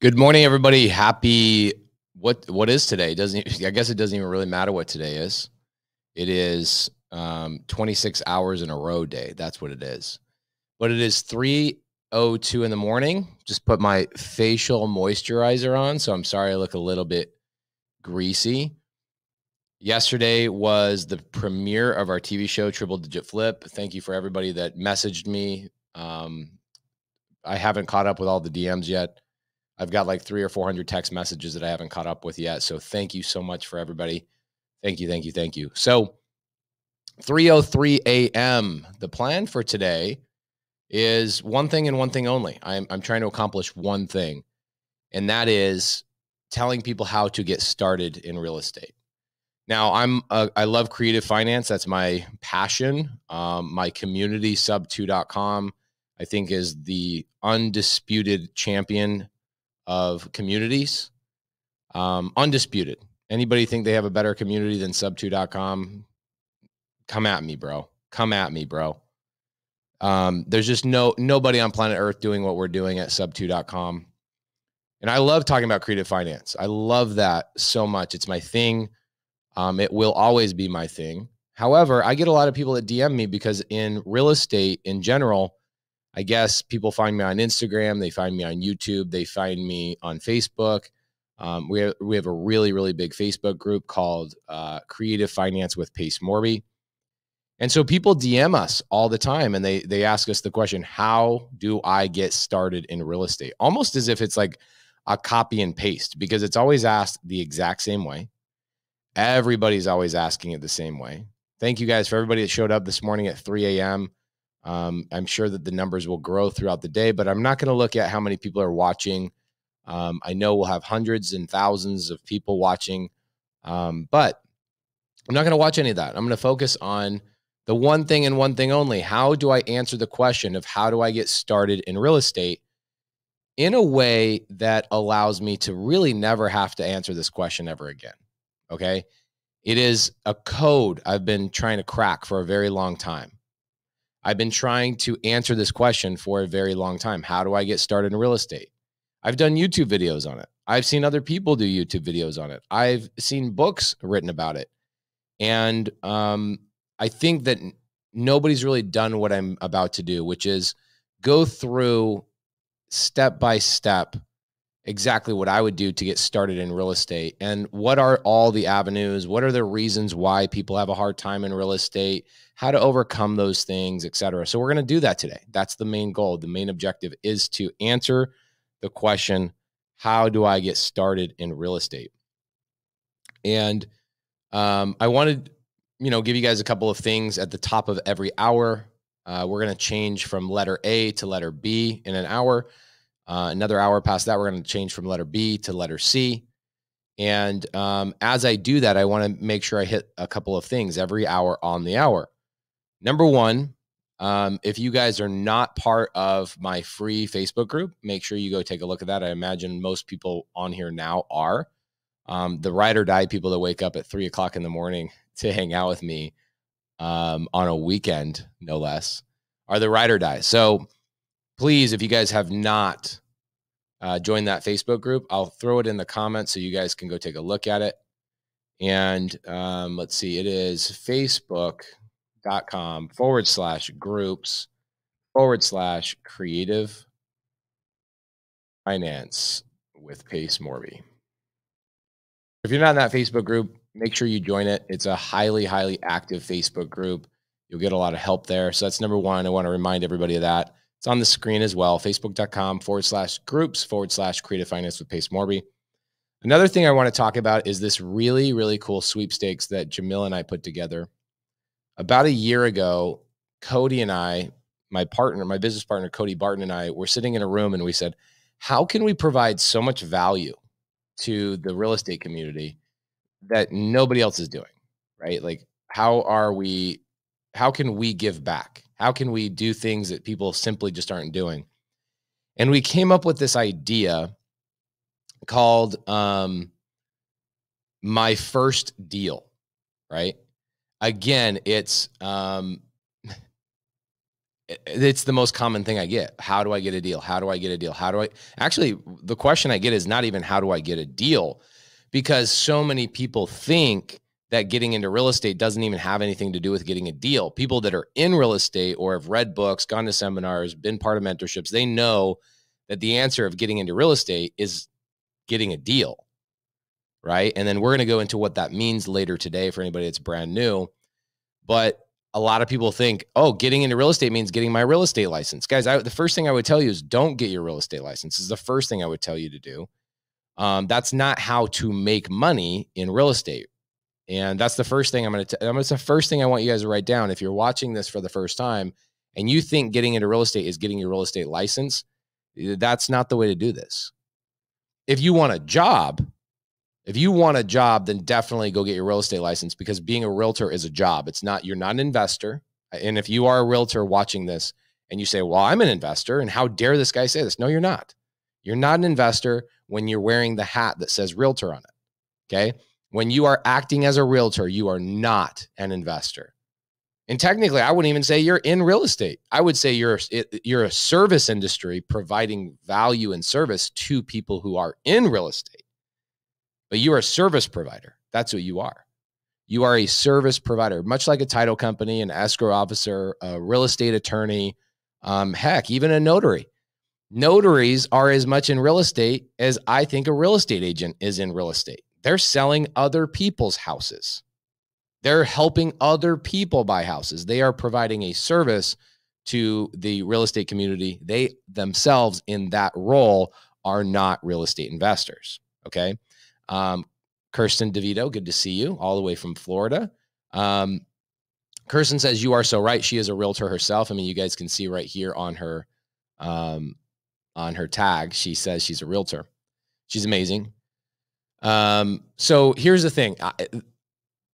Good morning, everybody. Happy what is today? I guess it doesn't even really matter what today is. It is 26 hours in a row day. That's what it is. But it is 3:02 in the morning. Just put my facial moisturizer on, so I'm sorry I look a little bit greasy. Yesterday was the premiere of our TV show Triple Digit Flip. Thank you for everybody that messaged me. I haven't caught up with all the DMs yet. I've got like 300 or 400 text messages that I haven't caught up with yet. So thank you so much for everybody. Thank you, thank you, thank you. So 3:03 a.m. The plan for today is one thing and one thing only. I'm trying to accomplish one thing, and that is telling people how to get started in real estate. Now, I love creative finance. That's my passion. My community, sub2.com, I think is the undisputed champion of communities. Undisputed. Anybody think they have a better community than sub2.com? Come at me, bro. Come at me, bro. There's just nobody on planet Earth doing what we're doing at sub2.com. And I love talking about creative finance. I love that so much. It's my thing. It will always be my thing. However, I get a lot of people that DM me because in real estate in general, I guess people find me on Instagram, they find me on YouTube, they find me on Facebook. We have a really, really big Facebook group called Creative Finance with Pace Morby. And so people DM us all the time and they ask us the question, how do I get started in real estate? Almost as if it's like a copy and paste, because it's always asked the exact same way. Everybody's always asking it the same way. Thank you guys for everybody that showed up this morning at 3 a.m. I'm sure that the numbers will grow throughout the day, but I'm not going to look at how many people are watching. I know we'll have hundreds and thousands of people watching, but I'm not going to watch any of that. I'm going to focus on the one thing and one thing only. How do I answer the question of how do I get started in real estate in a way that allows me to really never have to answer this question ever again? Okay. It is a code I've been trying to crack for a very long time. I've been trying to answer this question for a very long time. How do I get started in real estate? I've done YouTube videos on it. I've seen other people do YouTube videos on it. I've seen books written about it. And I think that nobody's really done what I'm about to do, which is go through step by step exactly what I would do to get started in real estate. And what are all the avenues? What are the reasons why people have a hard time in real estate? How to overcome those things, et cetera. So we're going to do that today. That's the main goal. The main objective is to answer the question, how do I get started in real estate? And I wanted, give you guys a couple of things at the top of every hour. We're going to change from letter A to letter B in an hour. Another hour past that, we're going to change from letter B to letter C. And as I do that, I want to make sure I hit a couple of things every hour on the hour. Number one, if you guys are not part of my free Facebook group, make sure you go take a look at that. I imagine most people on here now are. The ride or die people that wake up at 3 o'clock in the morning to hang out with me on a weekend, no less, are the ride or die. So please, if you guys have not joined that Facebook group, I'll throw it in the comments so you guys can go take a look at it. And let's see, it is facebook.com/groups/creative finance with Pace Morby. If you're not in that Facebook group, make sure you join it. It's a highly, highly active Facebook group. You'll get a lot of help there. So that's number one. I want to remind everybody of that. It's on the screen as well, facebook.com/groups/creative finance with Pace Morby. Another thing I want to talk about is this really, really cool sweepstakes that Jamil and I put together. About a year ago, Cody and I, my business partner, Cody Barton, and I were sitting in a room and we said, how can we provide so much value to the real estate community that nobody else is doing, right? Like, how can we give back? How can we do things that people simply just aren't doing? And we came up with this idea called My First Deal, right? Again, it's It's the most common thing I get. How do I get a deal? How do I get a deal? Actually, the question I get is not even how do I get a deal, because so many people think that getting into real estate doesn't even have anything to do with getting a deal. People that are in real estate or have read books, gone to seminars, been part of mentorships, they know that the answer of getting into real estate is getting a deal, right? And then we're going to go into what that means later today for anybody that's brand new. But a lot of people think, oh, getting into real estate means getting my real estate license. Guys, the first thing I would tell you is don't get your real estate license. This is the first thing I would tell you to do. That's not how to make money in real estate. And that's the first thing it's the first thing I want you guys to write down. If you're watching this for the first time and you think getting into real estate is getting your real estate license, that's not the way to do this. If you want a job, then definitely go get your real estate license, because being a realtor is a job. You're not an investor. And if you are a realtor watching this and you say, well, I'm an investor, and how dare this guy say this? No, you're not. You're not an investor when you're wearing the hat that says realtor on it. Okay. When you are acting as a realtor, you are not an investor. And technically, I wouldn't even say you're in real estate. I would say you're a service industry providing value and service to people who are in real estate. But you are a service provider. That's what you are. You are a service provider, much like a title company, an escrow officer, a real estate attorney, heck, even a notary. Notaries are as much in real estate as I think a real estate agent is in real estate. They're selling other people's houses. They're helping other people buy houses. They are providing a service to the real estate community. They themselves in that role are not real estate investors. Okay. Kirsten DeVito, good to see you all the way from Florida. Kirsten says, you are so right. She is a realtor herself. I mean, you guys can see right here on her tag. She says she's a realtor. She's amazing. So here's the thing.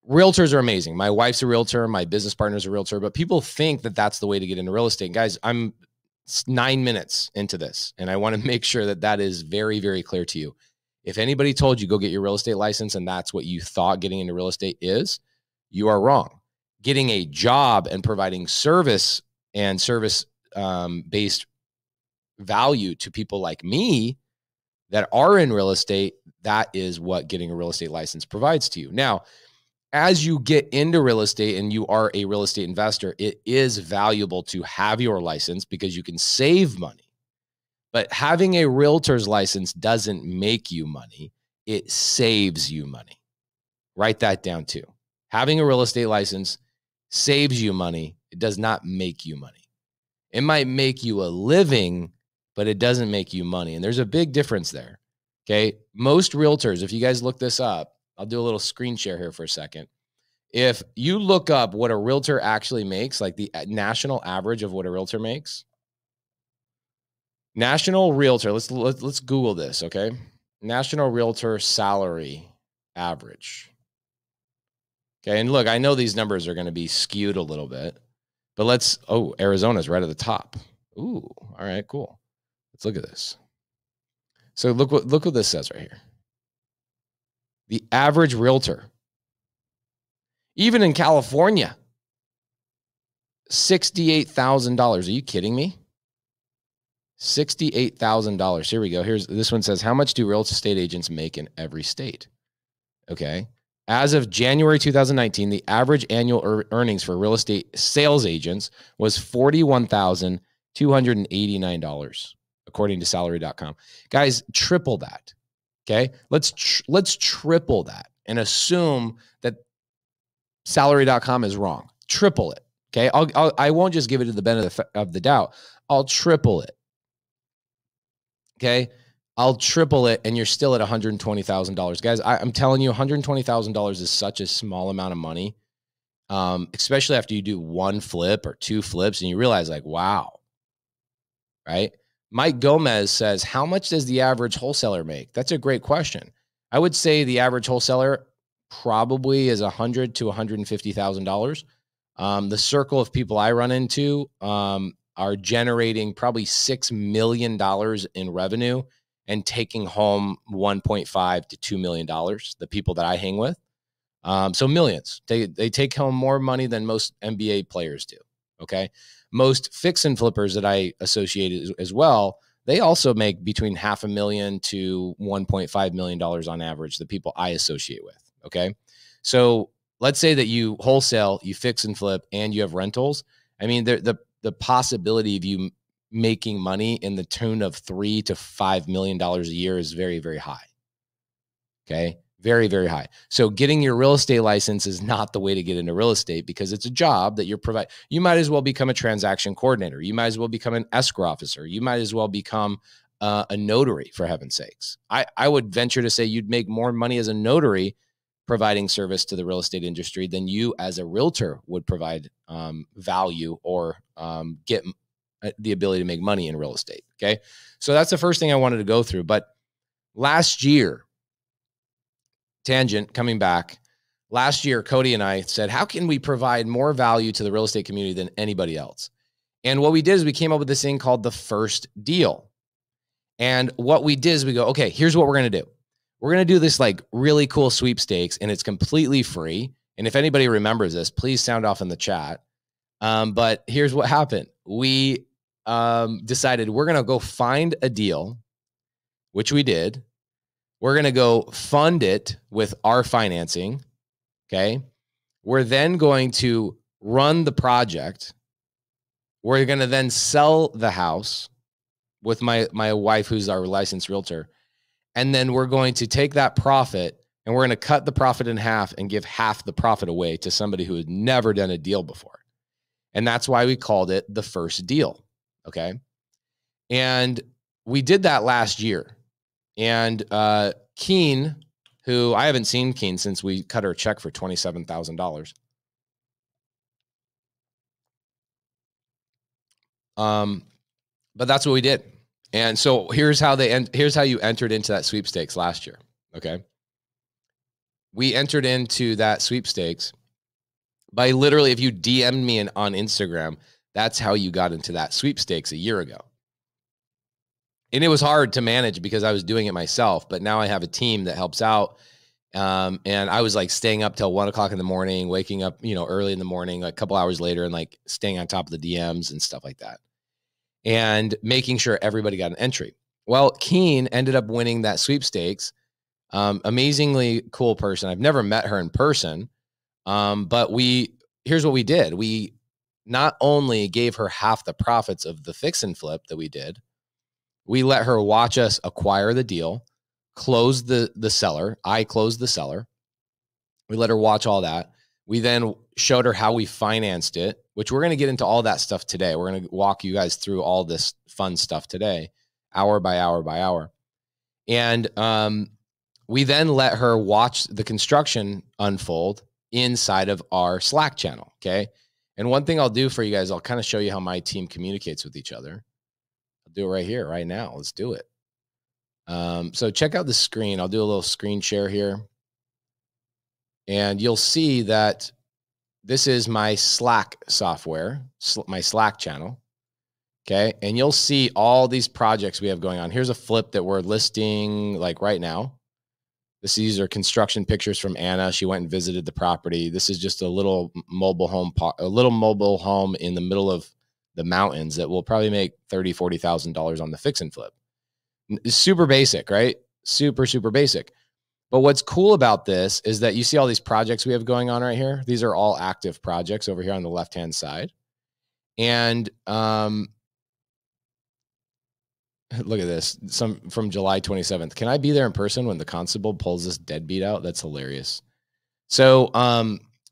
Realtors are amazing. My wife's a realtor. My business partner's a realtor, but people think that that's the way to get into real estate. Guys, I'm 9 minutes into this, and I want to make sure that that is very, very clear to you. If anybody told you go get your real estate license and that's what you thought getting into real estate is, you are wrong. Getting a job and providing service and service-based value to people like me that are in real estate, that is what getting a real estate license provides to you. Now, as you get into real estate and you are a real estate investor, it is valuable to have your license because you can save money. But having a realtor's license doesn't make you money. It saves you money. Write that down too. Having a real estate license saves you money. It does not make you money. It might make you a living, but it doesn't make you money. And there's a big difference there. Okay. Most realtors, if you guys look this up, I'll do a little screen share here for a second. If you look up what a realtor actually makes, like the national average of what a realtor makes, national realtor, let's Google this, okay? National realtor salary average. Okay, and look, I know these numbers are going to be skewed a little bit, but Arizona's right at the top. Ooh, all right, cool. Let's look at this. So look what this says right here. The average realtor, even in California, $68,000. Are you kidding me? $68,000. Here we go. This one says, how much do real estate agents make in every state? Okay. As of January 2019, the average annual earnings for real estate sales agents was $41,289, according to salary.com. Guys, triple that. Okay. Let's triple that and assume that salary.com is wrong. Triple it. Okay. I won't just give it to the benefit of the doubt. I'll triple it. Okay. I'll triple it and you're still at $120,000. Guys, I'm telling you, $120,000 is such a small amount of money. Especially after you do one flip or two flips and you realize like, wow. Right. Mike Gomez says, how much does the average wholesaler make? That's a great question. I would say the average wholesaler probably is $100,000 to $150,000. The circle of people I run into are generating probably $6 million in revenue and taking home $1.5 to $2 million, the people that I hang with. So millions. They take home more money than most NBA players do. Okay. most fix and flippers that I associate as well, they also make between $500,000 to $1.5 million on average, the people I associate with. Okay. So let's say that you wholesale, you fix and flip, and you have rentals. I mean, the possibility of you making money in the tune of $3 to $5 million a year is very, very high. Okay. Very, very high. So getting your real estate license is not the way to get into real estate, because it's a job that you're providing. You might as well become a transaction coordinator. You might as well become an escrow officer. You might as well become a notary, for heaven's sakes. I would venture to say you'd make more money as a notary providing service to the real estate industry than you as a realtor would provide value or get the ability to make money in real estate. Okay. So that's the first thing I wanted to go through. But last year, tangent coming back, last year, Cody and I said, how can we provide more value to the real estate community than anybody else? And what we did is we came up with this thing called the first deal. And what we did is we go, okay, here's what we're going to do. We're going to do this like really cool sweepstakes, and it's completely free. And if anybody remembers this, please sound off in the chat. But here's what happened. We decided we're going to go find a deal, which we did. We're going to go fund it with our financing. Okay. We're then going to run the project. We're going to then sell the house with my wife, who's our licensed realtor. And then we're going to take that profit and we're going to cut the profit in half and give half the profit away to somebody who had never done a deal before. And that's why we called it the first deal. Okay. And we did that last year. And Keen, who I haven't seen Keen since we cut her check for $27,000. But that's what we did. And so here's how you entered into that sweepstakes last year. Okay. We entered into that sweepstakes by literally, if you DM'd me on Instagram, that's how you got into that sweepstakes a year ago. And it was hard to manage because I was doing it myself, but now I have a team that helps out. And I was like staying up till 1 o'clock in the morning, waking up, early in the morning, like a couple hours later, and like staying on top of the DMs and stuff like that, and making sure everybody got an entry. Well, Keen ended up winning that sweepstakes. Amazingly cool person. I've never met her in person. But here's what we did. We not only gave her half the profits of the fix and flip that we did, we let her watch us acquire the deal, close the seller. I closed the seller. We let her watch all that. We then showed her how we financed it, which we're going to get into all that stuff today. We're going to walk you guys through all this fun stuff today, hour by hour by hour. And we then let her watch the construction unfold inside of our Slack channel. Okay. And one thing I'll do for you guys, I'll kind of show you how my team communicates with each other. I'll do it right here, right now. Let's do it. So check out the screen. I'll do a little screen share here. And you'll see that this is my Slack software, my Slack channel. Okay. And you'll see all these projects we have going on. Here's a flip that we're listing like right now. These are construction pictures from Anna. She went and visited the property. This is just a little mobile home in the middle of the mountains that will probably make $30,000, $40,000 on the fix and flip. It's super basic, right? Super, super basic. But what's cool about this is that you see all these projects we have going on right here. These are all active projects over here on the left-hand side. And look at this, some from July 27th. Can I be there in person when the constable pulls this deadbeat out? That's hilarious. So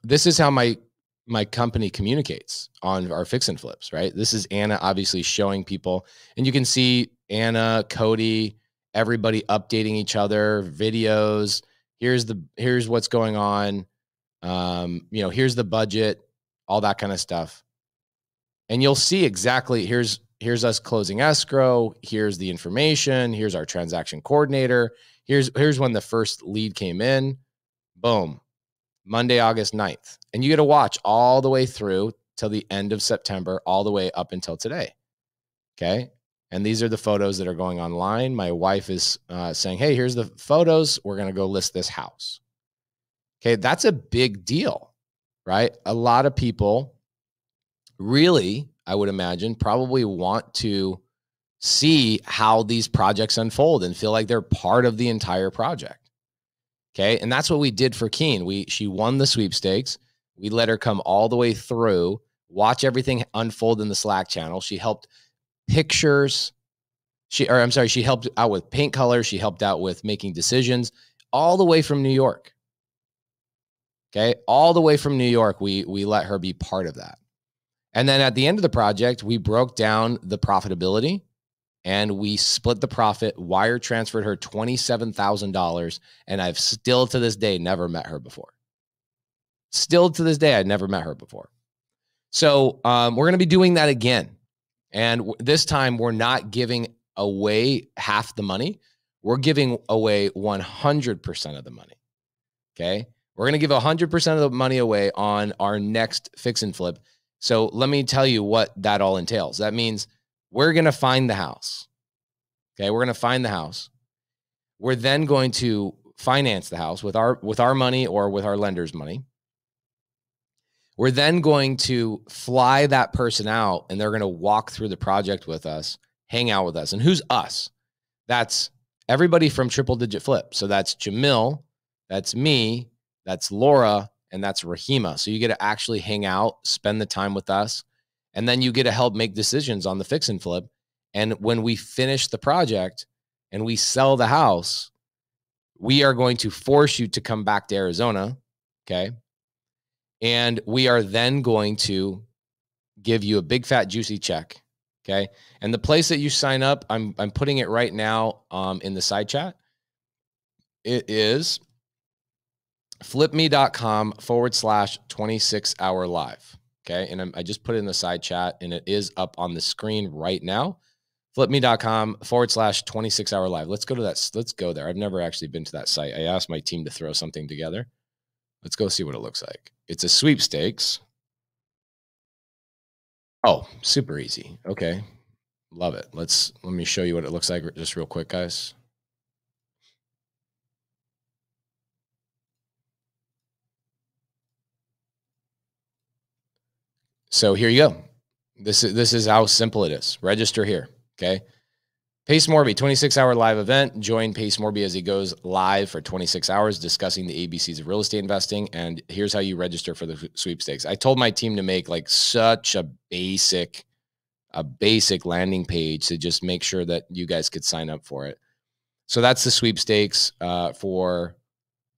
this is how my company communicates on our fix and flips, right? This is Anna obviously showing people, and you can see Anna, Cody, everybody updating each other, videos. Here's what's going on. Here's the budget, all that kind of stuff. And you'll see exactly, here's us closing escrow. Here's the information. Here's our transaction coordinator. Here's when the first lead came in. Boom. Monday, August 9th. And you get to watch all the way through till the end of September, all the way up until today. Okay. And these are the photos that are going online. My wife is saying, hey, here's the photos. We're going to go list this house. Okay. That's a big deal, right? A lot of people really, I would imagine, probably want to see how these projects unfold and feel like they're part of the entire project. Okay. And that's what we did for Keen. She won the sweepstakes. We let her come all the way through, watch everything unfold in the Slack channel. She helped pictures. She helped out with paint colors. She helped out with making decisions all the way from New York. Okay. All the way from New York. We let her be part of that. And then at the end of the project, we broke down the profitability and we split the profit, wire transferred her $27,000. And I've still to this day never met her before. Still to this day, I'd never met her before. So we're going to be doing that again. And this time we're not giving away half the money. We're giving away 100% of the money. Okay. We're going to give 100% of the money away on our next fix and flip. So let me tell you what that all entails. That means we're going to find the house. Okay. We're going to find the house. We're then going to finance the house with our money or with our lender's money. We're then going to fly that person out and they're going to walk through the project with us, hang out with us. And who's us? That's everybody from Triple Digit Flip. So that's Jamil, that's me, that's Laura, and that's Rahima. So you get to actually hang out, spend the time with us, and then you get to help make decisions on the fix and flip. And when we finish the project and we sell the house, we are going to force you to come back to Arizona, okay? And we are then going to give you a big, fat, juicy check, okay? And the place that you sign up, I'm putting it right now in the side chat. It is flipme.com/26-hour live, okay? And I just put it in the side chat, and it is up on the screen right now. flipme.com/26-hour live. Let's go to that. Let's go there. I've never actually been to that site. I asked my team to throw something together. Let's go see what it looks like. It's a sweepstakes. Oh, super easy. Okay. Love it. Let me show you what it looks like just real quick, guys. So here you go. This is how simple it is. Register here. Okay. Pace Morby, 26-hour live event. Join Pace Morby as he goes live for 26 hours discussing the ABCs of real estate investing. And here's how you register for the sweepstakes. I told my team to make like such a basic landing page to just make sure that you guys could sign up for it. So that's the sweepstakes for,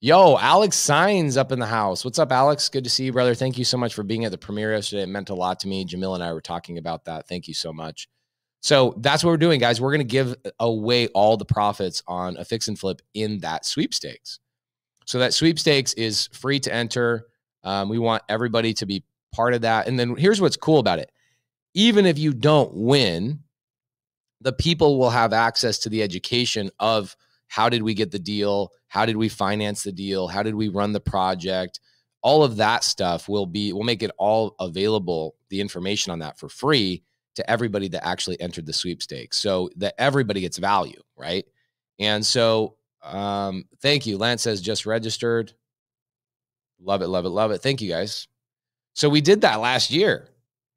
Alex Signs up in the house. What's up, Alex? Good to see you, brother. Thank you so much for being at the premiere yesterday. It meant a lot to me. Jamil and I were talking about that. Thank you so much. So that's what we're doing, guys. We're going to give away all the profits on a fix and flip in that sweepstakes. So that sweepstakes is free to enter. We want everybody to be part of that. And then here's what's cool about it. Even if you don't win, the people will have access to the education of how did we get the deal? How did we finance the deal? How did we run the project? All of that stuff we'll make it all available, the information on that for free to everybody that actually entered the sweepstakes, so that everybody gets value, right? And so thank you. Lance says just registered. Love it, love it, love it. Thank you, guys. So we did that last year.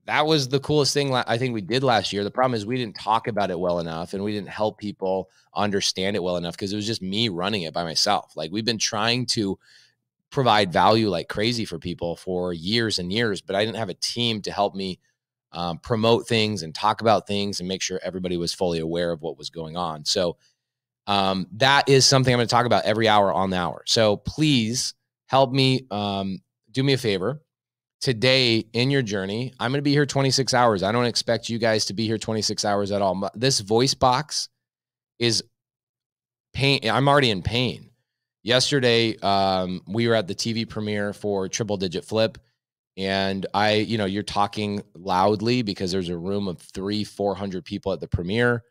That was the coolest thing I think we did last year. The problem is we didn't talk about it well enough, and we didn't help people understand it well enough because it was just me running it by myself. Like, we've been trying to provide value like crazy for people for years and years, but I didn't have a team to help me promote things and talk about things and make sure everybody was fully aware of what was going on. So that is something I'm going to talk about every hour on the hour. So please help me, do me a favor. Today in your journey, I'm going to be here 26 hours. I don't expect you guys to be here 26 hours at all. This voice box is pain. I'm already in pain. Yesterday, we were at the TV premiere for Triple Digit Flip. And you're talking loudly because there's a room of 300-400 people at the premiere.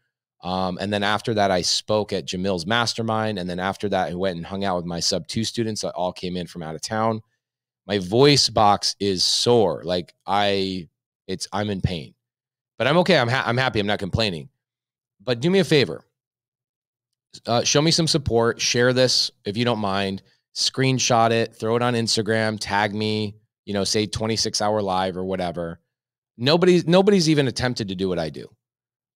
And then after that, I spoke at Jamil's mastermind. And then after that, I went and hung out with my sub 2 students that all came in from out of town. My voice box is sore. Like I'm in pain, but I'm okay. I'm happy. I'm not complaining, but do me a favor. Show me some support. Share this if you don't mind. Screenshot it, throw it on Instagram, tag me, say 26-hour live or whatever. Nobody's even attempted to do what I do.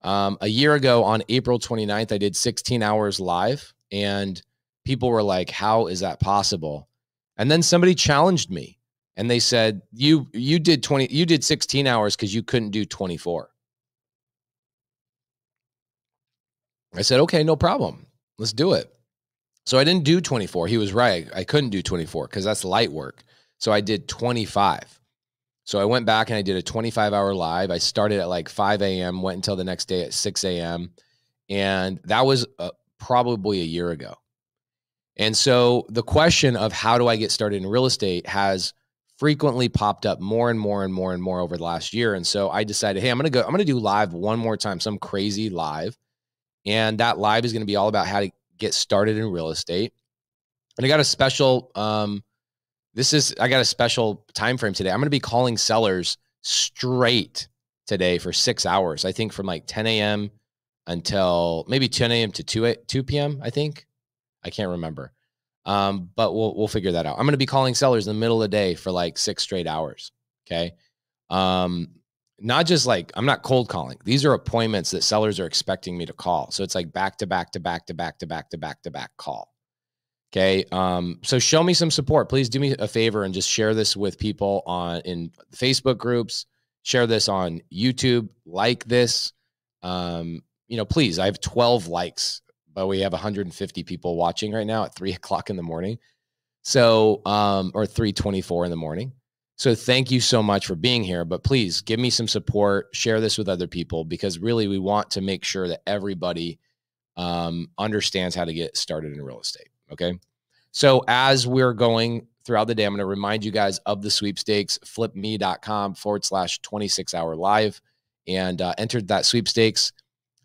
A year ago on April 29th, I did 16 hours live, and people were like, how is that possible? And then somebody challenged me and they said, you did 16 hours because you couldn't do 24. I said, okay, no problem. Let's do it. So I didn't do 24. He was right. I couldn't do 24 because that's light work. So I did 25. So I went back and I did a 25-hour live. I started at like 5 a.m., went until the next day at 6 a.m. And that was probably a year ago. And so the question of how do I get started in real estate has frequently popped up more and more and more and more over the last year. And so I decided, hey, I'm going to do live one more time, some crazy live. And that live is going to be all about how to get started in real estate. And I got a special, I got a special time frame today. I'm going to be calling sellers straight today for 6 hours. I think from like 10 a.m. until maybe 10 a.m. to 2 p.m. I think. I can't remember. But we'll figure that out. I'm going to be calling sellers in the middle of the day for like 6 straight hours. Okay. Not just like, I'm not cold calling. These are appointments that sellers are expecting me to call. So it's like back to back to back to back to back to back to back call. Okay. So show me some support. Please do me a favor and just share this with people in Facebook groups, share this on YouTube, like this. Please, I have 12 likes, but we have 150 people watching right now at 3 o'clock in the morning. So, or 3:24 in the morning. So thank you so much for being here, but please give me some support, share this with other people, because really we want to make sure that everybody understands how to get started in real estate. Okay. So as we're going throughout the day, I'm going to remind you guys of the sweepstakes, flipme.com/26-hour live, and entered that sweepstakes.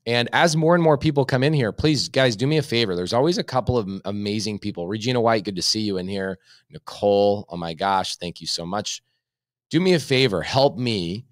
And as more and more people come in here, please, guys, do me a favor. There's always a couple of amazing people. Regina White, good to see you in here. Nicole, oh my gosh, thank you so much. Do me a favor. Help me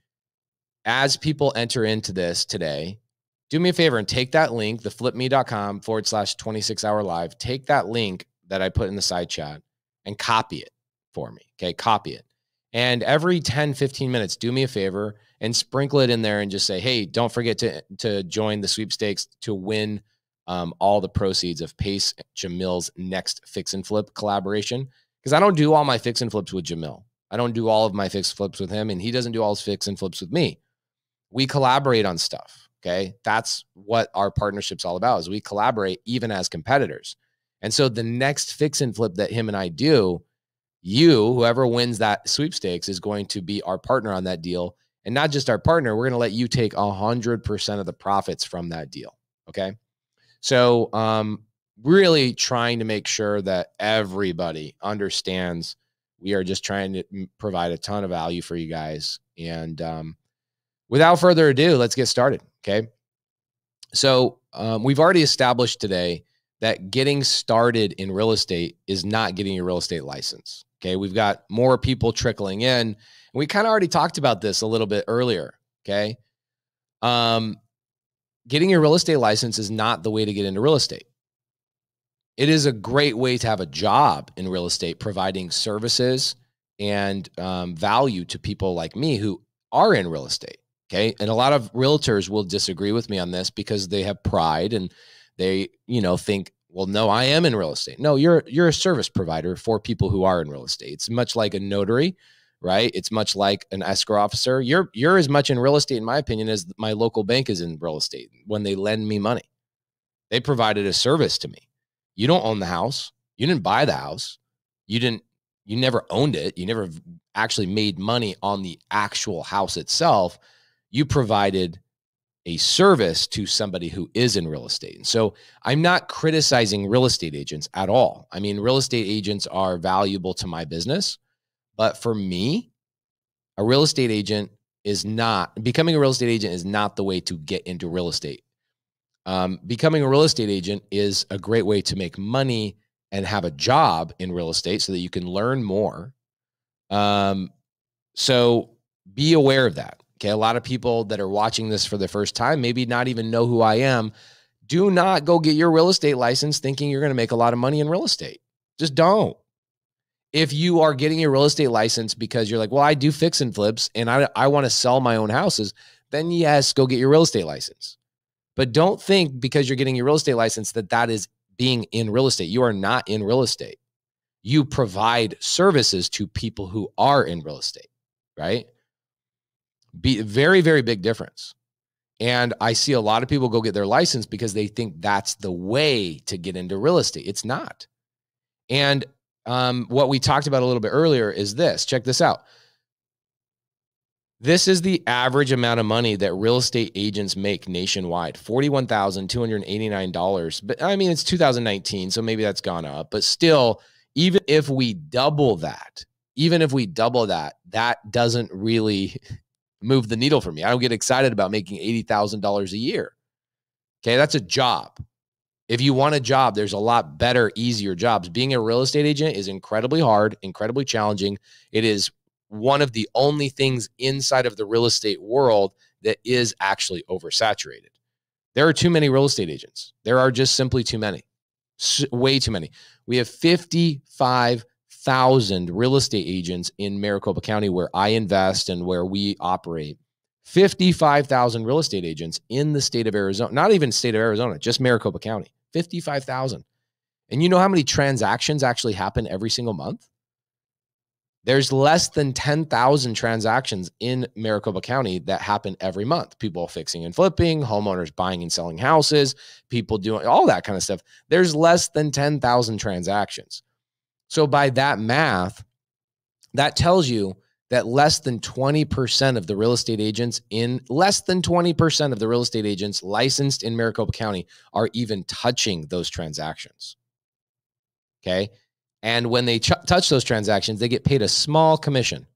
as people enter into this today. Do me a favor and take that link, the flipme.com/26-hour live. Take that link that I put in the side chat and copy it for me. Okay, copy it. And every 10, 15 minutes, do me a favor and sprinkle it in there and just say, hey, don't forget to join the sweepstakes to win all the proceeds of Pace Jamil's next fix and flip collaboration. Because I don't do all my fix and flips with Jamil. I don't do all of my fix flips with him, and he doesn't do all his fix and flips with me. We collaborate on stuff. Okay. That's what our partnership's all about, is we collaborate even as competitors. And so the next fix and flip that him and I do, whoever wins that sweepstakes, is going to be our partner on that deal. And not just our partner, we're going to let you take 100% of the profits from that deal. Okay. So, really trying to make sure that everybody understands we are just trying to provide a ton of value for you guys. And, without further ado, let's get started. Okay. So, we've already established today that getting started in real estate is not getting your real estate license. Okay. We've got more people trickling in, and we kind of already talked about this a little bit earlier. Okay. Getting your real estate license is not the way to get into real estate. It is a great way to have a job in real estate, providing services and value to people like me who are in real estate. Okay. And a lot of realtors will disagree with me on this because they have pride and they, think, well, no, I am in real estate. No, you're a service provider for people who are in real estate. It's much like a notary, right? It's much like an escrow officer. You're as much in real estate, in my opinion, as my local bank is in real estate. When they lend me money, they provided a service to me. You don't own the house. You didn't buy the house. You never owned it. You never actually made money on the actual house itself. You provided a service to somebody who is in real estate. And so I'm not criticizing real estate agents at all. I mean, real estate agents are valuable to my business, but for me, becoming a real estate agent is not the way to get into real estate. Becoming a real estate agent is a great way to make money and have a job in real estate so that you can learn more. So be aware of that. Okay. A lot of people that are watching this for the first time, maybe not even know who I am. Do not go get your real estate license thinking you're going to make a lot of money in real estate. Just don't. If you are getting your real estate license because you're like, well, I do fix and flips and I want to sell my own houses, then yes, go get your real estate license. But don't think because you're getting your real estate license that is being in real estate. You are not in real estate. You provide services to people who are in real estate, right? Very, very big difference. And I see a lot of people go get their license because they think that's the way to get into real estate. It's not. And what we talked about a little bit earlier is this. Check this out. This is the average amount of money that real estate agents make nationwide, $41,289. But I mean, it's 2019, so maybe that's gone up. But still, even if we double that, that doesn't really move the needle for me. I don't get excited about making $80,000 a year. Okay, that's a job. If you want a job, there's a lot better, easier jobs. Being a real estate agent is incredibly hard, incredibly challenging. It is one of the only things inside of the real estate world that is actually oversaturated. There are too many real estate agents. There are just simply too many, way too many. We have 55,000 real estate agents in Maricopa County where I invest and where we operate. 55,000 real estate agents in the state of Arizona, not even state of Arizona, just Maricopa County, 55,000. And you know how many transactions actually happen every single month? There's less than 10,000 transactions in Maricopa County that happen every month. People fixing and flipping, homeowners buying and selling houses, people doing all that kind of stuff. There's less than 10,000 transactions. So by that math, that tells you that less than 20% of the real estate agents licensed in Maricopa County are even touching those transactions. Okay. And when they touch those transactions, they get paid a small commission.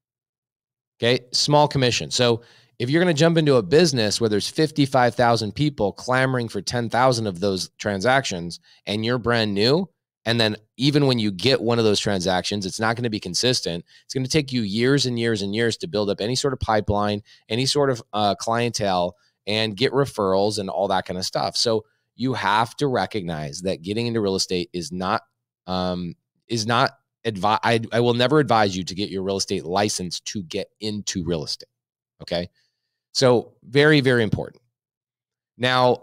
Okay. Small commission. So if you're going to jump into a business where there's 55,000 people clamoring for 10,000 of those transactions and you're brand new, and then even when you get one of those transactions, it's not going to be consistent. It's going to take you years and years and years to build up any sort of pipeline, any sort of clientele, and get referrals and all that kind of stuff. So you have to recognize that getting into real estate is not advice. I will never advise you to get your real estate license to get into real estate. Okay. So very, very important. Now,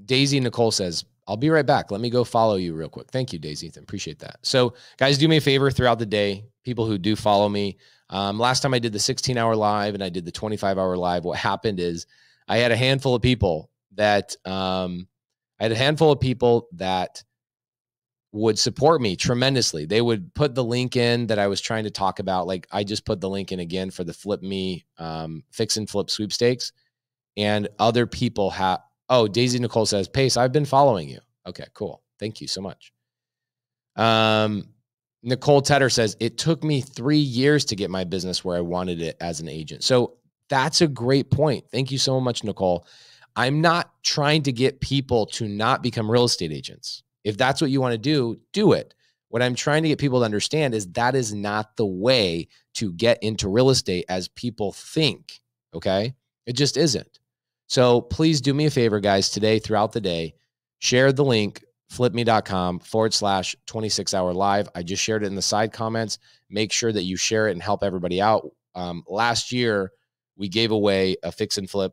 Daisy Nicole says, I'll be right back. Let me go follow you real quick. Thank you, Daisy. Appreciate that. So guys, do me a favor throughout the day. People who do follow me. Last time I did the 16-hour live and I did the 25-hour live, what happened is I had a handful of people that would support me tremendously. They would put the link in that I was trying to talk about. Like I just put the link in again for the Flip Me Fix and Flip Sweepstakes. And other people have, oh, Daisy Nicole says, Pace, I've been following you. Okay, cool. Thank you so much. Nicole Tedder says, it took me 3 years to get my business where I wanted it as an agent. So that's a great point. Thank you so much, Nicole. I'm not trying to get people to not become real estate agents. If that's what you want to do, do it. What I'm trying to get people to understand is that is not the way to get into real estate as people think, okay? It just isn't. So please do me a favor, guys, today, throughout the day, share the link, flipme.com/26-hour live. I just shared it in the side comments. Make sure that you share it and help everybody out. Last year, we gave away a fix and flip,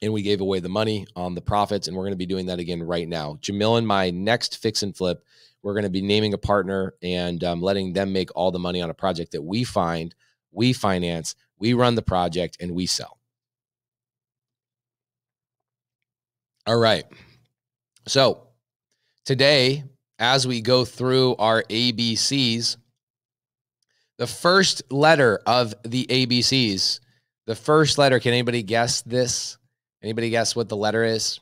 and we gave away the money on the profits, and we're going to be doing that again right now. Jamil and my next fix and flip, we're going to be naming a partner and letting them make all the money on a project that we find, we finance, we run the project, and we sell. All right. So today, as we go through our ABCs, the first letter of the ABCs, the first letter, can anybody guess this? Anybody guess what the letter is?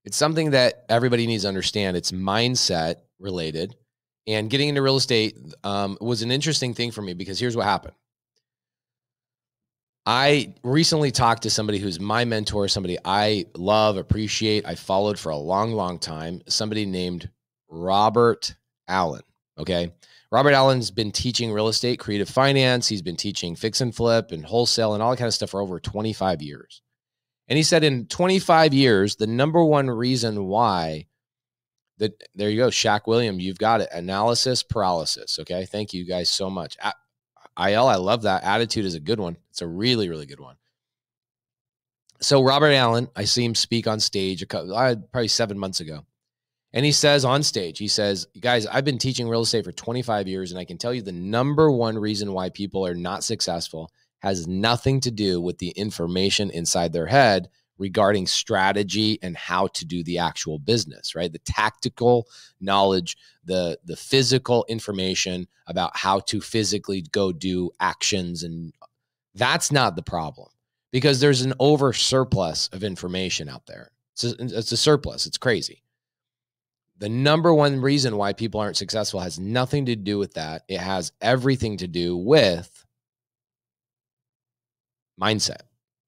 It's something that everybody needs to understand. It's mindset related. And getting into real estate was an interesting thing for me because here's what happened. I recently talked to somebody who's my mentor, somebody I love, appreciate, I followed for a long, long time, somebody named Robert Allen, okay? Robert Allen's been teaching real estate, creative finance. He's been teaching fix and flip and wholesale and all that kind of stuff for over 25 years. And he said in 25 years, the number one reason why There you go. Shaq William, you've got it. Analysis paralysis. Okay. Thank you guys so much. IL, I love that. Attitude is a good one. It's a really, really good one. So Robert Allen, I see him speak on stage probably 7 months ago. And he says on stage, he says, guys, I've been teaching real estate for 25 years, and I can tell you the number one reason why people are not successful has nothing to do with the information inside their head regarding strategy and how to do the actual business, right? The tactical knowledge, the physical information about how to physically go do actions. And that's not the problem, because there's an over surplus of information out there. It's a surplus. It's crazy. The number one reason why people aren't successful has nothing to do with that. It has everything to do with mindset.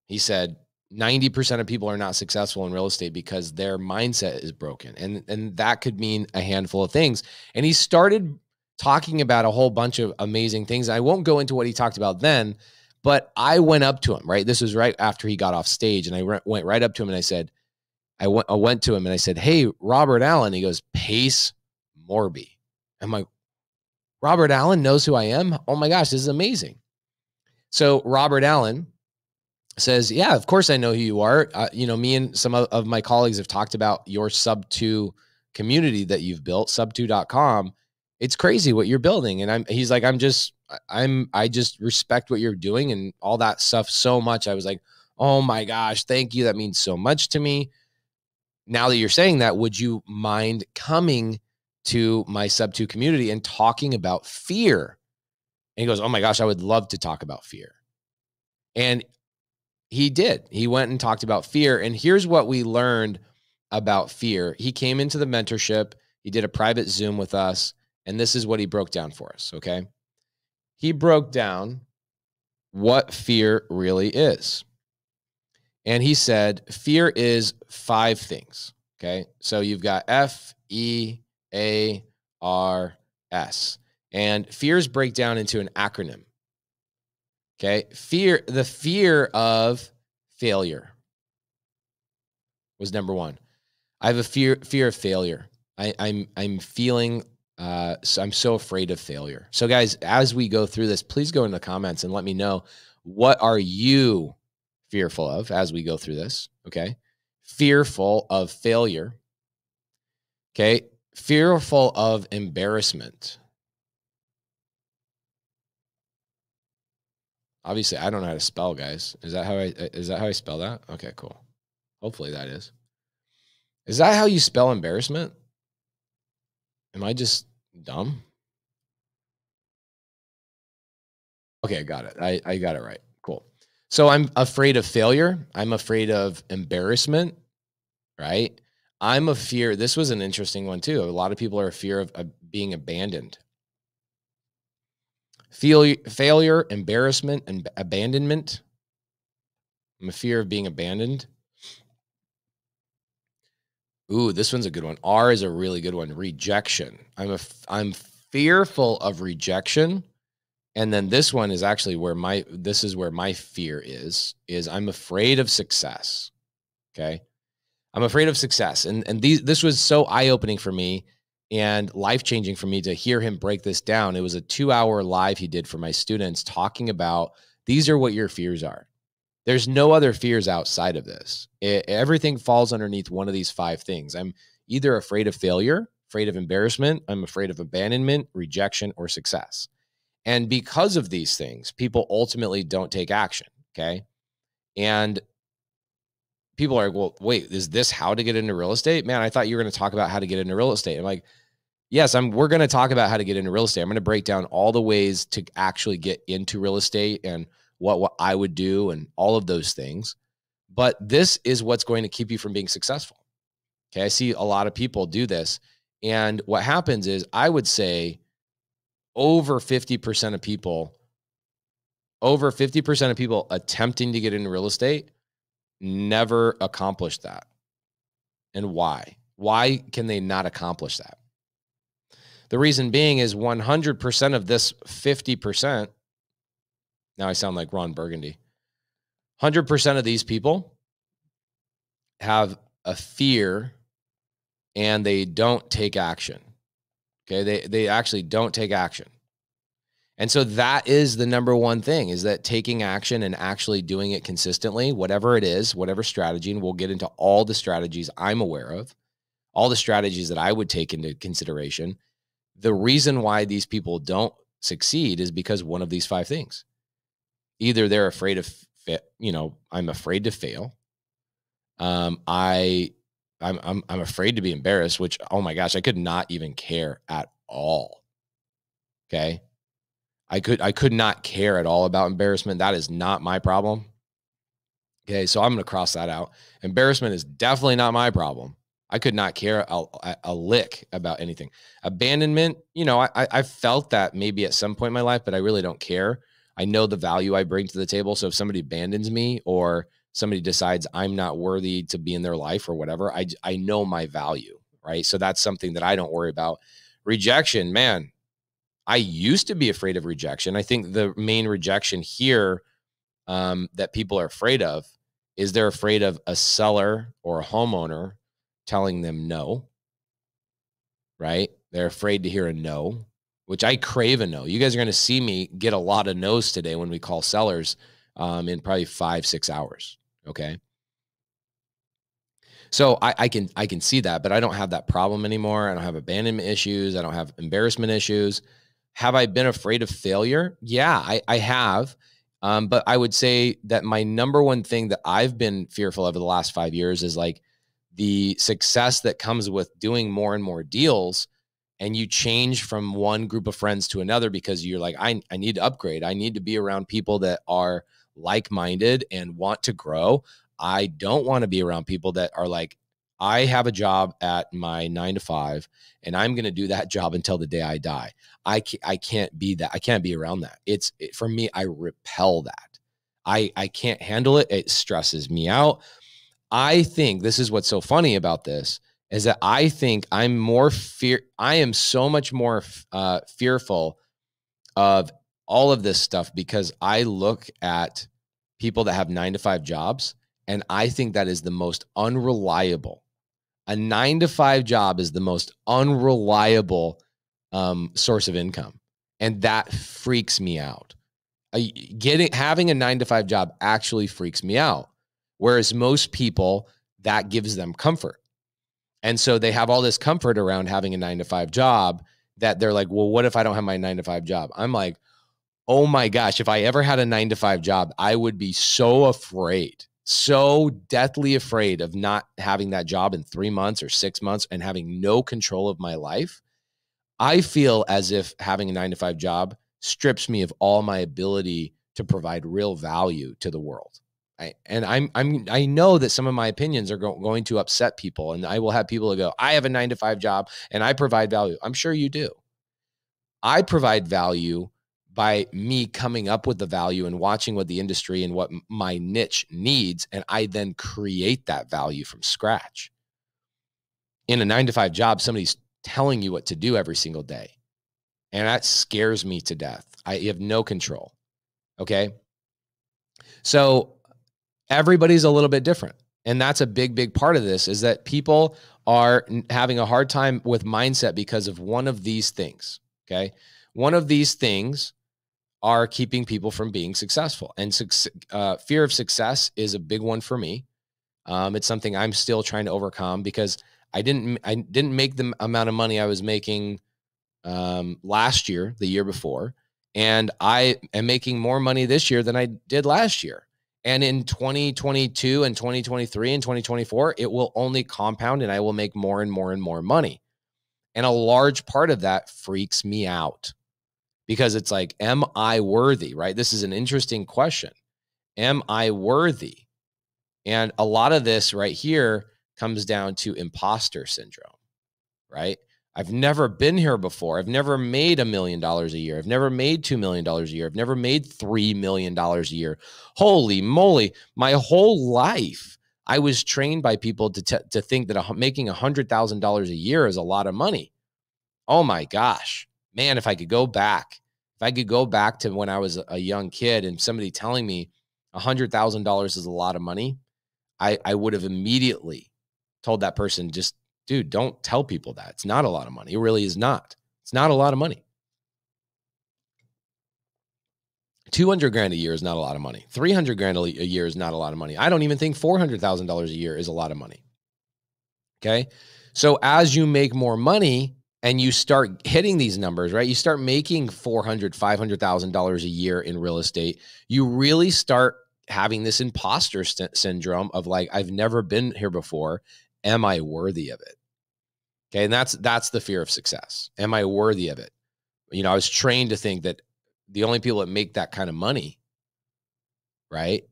He said 90% of people are not successful in real estate because their mindset is broken. And that could mean a handful of things. And he started talking about a whole bunch of amazing things. I won't go into what he talked about then, but I went up to him, right? This was right after he got off stage, and I went right up to him and I said, I went to him and I said, hey, Robert Allen. He goes, Pace Morby. I'm like, Robert Allen knows who I am? Oh my gosh, this is amazing. So Robert Allen says, yeah, of course I know who you are. Me and some of my colleagues have talked about your sub-2 community that you've built, sub2.com. It's crazy what you're building. And he's like, I just respect what you're doing and all that stuff so much. I was like, oh my gosh, thank you. That means so much to me. Now that you're saying that, would you mind coming to my sub-2 community and talking about fear? And he goes, oh my gosh, I would love to talk about fear. And he did. He went and talked about fear. And here's what we learned about fear. He came into the mentorship. He did a private Zoom with us. And this is what he broke down for us, okay? He broke down what fear really is. And he said, fear is 5 things, okay? So you've got FEARS. And fears break down into an acronym, okay? The fear of failure was number 1. I have a fear of failure. I'm feeling, so I'm so afraid of failure. So guys, as we go through this, please go in the comments and let me know, what are you fearful of as we go through this? Okay. Fearful of failure. Okay. Fearful of embarrassment. Obviously, I don't know how to spell, guys. Is that how I spell that? Okay, cool. Hopefully that is. Is that how you spell embarrassment? Am I just dumb? Okay, I got it. I got it right. Cool. So I'm afraid of failure. I'm afraid of embarrassment, right? I'm a fear. This was an interesting one too. A lot of people are a fear of being abandoned. Failure, embarrassment, and abandonment. I'm a fear of being abandoned. Ooh, this one's a good one. R is a really good one. Rejection. I'm fearful of rejection. And then this one is actually where my fear is I'm afraid of success. Okay. I'm afraid of success. And this was so eye-opening for me and life-changing for me to hear him break this down. It was a 2-hour live he did for my students talking about, these are what your fears are. There's no other fears outside of this. Everything falls underneath one of these 5 things. I'm either afraid of failure, afraid of embarrassment, I'm afraid of abandonment, rejection, or success. And because of these things, people ultimately don't take action, okay? And people are like, well, wait, is this how to get into real estate? Man, I thought you were going to talk about how to get into real estate. I'm like, yes, we're going to talk about how to get into real estate. I'm going to break down all the ways to actually get into real estate and what I would do and all of those things. But this is what's going to keep you from being successful. Okay. I see a lot of people do this. And what happens is, I would say over 50% of people attempting to get into real estate never accomplish that. And why? Why can they not accomplish that? The reason being is 100% of this 50%, now I sound like Ron Burgundy, 100% of these people have a fear and they don't take action. Okay. They actually don't take action. And so that is the number one thing, is that taking action and actually doing it consistently, whatever it is, whatever strategy, and we'll get into all the strategies I'm aware of, all the strategies that I would take into consideration. The reason why these people don't succeed is because one of these 5 things. Either they're afraid of, I'm afraid to fail. I'm afraid to be embarrassed, which, oh my gosh, I could not even care at all. Okay. I could not care at all about embarrassment. That is not my problem. Okay. So I'm going to cross that out. Embarrassment is definitely not my problem. I could not care a lick about anything. Abandonment, I felt that maybe at some point in my life, but I really don't care. I know the value I bring to the table. So if somebody abandons me or somebody decides I'm not worthy to be in their life or whatever, I know my value, right? So that's something that I don't worry about. Rejection, man, I used to be afraid of rejection. I think the main rejection here that people are afraid of is they're afraid of a seller or a homeowner telling them no, right? They're afraid to hear a no, which I crave a no. You guys are going to see me get a lot of no's today when we call sellers in probably 5-6 hours. Okay. So I can see that, but I don't have that problem anymore. I don't have abandonment issues. I don't have embarrassment issues. Have I been afraid of failure? Yeah, I have. But I would say that my number one thing that I've been fearful of the last 5 years is like the success that comes with doing more and more deals. And you change from one group of friends to another because you're like, I need to upgrade. I need to be around people that are like-minded and want to grow. I don't want to be around people that are like, I have a job at my 9 to 5 and I'm going to do that job until the day I die. I can't be that. I can't be around that. For me, I repel that. I can't handle it. It stresses me out. I think this is what's so funny about this is that I think I am so much more fearful of all of this stuff because I look at people that have 9 to 5 jobs and I think that is the most unreliable. A 9 to 5 job is the most unreliable source of income. And that freaks me out. Having a 9 to 5 job actually freaks me out. Whereas most people, that gives them comfort. And so they have all this comfort around having a 9 to 5 job that they're like, well, what if I don't have my 9 to 5 job? I'm like, oh my gosh, if I ever had a 9 to 5 job, I would be so afraid, so deathly afraid of not having that job in 3 months or 6 months and having no control of my life. I feel as if having a 9 to 5 job strips me of all my ability to provide real value to the world. I know that some of my opinions are going to upset people, and I will have people that go, I have a 9 to 5 job and I provide value. I'm sure you do. I provide value by me coming up with the value and watching what the industry and what my niche needs. And I then create that value from scratch. In a 9 to 5 job, somebody's telling you what to do every single day. And that scares me to death. I have no control. Okay. So everybody's a little bit different. And that's a big, big part of this is that people are having a hard time with mindset because of one of these things. Okay. One of these things are keeping people from being successful. And fear of success is a big one for me. It's something I'm still trying to overcome because I didn't make the amount of money I was making last year, the year before. And I am making more money this year than I did last year. And in 2022 and 2023 and 2024, it will only compound and I will make more and more and more money. And a large part of that freaks me out because it's like, am I worthy, right? This is an interesting question. Am I worthy? And a lot of this right here comes down to imposter syndrome, right? I've never been here before. I've never made $1 million a year. I've never made $2 million a year. I've never made $3 million a year. Holy moly. My whole life, I was trained by people to think that making $100,000 a year is a lot of money. Oh my gosh, man, if I could go back to when I was a young kid and somebody telling me $100,000 is a lot of money, I would have immediately told that person, just dude, don't tell people that. It's not a lot of money. It really is not. It's not a lot of money. 200 grand a year is not a lot of money. 300 grand a year is not a lot of money. I don't even think $400,000 a year is a lot of money. Okay. So as you make more money and you start hitting these numbers, right? You start making $400,000, $500,000 a year in real estate. You really start having this imposter syndrome of like, I've never been here before. Am I worthy of it? Okay. And that's the fear of success. Am I worthy of it? You know, I was trained to think that the only people that make that kind of money, right?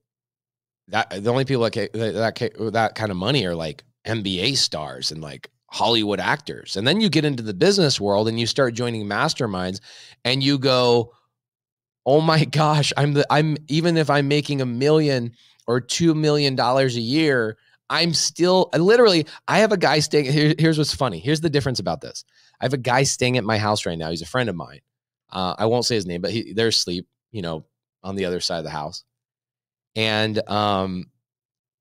That the only people that kind of money are like NBA stars and like Hollywood actors. And then you get into the business world and you start joining masterminds and you go, oh my gosh, I'm even if I'm making $1 million or $2 million a year, I'm still literally, I have a guy staying here's what's funny. Here's the difference about this. I have a guy staying at my house right now. He's a friend of mine. I won't say his name, but they're asleep, you know, on the other side of the house. And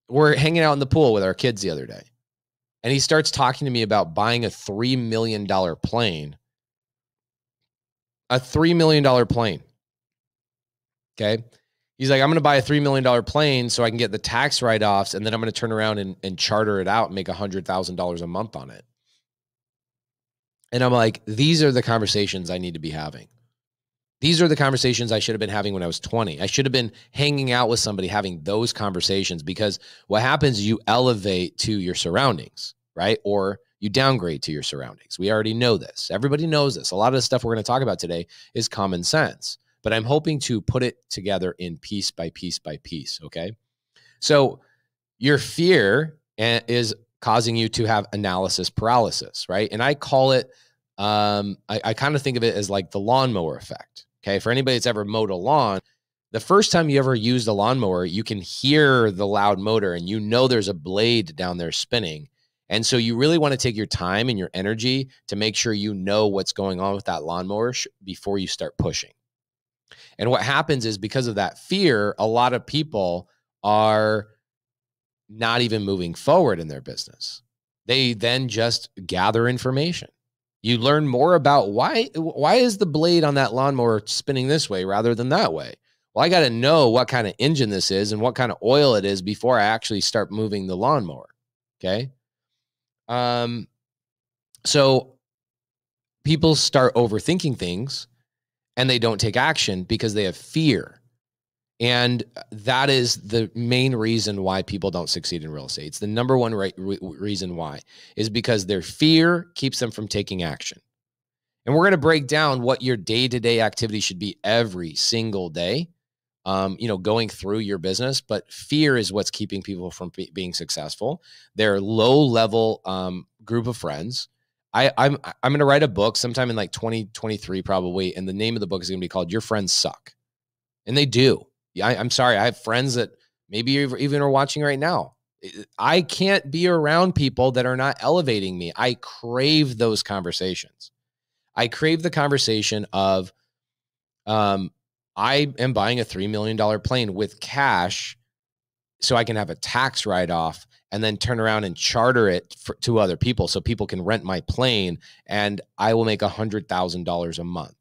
we're hanging out in the pool with our kids the other day. And he starts talking to me about buying a $3 million plane. A $3 million plane. Okay. He's like, I'm going to buy a $3 million plane so I can get the tax write-offs. And then I'm going to turn around and charter it out and make $100,000 a month on it. And I'm like, these are the conversations I need to be having. These are the conversations I should have been having when I was 20. I should have been hanging out with somebody having those conversations, because what happens is you elevate to your surroundings, right? Or you downgrade to your surroundings. We already know this. Everybody knows this. A lot of the stuff we're going to talk about today is common sense, but I'm hoping to put it together in piece by piece by piece, okay? So your fear is causing you to have analysis paralysis, right? And I call it, I kind of think of it as like the lawnmower effect. Okay. For anybody that's ever mowed a lawn, the first time you ever used a lawnmower, you can hear the loud motor and you know there's a blade down there spinning. And so you really want to take your time and your energy to make sure you know what's going on with that lawnmower before you start pushing. And what happens is, because of that fear, a lot of people are not even moving forward in their business. They then just gather information. You learn more about why is the blade on that lawnmower spinning this way rather than that way? Well, I got to know what kind of engine this is and what kind of oil it is before I actually start moving the lawnmower. Okay. So people start overthinking things and they don't take action because they have fear. And that is the main reason why people don't succeed in real estate. It's the number one reason why, is because their fear keeps them from taking action. And we're going to break down what your day-to-day activity should be every single day, going through your business. But fear is what's keeping people from being successful. They're low-level group of friends. I'm going to write a book sometime in like 2023 probably, and the name of the book is going to be called Your Friends Suck. And they do. I'm sorry. I have friends that maybe even are watching right now. I can't be around people that are not elevating me. I crave those conversations. I crave the conversation of, I am buying a $3 million plane with cash so I can have a tax write-off and then turn around and charter it to other people so people can rent my plane, and I will make $100,000 a month.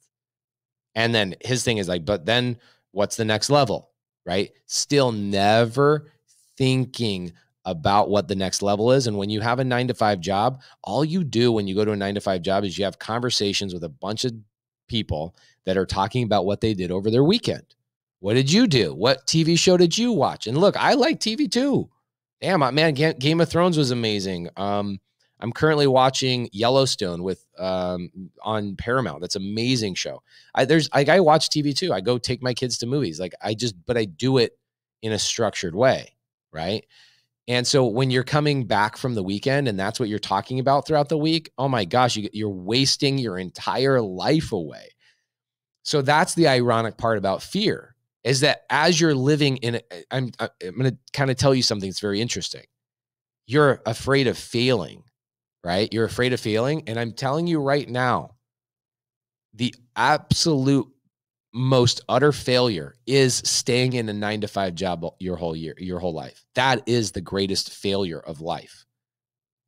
And then his thing is like, but then what's the next level, right? Still never thinking about what the next level is. And when you have a 9-to-5 job, all you do when you go to a 9-to-5 job is you have conversations with a bunch of people that are talking about what they did over their weekend. What did you do? What TV show did you watch? And look, I like TV too. Damn, man, Game of Thrones was amazing. I'm currently watching Yellowstone on Paramount. That's an amazing show. I watch TV too. I go take my kids to movies. But I do it in a structured way, right? And so when you're coming back from the weekend and that's what you're talking about throughout the week, oh my gosh, you're wasting your entire life away. So that's the ironic part about fear, is that as you're living in it, I'm going to kind of tell you something that's very interesting. You're afraid of failing. Right? You're afraid of failing. And I'm telling you right now, the absolute most utter failure is staying in a 9-to-5 job your whole life. That is the greatest failure of life,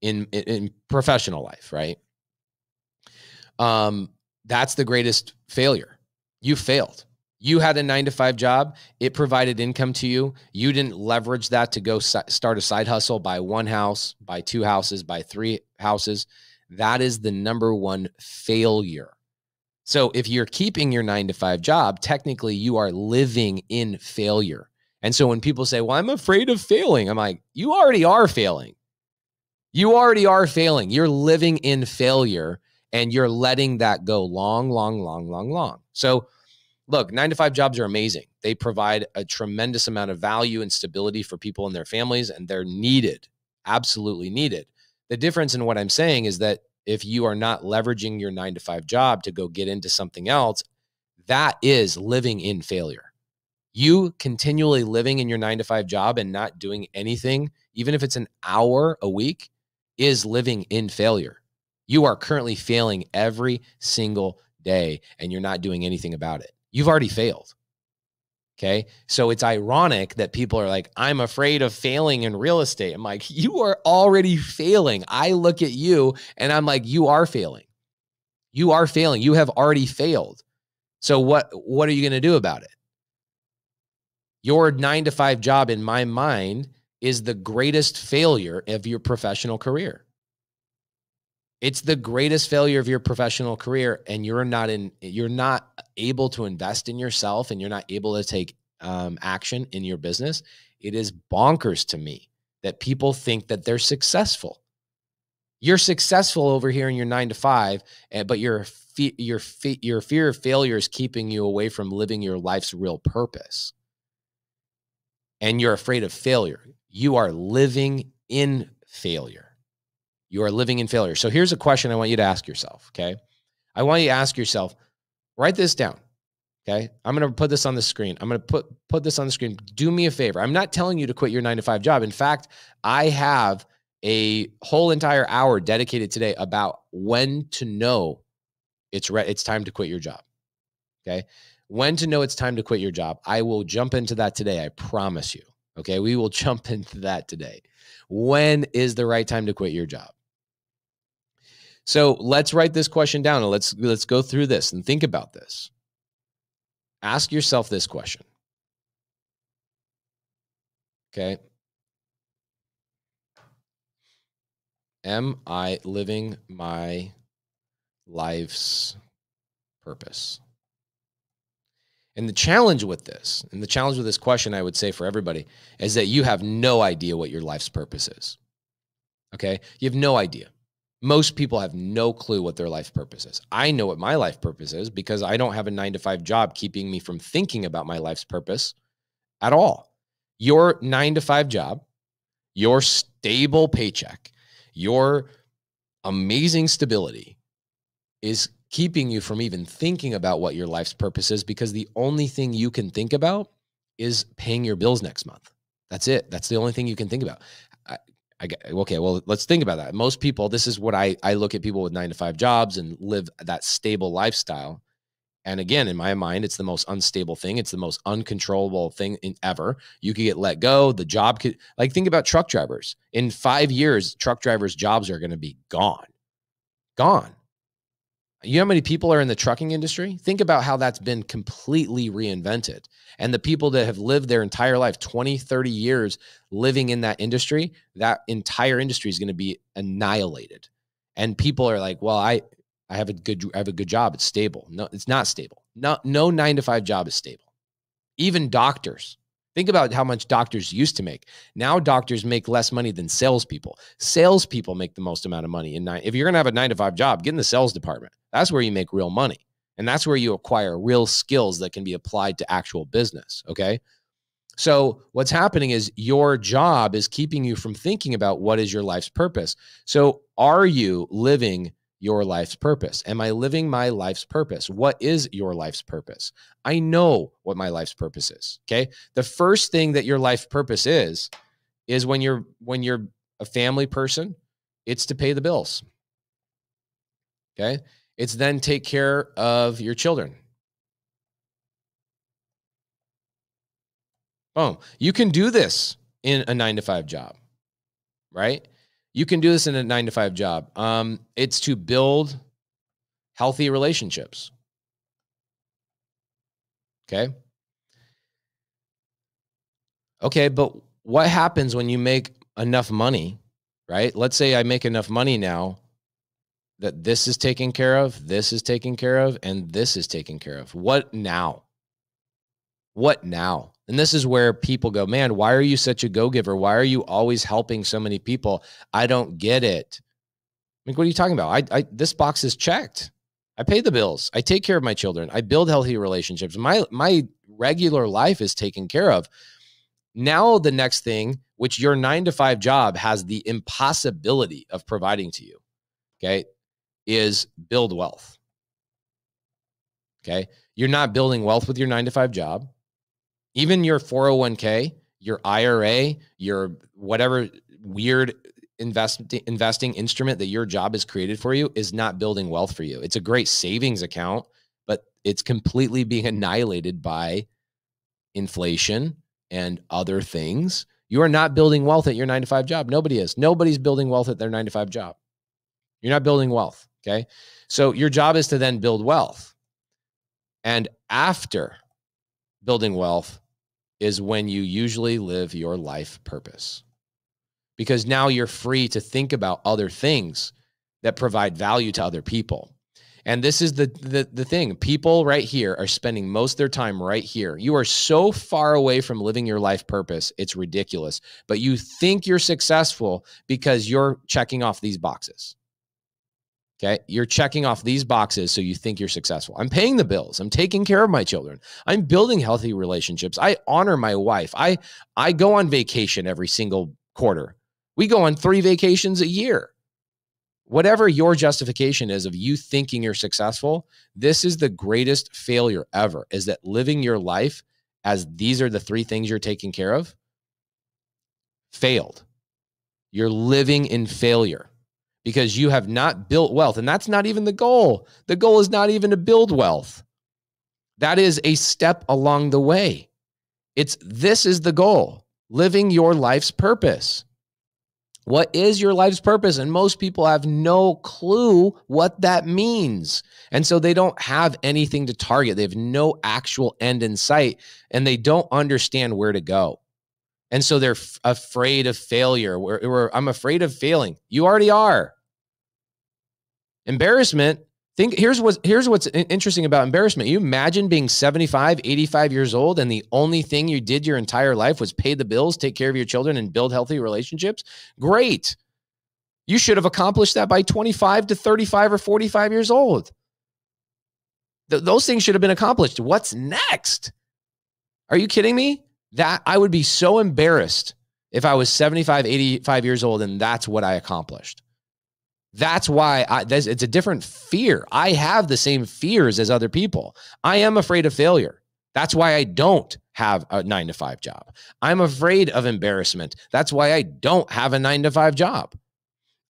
in professional life, right? That's the greatest failure. You failed. You had a 9-to-5 job. It provided income to you. You didn't leverage that to go start a side hustle, buy one house, buy two houses, buy three houses. That is the number one failure. So if you're keeping your 9-to-5 job, technically you are living in failure. And so when people say, well, I'm afraid of failing, I'm like, you already are failing. You already are failing. You're living in failure and you're letting that go long, long, long, long, long. So look, 9-to-5 jobs are amazing. They provide a tremendous amount of value and stability for people and their families, and they're needed, absolutely needed. The difference in what I'm saying is that if you are not leveraging your 9-to-5 job to go get into something else, that is living in failure. You continually living in your 9-to-5 job and not doing anything, even if it's an hour a week, is living in failure. You are currently failing every single day and you're not doing anything about it. You've already failed. Okay. So it's ironic that people are like, I'm afraid of failing in real estate. I'm like, you are already failing. I look at you and I'm like, you are failing. You are failing. You have already failed. So what are you going to do about it? Your 9-to-5 job, in my mind, is the greatest failure of your professional career. It's the greatest failure of your professional career, and you're not able to invest in yourself, and you're not able to take action in your business. It is bonkers to me that people think that they're successful. You're successful over here in your 9-to-5, but your fear of failure is keeping you away from living your life's real purpose. And you're afraid of failure. You are living in failure. You are living in failure. So here's a question I want you to ask yourself, okay? I want you to ask yourself, write this down, okay? I'm going to put this on the screen. I'm going to put this on the screen. Do me a favor. I'm not telling you to quit your 9-to-5 job. In fact, I have a whole entire hour dedicated today about when to know it's time to quit your job, okay? When to know it's time to quit your job. I will jump into that today. I promise you, okay? We will jump into that today. When is the right time to quit your job? So let's write this question down and let's go through this and think about this. Ask yourself this question. Okay. Am I living my life's purpose? And the challenge with this question, I would say for everybody, is that you have no idea what your life's purpose is. Okay. You have no idea. Most people have no clue what their life purpose is. I know what my life purpose is because I don't have a 9-to-5 job keeping me from thinking about my life's purpose at all. Your 9-to-5 job, your stable paycheck, your amazing stability is keeping you from even thinking about what your life's purpose is because the only thing you can think about is paying your bills next month. That's it. That's the only thing you can think about. Okay, well, let's think about that. Most people, this is what I look at people with 9-to-5 jobs and live that stable lifestyle. And again, in my mind, it's the most unstable thing. It's the most uncontrollable thing ever. You could get let go. The job could, like, think about truck drivers. In 5 years, truck drivers' jobs are going to be gone. Gone. You know how many people are in the trucking industry? Think about how that's been completely reinvented. And the people that have lived their entire life, 20, 30 years living in that industry, that entire industry is going to be annihilated. And people are like, well, I have a good job. It's stable. No, it's not stable. No 9-to-5 job is stable. Even doctors. Think about how much doctors used to make. Now doctors make less money than salespeople. Salespeople make the most amount of money. If you're going to have a 9-to-5 job, get in the sales department. That's where you make real money. And that's where you acquire real skills that can be applied to actual business. Okay. So what's happening is your job is keeping you from thinking about what is your life's purpose. So are you living your life's purpose? Am I living my life's purpose? What is your life's purpose? I know what my life's purpose is. Okay. The first thing that your life purpose is when you're a family person, it's to pay the bills. Okay. It's then take care of your children. Boom. You can do this in a 9-to-5 job, right? You can do this in a 9-to-5 job. It's to build healthy relationships. Okay. Okay. But what happens when you make enough money, right? Let's say I make enough money now that this is taken care of, this is taken care of, and this is taken care of. What now? What now? And this is where people go, man, why are you such a go-giver? Why are you always helping so many people? I don't get it. Like, what are you talking about? This box is checked. I pay the bills. I take care of my children. I build healthy relationships. My regular life is taken care of. Now, the next thing, which your 9-to-5 job has the impossibility of providing to you, okay, is build wealth. Okay. You're not building wealth with your 9-to-5 job. Even your 401k, your IRA, your whatever weird investing instrument that your job has created for you is not building wealth for you. It's a great savings account, but it's completely being annihilated by inflation and other things. You are not building wealth at your 9-to-5 job. Nobody is. Nobody's building wealth at their 9-to-5 job. You're not building wealth. Okay. So your job is to then build wealth. And after building wealth is when you usually live your life purpose, because now you're free to think about other things that provide value to other people. And this is the thing. People right here are spending most of their time right here. You are so far away from living your life purpose. It's ridiculous. But you think you're successful because you're checking off these boxes. Okay. You're checking off these boxes. So you think you're successful. I'm paying the bills. I'm taking care of my children. I'm building healthy relationships. I honor my wife. I go on vacation every single quarter. We go on 3 vacations a year. Whatever your justification is of you thinking you're successful, this is the greatest failure ever, is that living your life as these are the 3 things you're taking care of, failed. You're living in failure because you have not built wealth. And that's not even the goal. The goal is not even to build wealth. That is a step along the way. This is the goal, living your life's purpose. What is your life's purpose? And most people have no clue what that means. And so they don't have anything to target. They have no actual end in sight, and they don't understand where to go. And so they're afraid of failure. I'm afraid of failing. You already are. Embarrassment. Here's what's interesting about embarrassment. You imagine being 75, 85 years old, and the only thing you did your entire life was pay the bills, take care of your children, and build healthy relationships. Great. You should have accomplished that by 25 to 35 or 45 years old. Those things should have been accomplished. What's next? Are you kidding me? That I would be so embarrassed if I was 75, 85 years old and that's what I accomplished. That's why it's a different fear. I have the same fears as other people. I am afraid of failure. That's why I don't have a 9-to-5 job. I'm afraid of embarrassment. That's why I don't have a 9-to-5 job.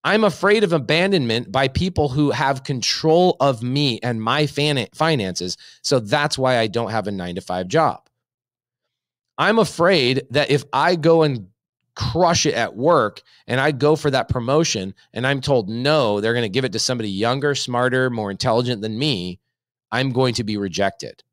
I'm afraid of abandonment by people who have control of me and my finances. So that's why I don't have a 9-to-5 job. I'm afraid that if I go and crush it at work and I go for that promotion and I'm told no, they're going to give it to somebody younger, smarter, more intelligent than me, I'm going to be rejected.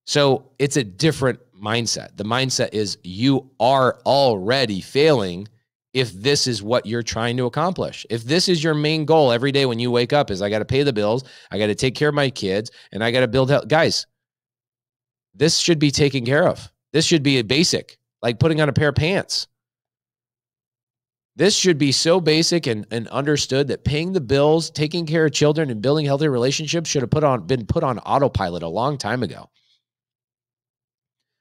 So it's a different mindset. The mindset is you are already failing if this is what you're trying to accomplish. If this is your main goal every day when you wake up is I got to pay the bills, I got to take care of my kids, and I got to build health. Guys, this should be taken care of. This should be a basic, like putting on a pair of pants. This should be so basic and understood that paying the bills, taking care of children, and building healthy relationships should have been put on autopilot a long time ago.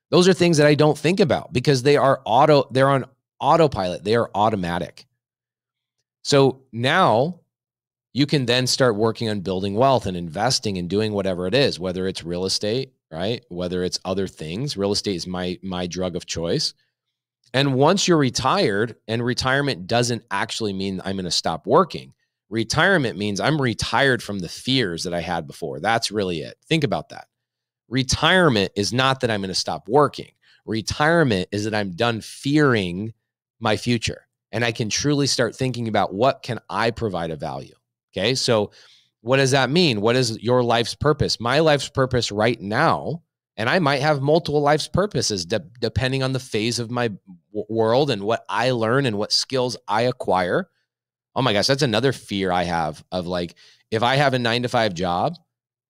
Those are things that I don't think about because they're on autopilot. They are automatic. So now you can then start working on building wealth and investing and doing whatever it is, whether it's real estate, right? Whether it's other things. Real estate is my drug of choice. And once you're retired, and retirement doesn't actually mean I'm going to stop working. Retirement means I'm retired from the fears that I had before. That's really it. Think about that. Retirement is not that I'm going to stop working. Retirement is that I'm done fearing my future and I can truly start thinking about what can I provide of value. Okay. So what does that mean? What is your life's purpose? My life's purpose right now, and I might have multiple life's purposes depending on the phase of my world and what I learn and what skills I acquire. Oh my gosh, that's another fear I have of like, if I have a 9-to-5 job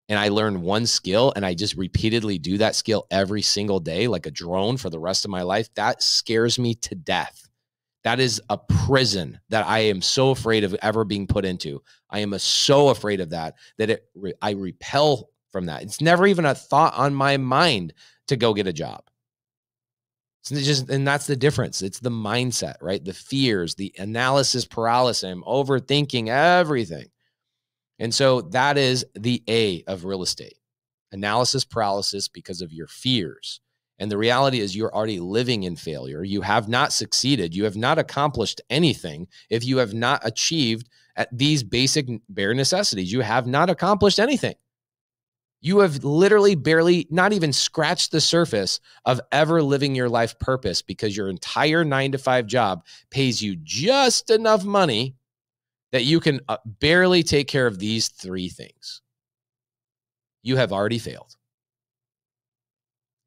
and I learn one skill and I just repeatedly do that skill every single day, like a drone for the rest of my life, that scares me to death. That is a prison that I am so afraid of ever being put into. I am so afraid of that I repel from that. It's never even a thought on my mind to go get a job. And that's the difference. It's the mindset, right? The fears, the analysis paralysis. I'm overthinking everything. And so that is the A of real estate. Analysis paralysis because of your fears. And the reality is you're already living in failure. You have not succeeded. You have not accomplished anything if you have not achieved at these basic bare necessities. You have not accomplished anything. You have literally barely not even scratched the surface of ever living your life purpose because your entire 9-to-5 job pays you just enough money that you can barely take care of these 3 things. You have already failed.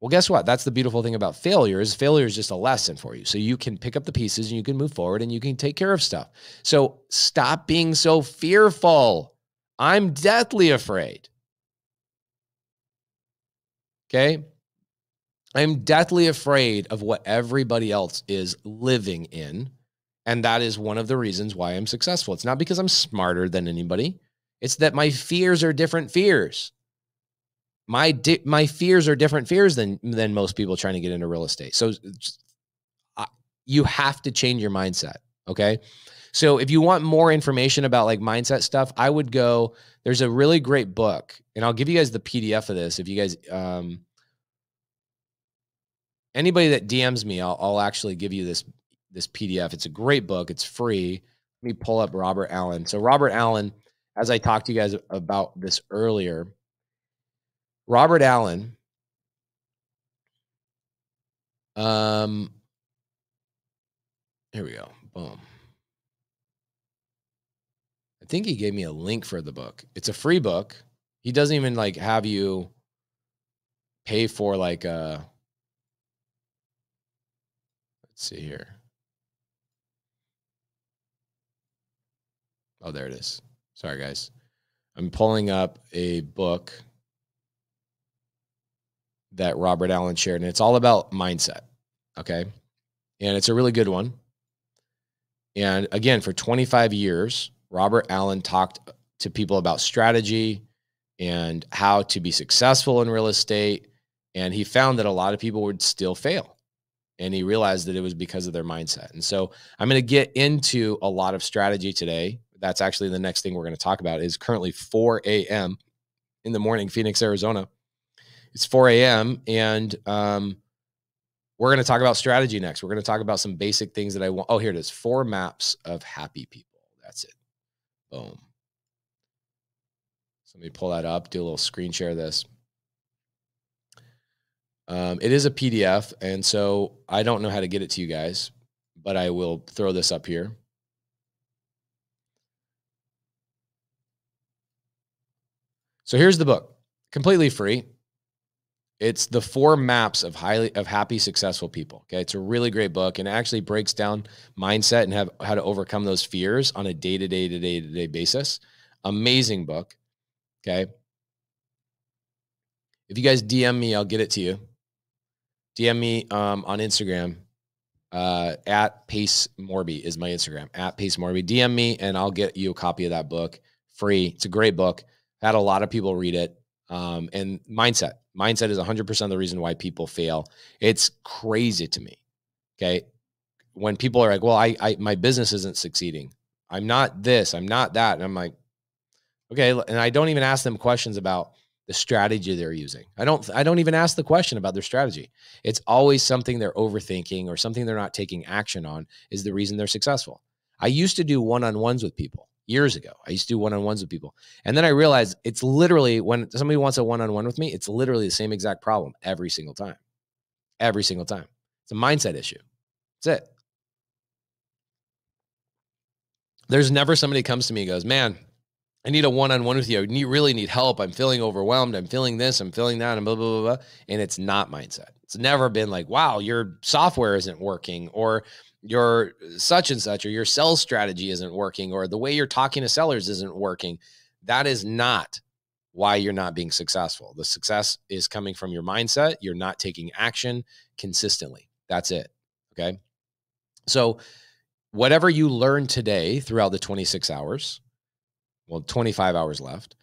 Well, guess what? That's the beautiful thing about failure is just a lesson for you. So you can pick up the pieces and you can move forward and you can take care of stuff. So stop being so fearful. I'm deathly afraid. Okay? I'm deathly afraid of what everybody else is living in. And that is one of the reasons why I'm successful. It's not because I'm smarter than anybody. It's that my fears are different fears. My fears are different fears than most people trying to get into real estate. So you have to change your mindset. Okay. So if you want more information about like mindset stuff, I would go, there's a really great book and I'll give you guys the PDF of this. If you guys, anybody that DMs me, I'll actually give you this PDF. It's a great book. It's free. Let me pull up Robert Allen. So Robert Allen, as I talked to you guys about this earlier, Robert Allen, here we go. Boom. I think he gave me a link for the book. It's a free book. He doesn't even like have you pay for like let's see here. Oh, there it is. Sorry, guys. I'm pulling up a book that Robert Allen shared, and it's all about mindset. Okay. And it's a really good one. And again, for 25 years, Robert Allen talked to people about strategy and how to be successful in real estate. And he found that a lot of people would still fail. And he realized that it was because of their mindset. And so I'm going to get into a lot of strategy today. That's actually the next thing we're going to talk about. Is currently 4 a.m. in the morning, Phoenix, Arizona. It's 4 a.m. and we're going to talk about strategy next. We're going to talk about some basic things that I want. Oh, here it is. 4 maps of happy people. That's it. Boom. So let me pull that up, do a little screen share of this. It is a PDF, and so I don't know how to get it to you guys, but I will throw this up here. So here's the book, completely free. It's the 4 maps of happy, successful people. Okay. It's a really great book and it actually breaks down mindset and how to overcome those fears on a day-to-day basis. Amazing book. Okay. If you guys DM me, I'll get it to you. DM me on Instagram. At Pace Morby is my Instagram, at Pace Morby. DM me and I'll get you a copy of that book free. It's a great book. Had a lot of people read it. And mindset is 100% the reason why people fail. It's crazy to me. Okay. When people are like, well, my business isn't succeeding. I'm not this, I'm not that. And I'm like, okay. And I don't even ask them questions about the strategy they're using. I don't even ask the question about their strategy. It's always something they're overthinking or something they're not taking action on is the reason they're successful. I used to do one-on-ones with people years ago. I used to do one-on-ones with people. And then I realized it's literally when somebody wants a one-on-one with me, it's literally the same exact problem every single time. every single time. It's a mindset issue. That's it. There's never somebody comes to me and goes, man, I need a one-on-one with you. I really need help. I'm feeling overwhelmed. I'm feeling this. I'm feeling that. And blah, blah, blah, blah. And it's not mindset. It's never been like, wow, your software isn't working, or your such and such, or your sales strategy isn't working, or the way you're talking to sellers isn't working. That is not why you're not being successful. The success is coming from your mindset. You're not taking action consistently. That's it. Okay. So whatever you learn today throughout the 26 hours, well, 25 hours left.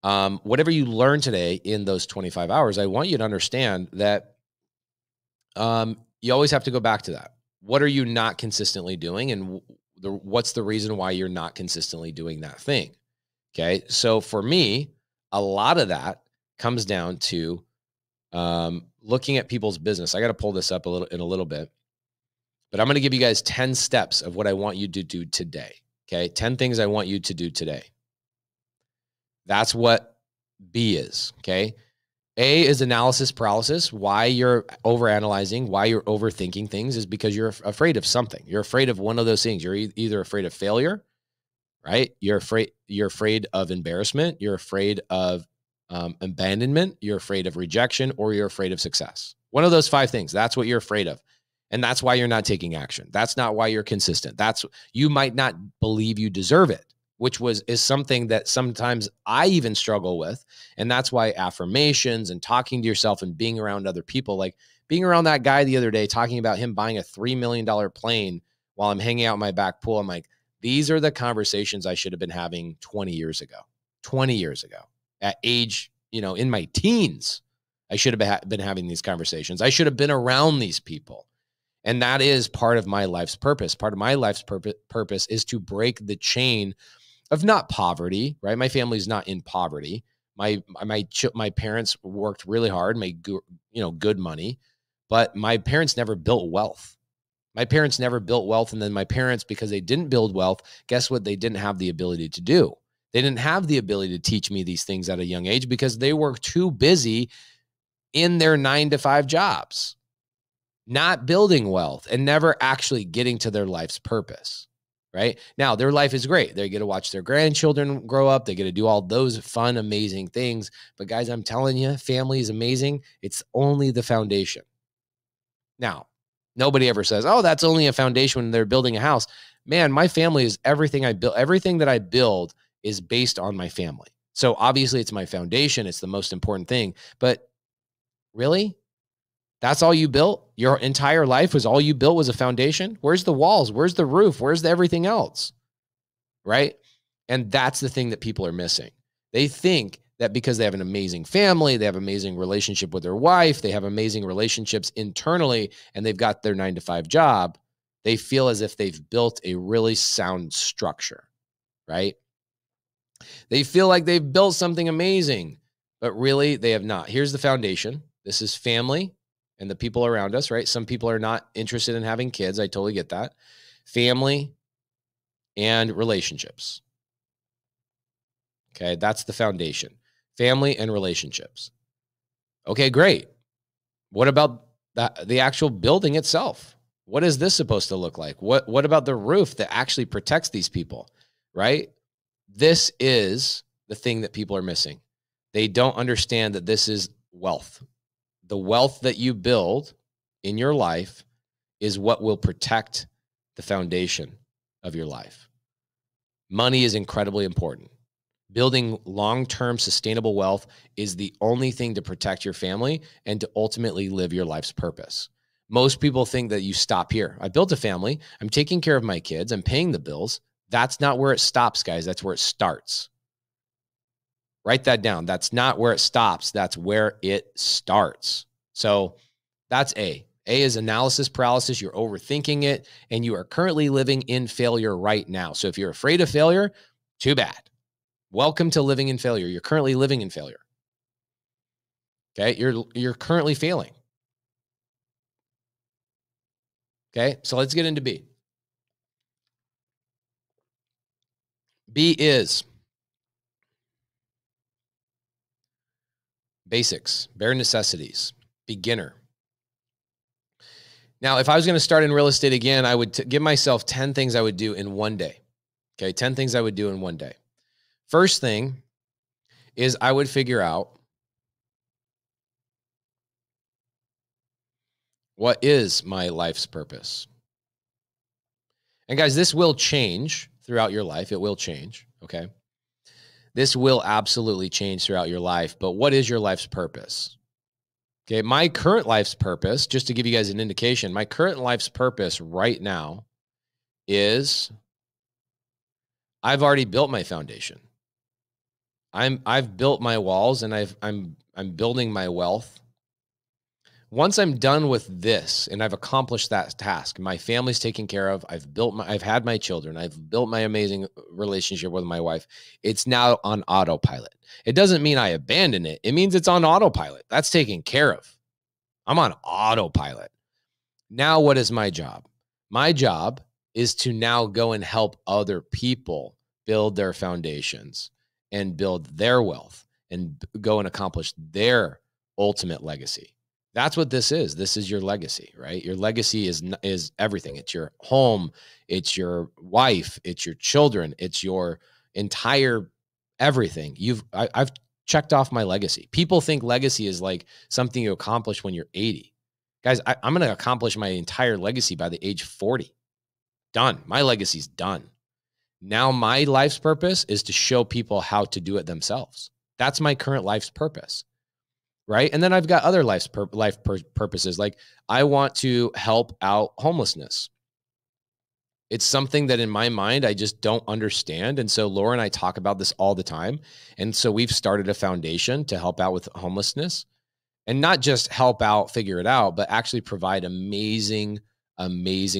Whatever you learn today in those 25 hours, I want you to understand that you always have to go back to that. What are you not consistently doing? And what's the reason why you're not consistently doing that thing? Okay. So for me, a lot of that comes down to looking at people's business. I got to pull this up in a little bit, but I'm going to give you guys 10 steps of what I want you to do today. Okay. 10 things I want you to do today. That's what B is, okay? A is analysis paralysis. Why you're overanalyzing, why you're overthinking things is because you're afraid of something. You're afraid of one of those things. You're either afraid of failure, right? You're afraid of embarrassment. You're afraid of abandonment. You're afraid of rejection, or you're afraid of success. One of those 5 things. That's what you're afraid of. And that's why you're not taking action. That's not why you're consistent. You might not believe you deserve it, which is something that sometimes I even struggle with. And that's why affirmations and talking to yourself and being around other people, like being around that guy the other day, talking about him buying a $3 million plane while I'm hanging out in my back pool. I'm like, these are the conversations I should have been having 20 years ago at age, in my teens. I should have been having these conversations. I should have been around these people. And that is part of my life's purpose. Part of my life's purpose is to break the chain of not poverty, right? My family's not in poverty. My parents worked really hard, made good money, but my parents never built wealth. And then my parents, because they didn't build wealth, guess what? They didn't have the ability to do. They didn't have the ability to teach me these things at a young age because they were too busy in their 9-to-5 jobs, not building wealth and never actually getting to their life's purpose. Right now, their life is great. They get to watch their grandchildren grow up. They get to do all those fun, amazing things. But guys, I'm telling you, family is amazing. It's only the foundation. Now, nobody ever says, oh, that's only a foundation when they're building a house. Man, my family is everything I build. Everything that I build is based on my family. So obviously it's my foundation. It's the most important thing. But really? That's all you built? Your entire life was all you built was a foundation? Where's the walls? Where's the roof? Where's everything else? Right? And that's the thing that people are missing. They think that because they have an amazing family, they have an amazing relationship with their wife, they have amazing relationships internally, and they've got their 9-to-5 job, they feel as if they've built a really sound structure, right? They feel like they've built something amazing, but really they have not. Here's the foundation. This is family and the people around us, right? Some people are not interested in having kids. I totally get that. Family and relationships. Okay, that's the foundation. Family and relationships. Okay, great. What about the actual building itself? What is this supposed to look like? What about the roof that actually protects these people, right? This is the thing that people are missing. They don't understand that this is wealth. The wealth that you build in your life is what will protect the foundation of your life. Money is incredibly important. Building long-term sustainable wealth is the only thing to protect your family and to ultimately live your life's purpose. Most people think that you stop here. I built a family. I'm taking care of my kids. I'm paying the bills. That's not where it stops, guys. That's where it starts. Write that down. That's not where it stops. That's where it starts. So that's A. A is analysis paralysis. You're overthinking it, and you are currently living in failure right now. So if you're afraid of failure, too bad. Welcome to living in failure. You're currently living in failure. Okay? You're currently failing. Okay? So let's get into B. B is basics, bare necessities, beginner. Now, if I was going to start in real estate again, I would give myself 10 things I would do in one day. Okay. 10 things I would do in one day. First thing is I would figure out what is my life's purpose. And guys, this will change throughout your life. It will change. Okay. This will absolutely change throughout your life. But what is your life's purpose? Okay. My current life's purpose, just to give you guys an indication, my current life's purpose right now is I've already built my foundation. I've built my walls, and I'm building my wealth. Once I'm done with this and I've accomplished that task, my family's taken care of, I've had my children, I've built my amazing relationship with my wife. It's now on autopilot. It doesn't mean I abandon it. It means it's on autopilot. That's taken care of. I'm on autopilot. Now, what is my job? My job is to now go and help other people build their foundations and build their wealth and go and accomplish their ultimate legacy. That's what this is. This is your legacy, right? Your legacy is everything. It's your home. It's your wife. It's your children. It's your entire everything. I've checked off my legacy. People think legacy is like something you accomplish when you're 80. Guys, I'm going to accomplish my entire legacy by the age 40. Done. My legacy's done. Now my life's purpose is to show people how to do it themselves. That's my current life's purpose. Right. And then I've got other life purposes. Like I want to help out homelessness. It's something that in my mind, I just don't understand. And so Laura and I talk about this all the time. And so we've started a foundation to help out with homelessness, and not just help out, figure it out, but actually provide amazing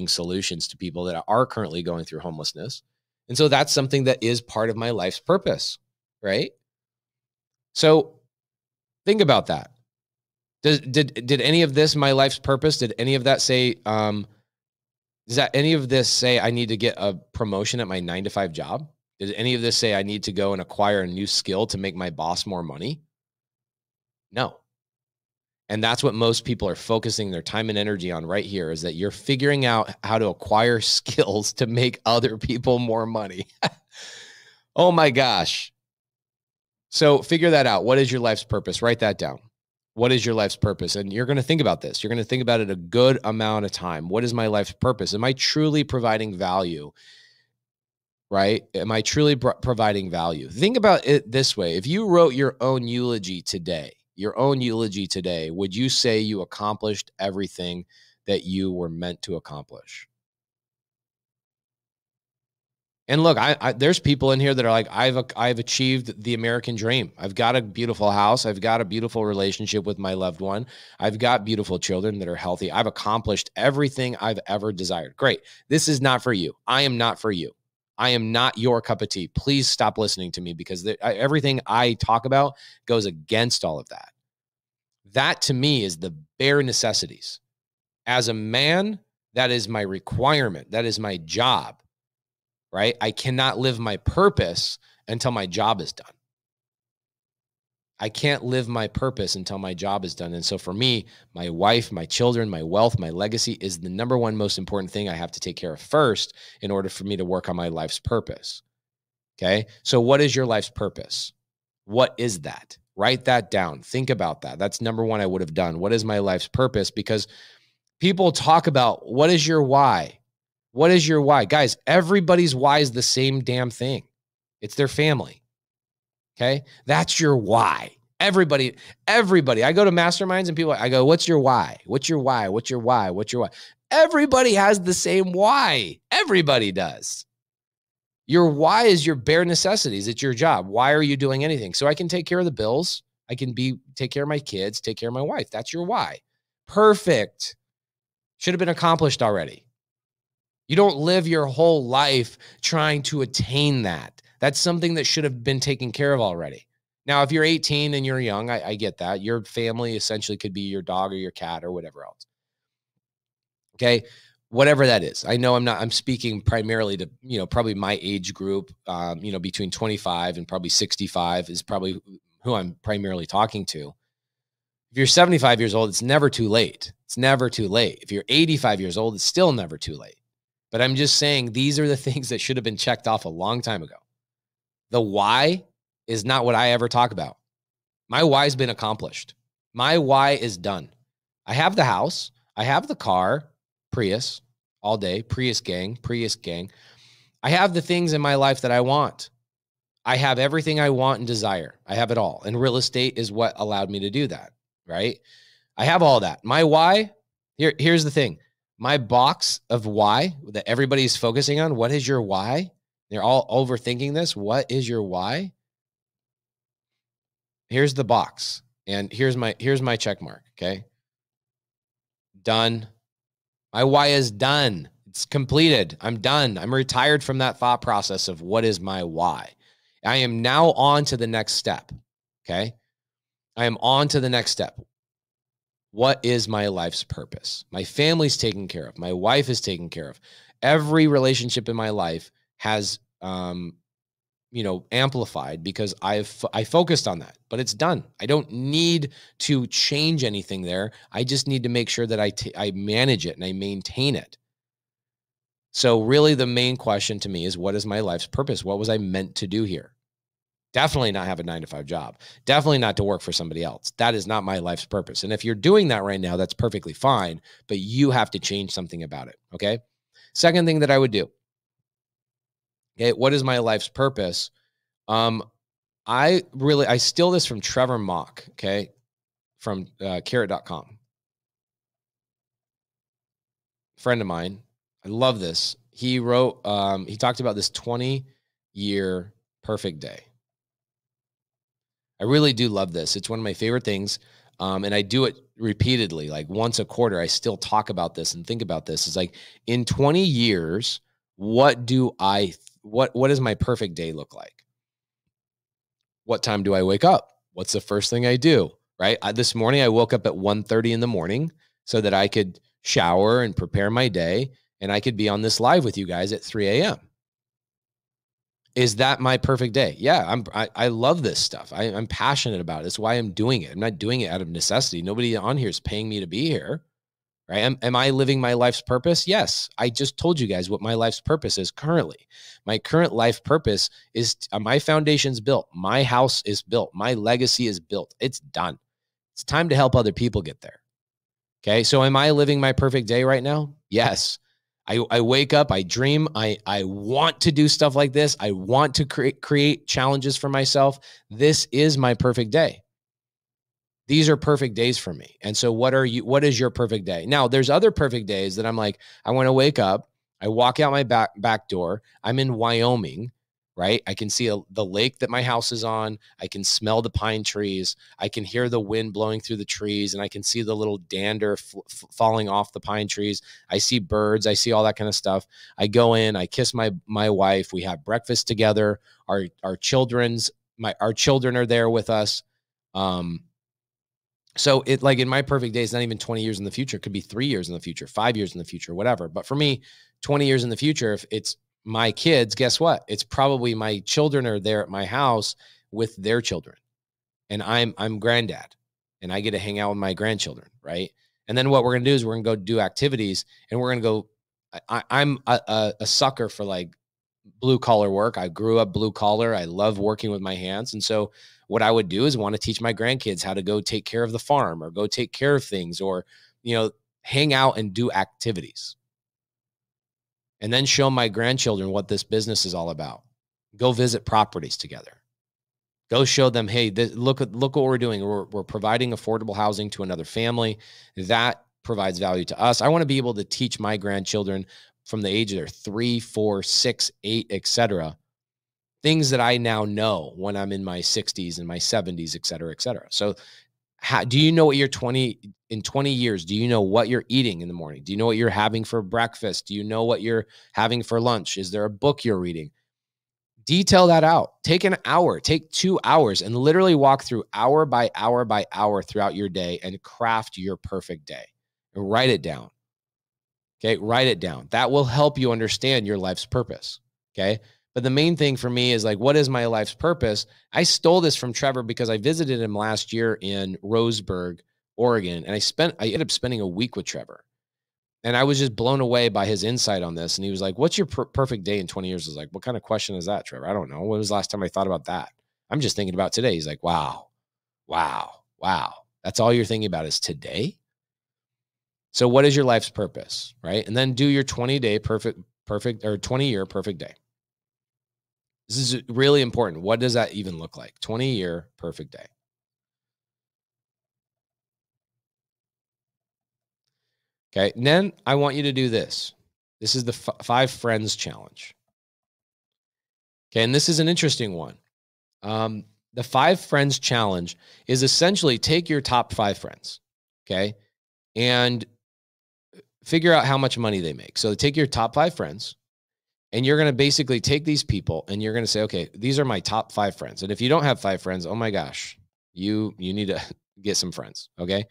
solutions to people that are currently going through homelessness. And so that's something that is part of my life's purpose. Right. So think about that. Did any of this, my life's purpose, did any of that say, does that any of this say I need to get a promotion at my 9-to-5 job? Did any of this say I need to go and acquire a new skill to make my boss more money? No. And that's what most people are focusing their time and energy on right here, is that you're figuring out how to acquire skills to make other people more money. Oh my gosh. So figure that out. What is your life's purpose? Write that down. What is your life's purpose? And you're going to think about this. You're going to think about it a good amount of time. What is my life's purpose? Am I truly providing value? Right? Am I truly providing value? Think about it this way. If you wrote your own eulogy today, would you say you accomplished everything that you were meant to accomplish? And look, there's people in here that are like, I've achieved the American dream. I've got a beautiful house. I've got a beautiful relationship with my loved one. I've got beautiful children that are healthy. I've accomplished everything I've ever desired. Great. This is not for you. I am not for you. I am not your cup of tea. Please stop listening to me, because everything I talk about goes against all of that. That to me is the bare necessities. As a man, that is my requirement. That is my job. Right? I cannot live my purpose until my job is done. I can't live my purpose until my job is done. And so for me, my wife, my children, my wealth, my legacy is the number one most important thing I have to take care of first in order for me to work on my life's purpose. Okay. So what is your life's purpose? What is that? Write that down. Think about that. That's number one I would have done. What is my life's purpose? Because people talk about, what is your why? What is your why? Guys, everybody's why is the same damn thing. It's their family. Okay? That's your why. Everybody. I go to masterminds and people, I go, what's your why? What's your why? What's your why? What's your why? Everybody has the same why. Everybody does. Your why is your bare necessities. It's your job. Why are you doing anything? So I can take care of the bills. I can take care of my kids, take care of my wife. That's your why. Perfect. Should have been accomplished already. You don't live your whole life trying to attain that. That's something that should have been taken care of already. Now, if you're 18 and you're young, I get that. Your family essentially could be your dog or your cat or whatever else. Okay. Whatever that is. I know I'm speaking primarily to, probably my age group, between 25 and probably 65 is probably who I'm primarily talking to. If If you're 75 years old, it's never too late. It's never too late. If you're 85 years old, it's still never too late. But I'm just saying these are the things that should have been checked off a long time ago. The why is not what I ever talk about. My why's been accomplished. My why is done. I have the house. I have the car, Prius, all day, Prius gang. I have the things in my life that I want. I have everything I want and desire. I have it all. And real estate is what allowed me to do that, right? I have all that. My why, here's the thing. My box of why that everybody's focusing on, what is your why? They're all overthinking this. What is your why? Here's the box. And here's my check mark, okay? Done. My why is done. It's completed. I'm done. I'm retired from that thought process of what is my why. I am now on to the next step, okay? I am on to the next step. What is my life's purpose? My family's taken care of. My wife is taken care of. Every relationship in my life has, amplified because I focused on that, but it's done. I don't need to change anything there. I just need to make sure that I manage it and I maintain it. So really the main question to me is, what is my life's purpose? What was I meant to do here? Definitely not have a 9-to-5 job. Definitely not to work for somebody else. That is not my life's purpose. And if you're doing that right now, that's perfectly fine, but you have to change something about it. Okay. Second thing that I would do. Okay. What is my life's purpose? I steal this from Trevor Mock. Okay. From carrot.com. Friend of mine. I love this. He wrote, he talked about this 20-year perfect day. I really do love this. It's one of my favorite things. And I do it repeatedly, like once a quarter. I still talk about this and think about this. It's like, in 20 years, what does my perfect day look like? What time do I wake up? What's the first thing I do? Right? This morning, I woke up at 1:30 in the morning so that I could shower and prepare my day, and I could be on this live with you guys at 3 a.m. Is that my perfect day? Yeah, I love this stuff. I'm passionate about it. That's why I'm doing it. I'm not doing it out of necessity. Nobody on here is paying me to be here, right? Am I living my life's purpose? Yes. I just told you guys what my life's purpose is currently. My current life purpose is my foundation's built. My house is built. My legacy is built. It's done. It's time to help other people get there. Okay. So am I living my perfect day right now? Yes. I wake up, I dream, I want to do stuff like this. I want to create challenges for myself. This is my perfect day. These are perfect days for me. And so what is your perfect day? Now, there's other perfect days that I'm like, I want to wake up, I walk out my back door, I'm in Wyoming, right? I can see the lake that my house is on. I can smell the pine trees. I can hear the wind blowing through the trees, and I can see the little dander falling off the pine trees. I see birds. I see all that kind of stuff. I go in, I kiss my wife. We have breakfast together. Our children are there with us. So it, like, in my perfect day, it's not even 20 years in the future. It could be 3 years in the future, 5 years in the future, whatever. But for me, 20 years in the future, if it's my kids, guess what? It's probably my children are there at my house with their children, and I'm granddad, and I get to hang out with my grandchildren, right? And then what we're gonna do is we're gonna go do activities, and we're gonna go. I'm a sucker for like blue collar work. I grew up blue collar. I love working with my hands, and so what I would do is want to teach my grandkids how to go take care of the farm, or go take care of things, or hang out and do activities. And then show my grandchildren what this business is all about. Go visit properties together. Go show them, hey, look what we're doing. We're providing affordable housing to another family. That provides value to us. I want to be able to teach my grandchildren from the age of 3, 4, 6, 8, etc., things that I now know when I'm in my 60s and my 70s, et cetera, et cetera. So do you know what you're in 20 years? Do you know what you're eating in the morning? Do you know what you're having for breakfast? Do you know what you're having for lunch? Is there a book you're reading? Detail that out. Take an hour, take 2 hours, and literally walk through hour by hour by hour throughout your day and craft your perfect day. And write it down. Okay, write it down. That will help you understand your life's purpose. Okay. But the main thing for me is like, what is my life's purpose? I stole this from Trevor because I visited him last year in Roseburg, Oregon, and I ended up spending a week with Trevor. And I was just blown away by his insight on this. And he was like, what's your perfect day in 20 years? I was like, what kind of question is that, Trevor? I don't know. When was the last time I thought about that? I'm just thinking about today. He's like, wow, wow, wow. That's all you're thinking about is today? So what is your life's purpose, right? And then do your 20-day perfect or 20-year perfect day. This is really important. What does that even look like? 20-year perfect day. Okay. And then I want you to do this. This is the 5 friends challenge. Okay. And this is an interesting one. The 5 friends challenge is essentially take your top 5 friends. Okay. And figure out how much money they make. So take your top 5 friends, and you're going to basically take these people and you're going to say, okay, these are my top 5 friends. And if you don't have 5 friends, oh my gosh, you need to get some friends. Okay.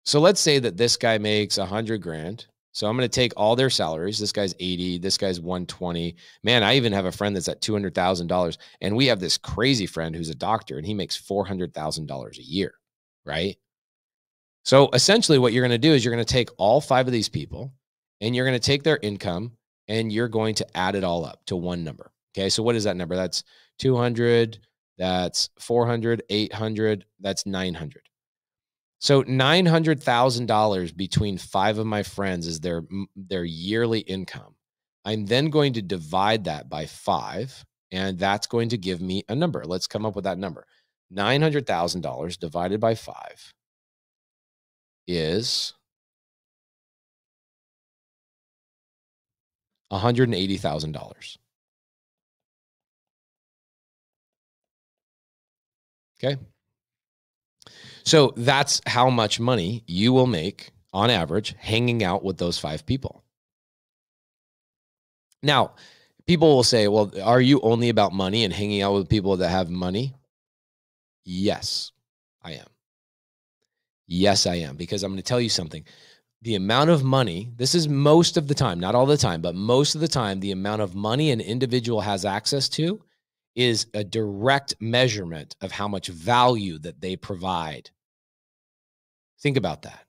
So let's say that this guy makes $100,000. So I'm going to take all their salaries. This guy's 80, this guy's 120. Man, I even have a friend that's at $200,000, and we have this crazy friend who's a doctor, and he makes $400,000 a year, right? So essentially what you're going to do is you're going to take all 5 of these people, and you're going to take their income, and you're going to add it all up to one number. Okay. So what is that number? That's 200. That's 400, 800. That's 900. So $900,000 between 5 of my friends is their yearly income. I'm then going to divide that by 5, and that's going to give me a number. Let's come up with that number. $900,000 divided by 5 is $180,000. Okay. So that's how much money you will make on average hanging out with those 5 people. Now, people will say, well, are you only about money and hanging out with people that have money? Yes, I am. Yes, I am. Because I'm going to tell you something. The amount of money, this is most of the time, not all the time, but most of the time, the amount of money an individual has access to is a direct measurement of how much value that they provide. Think about that.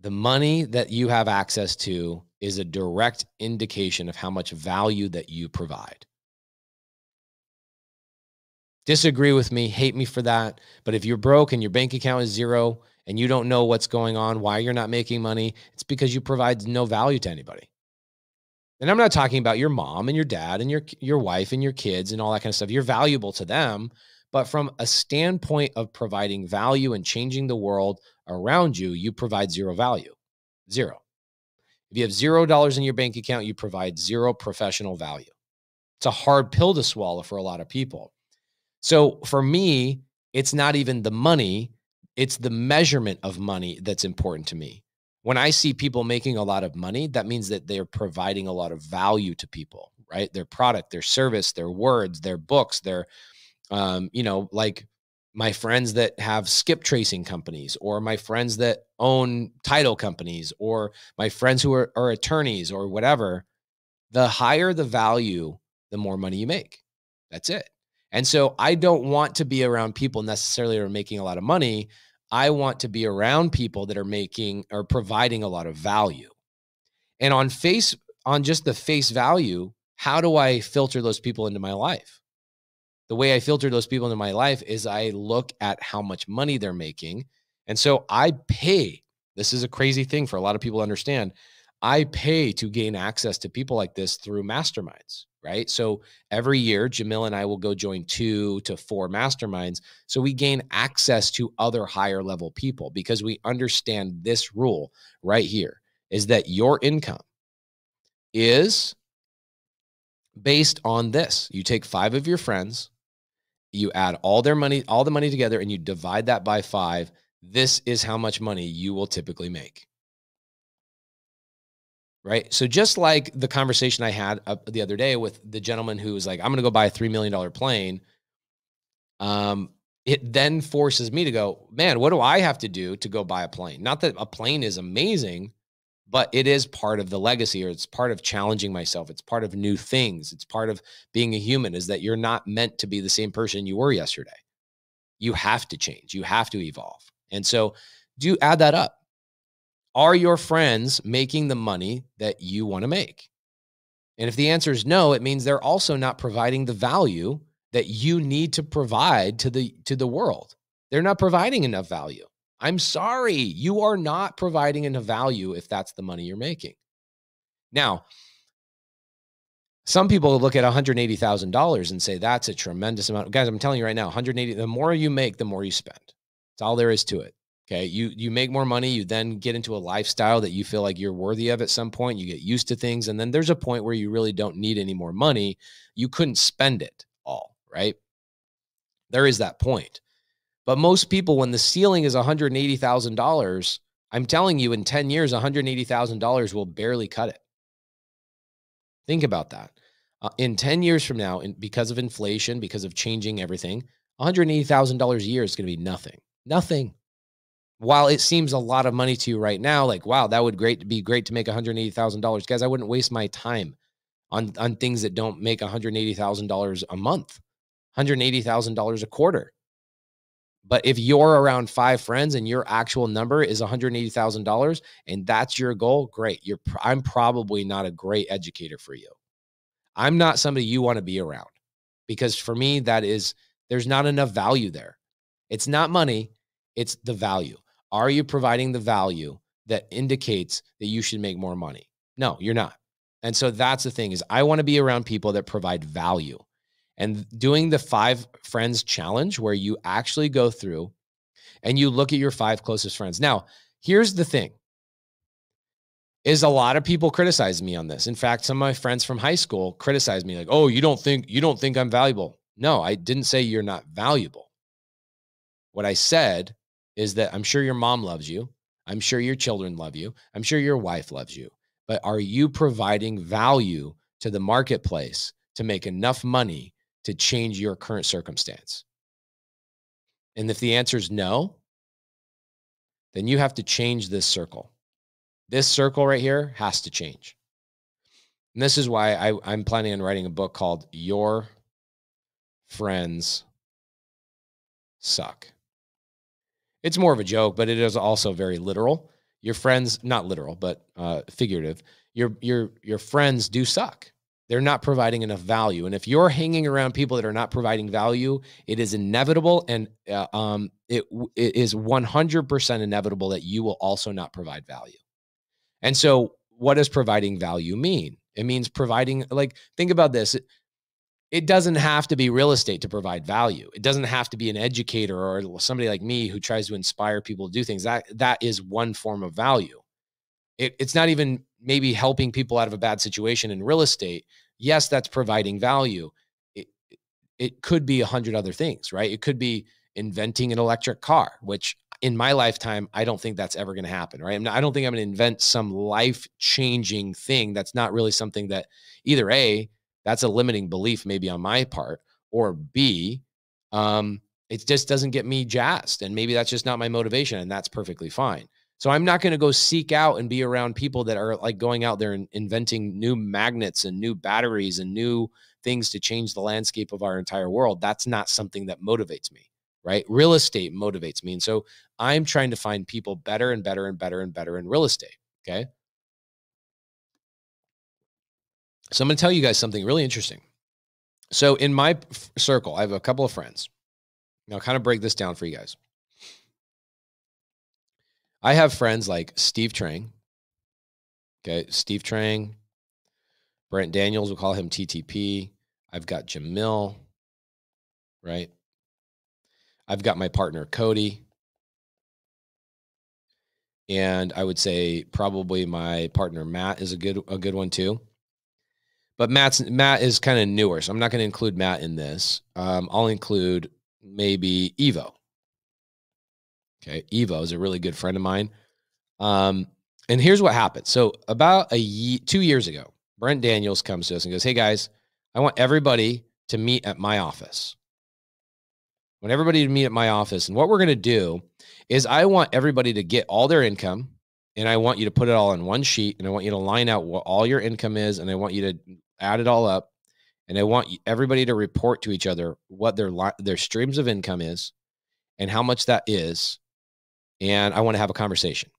The money that you have access to is a direct indication of how much value that you provide. Disagree with me, hate me for that. But if you're broke and your bank account is 0 and you don't know what's going on, why you're not making money, it's because you provide no value to anybody. And I'm not talking about your mom and your dad and your wife and your kids and all that kind of stuff. You're valuable to them. But from a standpoint of providing value and changing the world around you, you provide 0 value. 0. If you have $0 in your bank account, you provide 0 professional value. It's a hard pill to swallow for a lot of people. So for me, it's not even the money, it's the measurement of money that's important to me. When I see people making a lot of money, that means that they're providing a lot of value to people, right? Their product, their service, their words, their books, their, like my friends that have skip tracing companies, or my friends that own title companies, or my friends who are attorneys or whatever. The higher the value, the more money you make. That's it. And so I don't want to be around people necessarily who are making a lot of money. I want to be around people that are making or providing a lot of value. And on just the face value, how do I filter those people into my life? The way I filter those people into my life is I look at how much money they're making. And so I pay. This is a crazy thing for a lot of people to understand. I pay to gain access to people like this through masterminds, right? So every year, Jamil and I will go join 2 to 4 masterminds. So we gain access to other higher level people because we understand this rule right here is that your income is based on this. You take 5 of your friends, you add all the money together, and you divide that by 5. This is how much money you will typically make. Right. So just like the conversation I had the other day with the gentleman who was like, I'm going to go buy a $3 million plane. It then forces me to go, man, what do I have to do to go buy a plane? Not that a plane is amazing, but it is part of the legacy, or it's part of challenging myself. It's part of new things. It's part of being a human, is that you're not meant to be the same person you were yesterday. You have to change. You have to evolve. And so do add that up. Are your friends making the money that you want to make? And if the answer is no, it means they're also not providing the value that you need to provide to the world. They're not providing enough value. I'm sorry, you are not providing enough value if that's the money you're making. Now, some people look at $180,000 and say that's a tremendous amount. Guys, I'm telling you right now, 180, the more you make, the more you spend. That's all there is to it. Okay. You make more money. You then get into a lifestyle that you feel like you're worthy of at some point. You get used to things. And then there's a point where you really don't need any more money. You couldn't spend it all, right? There is that point. But most people, when the ceiling is $180,000, I'm telling you, in 10 years, $180,000 will barely cut it. Think about that. In 10 years from now, because of inflation, because of changing everything, $180,000 a year is going to be nothing. Nothing. While it seems a lot of money to you right now, like, wow, that would be great to make $180,000. Guys, I wouldn't waste my time on things that don't make $180,000 a month, $180,000 a quarter. But if you're around 5 friends and your actual number is $180,000 and that's your goal, great. I'm probably not a great educator for you. I'm not somebody you want to be around, because for me, there's not enough value there. It's not money, it's the value. Are you providing the value that indicates that you should make more money? No, you're not. And so that's the thing, is I want to be around people that provide value. And doing the 5 friends challenge, where you actually go through and you look at your 5 closest friends. Now, here's the thing, is a lot of people criticize me on this. In fact, some of my friends from high school criticize me like, oh, you don't think I'm valuable. No, I didn't say you're not valuable. What I said is that I'm sure your mom loves you. I'm sure your children love you. I'm sure your wife loves you. But are you providing value to the marketplace to make enough money to change your current circumstance? And if the answer is no, then you have to change this circle. This circle right here has to change. And this is why I'm planning on writing a book called Your Friends Suck. It's more of a joke, but it is also very literal. Your friends, not literal, but figurative. Your friends do suck. They're not providing enough value. And if you're hanging around people that are not providing value, it is inevitable, and it is 100% inevitable that you will also not provide value. And so what does providing value mean? It means providing, like, think about this. It doesn't have to be real estate to provide value. It doesn't have to be an educator or somebody like me who tries to inspire people to do things. That is one form of value. It's not even maybe helping people out of a bad situation in real estate. Yes, that's providing value. It could be 100 other things, right? It could be inventing an electric car, which in my lifetime, I don't think that's ever going to happen, right? I don't think I'm going to invent some life-changing thing. That's not really something that either A, that's a limiting belief maybe on my part, or B, it just doesn't get me jazzed. And maybe that's just not my motivation, and that's perfectly fine. So I'm not going to go seek out and be around people that are like going out there and inventing new magnets and new batteries and new things to change the landscape of our entire world. That's not something that motivates me, right? Real estate motivates me. And so I'm trying to find people better and better and better and better in real estate. Okay. So I'm going to tell you guys something really interesting. So in my circle, I have a couple of friends. Now, I'll kind of break this down for you guys. I have friends like Steve Trang. Okay. Steve Trang, Brent Daniels, we'll call him TTP. I've got Jamil, right? I've got my partner, Cody. And I would say probably my partner, Matt, is a good one too. But Matt is kind of newer, so I'm not going to include Matt in this. I'll include maybe Evo. Okay, Evo is a really good friend of mine. And here's what happened. So about 2 years ago, Brent Daniels comes to us and goes, hey guys, I want everybody to meet at my office. I want everybody to meet at my office. And what we're going to do is I want everybody to get all their income, and I want you to put it all on one sheet, and I want you to line out what all your income is, and I want you to add it all up, and I want everybody to report to each other what their streams of income is, and how much that is. And I want to have a conversation.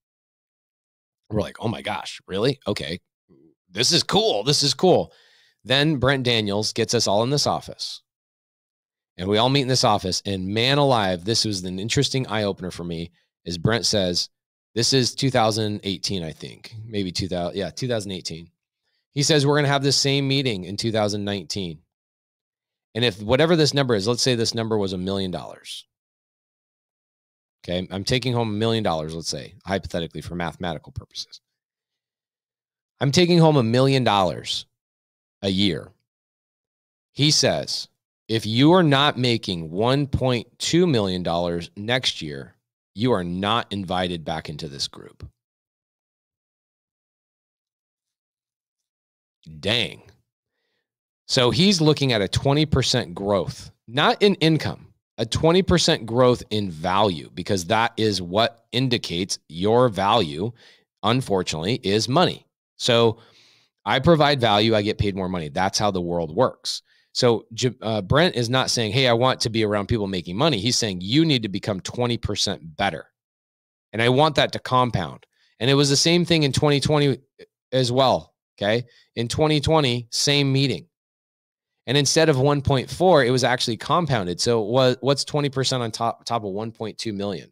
We're like, oh my gosh, really? Okay. This is cool. This is cool. Then Brent Daniels gets us all in this office. And we all meet in this office. And man alive, this was an interesting eye opener for me. As Brent says, this is 2018, I think. Maybe 2018. He says, we're going to have this same meeting in 2019. And if whatever this number is, let's say this number was $1 million. Okay. I'm taking home $1 million, let's say, hypothetically for mathematical purposes. I'm taking home $1 million a year. He says, if you are not making $1.2 million next year, you are not invited back into this group. Dang. So he's looking at a 20% growth, not in income, a 20% growth in value, because that is what indicates your value, unfortunately, is money. So I provide value, I get paid more money. That's how the world works. So Brent is not saying, hey, I want to be around people making money. He's saying you need to become 20% better. And I want that to compound. And it was the same thing in 2020 as well. Okay. In 2020, same meeting. And instead of 1.4, it was actually compounded. So what's 20% on top of 1.2 million?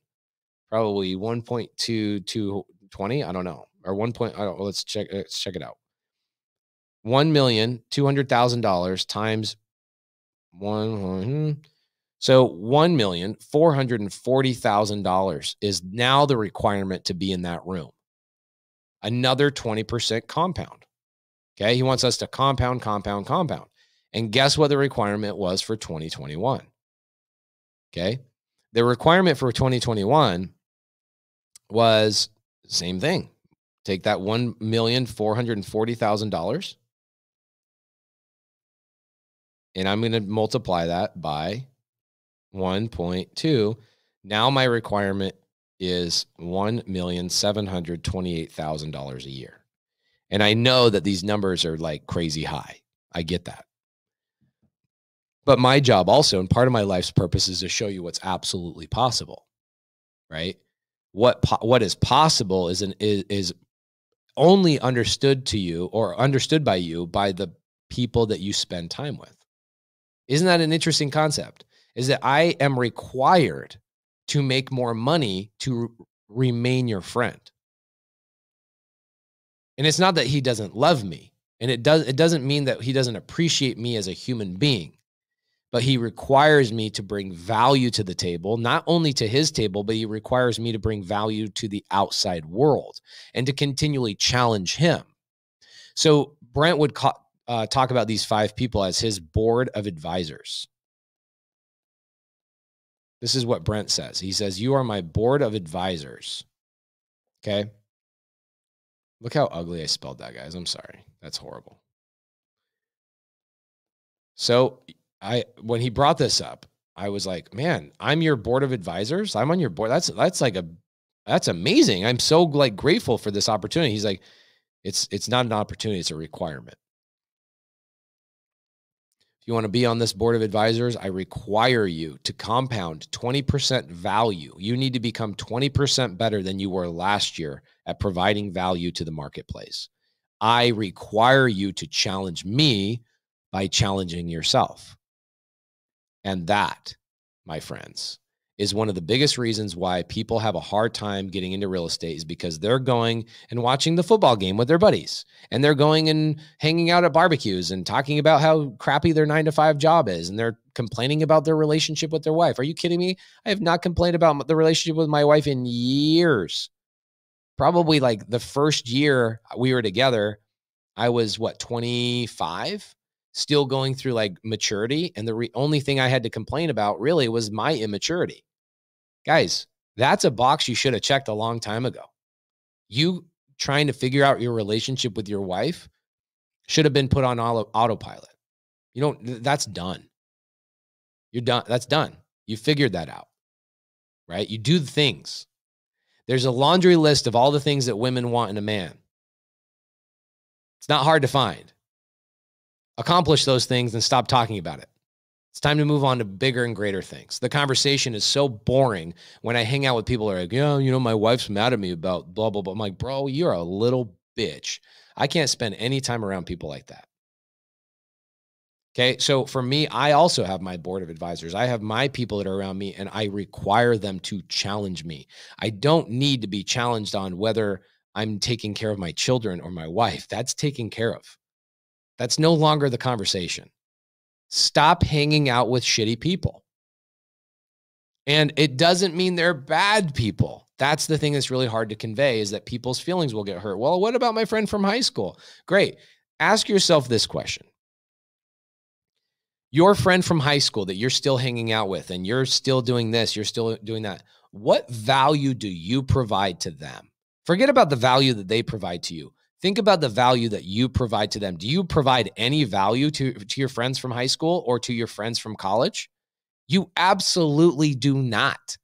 Probably 1.2220. I don't know. Or let's check it out. $1,200,000 times one. So $1,440,000 is now the requirement to be in that room. Another 20% compound. Okay. He wants us to compound. And guess what the requirement was for 2021? Okay. The requirement for 2021 was the same thing. Take that $1,440,000 and I'm going to multiply that by 1.2. Now my requirement is $1,728,000 a year. And I know that these numbers are like crazy high. I get that. But my job also, and part of my life's purpose, is to show you what's absolutely possible, right? What is possible is only understood to you or understood by you by the people that you spend time with. Isn't that an interesting concept? Is that I am required to make more money to remain your friend. And it's not that he doesn't love me. And it doesn't mean that he doesn't appreciate me as a human being. But he requires me to bring value to the table, not only to his table, but he requires me to bring value to the outside world and to continually challenge him. So Brent would talk about these 5 people as his board of advisors. This is what Brent says. He says, you are my board of advisors. Okay. Look how ugly I spelled that, guys. I'm sorry. That's horrible. So when he brought this up, I was like, man, I'm your board of advisors. I'm on your board. That's amazing. I'm so like grateful for this opportunity. He's like, it's not an opportunity. It's a requirement. If you want to be on this board of advisors, I require you to compound 20% value. You need to become 20% better than you were last year at providing value to the marketplace. I require you to challenge me by challenging yourself. And that, my friends, is one of the biggest reasons why people have a hard time getting into real estate, is because they're going and watching the football game with their buddies, and they're going and hanging out at barbecues and talking about how crappy their 9-to-5 job is. And they're complaining about their relationship with their wife. Are you kidding me? I have not complained about the relationship with my wife in years. Probably like the first year we were together, I was 25? Still going through like maturity. And the only thing I had to complain about really was my immaturity. Guys, that's a box you should have checked a long time ago. You trying to figure out your relationship with your wife should have been put on autopilot. That's done. You're done. That's done. You figured that out, right? You do the things. There's a laundry list of all the things that women want in a man. It's not hard to find. Accomplish those things and stop talking about it. It's time to move on to bigger and greater things. The conversation is so boring when I hang out with people who are like, yeah, my wife's mad at me about blah, blah, blah. I'm like, bro, you're a little bitch. I can't spend any time around people like that. Okay. So for me, I also have my board of advisors. I have my people that are around me, and I require them to challenge me. I don't need to be challenged on whether I'm taking care of my children or my wife. That's taken care of. That's no longer the conversation. Stop hanging out with shitty people. And it doesn't mean they're bad people. That's the thing that's really hard to convey, is that people's feelings will get hurt. Well, what about my friend from high school? Great. Ask yourself this question. Your friend from high school that you're still hanging out with, and you're still doing this, you're still doing that. What value do you provide to them? Forget about the value that they provide to you. Think about the value that you provide to them. Do you provide any value to your friends from high school or to your friends from college? You absolutely do not.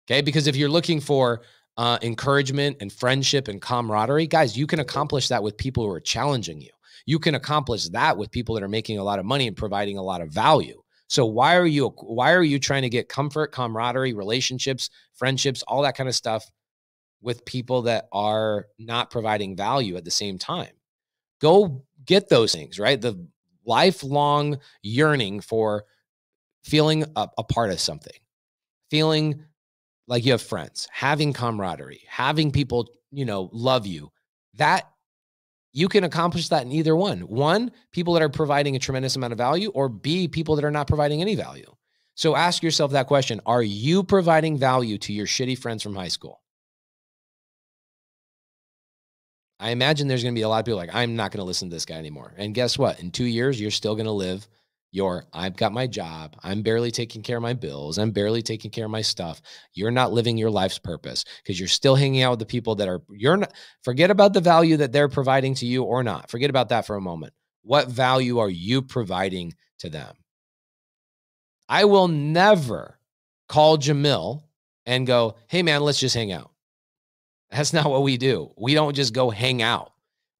Okay, because if you're looking for encouragement and friendship and camaraderie, guys, you can accomplish that with people who are challenging you. You can accomplish that with people that are making a lot of money and providing a lot of value. So why are you trying to get comfort, camaraderie, relationships, friendships, all that kind of stuff with people that are not providing value at the same time? Go get those things, right? The lifelong yearning for feeling a part of something, feeling like you have friends, having camaraderie, having people, love you. That you can accomplish that in either one. One, people that are providing a tremendous amount of value, or B, people that are not providing any value. So ask yourself that question. Are you providing value to your shitty friends from high school? I imagine there's going to be a lot of people like, I'm not going to listen to this guy anymore. And guess what? In 2 years, you're still going to live I've got my job. I'm barely taking care of my bills. I'm barely taking care of my stuff. You're not living your life's purpose because you're still hanging out with the people that forget about the value that they're providing to you or not. Forget about that for a moment. What value are you providing to them? I will never call Jamil and go, hey man, let's just hang out. That's not what we do. We don't just go hang out.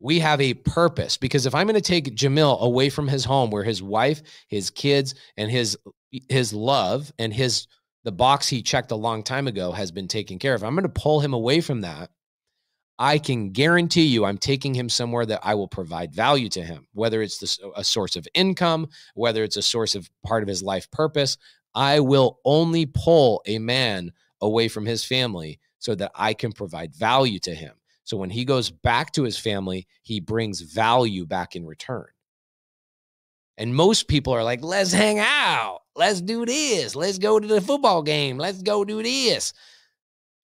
We have a purpose, because if I'm going to take Jamil away from his home where his wife, his kids, and his love and the box he checked a long time ago has been taken care of, I'm going to pull him away from that. I can guarantee you I'm taking him somewhere that I will provide value to him, whether it's a source of income, whether it's a source of part of his life purpose. I will only pull a man away from his family so that I can provide value to him. So when he goes back to his family, he brings value back in return. And most people are like, let's hang out. Let's do this. Let's go to the football game. Let's go do this.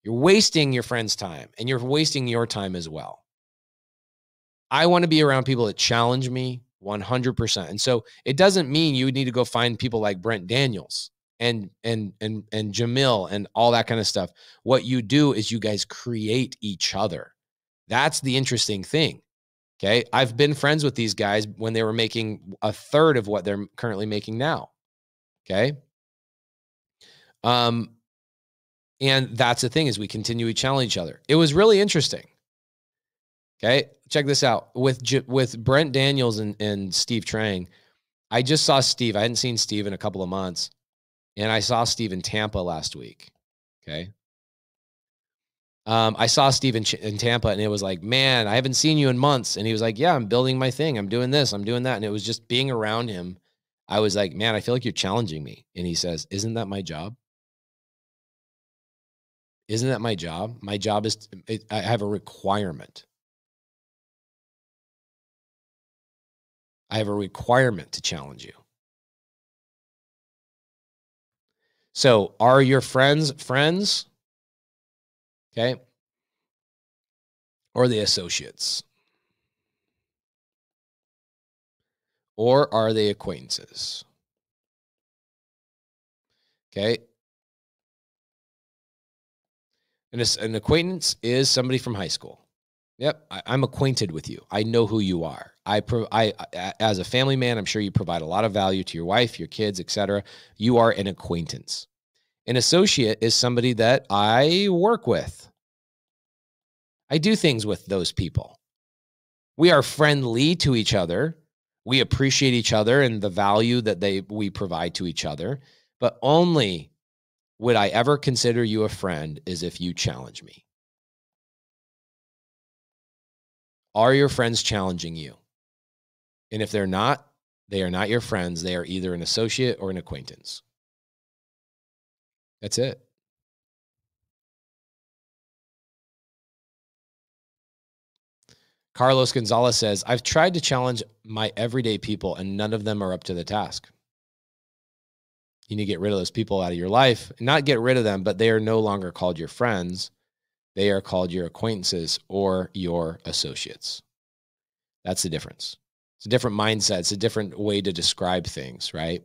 You're wasting your friend's time, and you're wasting your time as well. I want to be around people that challenge me 100%. And so it doesn't mean you need to go find people like Brent Daniels and Jamil and all that kind of stuff. What you do is you guys create each other. That's the interesting thing. Okay. I've been friends with these guys when they were making a third of what they're currently making now. Okay. And that's the thing, is we continue to challenge each other. It was really interesting. Okay. Check this out with Brent Daniels and Steve Trang. I just saw Steve. I hadn't seen Steve in a couple of months, and I saw Steve in Tampa last week. Okay. I saw Steve in Tampa, and it was like, man, I haven't seen you in months. And he was like, yeah, I'm building my thing. I'm doing this. I'm doing that. And it was just being around him. I was like, man, I feel like you're challenging me. And he says, isn't that my job? Isn't that my job? My job is, I have a requirement. I have a requirement to challenge you. So are your friends? Okay. Or the associates? Or are they acquaintances? Okay. And an acquaintance is somebody from high school. Yep. I'm acquainted with you. I know who you are. As a family man, I'm sure you provide a lot of value to your wife, your kids, etc. You are an acquaintance. An associate is somebody that I work with. I do things with those people. We are friendly to each other. We appreciate each other and the value that we provide to each other, but only would I ever consider you a friend is if you challenge me. Are your friends challenging you? And if they're not, they are not your friends. They are either an associate or an acquaintance. That's it. Carlos Gonzalez says, I've tried to challenge my everyday people and none of them are up to the task. You need to get rid of those people out of your life. Not get rid of them, but they are no longer called your friends. They are called your acquaintances or your associates. That's the difference. It's a different mindset. It's a different way to describe things, right?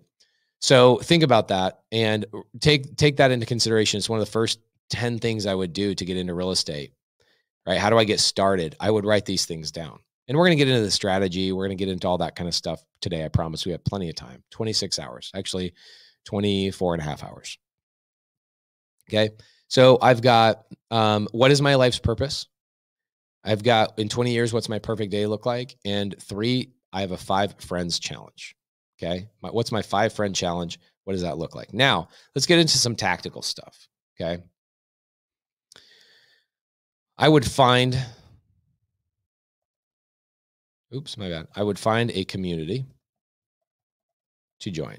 So think about that and take that into consideration. It's one of the first 10 things I would do to get into real estate, right? How do I get started? I would write these things down. And we're going to get into the strategy. We're going to get into all that kind of stuff today. I promise we have plenty of time. 26 hours, actually 24 and a half hours. Okay. So I've got, what is my life's purpose? I've got in 20 years, what's my perfect day look like? And 3, I have a 5 friends challenge. Okay. What's my 5 friend challenge? What does that look like? Now let's get into some tactical stuff. Okay. I would find, my bad. I would find a community to join.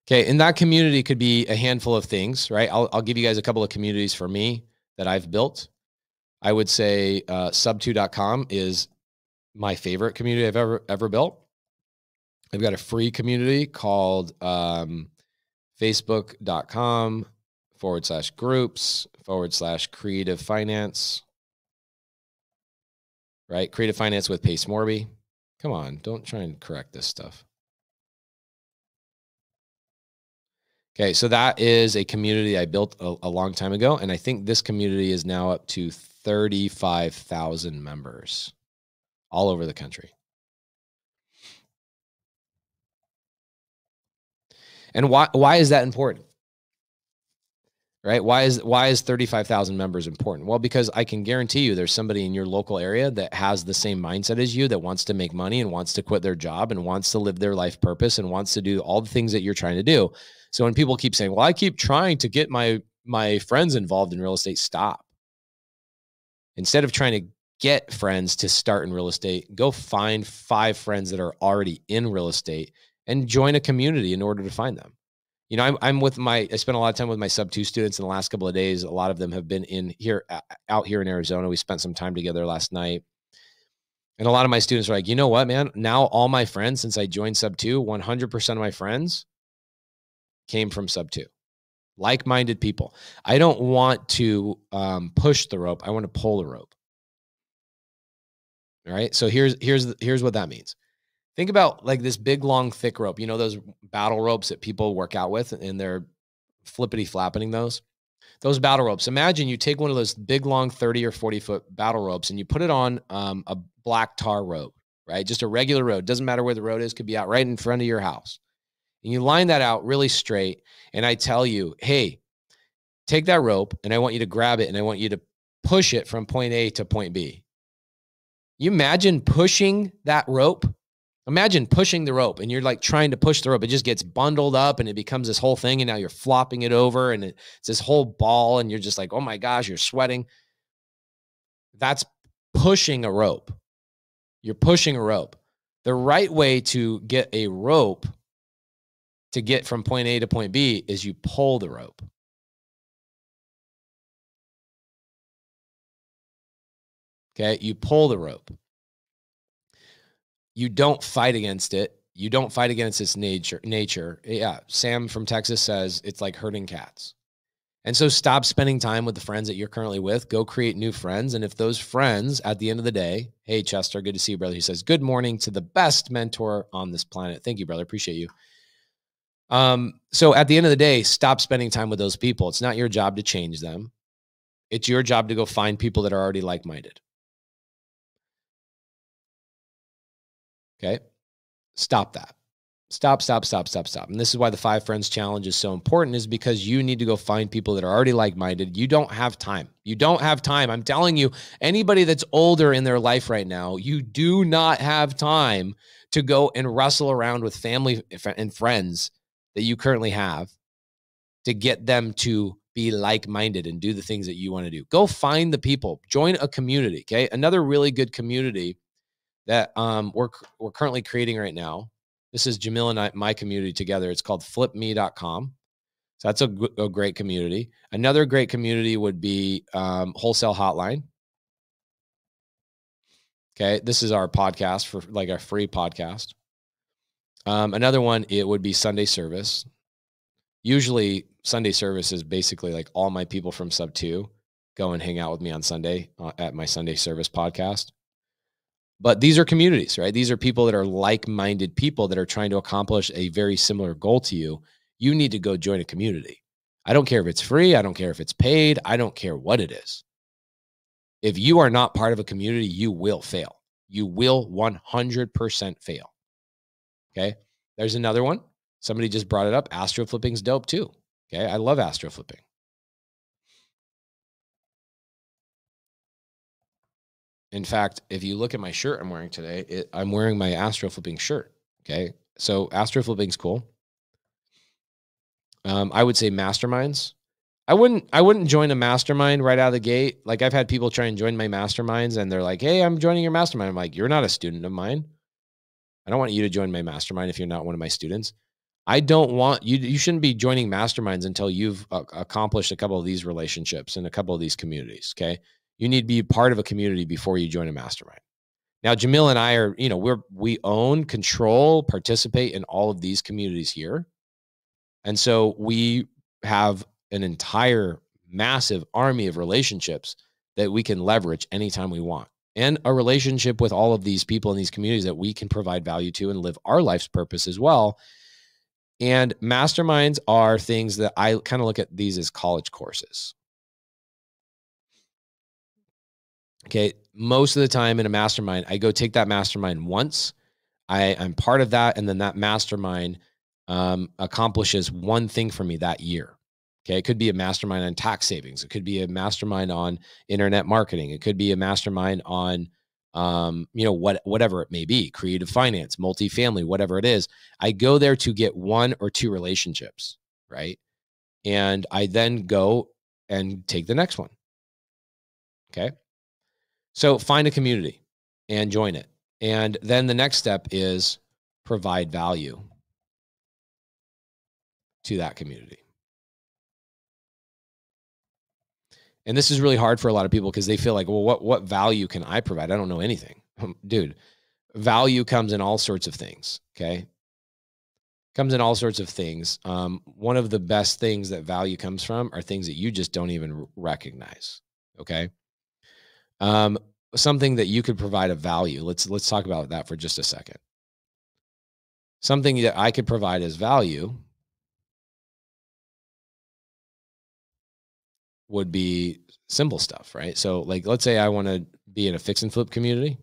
Okay. And that community could be a handful of things, right? I'll give you guys a couple of communities for me that I've built. I would say sub2.com is my favorite community I've ever built. I've got a free community called facebook.com/groups/creative finance, right? Creative finance with Pace Morby. Come on, don't try and correct this stuff. Okay, so that is a community I built a long time ago, and I think this community is now up to 35,000 members all over the country. And why is that important? Right? Why is 35,000 members important? Well, because I can guarantee you there's somebody in your local area that has the same mindset as you, that wants to make money and wants to quit their job and wants to live their life purpose and wants to do all the things that you're trying to do. So when people keep saying, well, I keep trying to get my friends involved in real estate, stop. Instead of trying to get friends to start in real estate, go find 5 friends that are already in real estate and join a community in order to find them. You know, I spent a lot of time with my sub-2 students in the last couple of days. A lot of them have been out here in Arizona. We spent some time together last night. And a lot of my students are like, you know what, man, now all my friends, since I joined sub-2, 100% of my friends came from sub-2, like-minded people. I don't want to push the rope. I want to pull the rope. All right. So here's what that means. Think about like this big, long, thick rope. You know, those battle ropes that people work out with and they're flippity flapping those battle ropes. Imagine you take one of those big, long 30 or 40 foot battle ropes and you put it on a black tar road, right? Just a regular road. Doesn't matter where the road is, could be out right in front of your house. And you line that out really straight. And I tell you, hey, take that rope and I want you to grab it and I want you to push it from point A to point B. You imagine pushing that rope? Imagine pushing the rope and you're like trying to push the rope. It just gets bundled up and it becomes this whole thing. And now you're flopping it over and it's this whole ball. And you're just like, oh my gosh, you're sweating. That's pushing a rope. You're pushing a rope. The right way to get a rope to get from point A to point B is you pull the rope. Okay. You pull the rope. You don't fight against it. You don't fight against its nature. Yeah. Sam from Texas says it's like herding cats. And so stop spending time with the friends that you're currently with. Go create new friends. And if those friends at the end of the day, hey, Chester, good to see you, brother. He says, good morning to the best mentor on this planet. Thank you, brother. Appreciate you. So at the end of the day, stop spending time with those people. It's not your job to change them. It's your job to go find people that are already like-minded. Okay. Stop that. Stop. And this is why the 5 Friends Challenge is so important, is because you need to go find people that are already like-minded. You don't have time. I'm telling you, anybody that's older in their life right now, you do not have time to go and wrestle around with family and friends that you currently have to get them to be like-minded and do the things that you want to do. Go find the people. Join a community, okay? Another really good community that we're currently creating right now. This is Jamil and my community together. It's called flipme.com. So that's a great community. Another great community would be Wholesale Hotline. Okay. This is our podcast, for like our free podcast. Another one, it would be Sunday Service. Usually Sunday Service is basically like all my people from Sub 2 go and hang out with me on Sunday at my Sunday Service podcast. But these are communities, right? These are people that are like-minded people that are trying to accomplish a very similar goal to you. You need to go join a community. I don't care if it's free. I don't care if it's paid. I don't care what it is. If you are not part of a community, you will fail. You will 100% fail. Okay. There's another one. Somebody just brought it up. Astro flipping's dope too. Okay. I love astro flipping. In fact, if you look at my shirt I'm wearing today, I'm wearing my astro flipping shirt. Okay. So astro flipping's cool. I would say masterminds. I wouldn't join a mastermind right out of the gate. Like, I've had people try and join my masterminds and they're like, hey, I'm joining your mastermind. I'm like, you're not a student of mine. I don't want you to join my mastermind if you're not one of my students. I don't want you. You shouldn't be joining masterminds until you've accomplished a couple of these relationships and a couple of these communities. Okay. You need to be part of a community before you join a mastermind. Now, Jamil and I are, we own, control, participate in all of these communities here. And so we have an entire massive army of relationships that we can leverage anytime we want, and a relationship with all of these people in these communities that we can provide value to and live our life's purpose as well. And masterminds are things that I kind of look at these as college courses. Okay. Most of the time in a mastermind, I go take that mastermind once. I'm part of that. And then that mastermind accomplishes one thing for me that year. Okay. It could be a mastermind on tax savings. It could be a mastermind on internet marketing. It could be a mastermind on, whatever it may be, creative finance, multifamily, whatever it is. I go there to get 1 or 2 relationships. Right. And I then go and take the next one. Okay. So find a community and join it. And then the next step is provide value to that community. And this is really hard for a lot of people because they feel like, well, what value can I provide? I don't know anything. Dude, value comes in all sorts of things, okay? Comes in all sorts of things. One of the best things that value comes from are things that you just don't even recognize, okay? Something that you could provide a value. Let's talk about that for just a second. Something that I could provide as value would be simple stuff, right? So like, let's say I want to be in a fix and flip community.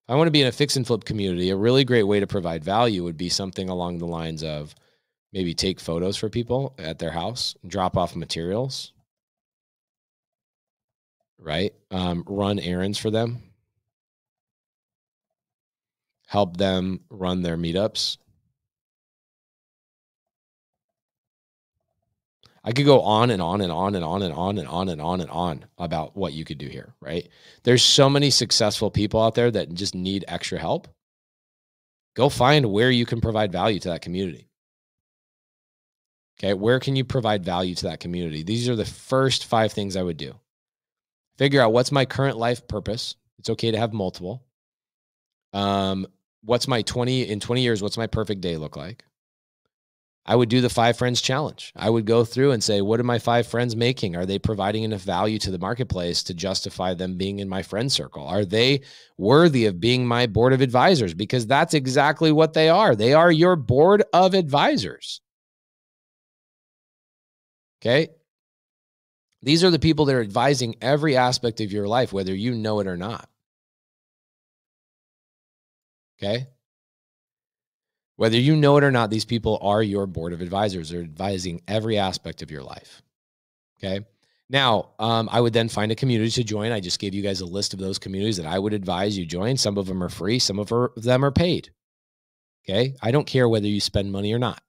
I want to be in a fix and flip community. A really great way to provide value would be something along the lines of maybe take photos for people at their house, drop off materials, right? Run errands for them, help them run their meetups. I could go on and on and on and on and on and on and on and on about what you could do here, right? There's so many successful people out there that just need extra help. Go find where you can provide value to that community. Okay, where can you provide value to that community? These are the first 5 things I would do. Figure out what's my current life purpose. It's okay to have multiple. What's my 20 years, what's my perfect day look like? I would do the 5 Friends Challenge. I would go through and say, what are my 5 friends making? Are they providing enough value to the marketplace to justify them being in my friend circle? Are they worthy of being my board of advisors? Because that's exactly what they are. They are your board of advisors. Okay. These are the people that are advising every aspect of your life, whether you know it or not. Okay. Whether you know it or not, these people are your board of advisors. They're advising every aspect of your life. Okay. Now, I would then find a community to join. I just gave you guys a list of those communities that I would advise you join. Some of them are free. Some of them are paid. Okay. I don't care whether you spend money or not.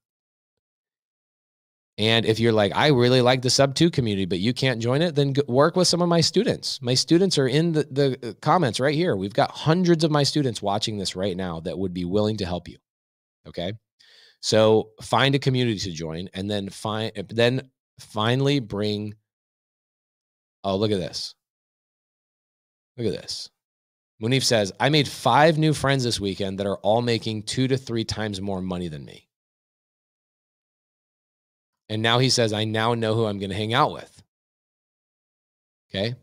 And if you're like, I really like the sub 2 community, but you can't join it, then work with some of my students. My students are in the comments right here. We've got hundreds of my students watching this right now that would be willing to help you. Okay. So find a community to join, and then finally bring, oh, look at this. Look at this. Munif says, I made 5 new friends this weekend that are all making 2 to 3 times more money than me. And now he says, I now know who I'm going to hang out with. Okay.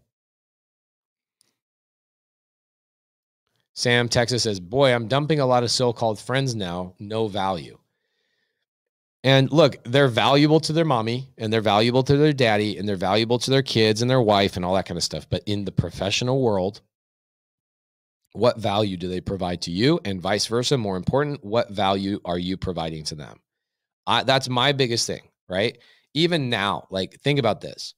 Sam, Texas says, boy, I'm dumping a lot of so-called friends now. No value. And look, they're valuable to their mommy, and they're valuable to their daddy, and they're valuable to their kids and their wife and all that kind of stuff. But in the professional world, what value do they provide to you? And vice versa. More important, what value are you providing to them? That's my biggest thing, right? Even now, like, think about this.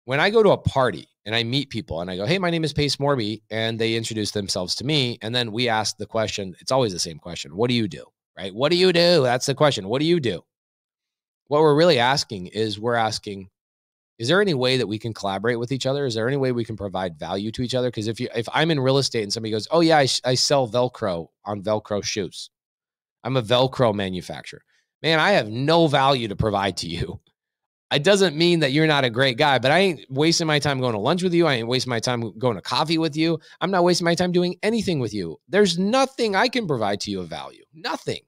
When I go to a party and I meet people and I go, hey, my name is Pace Morby, and they introduce themselves to me, and then we ask the question, it's always the same question. What do you do? Right? What do you do? That's the question. What do you do? What we're really asking is, is there any way that we can collaborate with each other? Is there any way we can provide value to each other? Because if I'm in real estate and somebody goes, oh yeah, I sell Velcro on Velcro shoes. I'm a Velcro manufacturer. Man, I have no value to provide to you. It doesn't mean that you're not a great guy, but I ain't wasting my time going to lunch with you. I ain't wasting my time going to coffee with you. I'm not wasting my time doing anything with you. There's nothing I can provide to you of value. Nothing.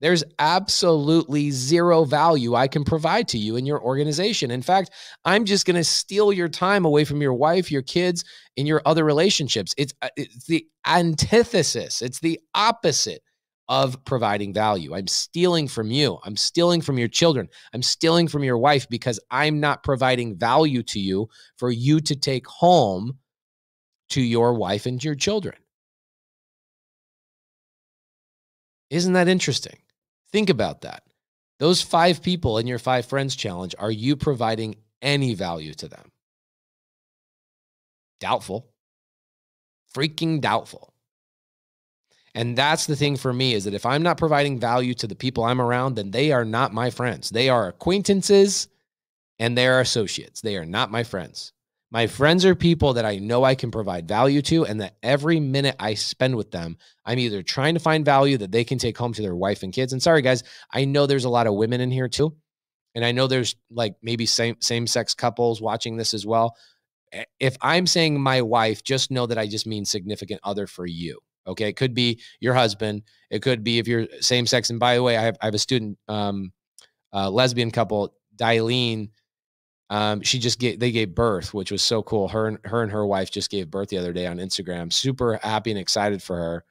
There's absolutely zero value I can provide to you in your organization. In fact, I'm just going to steal your time away from your wife, your kids, and your other relationships. It's the antithesis. It's the opposite of providing value. I'm stealing from you. I'm stealing from your children. I'm stealing from your wife because I'm not providing value to you for you to take home to your wife and your children. Isn't that interesting? Think about that. Those 5 people in your 5 friends challenge, are you providing any value to them? Doubtful. Freaking doubtful. And that's the thing for me, is that if I'm not providing value to the people I'm around, then they are not my friends. They are acquaintances and they are associates. They are not my friends. My friends are people that I know I can provide value to, and that every minute I spend with them, I'm either trying to find value that they can take home to their wife and kids. And sorry, guys, I know there's a lot of women in here too. And I know there's like maybe same-sex couples watching this as well. If I'm saying my wife, just know that I just mean significant other for you. Okay. It could be your husband. It could be if you're same sex. And by the way, I have a student, lesbian couple, Dilene. They gave birth, which was so cool. Her and her wife just gave birth the other day on Instagram. Super happy and excited for her.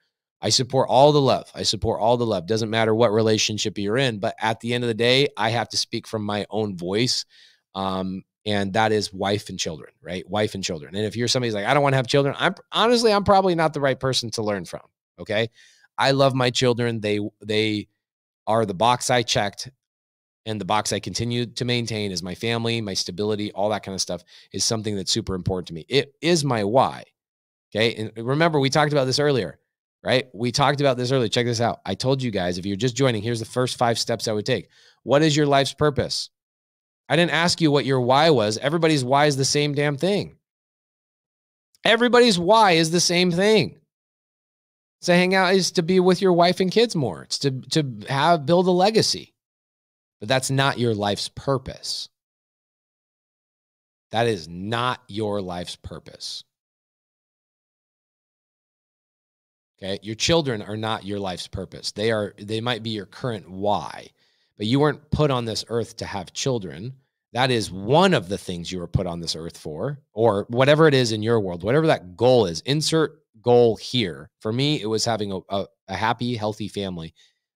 I support all the love. Doesn't matter what relationship you're in, but at the end of the day, I have to speak from my own voice. And that is wife and children, right? Wife and children. And if you're somebody's like, I don't want to have children, I'm probably not the right person to learn from. Okay. I love my children. They are the box I checked. And the box I continue to maintain is my family, my stability, all that kind of stuff is something that's super important to me. It is my why. Okay. And remember, we talked about this earlier, right? Check this out. I told you guys, if you're just joining, here's the first 5 steps I would take. What is your life's purpose? I didn't ask you what your why was. Everybody's why is the same damn thing. Everybody's why is the same thing. To hang out is to be with your wife and kids more. It's to build a legacy. But that's not your life's purpose. That is not your life's purpose. Okay? Your children are not your life's purpose. They might be your current why, but you weren't put on this earth to have children. That is one of the things you were put on this earth for, or whatever it is in your world, whatever that goal is. Insert goal here. For me, it was having a happy, healthy family.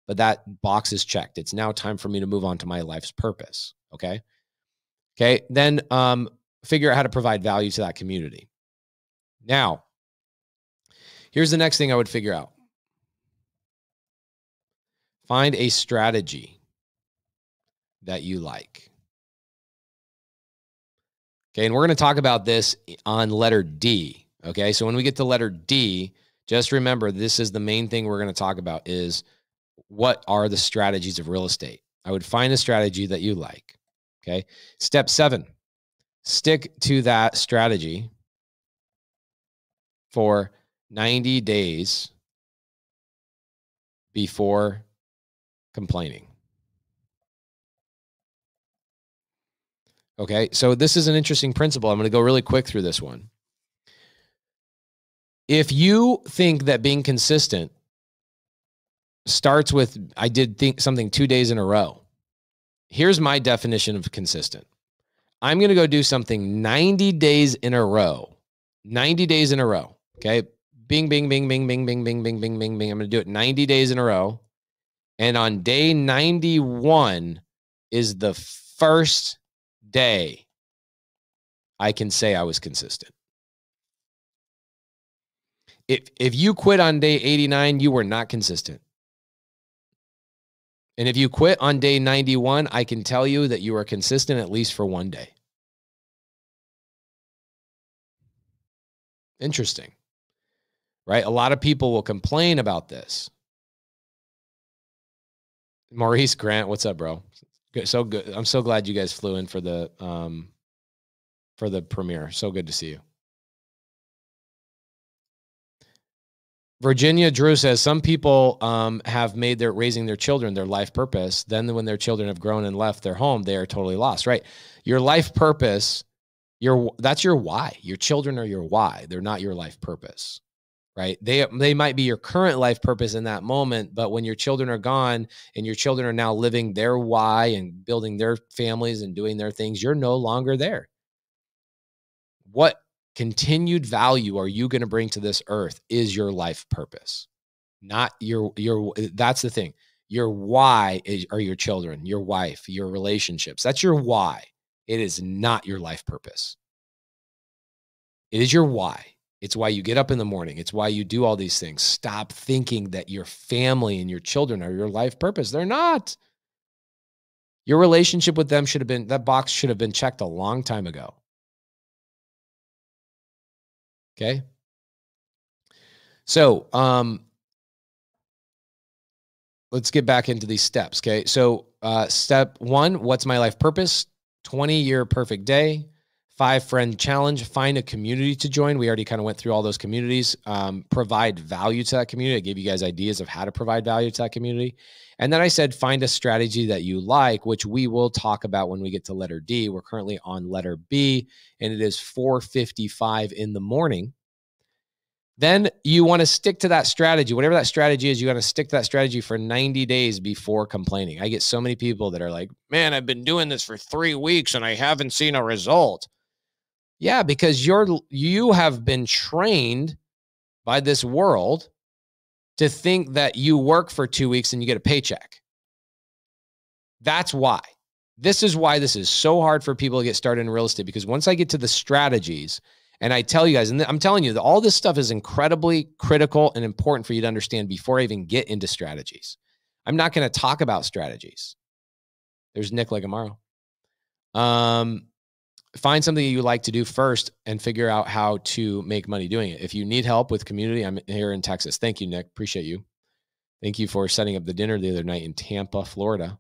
But that box is checked. It's now time for me to move on to my life's purpose. Okay. Okay. Then figure out how to provide value to that community. Now, here's the next thing I would figure out. Find a strategy that you like. Okay, and we're going to talk about this on letter D. Okay, so when we get to letter D, just remember this is the main thing we're going to talk about is what are the strategies of real estate? I would find a strategy that you like. Okay, step 7, stick to that strategy for 90 days before complaining. Okay, so this is an interesting principle. I'm going to go really quick through this one. If you think that being consistent starts with, I did think something 2 days in a row, here's my definition of consistent. I'm going to go do something 90 days in a row. 90 days in a row. Okay. Bing, bing, bing, bing, bing, bing, bing, bing, bing, bing, bing. I'm going to do it 90 days in a row. And on day 91 is the first day I can say I was consistent. If you quit on day 89, you were not consistent. And if you quit on day 91, I can tell you that you are consistent at least for one day. Interesting, right? A lot of people will complain about this. Maurice Grant, what's up, bro? Good, so good. I'm so glad you guys flew in for the premiere. So good to see you. Virginia Drew says some people have made their raising their children their life purpose. Then when their children have grown and left their home, they are totally lost, right? Your life purpose, that's your why. Your children are your why. They're not your life purpose, right? They might be your current life purpose in that moment, but when your children are gone and your children are now living their why and building their families and doing their things, you're no longer there. What continued value are you going to bring to this earth is your life purpose, not your, that's the thing. Your why are your children, your wife, your relationships. That's your why. It is not your life purpose. It is your why. It's why you get up in the morning. It's why you do all these things. Stop thinking that your family and your children are your life purpose. They're not. Your relationship with them that box should have been checked a long time ago. Okay. So, let's get back into these steps. Okay. So, step 1, what's my life purpose? 20-year perfect day. 5-friend challenge. Find a community to join. We already kind of went through all those communities. Provide value to that community. I gave you guys ideas of how to provide value to that community. And then I said, find a strategy that you like, which we will talk about when we get to letter D. We're currently on letter B, and it is 4:55 in the morning. Then you want to stick to that strategy. Whatever that strategy is, you got to stick to that strategy for 90 days before complaining. I get so many people that are like, man, I've been doing this for 3 weeks and I haven't seen a result. Yeah, because you have been trained by this world to think that you work for 2 weeks and you get a paycheck. That's why. This is why this is so hard for people to get started in real estate, because once I get to the strategies and I tell you guys, and I'm telling you that all this stuff is incredibly critical and important for you to understand before I even get into strategies. I'm not going to talk about strategies. There's Nick Legamaro. Find something you like to do first and figure out how to make money doing it. If you need help with community, I'm here in Texas. Thank you, Nick. Appreciate you. Thank you for setting up the dinner the other night in Tampa, Florida.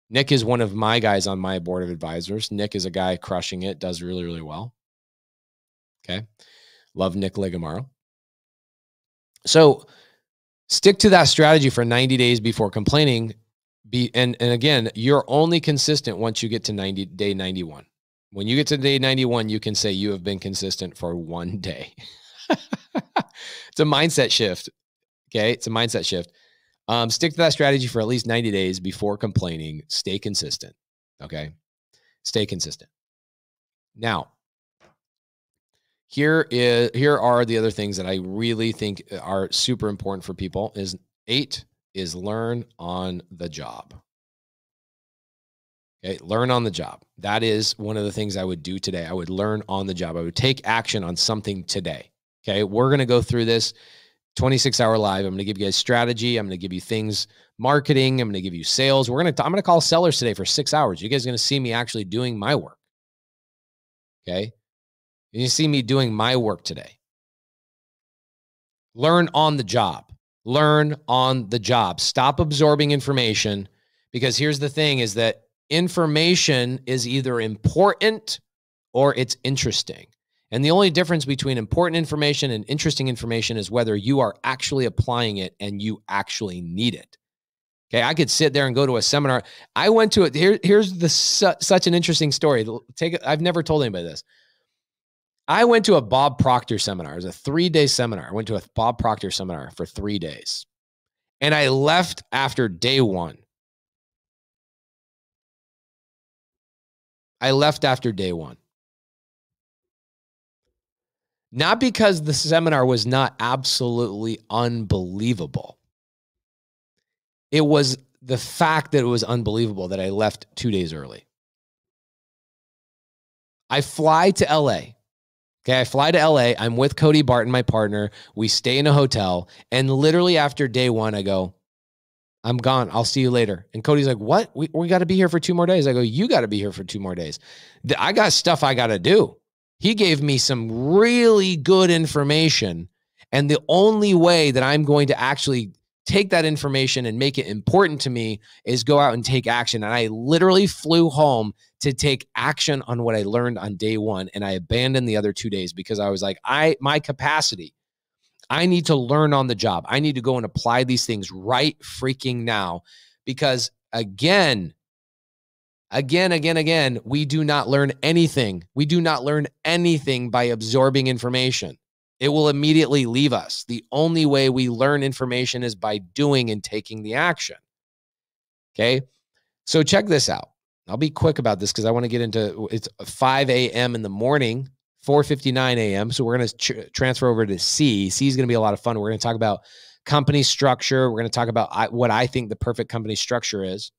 Nick is one of my guys on my board of advisors. Nick is a guy crushing it, does really, really well. Okay. Love Nick Legamaro. So stick to that strategy for 90 days before complaining. And again, you're only consistent once you get to day 91. When you get to day 91, you can say you have been consistent for 1 day. It's a mindset shift. Okay. It's a mindset shift. Stick to that strategy for at least 90 days before complaining. Stay consistent. Okay. Stay consistent. Now, here are the other things that I really think are super important for people. 8 is learn on the job. Okay, learn on the job. That is one of the things I would do today. I would learn on the job. I would take action on something today. Okay, we're going to go through this 26-hour live. I'm going to give you guys strategy. I'm going to give you things marketing. I'm going to give you sales. I'm going to call sellers today for 6 hours. You guys are going to see me actually doing my work. Okay. You see me doing my work today. Learn on the job. Learn on the job. Stop absorbing information, because here's the thing is that information is either important or it's interesting. And the only difference between important information and interesting information is whether you are actually applying it and you actually need it. Okay, I could sit there and go to a seminar. I went to it. Here's such an interesting story. I've never told anybody this. I went to a Bob Proctor seminar. It was a 3-day seminar. I went to a Bob Proctor seminar for 3 days. And I left after day 1. I left after day 1. Not because the seminar was not absolutely unbelievable. It was the fact that it was unbelievable that I left 2 days early. I fly to LA. Okay, I fly to LA. I'm with Cody Barton, my partner. We stay in a hotel. And literally after day 1, I go, I'm gone. I'll see you later. And Cody's like, what? We got to be here for 2 more days. I go, you got to be here for 2 more days. I got stuff I got to do. He gave me some really good information. And the only way that I'm going to actually take that information and make it important to me is go out and take action. And I literally flew home to take action on what I learned on day 1. And I abandoned the other 2 days because I was like, my capacity, I need to learn on the job. I need to go and apply these things right freaking now. Because again, we do not learn anything. We do not learn anything by absorbing information. It will immediately leave us. The only way we learn information is by doing and taking the action. Okay. So check this out. I'll be quick about this because I want to get into, it's 5 a.m. in the morning, 4:59 a.m. So we're going to transfer over to C. C is going to be a lot of fun. We're going to talk about company structure. We're going to talk about what I think the perfect company structure is.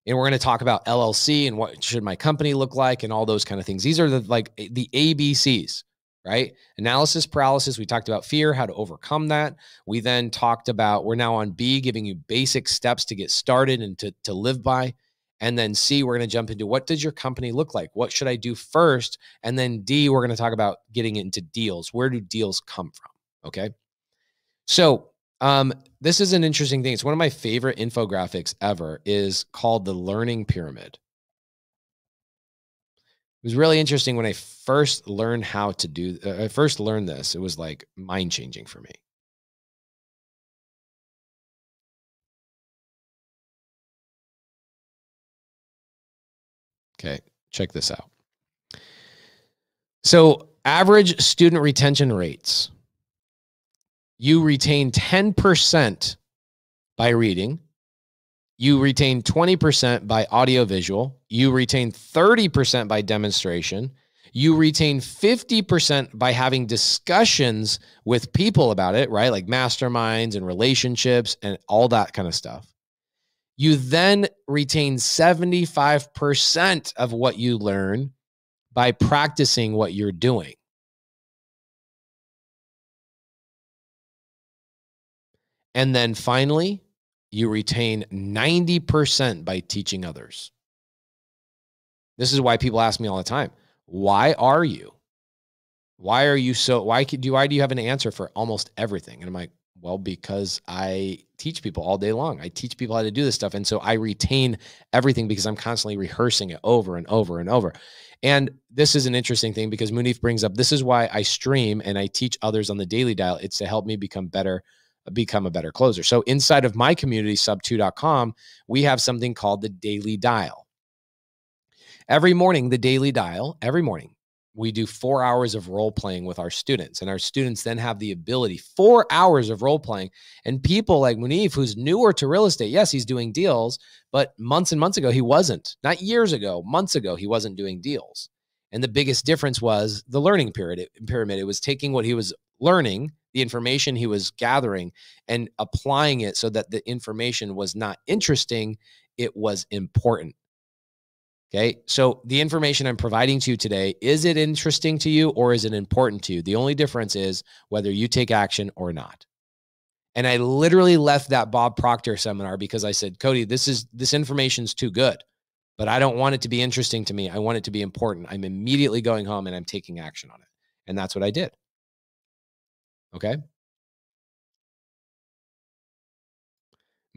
And we're going to talk about LLC and what should my company look like and all those kind of things. These are the ABCs, right? Analysis paralysis. We talked about fear, how to overcome that. We then talked about, we're now on B, giving you basic steps to get started and to live by. And then C, we're going to jump into what does your company look like? What should I do first? And then D, we're going to talk about getting into deals. Where do deals come from? Okay. So this is an interesting thing. It's one of my favorite infographics ever, is called the learning pyramid. It was really interesting when I first learned how to do, I first learned this. It was like mind changing for me. Okay, check this out. So average student retention rates. You retain 10% by reading. You retain 20% by audiovisual. You retain 30% by demonstration. You retain 50% by having discussions with people about it, right? Like masterminds and relationships and all that kind of stuff. You then retain 75% of what you learn by practicing what you're doing. And then finally, you retain 90% by teaching others. This is why people ask me all the time, why are you? Why are you so, why do you have an answer for almost everything? And I'm like, well, because I teach people all day long. I teach people how to do this stuff. And so I retain everything because I'm constantly rehearsing it over and over and over. And this is an interesting thing because Munif brings up, this is why I stream and I teach others on the daily dial. It's to help me become a better closer. So inside of my community, sub2.com, we have something called the daily dial. Every morning, the daily dial, every morning, we do 4 hours of role playing with our students. And our students then have the ability, 4 hours of role playing. And people like Munif, who's newer to real estate, yes, he's doing deals, but months and months ago, he wasn't. Not years ago, months ago, he wasn't doing deals. And the biggest difference was the learning pyramid. It was taking what he was learning, the information he was gathering, and applying it so that the information was not interesting, it was important. Okay, so the information I'm providing to you today, is it interesting to you or is it important to you? The only difference is whether you take action or not. And I literally left that Bob Proctor seminar because I said, Cody, this information's too good, but I don't want it to be interesting to me. I want it to be important. I'm immediately going home and I'm taking action on it. And that's what I did. Okay.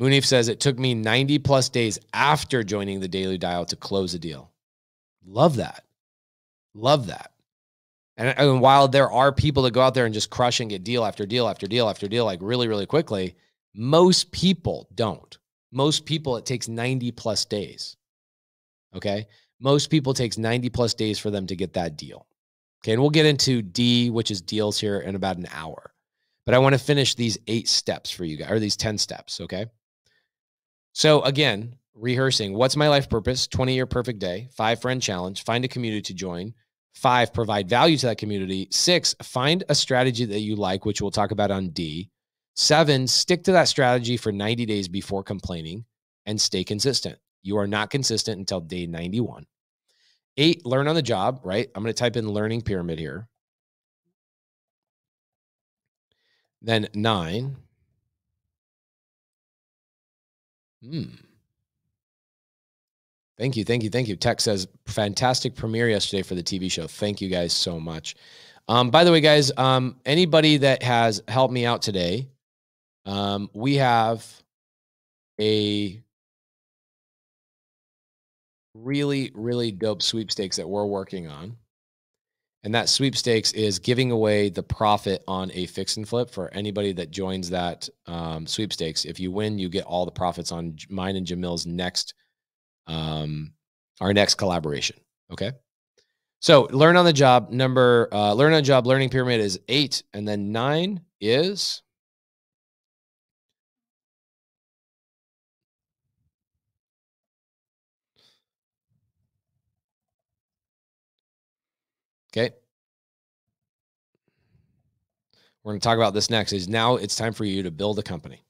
Munif says, it took me 90 plus days after joining the Daily Dial to close a deal. Love that. Love that. And while there are people that go out there and just crush and get deal after deal after deal after deal, like really, really quickly, most people don't. Most people, it takes 90 plus days. Okay. Most people, it takes 90 plus days for them to get that deal. Okay. And we'll get into D, which is deals, here in about an hour. But I want to finish these 8 steps for you guys, or these 10 steps. Okay. So again, rehearsing, what's my life purpose? 20-year perfect day. 5, friend challenge. Find a community to join. 5, provide value to that community. 6, find a strategy that you like, which we'll talk about on D. 7, stick to that strategy for 90 days before complaining and stay consistent. You are not consistent until day 91. 8, learn on the job, right? I'm going to type in learning pyramid here. Then 9. Thank you. Tech says, fantastic premiere yesterday for the TV show. Thank you guys so much. By the way, guys, anybody that has helped me out today, we have a really, really dope sweepstakes that we're working on. And that sweepstakes is giving away the profit on a fix and flip for anybody that joins that sweepstakes. If you win, you get all the profits on mine and Jamil's next our next collaboration. Okay. So learn on the job learning pyramid is 8. And then 9 is okay. We're going to talk about this next. Is now it's time for you to build a company.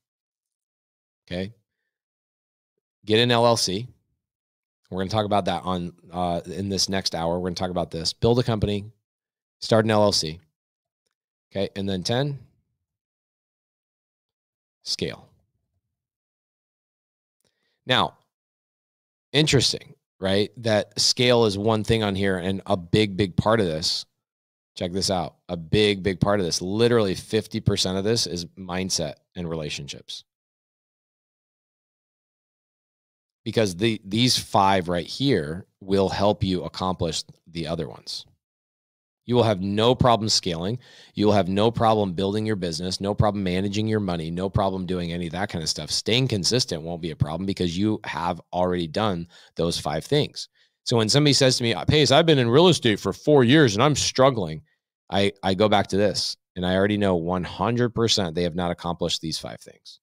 Okay. Get an LLC. We're going to talk about that on in this next hour. We're going to talk about this. Build a company, start an LLC. Okay. And then 10, scale. Now, interesting, right? That scale is one thing on here, and a big part of this. Check this out. A big part of this, literally 50% of this is mindset and relationships. Because these 5 right here will help you accomplish the other ones. You will have no problem scaling. You will have no problem building your business, no problem managing your money, no problem doing any of that kind of stuff. Staying consistent won't be a problem because you have already done those 5 things. So when somebody says to me, Pace, I've been in real estate for 4 years and I'm struggling, I go back to this, and I already know 100% they have not accomplished these 5 things.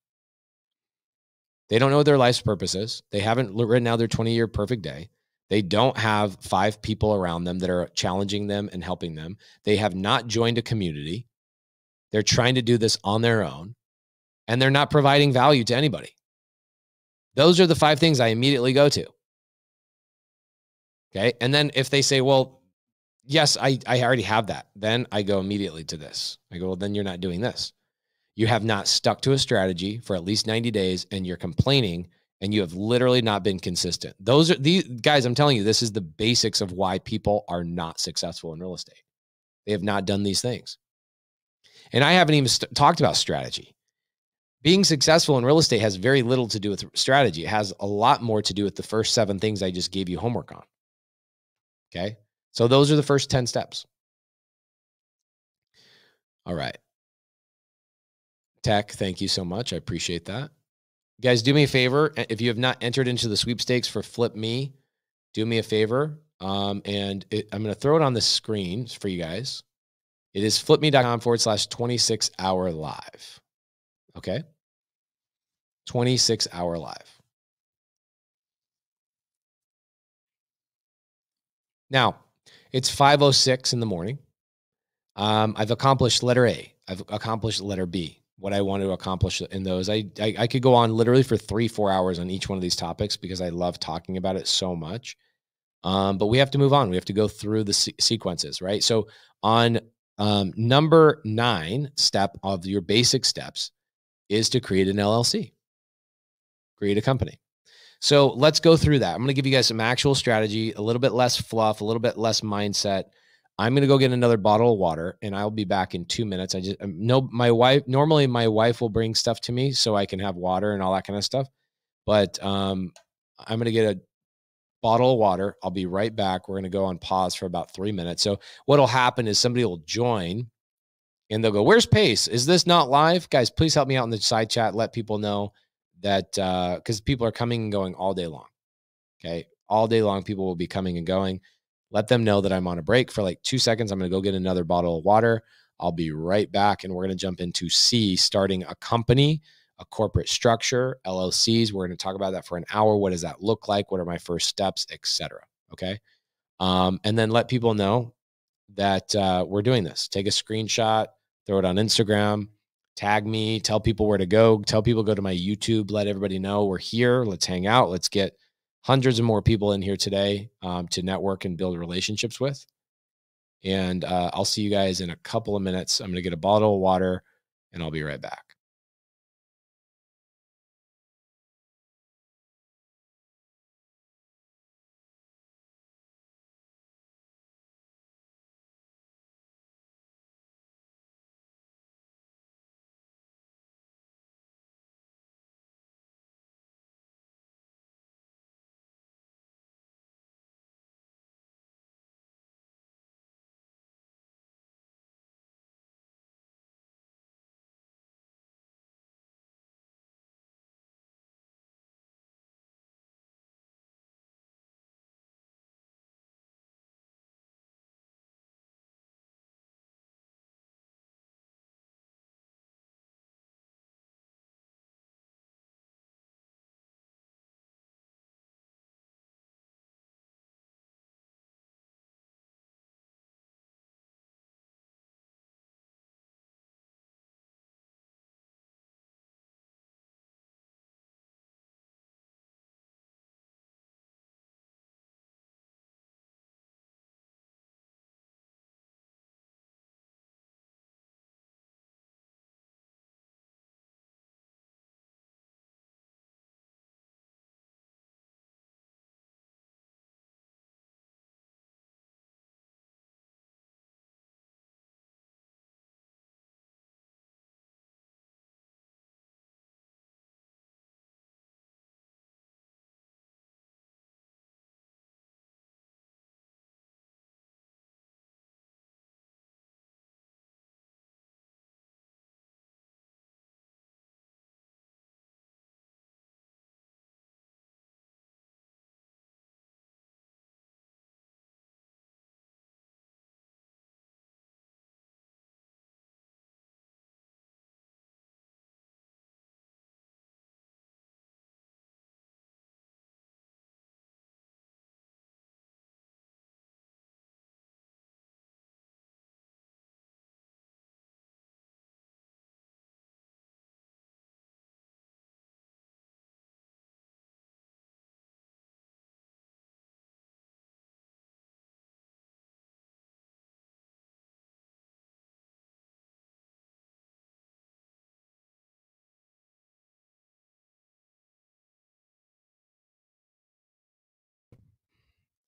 They don't know what their life's purpose is. They haven't written out their 20-year perfect day. They don't have 5 people around them that are challenging them and helping them. They have not joined a community. They're trying to do this on their own, and they're not providing value to anybody. Those are the 5 things I immediately go to. Okay. And then if they say, well, yes, I already have that, then I go immediately to this. I go, well, then you're not doing this. You have not stuck to a strategy for at least 90 days and you're complaining, and you have literally not been consistent. Those are these guys. I'm telling you, this is the basics of why people are not successful in real estate. They have not done these things. And I haven't even talked about strategy. Being successful in real estate has very little to do with strategy. It has a lot more to do with the first 7 things I just gave you homework on. Okay. So those are the first 10 steps. All right. Tech, thank you so much. I appreciate that. Guys, do me a favor. If you have not entered into the sweepstakes for Flip Me, do me a favor. I'm going to throw it on the screen for you guys. It is flipme.com/26-hour live. Okay. 26-hour live. Now, it's 5:06 in the morning. I've accomplished letter A. I've accomplished letter B. What I want to accomplish in those. I could go on literally for 3-4 hours on each one of these topics because I love talking about it so much. But we have to move on. We have to go through the sequences, right? So on number 9 step of your basic steps is to create an LLC, create a company. So let's go through that. I'm going to give you guys some actual strategy, a little bit less fluff, a little bit less mindset. I'm going to go get another bottle of water and I'll be back in 2 minutes. I just know normally my wife will bring stuff to me so I can have water and all that kind of stuff. But I'm going to get a bottle of water. I'll be right back. We're going to go on pause for about 3 minutes. So what'll happen is somebody will join and they'll go, "Where's Pace? Is this not live?" Guys, please help me out in the side chat. Let people know that because people are coming and going all day long. Okay. All day long, people will be coming and going. Let them know that I'm on a break for like 2 seconds. I'm going to go get another bottle of water. I'll be right back. And we're going to jump into C, starting a company, a corporate structure, LLCs. We're going to talk about that for an hour. What does that look like? What are my first steps, etc. Okay. And then let people know that we're doing this. Take a screenshot, throw it on Instagram, tag me, tell people where to go, tell people go to my YouTube, let everybody know we're here. Let's hang out. Let's get hundreds of more people in here today to network and build relationships with. And I'll see you guys in a couple of minutes. I'm going to get a bottle of water and I'll be right back.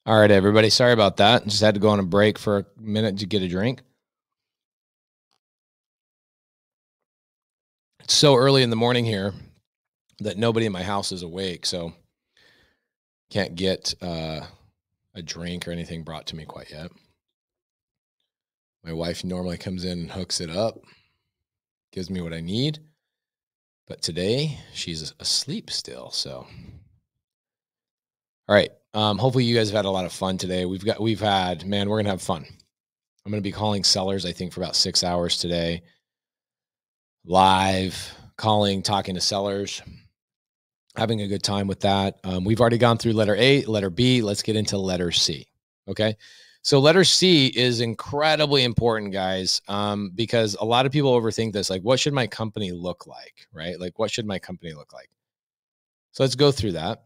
All right, everybody. Sorry about that. Just had to go on a break for a minute to get a drink. It's so early in the morning here that nobody in my house is awake, so can't get a drink or anything brought to me quite yet. My wife normally comes in and hooks it up, gives me what I need. But today she's asleep still. So, all right. Hopefully you guys have had a lot of fun today. We're going to have fun. I'm going to be calling sellers, I think, for about 6 hours today. Live calling, talking to sellers, having a good time with that. We've already gone through letter A, letter B. Let's get into letter C. Okay. So letter C is incredibly important, guys, because a lot of people overthink this. Like, what should my company look like, right? Like, what should my company look like? So let's go through that.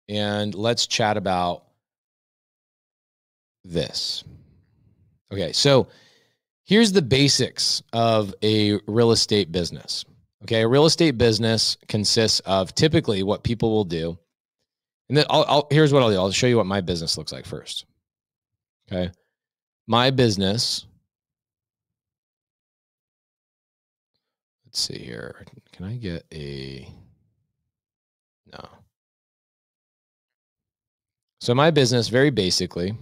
And let's chat about this. Okay, so Here's the basics of a real estate business. Okay. A real estate business consists of typically what people will do. And then here's what I'll do. I'll show you what my business looks like first. Okay. My business, let's see here. Can I get no. So my business, very basically,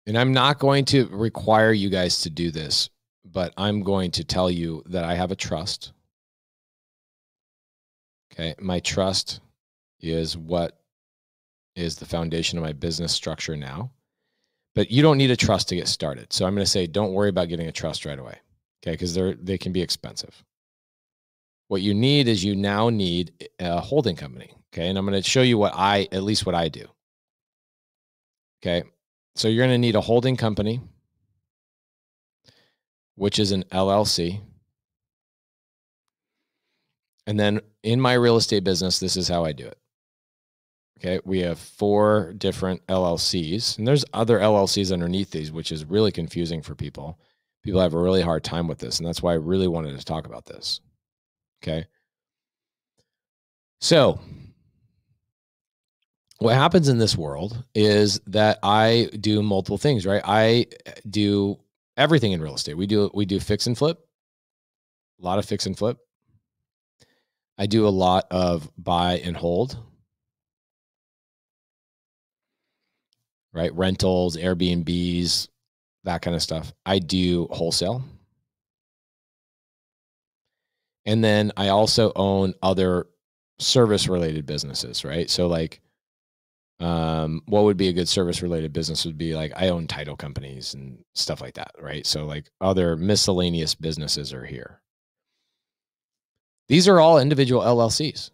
and I'm not going to require you guys to do this, but I'm going to tell you that I have a trust. Okay. My trust is what is the foundation of my business structure now. But you don't need a trust to get started. So I'm going to say, don't worry about getting a trust right away. Okay. Because they can be expensive. What you need is you now need a holding company. Okay. And I'm going to show you at least what I do. Okay. So you're going to need a holding company, which is an LLC. And then in my real estate business, this is how I do it. Okay. We have 4 different LLCs, and there's other LLCs underneath these, which is really confusing for people. People have a really hard time with this. And that's why I really wanted to talk about this. Okay. So what happens in this world is that I do multiple things, right? I do everything in real estate. We do fix and flip, a lot of fix and flip. I do a lot of buy and hold, right? Rentals, Airbnbs, that kind of stuff. I do wholesale. And then I also own other service related businesses, right? So like, what would be a good service related business would be like, I own title companies and stuff like that, right? So like other miscellaneous businesses are here. These are all individual LLCs.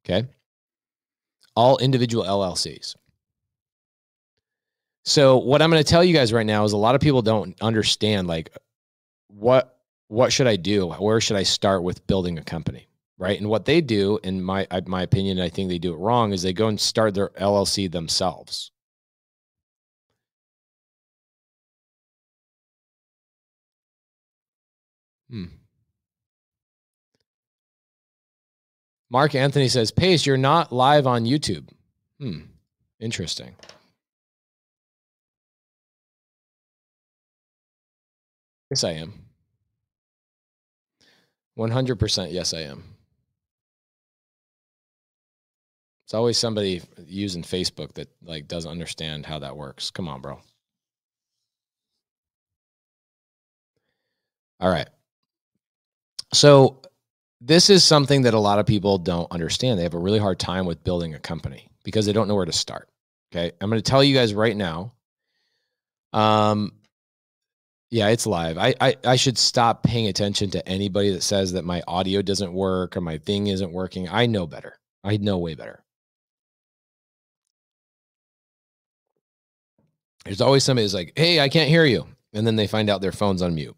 Okay. All individual LLCs. So what I'm going to tell you guys right now is a lot of people don't understand, like, what should I do? Where should I start with building a company? Right. And what they do, in my opinion, I think they do it wrong, is they go and start their LLC themselves. Mark Anthony says, Pace, you're not live on YouTube. Interesting. Yes, I am. 100%. Yes, I am. It's always somebody using Facebook that like doesn't understand how that works. Come on, bro. All right. So this is something that a lot of people don't understand. They have a really hard time with building a company because they don't know where to start. Okay. I'm going to tell you guys right now. Yeah, it's live. I should stop paying attention to anybody that says that my audio doesn't work or my thing isn't working. I know better. I know way better. There's always somebody who's like, hey, I can't hear you. And then they find out their phone's on mute.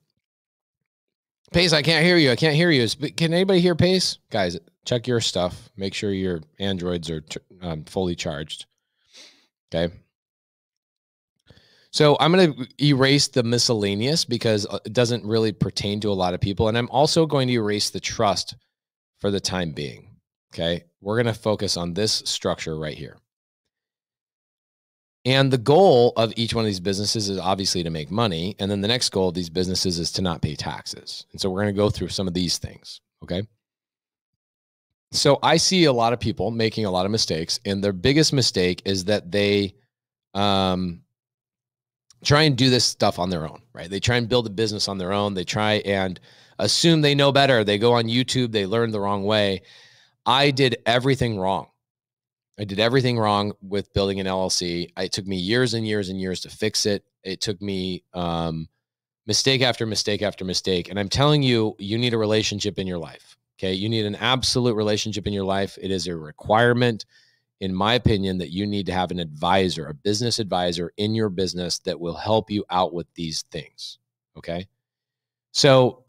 Pace, I can't hear you. I can't hear you. Can anybody hear Pace? Guys, check your stuff. Make sure your Androids are fully charged. Okay. So I'm going to erase the miscellaneous because it doesn't really pertain to a lot of people. And I'm also going to erase the trust for the time being. Okay. We're going to focus on this structure right here. And the goal of each one of these businesses is obviously to make money. And then the next goal of these businesses is to not pay taxes. And so we're going to go through some of these things. Okay. So I see a lot of people making a lot of mistakes. And their biggest mistake is that they try and do this stuff on their own, right? They try and build a business on their own. They try and assume they know better. They go on YouTube. They learn the wrong way. I did everything wrong. I did everything wrong with building an LLC. It took me years and years and years to fix it. It took me mistake after mistake after mistake. And I'm telling you, you need a relationship in your life. Okay. You need an absolute relationship in your life. It is a requirement, in my opinion, that you need to have an advisor, a business advisor in your business that will help you out with these things. Okay. So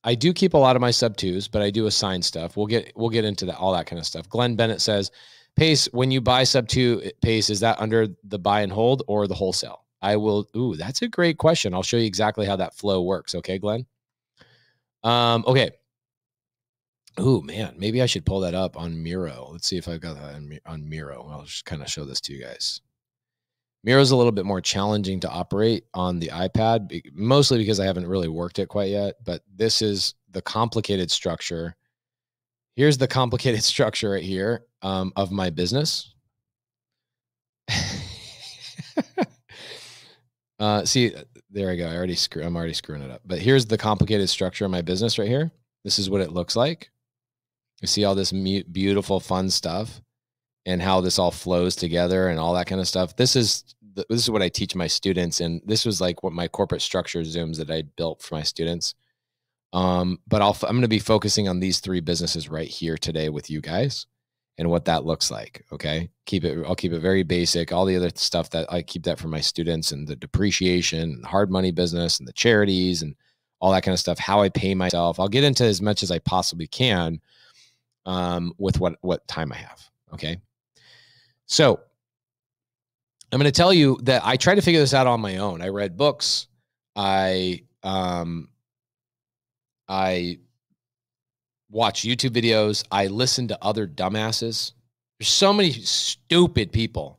I do keep a lot of my sub twos, but I do assign stuff. We'll get into that, all that kind of stuff. Glenn Bennett says, Pace, when you buy sub two, Pace, is that under the buy and hold or the wholesale? I will. Ooh, that's a great question. I'll show you exactly how that flow works. Okay, Glenn. Okay. Ooh, man, maybe I should pull that up on Miro. Let's see if I've got that on Miro. I'll just kind of show this to you guys. Miro's a little bit more challenging to operate on the iPad, mostly because I haven't really worked it quite yet, but this is the complicated structure. Here's the complicated structure right here of my business. See, there I go. I'm already screwing it up, but here's the complicated structure of my business right here. This is what it looks like. You see all this beautiful, fun stuff and how this all flows together and all that kind of stuff. This is what I teach my students. And this was like what my corporate structure Zooms that I built for my students. But I'm going to be focusing on these three businesses right here today with you guys and what that looks like. Okay. I'll keep it very basic. All the other stuff that I keep that for my students, and the depreciation and hard money business and the charities and all that kind of stuff, how I pay myself. I'll get into as much as I possibly can with what time I have. Okay. So I'm going to tell you that I tried to figure this out on my own. I read books. I watch YouTube videos. I listen to other dumbasses. There's so many stupid people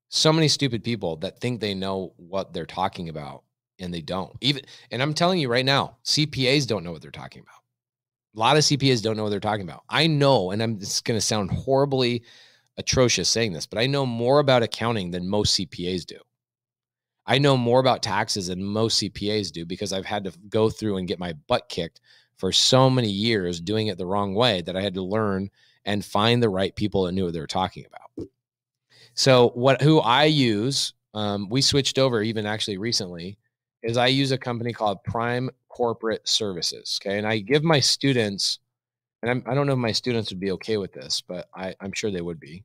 that think they know what they're talking about, and they don't. And I'm telling you right now, CPAs don't know what they're talking about. A lot of CPAs don't know what they're talking about. I know, and it's going to sound horribly atrocious saying this, but I know more about accounting than most CPAs do. I know more about taxes than most CPAs do, because I've had to go through and get my butt kicked for so many years doing it the wrong way that I had to learn and find the right people that knew what they were talking about. So who I use, we switched over even actually recently, is I use a company called Prime Corporate Services. Okay. And I give my students, and I don't know if my students would be okay with this, but I'm sure they would be.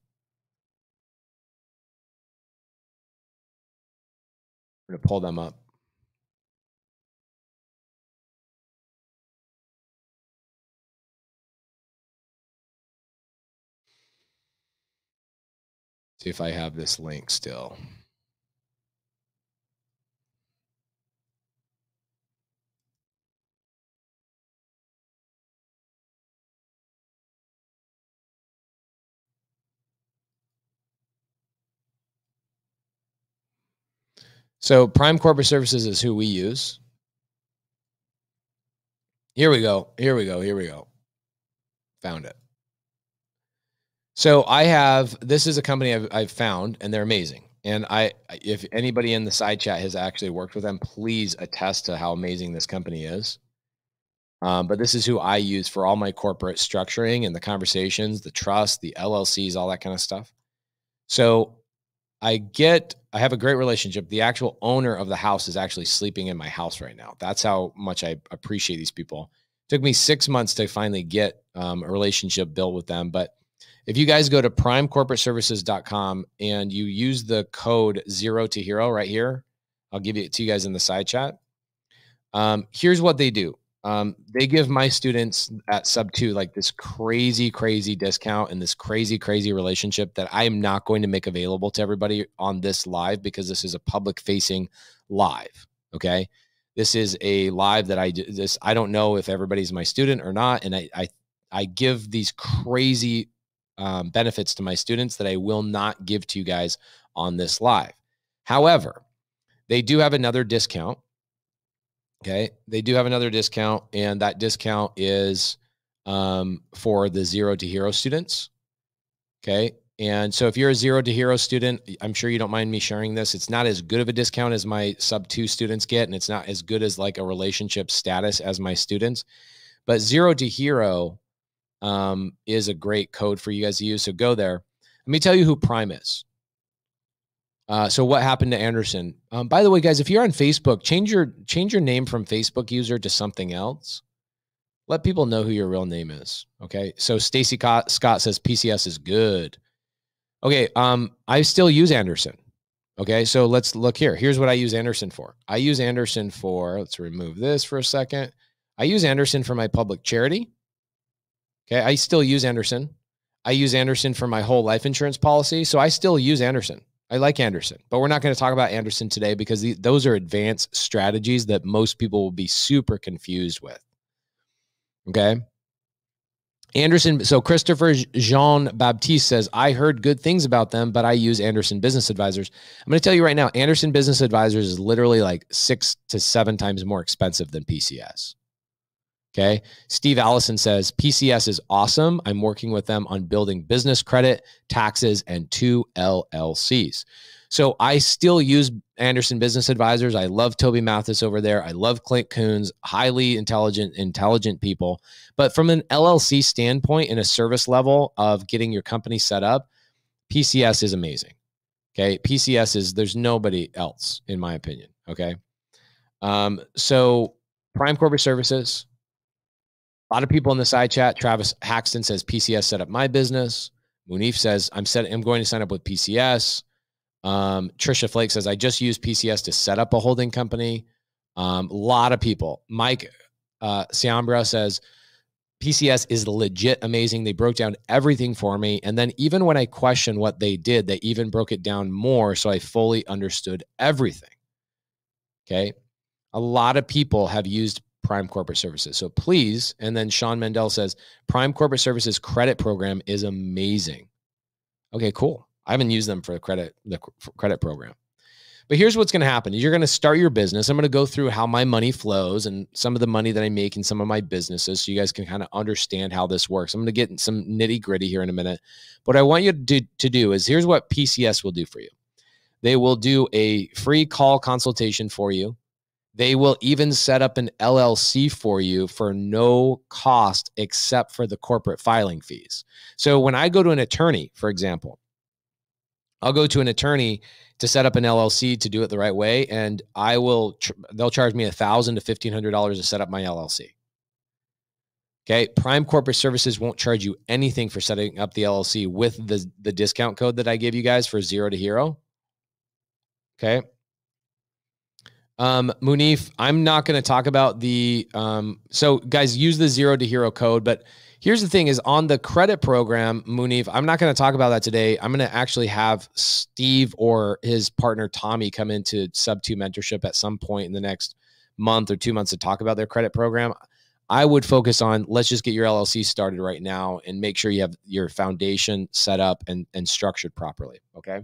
I'm going to pull them up. See if I have this link still. So Prime Corporate Services is who we use. Here we go. Found it. So this is a company I've found, and they're amazing. And if anybody in the side chat has actually worked with them, please attest to how amazing this company is. But this is who I use for all my corporate structuring and the conversations, the trust, the LLCs, all that kind of stuff. So I have a great relationship. The actual owner of the house is actually sleeping in my house right now. That's how much I appreciate these people. It took me 6 months to finally get a relationship built with them. But if you guys go to primecorporateservices.com and you use the code 0 to hero right here, I'll give it to you guys in the side chat. Here's what they do. They give my students at sub 2 like this crazy discount and this crazy relationship that I am not going to make available to everybody on this live, because this is a public facing live. Okay. This is a live that I don't know if everybody's my student or not. And I give these crazy benefits to my students that I will not give to you guys on this live. However, they do have another discount. Okay. They do have another discount, and that discount is for the 0 to hero students. Okay. And so if you're a 0 to hero student, I'm sure you don't mind me sharing this. It's not as good of a discount as my sub 2 students get, and it's not as good as like a relationship status as my students. But 0 to hero is a great code for you guys to use. So go there. Let me tell you who Prime is. So what happened to Anderson? By the way, guys, if you're on Facebook, change your name from Facebook user to something else. Let people know who your real name is. Okay. So Stacy Scott says PCS is good. Okay. I still use Anderson. Okay. So let's look here. Here's what I use Anderson for. I use Anderson for, let's remove this for a second. I use Anderson for my public charity. Okay. I still use Anderson. I use Anderson for my whole life insurance policy. So I still use Anderson. I like Anderson, but we're not going to talk about Anderson today because those are advanced strategies that most people will be super confused with. Okay. Anderson. So Christopher Jean-Baptiste says, I heard good things about them, but I use Anderson Business Advisors. I'm going to tell you right now, Anderson Business Advisors is literally like 6 to 7 times more expensive than PCS. Okay. Steve Allison says, PCS is awesome. I'm working with them on building business credit, taxes, and 2 LLCs. So I still use Anderson Business Advisors. I love Toby Mathis over there. I love Clint Coons, highly intelligent people. But from an LLC standpoint, in a service level of getting your company set up, PCS is amazing. Okay. PCS is, there's nobody else, in my opinion. Okay. So Prime Corporate Services, a lot of people in the side chat. Travis Haxton says, PCS set up my business. Munif says, I'm going to sign up with PCS. Trisha Flake says, I just use PCS to set up a holding company. A lot of people. Mike Siambra says, PCS is legit amazing. They broke down everything for me. And then even when I questioned what they did, they even broke it down more. So I fully understood everything. Okay. A lot of people have used Prime Corporate Services. So please. And then Sean Mendel says, Prime Corporate Services credit program is amazing. Okay, cool. I haven't used them for the credit program. But here's what's going to happen. You're going to start your business. I'm going to go through how my money flows and some of the money that I make in some of my businesses so you guys can kind of understand how this works. I'm going to get in some nitty gritty here in a minute. What I want you to do is here's what PCS will do for you. They will do a free call consultation for you. They will even set up an LLC for you for no cost except for the corporate filing fees. So when I go to an attorney, for example, I'll go to an attorney to set up an LLC to do it the right way, and they'll charge me $1,000 to $1,500 to set up my LLC. Okay, Prime Corporate Services won't charge you anything for setting up the LLC with the discount code that I gave you guys for 0 to hero. Okay. Munif, I'm not going to talk about so guys, use the 0 to hero code, but here's the thing is on the credit program, Munif, I'm not going to talk about that today. I'm going to actually have Steve or his partner, Tommy, come into Sub 2 mentorship at some point in the next month or 2 months to talk about their credit program. I would focus on, let's just get your LLC started right now and make sure you have your foundation set up and structured properly. Okay.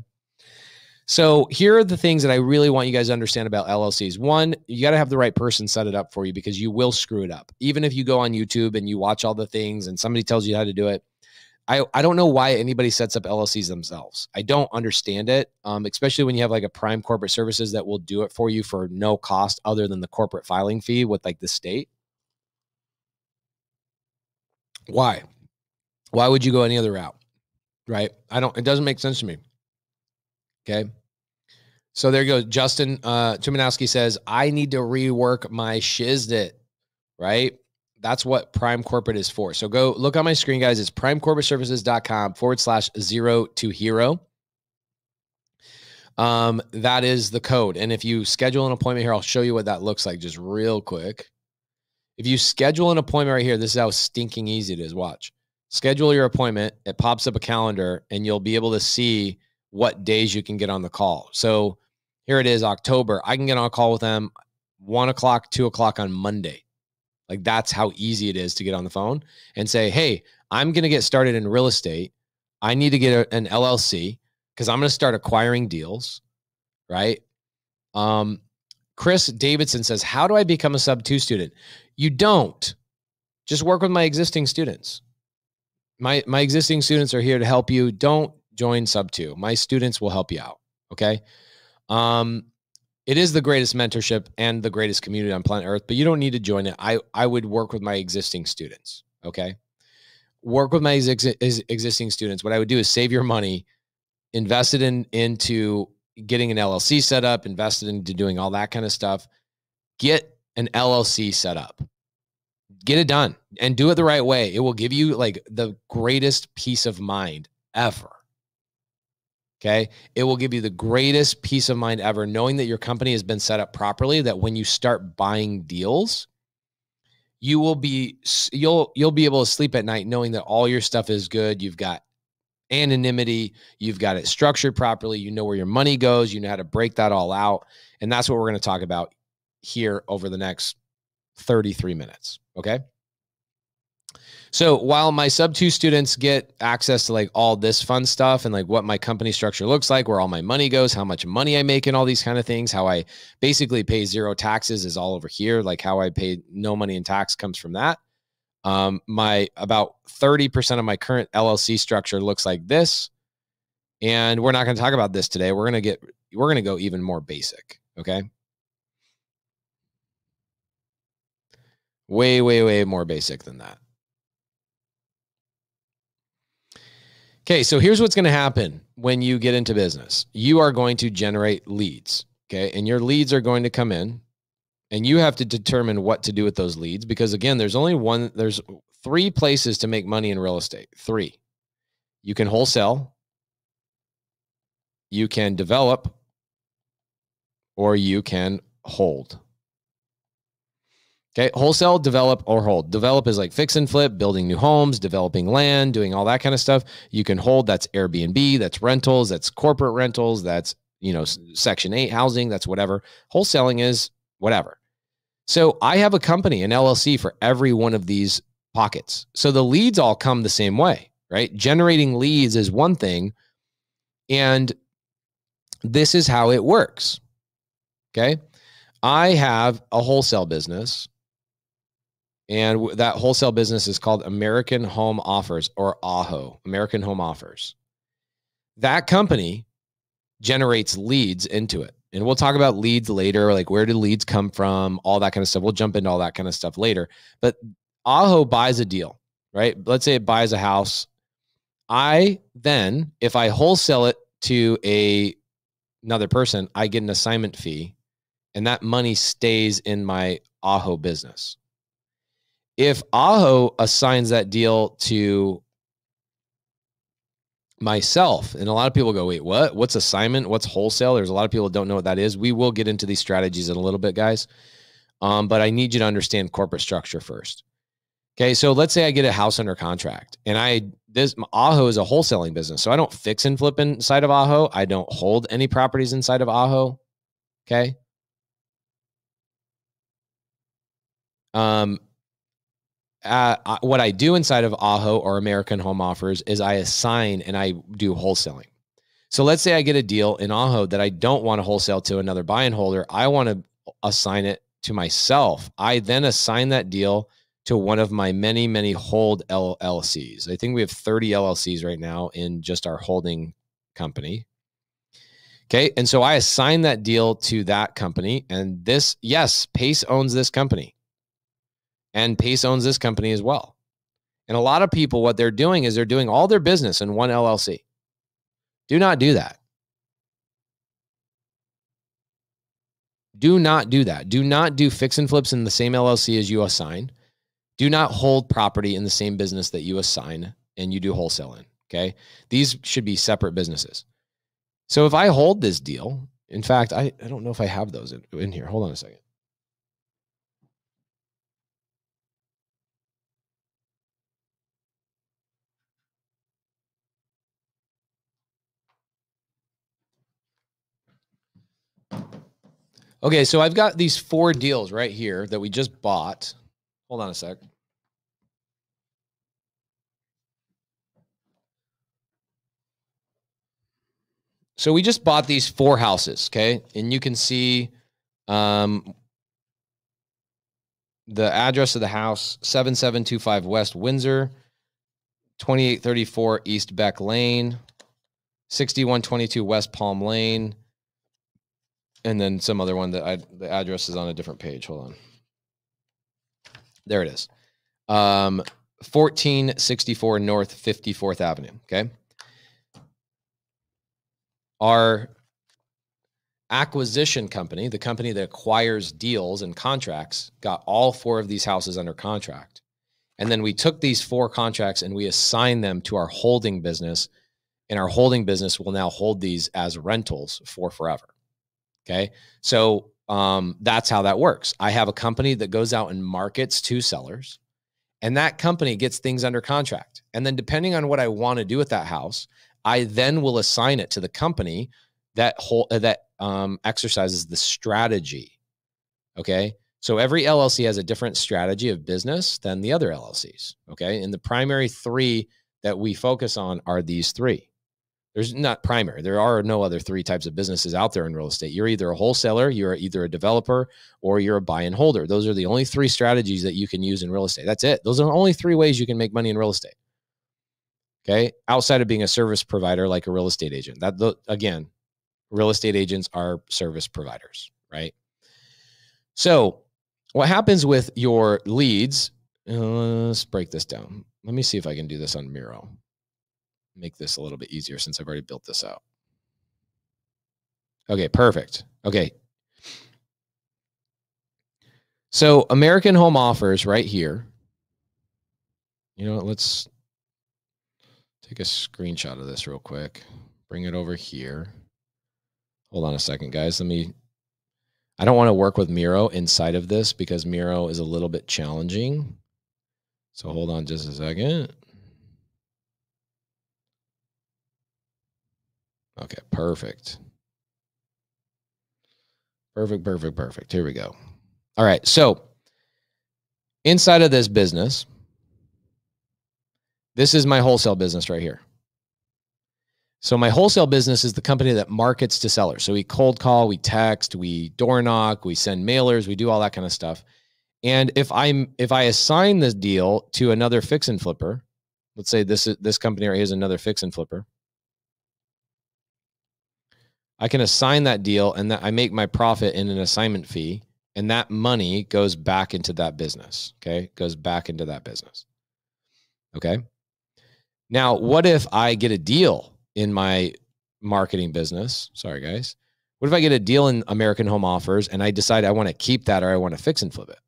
So here are the things that I really want you guys to understand about LLCs. One, you got to have the right person set it up for you because you will screw it up. Even if you go on YouTube and you watch all the things and somebody tells you how to do it. I don't know why anybody sets up LLCs themselves. I don't understand it, especially when you have like a Prime Corporate Services that will do it for you for no cost other than the corporate filing fee with like the state. Why? Why would you go any other route? Right? It doesn't make sense to me. Okay. So there you go. Justin Tumanowski says, I need to rework my shiznit, right? That's what Prime Corporate is for. So go look on my screen, guys. It's primecorporateservices.com/0 to hero. That is the code. And if you schedule an appointment here, I'll show you what that looks like just real quick. If you schedule an appointment right here, this is how stinking easy it is. Watch. Schedule your appointment. It pops up a calendar and you'll be able to see what days you can get on the call. So here it is, October. I can get on a call with them 1 o'clock, 2 o'clock on Monday. Like that's how easy it is to get on the phone and say, hey, I'm going to get started in real estate. I need to get an LLC because I'm going to start acquiring deals, right? Chris Davidson says, how do I become a Sub 2 student? You don't. Just work with my existing students. My existing students are here to help you. Don't join Sub 2. My students will help you out. Okay. It is the greatest mentorship and the greatest community on planet Earth, but you don't need to join it. I would work with my existing students. Okay. Work with my existing students. What I would do is save your money, invest it into getting an LLC set up, invest it into doing all that kind of stuff. Get an LLC set up. Get it done and do it the right way. It will give you like the greatest peace of mind ever. Okay. It will give you the greatest peace of mind ever, knowing that your company has been set up properly, that when you start buying deals, you'll be able to sleep at night knowing that all your stuff is good. You've got anonymity. You've got it structured properly. You know where your money goes. You know how to break that all out. And that's what we're going to talk about here over the next 33 minutes. Okay. So while my sub 2 students get access to like all this fun stuff and like what my company structure looks like, where all my money goes, how much money I make and all these kind of things, how I basically pay 0 taxes is all over here. Like how I pay no money in tax comes from that. My about 30% of my current LLC structure looks like this. And we're not going to talk about this today. We're going to go even more basic. Okay. Way, way, way more basic than that. Okay, so here's what's going to happen when you get into business. You are going to generate leads, okay? And your leads are going to come in, and you have to determine what to do with those leads because, again, there's 3 places to make money in real estate. 3. You can wholesale, you can develop, or you can hold. Okay, wholesale, develop, or hold. Develop is like fix and flip, building new homes, developing land, doing all that kind of stuff. You can hold, that's Airbnb, that's rentals, that's corporate rentals, that's, Section 8 housing, that's whatever. Wholesaling is whatever. So I have a company, an LLC for every one of these pockets. So the leads all come the same way, right? Generating leads is one thing, and this is how it works. Okay, I have a wholesale business. And that wholesale business is called American Home Offers, or AHO, American Home Offers. That company generates leads into it. And we'll talk about leads later, like where do leads come from, all that kind of stuff. We'll jump into all that kind of stuff later. But AHO buys a deal, right? Let's say it buys a house. If I wholesale it to another person, I get an assignment fee, and that money stays in my AHO business. If AHO assigns that deal to myself, and a lot of people go, wait, what? What's assignment? What's wholesale? There's a lot of people who don't know what that is. We will get into these strategies in a little bit, guys. But I need you to understand corporate structure first. Okay, so let's say I get a house under contract, and AHO is a wholesaling business, so I don't fix and flip inside of AHO. I don't hold any properties inside of AHO. Okay. What I do inside of AHO or American Home Offers is I assign and I do wholesaling. So let's say I get a deal in AHO that I don't want to wholesale to another buy and holder. I want to assign it to myself. I then assign that deal to one of my many, many hold LLCs. I think we have 30 LLCs right now in just our holding company. Okay. And so I assign that deal to that company. And Pace owns this company. And Pace owns this company as well. And a lot of people, what they're doing is they're doing all their business in one LLC. Do not do that. Do not do that. Do not do fix and flips in the same LLC as you assign. Do not hold property in the same business that you assign and you do wholesale in. Okay. These should be separate businesses. So if I hold this deal, in fact, I don't know if I have those in here. Hold on a second. Okay, so I've got these 4 deals right here that we just bought. Hold on a sec. So we just bought these 4 houses, okay? And you can see the address of the house, 7725 West Windsor, 2834 East Beck Lane, 6122 West Palm Lane, and then some other one that the address is on a different page. Hold on. There it is. 1464 North 54th Avenue, okay? Our acquisition company, the company that acquires deals and contracts, got all 4 of these houses under contract. And then we took these 4 contracts and we assigned them to our holding business. And our holding business will now hold these as rentals for forever. Okay. So that's how that works. I have a company that goes out and markets to sellers, and that company gets things under contract. And then depending on what I want to do with that house, I then will assign it to the company that exercises the strategy. Okay. So every LLC has a different strategy of business than the other LLCs. Okay. And the primary three that we focus on are these three. There's not primary. There are no other three types of businesses out there in real estate. You're either a wholesaler, you're either a developer, or you're a buy and holder. Those are the only three strategies that you can use in real estate. That's it. Those are the only three ways you can make money in real estate. Okay. Outside of being a service provider, like a real estate agent. Again, real estate agents are service providers, right? So what happens with your leads, let's break this down. Let me see if I can do this on Miro. Make this a little bit easier since I've already built this out. Okay, perfect. Okay. So American Home Offers right here. You know what? Let's take a screenshot of this real quick. Bring it over here. Hold on a second, guys. I don't want to work with Miro inside of this because Miro is a little bit challenging. So hold on just a second. Okay, perfect. Perfect. Here we go. All right. So inside of this business, this is my wholesale business right here. So my wholesale business is the company that markets to sellers. So we cold call, we text, we door knock, we send mailers, we do all that kind of stuff. And if I assign this deal to another fix and flipper, let's say this company right here is another fix and flipper, I can assign that deal and that I make my profit in an assignment fee, and that money goes back into that business. Okay. Goes back into that business. Okay. Now, what if I get a deal in my marketing business? Sorry, guys. What if I get a deal in American Home Offers and I decide I want to keep that or I want to fix and flip it?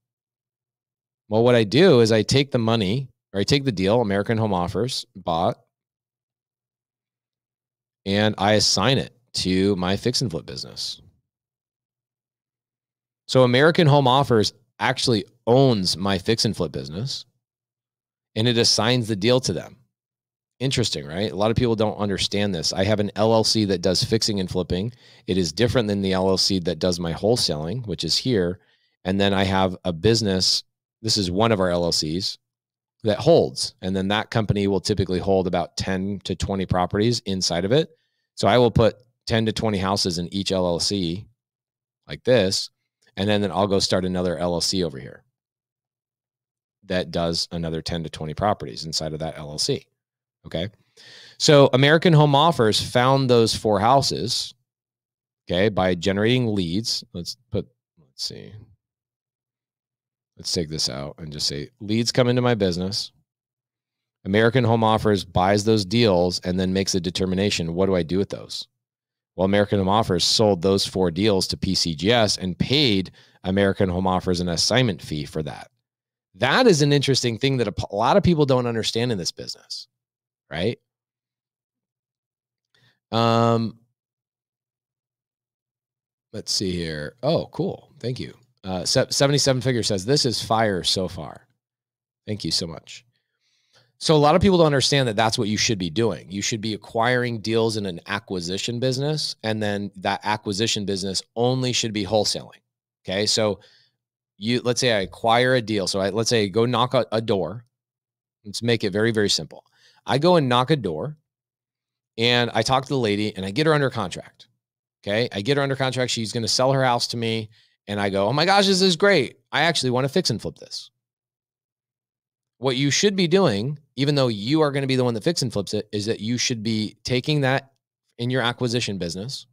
Well, what I do is I take the money, or I take the deal American Home Offers bought, and I assign it to my fix and flip business. So American Home Offers actually owns my fix and flip business, and it assigns the deal to them. Interesting, right? A lot of people don't understand this. I have an LLC that does fixing and flipping. It is different than the LLC that does my wholesaling, which is here. And then I have a business. This is one of our LLCs that holds. And then that company will typically hold about 10 to 20 properties inside of it. So I will put 10 to 20 houses in each LLC like this. And then I'll go start another LLC over here that does another 10 to 20 properties inside of that LLC. Okay. So American Home Offers found those 4 houses, okay, by generating leads. Let's see. Let's take this out and just say leads come into my business. American Home Offers buys those deals and then makes a determination. What do I do with those? Well, American Home Offers sold those 4 deals to PCGS and paid American Home Offers an assignment fee for that. That is an interesting thing that a lot of people don't understand in this business. Right? Let's see here. Oh, cool. Thank you. 77 Figure says, this is fire so far. Thank you so much. So a lot of people don't understand that that's what you should be doing. You should be acquiring deals in an acquisition business, and then that acquisition business only should be wholesaling. Okay. So let's say I acquire a deal. So let's say I go knock a door. Let's make it very, very simple. I go and knock a door and I talk to the lady and I get her under contract. Okay. I get her under contract. She's going to sell her house to me. And I go, oh my gosh, this is great. I actually want to fix and flip this. What you should be doing, even though you are going to be the one that fix and flips it, is that you should be taking that in your acquisition business,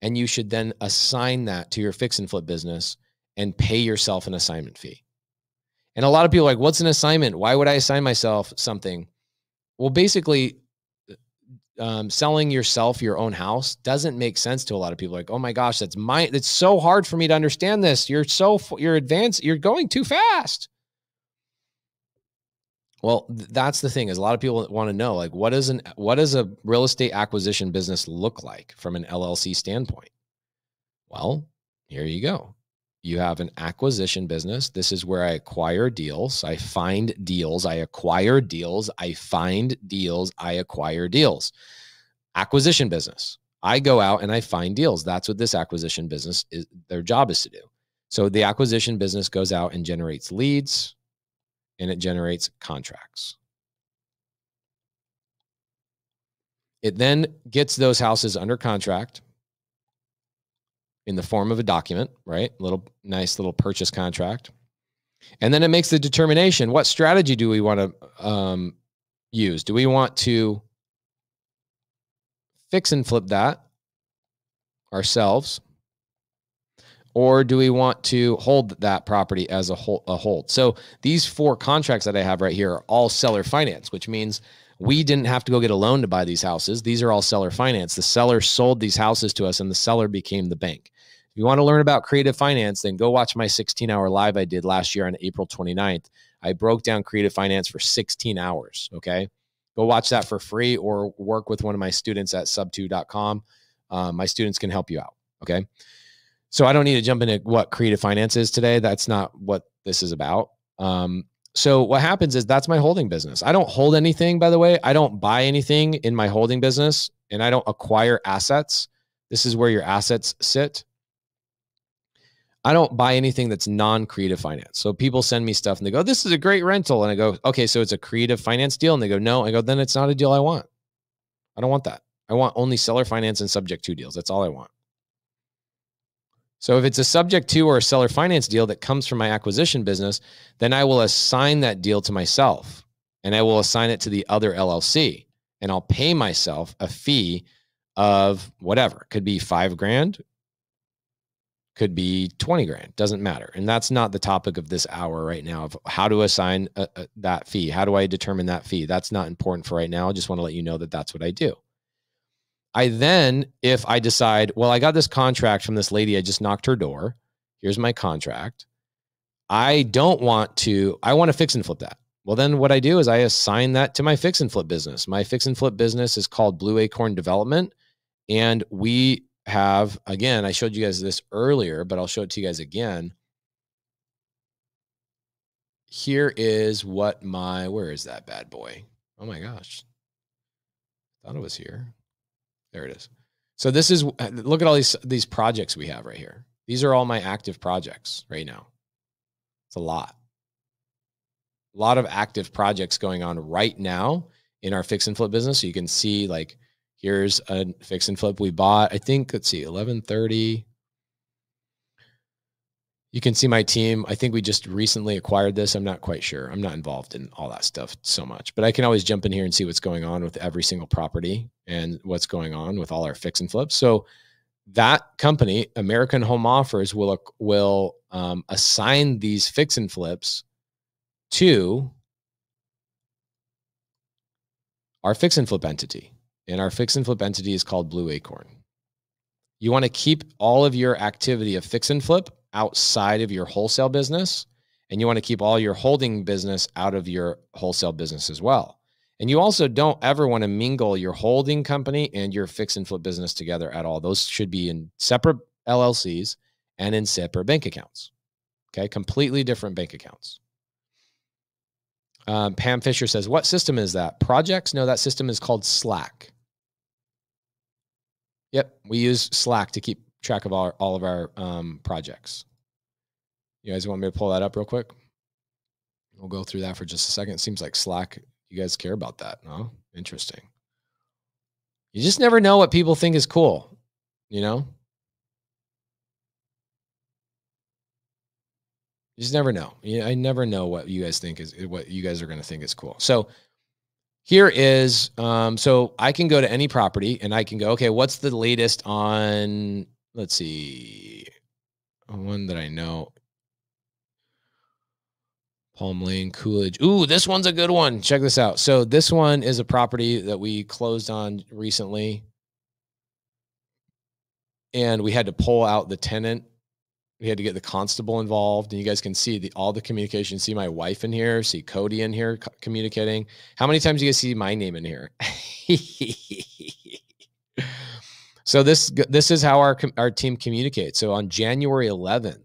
and you should then assign that to your fix and flip business and pay yourself an assignment fee. And a lot of people are like, what's an assignment? Why would I assign myself something? Well, basically, selling yourself your own house doesn't make sense to a lot of people. Like, oh my gosh, it's so hard for me to understand this. You're advanced. You're going too fast. Well, that's the thing, is a lot of people want to know, like, what does a real estate acquisition business look like from an LLC standpoint? Well, Here you go. You have an acquisition business. This is where I acquire deals. I find deals. I acquire deals. I find deals. I acquire deals. Acquisition business. I go out and I find deals. That's what this acquisition business is. Their job is to do. So the acquisition business goes out and generates leads, and it generates contracts. It then gets those houses under contract in the form of a document, right? Nice little purchase contract. And then it makes the determination, what strategy do we want to use? Do we want to fix and flip that ourselves? Or do we want to hold that property as a hold? So these 4 contracts that I have right here are all seller finance, which means we didn't have to go get a loan to buy these houses. These are all seller finance. The seller sold these houses to us and the seller became the bank. If you want to learn about creative finance, then go watch my 16-hour live I did last year on April 29th. I broke down creative finance for 16 hours, okay? Go watch that for free or work with one of my students at sub2.com. My students can help you out, okay? So I don't need to jump into what creative finance is today. That's not what this is about. So what happens is that's my holding business. I don't hold anything, by the way. I don't buy anything in my holding business, and I don't acquire assets. This is where your assets sit. I don't buy anything that's non-creative finance. So people send me stuff and they go, this is a great rental. And I go, okay, so it's a creative finance deal. And they go, no. I go, then it's not a deal I want. I don't want that. I want only seller finance and subject to deals. That's all I want. So if it's a subject to or a seller finance deal that comes from my acquisition business, then I will assign that deal to myself and I will assign it to the other LLC and I'll pay myself a fee of whatever. Could be $5,000, could be 20 grand, doesn't matter. And that's not the topic of this hour right now of how to assign that fee. How do I determine that fee? That's not important for right now. I just want to let you know that that's what I do. I then, if I decide, well, I got this contract from this lady, I just knocked her door. Here's my contract. I want to fix and flip that. Well, then what I do is I assign that to my fix and flip business. My fix and flip business is called Blue Acorn Development. And we have, again, I showed you guys this earlier, but I'll show it to you guys again. Here is what where is that bad boy? Oh my gosh. Thought it was here. There it is. So this is, look at all these projects we have right here. These are all my active projects right now. It's a lot of active projects going on right now in our fix and flip business. So you can see, like, here's a fix and flip we bought. I think, let's see, 11:30. You can see my team. I think we just recently acquired this. I'm not quite sure. I'm not involved in all that stuff so much, but I can always jump in here and see what's going on with every single property and what's going on with all our fix and flips. So that company, American Home Offers, will assign these fix and flips to our fix and flip entity. And our fix and flip entity is called Blue Acorn. You want to keep all of your activity of fix and flip outside of your wholesale business. And you want to keep all your holding business out of your wholesale business as well. And you also don't ever want to mingle your holding company and your fix and flip business together at all. Those should be in separate LLCs and in separate bank accounts. Okay, completely different bank accounts. Pam Fisher says, what system is that? Projects? No, that system is called Slack. Yep, we use Slack to keep track of all of our projects. You guys want me to pull that up real quick? We'll go through that for just a second. It seems like Slack, you guys care about that, huh? Interesting. You just never know what people think is cool, you know? You just never know. I never know what you guys think what you guys are going to think is cool. So here is, so I can go to any property and I can go, okay, what's the latest on, let's see, one that I know. Palm Lane, Coolidge. Ooh, this one's a good one. Check this out. So this one is a property that we closed on recently. And we had to pull out the tenant. We had to get the constable involved. And you guys can see all the communication. See my wife in here. See Cody in here communicating. How many times do you guys see my name in here? So So this is how our team communicates. So on January 11th,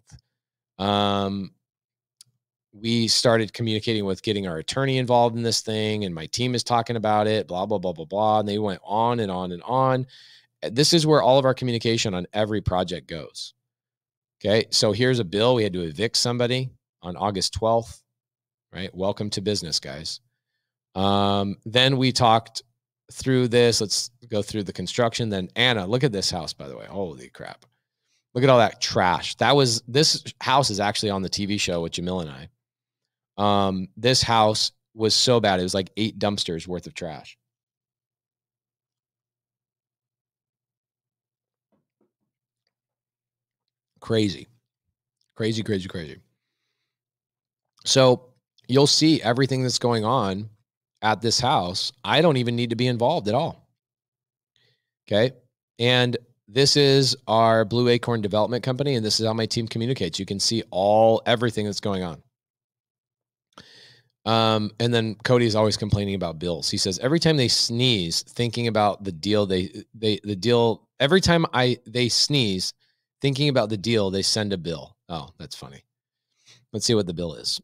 we started communicating with getting our attorney involved in this thing, and my team is talking about it, blah, blah, blah, blah, blah. And they went on and on and on. This is where all of our communication on every project goes. Okay. So here's a bill. We had to evict somebody on August 12th, right? Welcome to business, guys. Then we talked through this. Let's go through the construction. Then Anna, look at this house, by the way. Holy crap. Look at all that trash. This house is actually on the TV show with Jamil and I. This house was so bad. It was like 8 dumpsters worth of trash. Crazy. Crazy, crazy, crazy. So you'll see everything that's going on at this house. I don't even need to be involved at all. Okay. And this is our Blue Acorn Development Company, and this is how my team communicates. You can see everything that's going on. And then Cody is always complaining about bills. He says every time they sneeze, thinking about the deal, every time they sneeze, thinking about the deal, they send a bill. Oh, that's funny. Let's see what the bill is.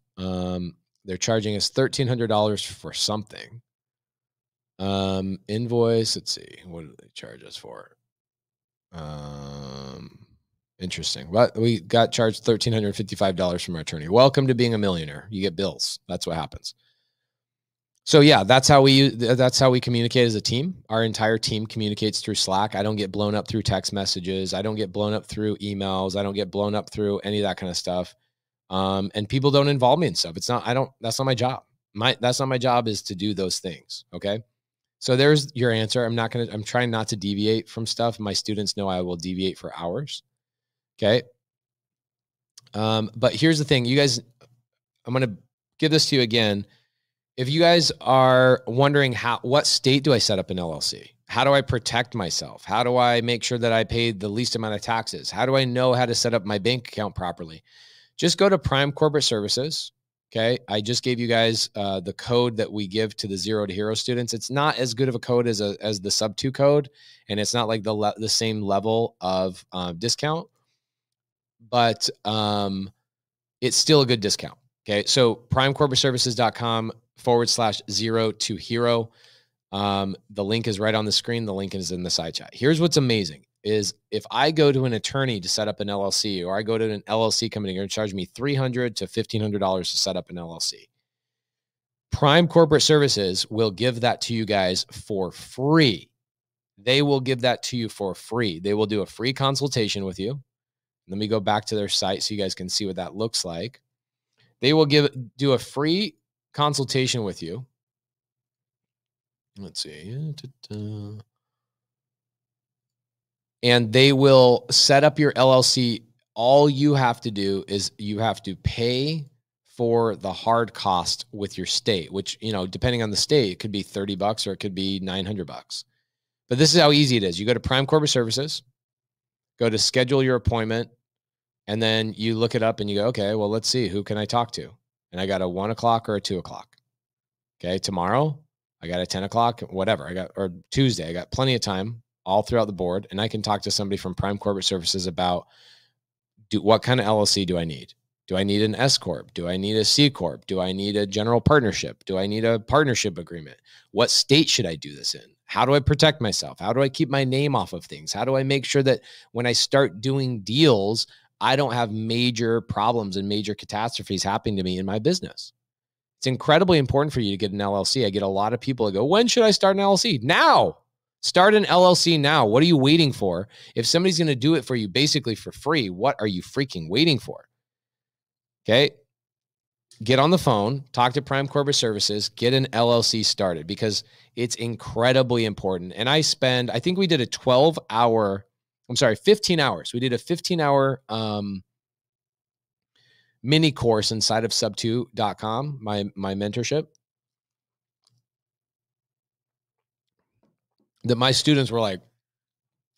They're charging us $1,300 for something. Invoice. Let's see. What do they charge us for? Interesting. But we got charged $1,355 from our attorney. Welcome to being a millionaire. You get bills. That's what happens. So yeah, that's how we communicate as a team. Our entire team communicates through Slack. I don't get blown up through text messages. I don't get blown up through emails. I don't get blown up through any of that kind of stuff. And people don't involve me in stuff. That's not my job. That's not my job, is to do those things. Okay. So there's your answer. I'm trying not to deviate from stuff. My students know I will deviate for hours. Okay. But here's the thing, you guys, I'm going to give this to you again. If you guys are wondering what state do I set up an LLC? How do I protect myself? How do I make sure that I pay the least amount of taxes? How do I know how to set up my bank account properly? Just go to Prime Corporate Services. Okay. I just gave you guys the code that we give to the 0 to Hero students. It's not as good of a code as the sub 2 code. And it's not like the same level of discount, but it's still a good discount. Okay. So primecorporateservices.com/0 to Hero. The link is right on the screen. The link is in the side chat. Here's what's amazing is if I go to an attorney to set up an LLC, or I go to an LLC company, they're going to charge me $300 to $1,500 to set up an LLC. Prime Corporate Services will give that to you guys for free. They will give that to you for free. They will do a free consultation with you. Let me go back to their site so you guys can see what that looks like. They will do a free consultation with you. Let's see. And they will set up your LLC. All you have to do is you have to pay for the hard cost with your state, which, depending on the state, it could be $30 or it could be $900. But this is how easy it is. You go to Prime Corporate Services, go to schedule your appointment, and then you look it up and you go, okay, well, let's see, who can I talk to? And I got a 1 o'clock or a 2 o'clock. Okay. Tomorrow I got a 10 o'clock, whatever or Tuesday, I got plenty of time all throughout the board. And I can talk to somebody from Prime Corporate Services about what kind of LLC do I need? Do I need an S Corp? Do I need a C Corp? Do I need a general partnership? Do I need a partnership agreement? What state should I do this in? How do I protect myself? How do I keep my name off of things? How do I make sure that when I start doing deals, I don't have major problems and major catastrophes happening to me in my business? It's incredibly important for you to get an LLC. I get a lot of people that go, when should I start an LLC? Now. Start an LLC now. What are you waiting for? If somebody's going to do it for you basically for free, what are you freaking waiting for? Okay. Get on the phone, talk to Prime Corporate Services, get an LLC started, because it's incredibly important. And I think we did a 15 hours. We did a 15-hour mini course inside of sub2.com, my mentorship, that my students were like,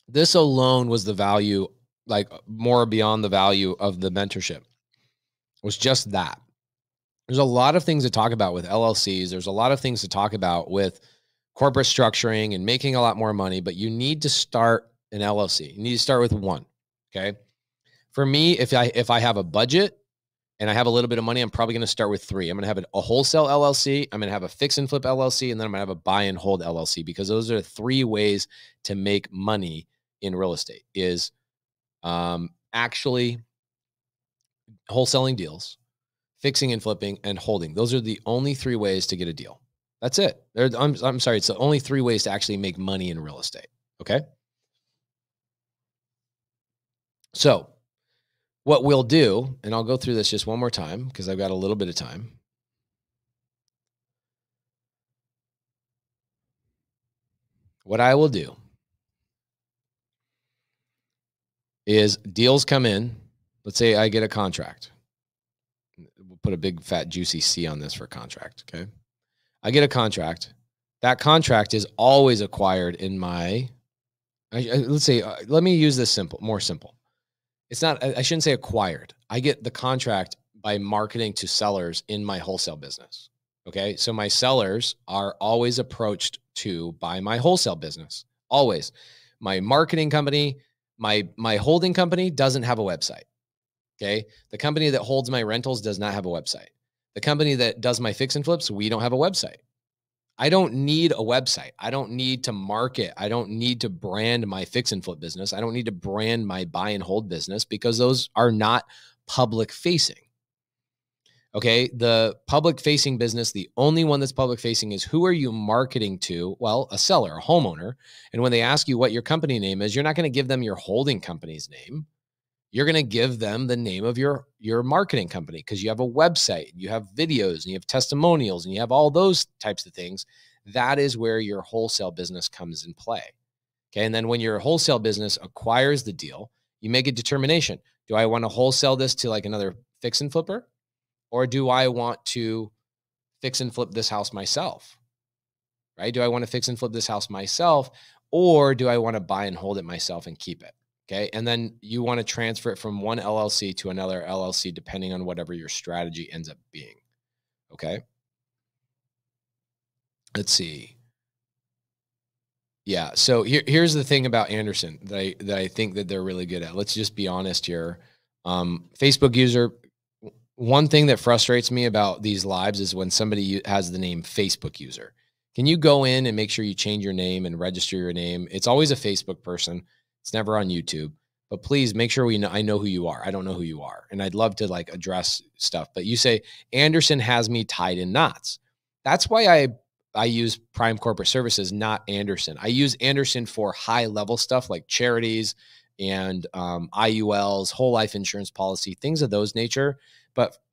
this alone was the value, like more beyond the value of the mentorship. It was just that. There's a lot of things to talk about with LLCs. There's a lot of things to talk about with corporate structuring and making a lot more money, but you need to start an LLC. You need to start with one. Okay. For me, if I have a budget and I have a little bit of money, I'm probably going to start with 3. I'm going to have a wholesale LLC. I'm going to have a fix and flip LLC. And then I'm going to have a buy and hold LLC, because those are 3 ways to make money in real estate is actually wholesaling deals, fixing and flipping, and holding. Those are the only 3 ways to get a deal. That's it. I'm sorry. It's the only 3 ways to actually make money in real estate. Okay. So what we'll do, and I'll go through this just one more time because I've got a little bit of time. What I will do is deals come in. Let's say I get a contract. We'll put a big fat juicy C on this for contract. Okay. I get a contract. That contract is always acquired in my, let's say, let me use this more simple. It's not, I shouldn't say acquired. I get the contract by marketing to sellers in my wholesale business. Okay. So my sellers are always approached to buy my wholesale business. Always. My marketing company, my holding company doesn't have a website. Okay. The company that holds my rentals does not have a website. The company that does my fix and flips, we don't have a website. I don't need a website. I don't need to market. I don't need to brand my fix and flip business. I don't need to brand my buy and hold business, because those are not public facing. Okay. The public facing business, the only one that's public facing is, who are you marketing to? Well, a seller, a homeowner. And when they ask you what your company name is, you're not going to give them your holding company's name. You're going to give them the name of your marketing company, because you have a website, you have videos, and you have testimonials, and you have all those types of things. That is where your wholesale business comes in play. Okay. And then when your wholesale business acquires the deal, you make a determination. Do I want to wholesale this to like another fix and flipper? Or do I want to fix and flip this house myself? Right? Do I want to fix and flip this house myself? Or do I want to buy and hold it myself and keep it? Okay. And then you want to transfer it from one LLC to another LLC, depending on whatever your strategy ends up being. Okay. Let's see. Yeah. So here's the thing about Anderson that I think that they're really good at. Let's just be honest here. Facebook user. One thing that frustrates me about these lives is when somebody has the name Facebook user. Can you go in and make sure you change your name and register your name? It's always a Facebook person. It's never on YouTube, but please make sure I know who you are. I don't know who you are. And I'd love to like address stuff, but you say Anderson has me tied in knots. That's why I use Prime Corporate Services, not Anderson. I use Anderson for high level stuff like charities and IULs, whole life insurance policy, things of those nature.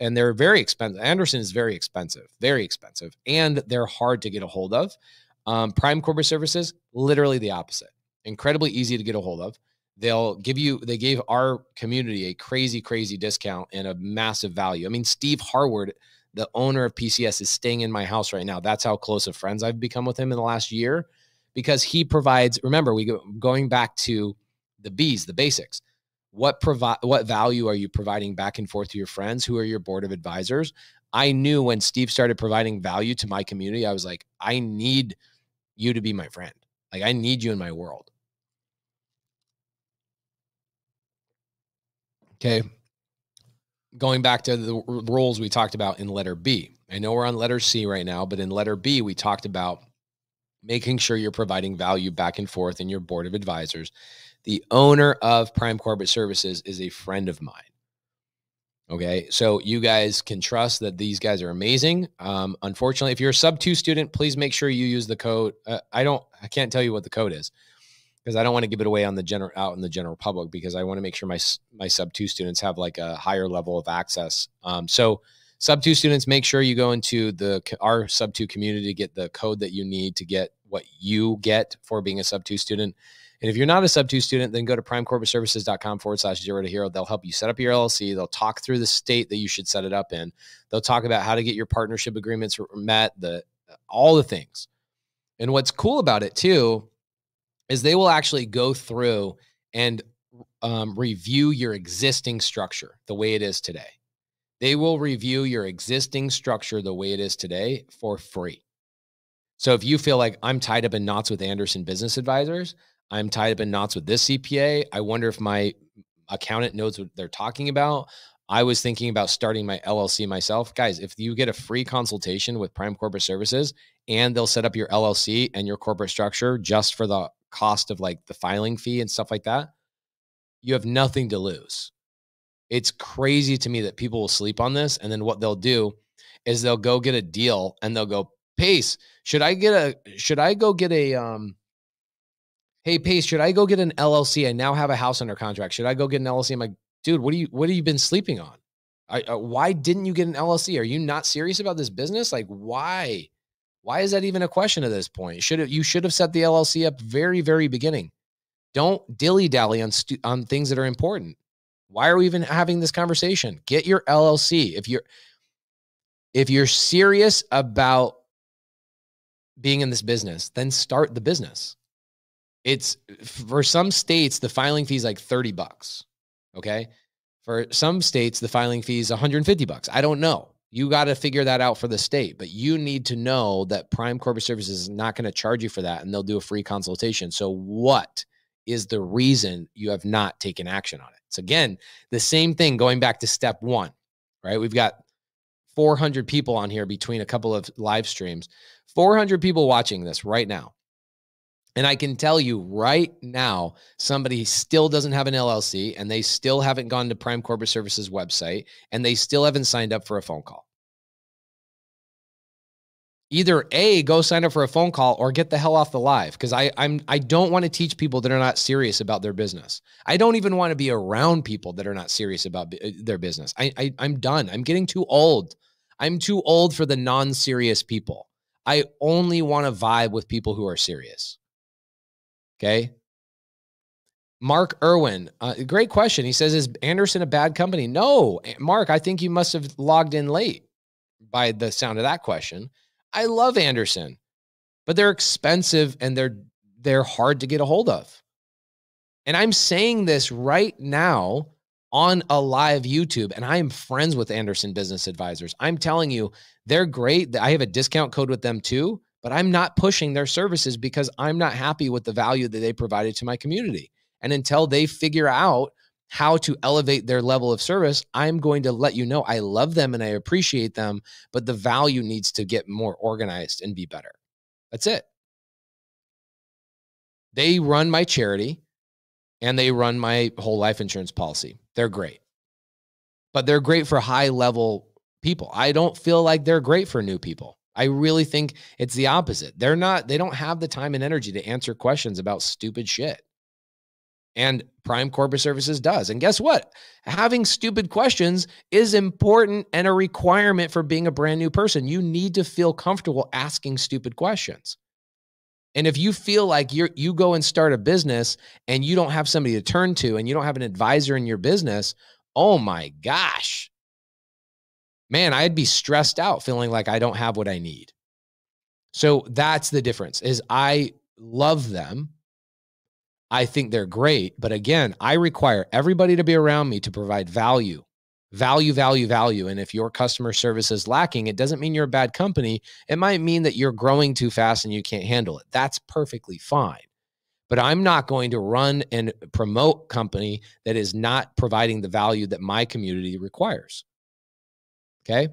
And they're very expensive. Anderson is very expensive, and they're hard to get a hold of. Prime Corporate Services, literally the opposite. Incredibly easy to get a hold of. They gave our community a crazy, crazy discount and a massive value. I mean, Steve Harward, the owner of PCS, is staying in my house right now. That's how close of friends I've become with him in the last year, because he provides, remember, going back to the basics. What value are you providing back and forth to your friends? Who are your board of advisors? I knew when Steve started providing value to my community, I was like, I need you to be my friend. Like, I need you in my world. Okay. Going back to the rules we talked about in letter B. I know we're on letter C right now, but in letter B, we talked about making sure you're providing value back and forth in your board of advisors. The owner of Prime Corporate Services is a friend of mine. Okay. So you guys can trust that these guys are amazing. Unfortunately, if you're a sub-2 student, please make sure you use the code. I can't tell you what the code is, because I don't want to give it away out in the general public, because I want to make sure my sub-2 students have like a higher level of access. So sub-2 students, make sure you go into our sub-2 community to get the code that you need to get what you get for being a sub-2 student. And if you're not a sub-2 student, then go to primecorporateservices.com/0 to hero. They'll help you set up your LLC. They'll talk through the state that you should set it up in. They'll talk about how to get your partnership agreements met, all the things. And what's cool about it too is they will actually go through and review your existing structure the way it is today. They will review your existing structure the way it is today for free. So if you feel like I'm tied up in knots with Anderson Business Advisors, I'm tied up in knots with this CPA. I wonder if my accountant knows what they're talking about. I was thinking about starting my LLC myself. Guys, if you get a free consultation with Prime Corporate Services and they'll set up your LLC and your corporate structure just for the cost of like the filing fee and stuff like that, you have nothing to lose. It's crazy to me that people will sleep on this. And then what they'll do is they'll go get a deal and they'll go, Pace, should I go get a, hey Pace, should I go get an LLC? I now have a house under contract. Should I go get an LLC? I'm like, dude, what have you been sleeping on? Why didn't you get an LLC? Are you not serious about this business? Like, why? Why is that even a question at this point? You should have set the LLC up very, very beginning. Don't dilly-dally on things that are important. Why are we even having this conversation? Get your LLC. If you're serious about being in this business, then start the business. It's for some states, the filing fee is like $30. Okay. For some states, the filing fee is $150. I don't know. You got to figure that out for the state, but you need to know that Prime Corporate Services is not going to charge you for that, and they'll do a free consultation. So what is the reason you have not taken action on it? So again, the same thing going back to step one, right? We've got 400 people on here between a couple of live streams, 400 people watching this right now. And I can tell you right now, somebody still doesn't have an LLC and they still haven't gone to Prime Corporate Services website and they still haven't signed up for a phone call. Either A, go sign up for a phone call or get the hell off the live, because I don't want to teach people that are not serious about their business. I don't even want to be around people that are not serious about their business. I'm done. I'm getting too old. I'm too old for the non-serious people. I only want to vibe with people who are serious. Okay. Mark Irwin, great question. He says, is Anderson a bad company? No, Mark, I think you must have logged in late by the sound of that question. I love Anderson, but they're expensive and they're hard to get a hold of. And I'm saying this right now on a live YouTube, and I am friends with Anderson Business Advisors. I'm telling you, they're great. I have a discount code with them too, but I'm not pushing their services because I'm not happy with the value that they provided to my community. And until they figure out how to elevate their level of service, I'm going to let you know I love them and I appreciate them, but the value needs to get more organized and be better. That's it. They run my charity and they run my whole life insurance policy. They're great, but they're great for high level people. I don't feel like they're great for new people. I really think it's the opposite. They don't have the time and energy to answer questions about stupid shit. And Prime Corporate Services does. And guess what? Having stupid questions is important and a requirement for being a brand new person. You need to feel comfortable asking stupid questions. And if you feel like you go and start a business and you don't have somebody to turn to and you don't have an advisor in your business, oh my gosh, man, I'd be stressed out feeling like I don't have what I need. So that's the difference. Is I love them. I think they're great. But again, I require everybody to be around me to provide value. And if your customer service is lacking, it doesn't mean you're a bad company. It might mean that you're growing too fast and you can't handle it. That's perfectly fine. But I'm not going to run and promote a company that is not providing the value that my community requires. Okay.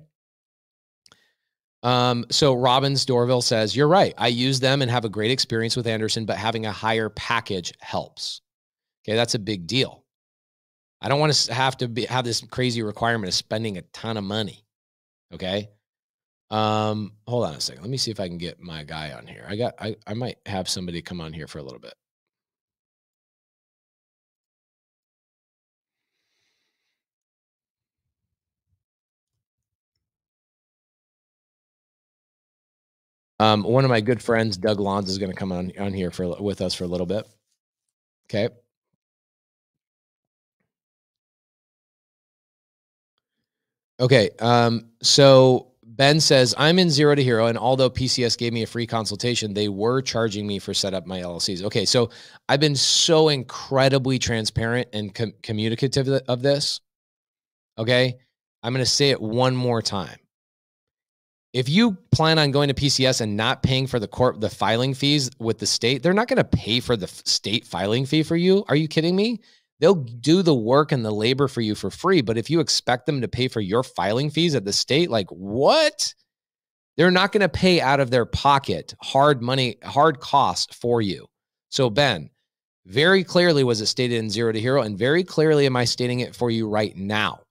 So Robbins Dorville says, you're right. I use them and have a great experience with Anderson, but having a higher package helps. Okay. That's a big deal. I don't want to have this crazy requirement of spending a ton of money. Okay. Hold on a second. Let me see if I can get my guy on here. I might have somebody come on here for a little bit. One of my good friends, Doug Lons, is going to come on here with us for a little bit. Okay. Okay. So Ben says, I'm in Zero to Hero, and although PCS gave me a free consultation, they were charging me for set up my LLCs. Okay. So I've been so incredibly transparent and communicative of this. Okay. I'm going to say it one more time. If you plan on going to PCS and not paying for the filing fees with the state, they're not going to pay for the state filing fee for you. Are you kidding me? They'll do the work and the labor for you for free. But if you expect them to pay for your filing fees at the state, like what? They're not going to pay out of their pocket hard money, hard costs for you. So Ben, very clearly was it stated in Zero to Hero, and very clearly am I stating it for you right now.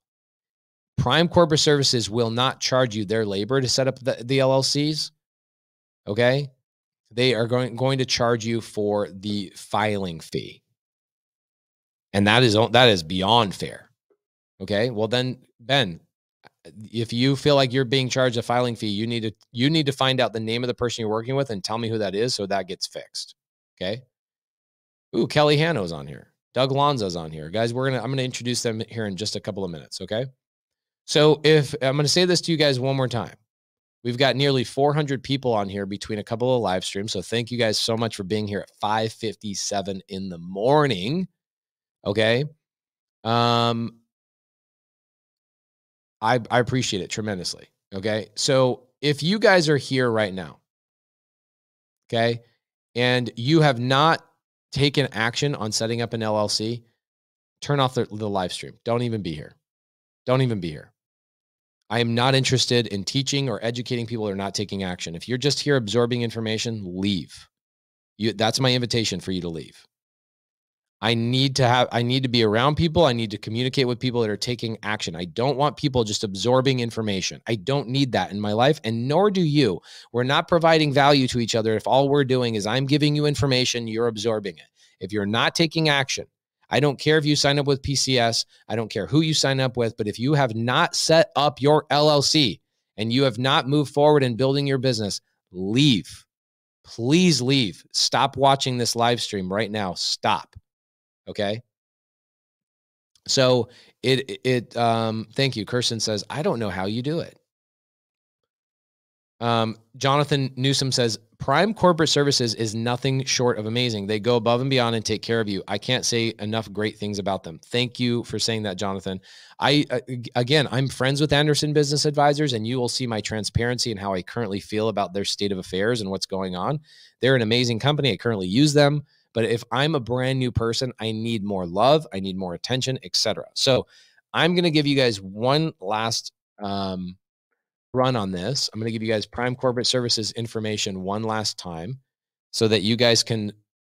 Prime Corporate Services will not charge you their labor to set up the LLCs, okay? They are going to charge you for the filing fee. And that is beyond fair, okay? Well then, Ben, if you feel like you're being charged a filing fee, you need to find out the name of the person you're working with and tell me who that is so that gets fixed, okay? Ooh, Kelly Hanno's on here. Doug Lonzo's on here. Guys, I'm going to introduce them here in just a couple of minutes, okay? So if I'm going to say this to you guys one more time, we've got nearly 400 people on here between a couple of live streams. So thank you guys so much for being here at 5:57 in the morning. Okay. I appreciate it tremendously. Okay. So if you guys are here right now, okay, and you have not taken action on setting up an LLC, turn off the live stream. Don't even be here. Don't even be here. I am not interested in teaching or educating people who are not taking action. If you're just here absorbing information, leave. That's my invitation for you to leave. I need to be around people. I need to communicate with people that are taking action. I don't want people just absorbing information. I don't need that in my life, and nor do you. We're not providing value to each other if all we're doing is I'm giving you information, you're absorbing it. If you're not taking action, I don't care if you sign up with PCS. I don't care who you sign up with, but if you have not set up your LLC and you have not moved forward in building your business, leave. Please leave. Stop watching this live stream right now. Stop. Okay. So thank you. Kirsten says, I don't know how you do it. Jonathan Newsom says, Prime Corporate Services is nothing short of amazing. They go above and beyond and take care of you. I can't say enough great things about them. Thank you for saying that, Jonathan. Again, I'm friends with Anderson Business Advisors, and you will see my transparency and how I currently feel about their state of affairs and what's going on. They're an amazing company. I currently use them. But if I'm a brand new person, I need more love, I need more attention, etc. So I'm going to give you guys one last run on this. I'm going to give you guys Prime Corporate Services information one last time so that you guys can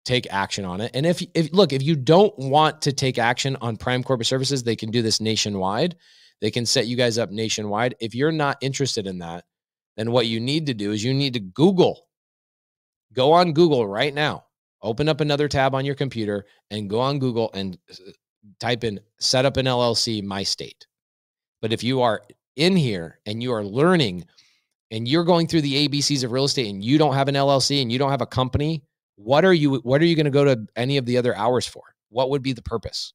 take action on it. And if you don't want to take action on Prime Corporate Services, they can do this nationwide. They can set you guys up nationwide. If you're not interested in that, then what you need to do is you need to go on Google right now. Open up another tab on your computer and go on Google and type in set up an LLC, my state. But if you are in here and you are learning and you're going through the ABCs of real estate and you don't have an LLC and you don't have a company, what are you going to go to any of the other hours for? What would be the purpose?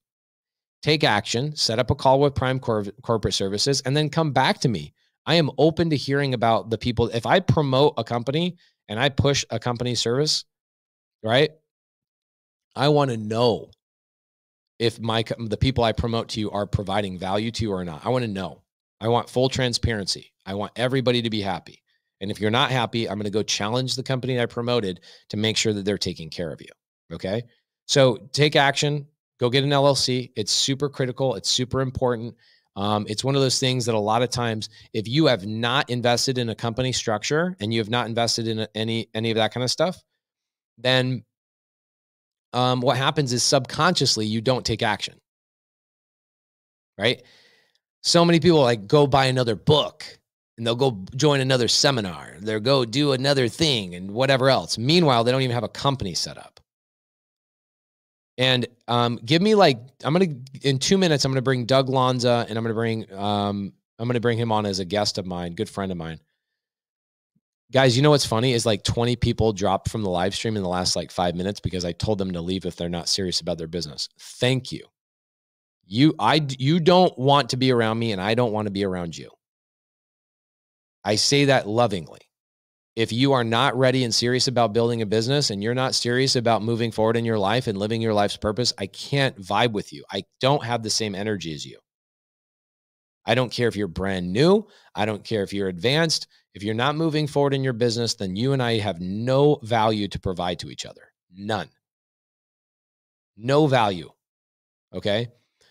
Take action, set up a call with Prime Corporate Services, and then come back to me. I am open to hearing about the people. If I promote a company and I push a company service, right? I want to know if the people I promote to you are providing value to you or not. I want to know. I want full transparency. I want everybody to be happy. And if you're not happy, I'm going to go challenge the company that I promoted to make sure that they're taking care of you. Okay. So take action, go get an LLC. It's super critical. It's super important. It's one of those things that a lot of times, if you have not invested in a company structure and you have not invested in any of that kind of stuff, then what happens is subconsciously you don't take action, right? So many people like go buy another book and they'll go join another seminar. They'll go do another thing and whatever else. Meanwhile, they don't even have a company set up. And give me in 2 minutes, I'm going to bring Doug Lanza and I'm going to bring him on as a guest of mine, good friend of mine. Guys, you know what's funny is 20 people dropped from the live stream in the last 5 minutes because I told them to leave if they're not serious about their business. Thank you. You don't want to be around me and I don't want to be around you. I say that lovingly. If you are not ready and serious about building a business and you're not serious about moving forward in your life and living your life's purpose, I can't vibe with you. I don't have the same energy as you. I don't care if you're brand new. I don't care if you're advanced. If you're not moving forward in your business, then you and I have no value to provide to each other. None. No value. Okay.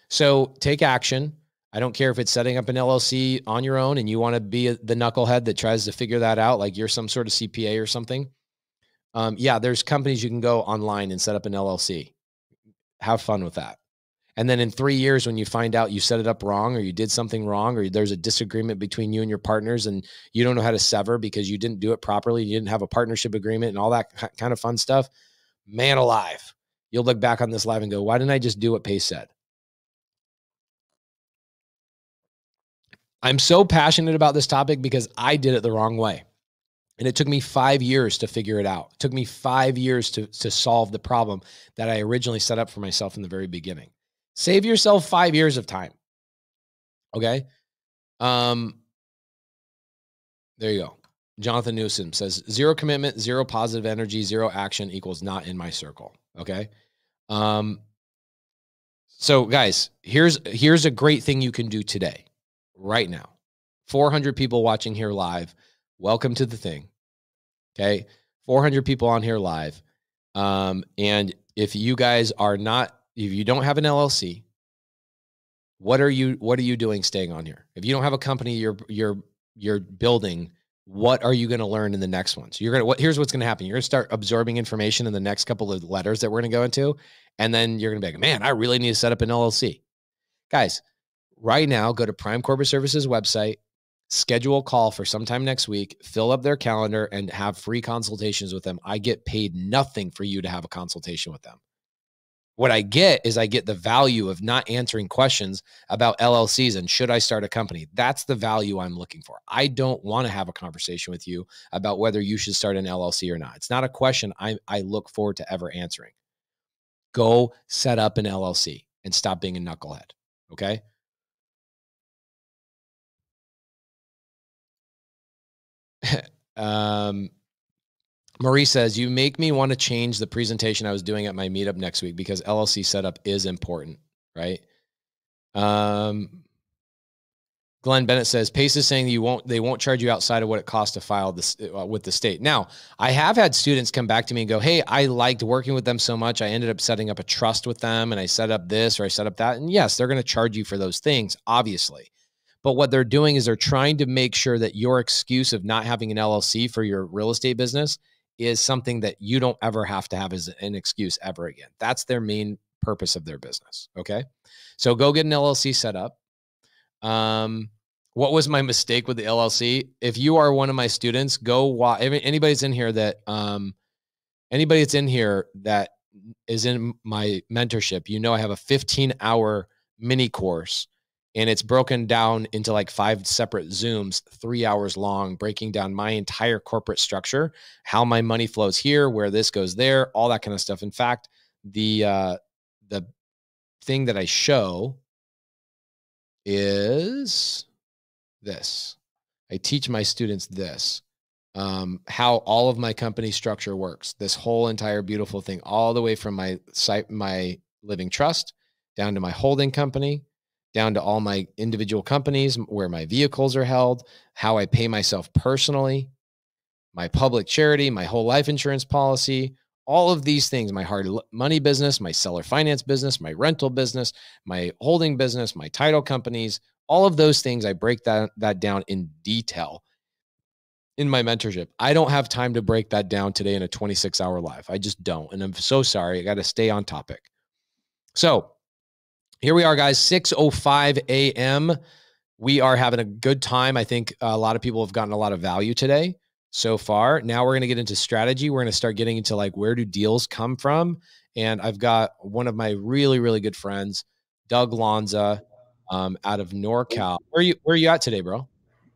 So take action. I don't care if it's setting up an LLC on your own and you want to be the knucklehead that tries to figure that out, like you're some sort of CPA or something. Yeah, there's companies you can go online and set up an LLC. Have fun with that. And then in 3 years, when you find out you set it up wrong or you did something wrong or there's a disagreement between you and your partners and you don't know how to sever because you didn't do it properly, you didn't have a partnership agreement and all that kind of fun stuff, man alive, you'll look back on this live and go, why didn't I just do what Pace said? I'm so passionate about this topic because I did it the wrong way. And it took me 5 years to figure it out. It took me 5 years to solve the problem that I originally set up for myself in the very beginning. Save yourself 5 years of time. Okay. There you go. Jonathan Newsom says 0 commitment, 0 positive energy, 0 action equals not in my circle. Okay. So guys, here's a great thing you can do today, right now. 400 people watching here live. Welcome to the thing. Okay. 400 people on here live. And if you guys are not, if you don't have an LLC, what are you doing staying on here? If you don't have a company you're building, what are you going to learn in the next one? So here's what's going to happen. You're going to start absorbing information in the next couple of letters that we're going to go into. And then you're going to be like, man, I really need to set up an LLC. Guys, right now, go to Prime Corporate Services website, schedule a call for sometime next week, fill up their calendar and have free consultations with them. I get paid nothing for you to have a consultation with them. What I get is I get the value of not answering questions about LLCs and should I start a company. That's the value I'm looking for. I don't want to have a conversation with you about whether you should start an LLC or not. It's not a question I look forward to ever answering. Go set up an LLC and stop being a knucklehead. Okay. Marie says, you make me want to change the presentation I was doing at my meetup next week because LLC setup is important, right? Glenn Bennett says, Pace is saying they won't charge you outside of what it costs to file this with the state. Now, I have had students come back to me and go, hey, I liked working with them so much. I ended up setting up a trust with them and I set up this or I set up that. And yes, they're going to charge you for those things, obviously. But what they're doing is they're trying to make sure that your excuse of not having an LLC for your real estate business is something that you don't ever have to have as an excuse ever again. That's their main purpose of their business. Okay. So go get an LLC set up. What was my mistake with the LLC? If you are one of my students, go watch. Anybody that's in here that is in my mentorship, you know, I have a 15-hour mini course and it's broken down into like 5 separate Zooms, 3 hours long, breaking down my entire corporate structure, how my money flows here, where this goes there, all that kind of stuff. In fact, the thing that I show is this. I teach my students this, how all of my company structure works, this whole entire beautiful thing, all the way from my living trust down to my holding company, down to all my individual companies where my vehicles are held, how I pay myself personally, my public charity, my whole life insurance policy, all of these things, my hard money business, my seller finance business, my rental business, my holding business, my title companies, all of those things, I break that down in detail in my mentorship. I don't have time to break that down today in a 26-hour live. I just don't. And I'm so sorry. I got to stay on topic. So here we are, guys, 6:05 a.m. We are having a good time. I think a lot of people have gotten a lot of value today so far. Now we're going to get into strategy. We're going to start getting into like, where do deals come from? And I've got one of my really, really good friends, Doug Lanza, out of NorCal. Where are you at today, bro?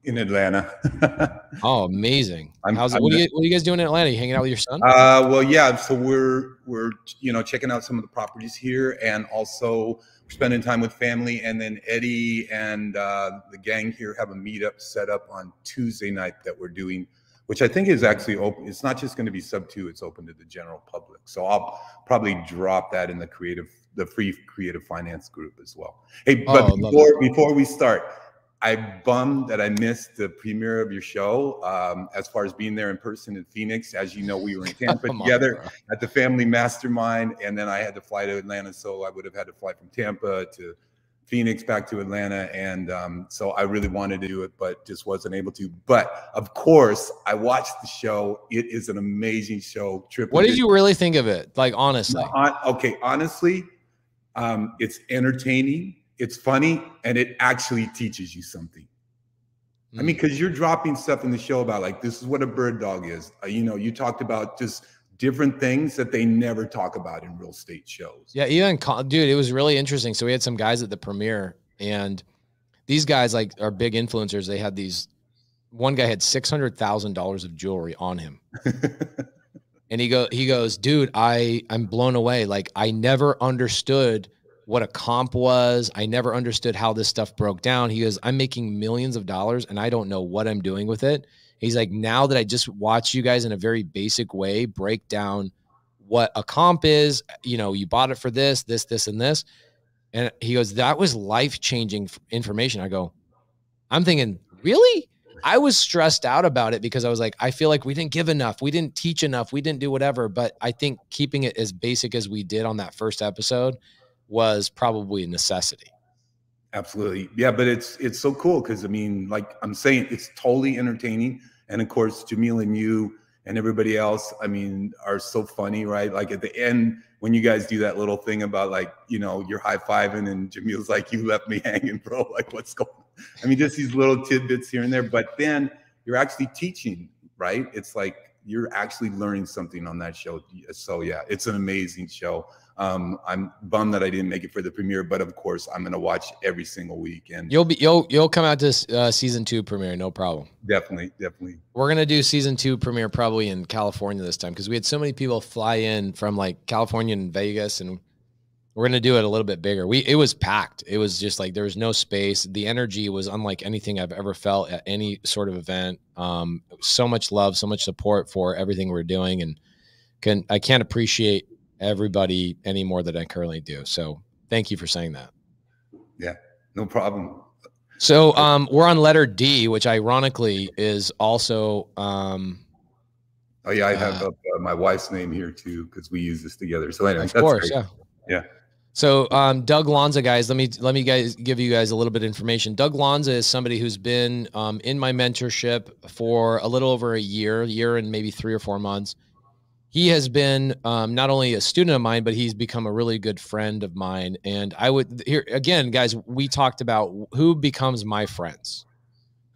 In Atlanta. Oh, amazing. What are you guys doing in Atlanta? You hanging out with your son? Well, yeah. So we're checking out some of the properties here, and also spending time with family. And then Eddie and the gang here have a meetup set up on Tuesday night that we're doing, which I think is actually open. It's not just going to be sub-2; it's open to the general public. So I'll probably drop that in the free creative finance group as well. Hey, but before we start, I'm bummed that I missed the premiere of your show. As far as being there in person in Phoenix, as you know, we were in Tampa together at the family mastermind, and then I had to fly to Atlanta, so I would have had to fly from Tampa to Phoenix back to Atlanta, and so I really wanted to do it, but just wasn't able to. But of course, I watched the show. It is an amazing show. What did you really think of it? Like, honestly? Okay, honestly, it's entertaining. It's funny, and it actually teaches you something. I mean, because you're dropping stuff in the show about like, this is what a bird dog is. You know, you talked about just different things that they never talk about in real estate shows. Yeah, even dude, it was really interesting. So we had some guys at the premiere, and these guys like are big influencers. They had these. One guy had $600,000 of jewelry on him, and he goes, dude, I'm blown away. Like, I never understood what a comp was. I never understood how this stuff broke down. He goes, I'm making millions of dollars and I don't know what I'm doing with it. He's like, now that I just watch you guys in a very basic way break down what a comp is, you know, you bought it for this, and this. And he goes, that was life-changing information. I go, I'm thinking, really? I was stressed out about it because I was like, I feel like we didn't give enough. We didn't teach enough. We didn't do whatever. But I think keeping it as basic as we did on that first episode was probably a necessity. Absolutely. Yeah, but it's so cool because, I mean, like I'm saying, it's totally entertaining. And of course, Jamil and you and everybody else, I mean, are so funny, right? Like at the end, when you guys do that little thing about like, you know, you're high-fiving and Jamil's like, you left me hanging, bro. Like, what's going on? I mean, just these little tidbits here and there. But then you're actually teaching, right? It's like you're actually learning something on that show. So yeah, it's an amazing show. I'm bummed that I didn't make it for the premiere, but of course I'm going to watch every single week. And you'll come out to season 2 premiere, no problem. Definitely. We're going to do season 2 premiere probably in California this time because we had so many people fly in from like California and Vegas, and we're going to do it a little bit bigger. It was packed. It was just like there was no space. The energy was unlike anything I've ever felt at any sort of event. So much love, so much support for everything we're doing, and I can't appreciate everybody any more than I currently do. So thank you for saying that. Yeah, no problem. So we're on letter D, which ironically is also oh yeah, I have my wife's name here too because we use this together. So anyway, of course, great. Yeah. So Doug Lanza, guys, let me guys give you guys a little bit of information. Doug Lanza is somebody who's been in my mentorship for a little over a year and maybe 3 or 4 months. He has been not only a student of mine, but he's become a really good friend of mine. And I would here again, guys, we talked about who becomes my friends.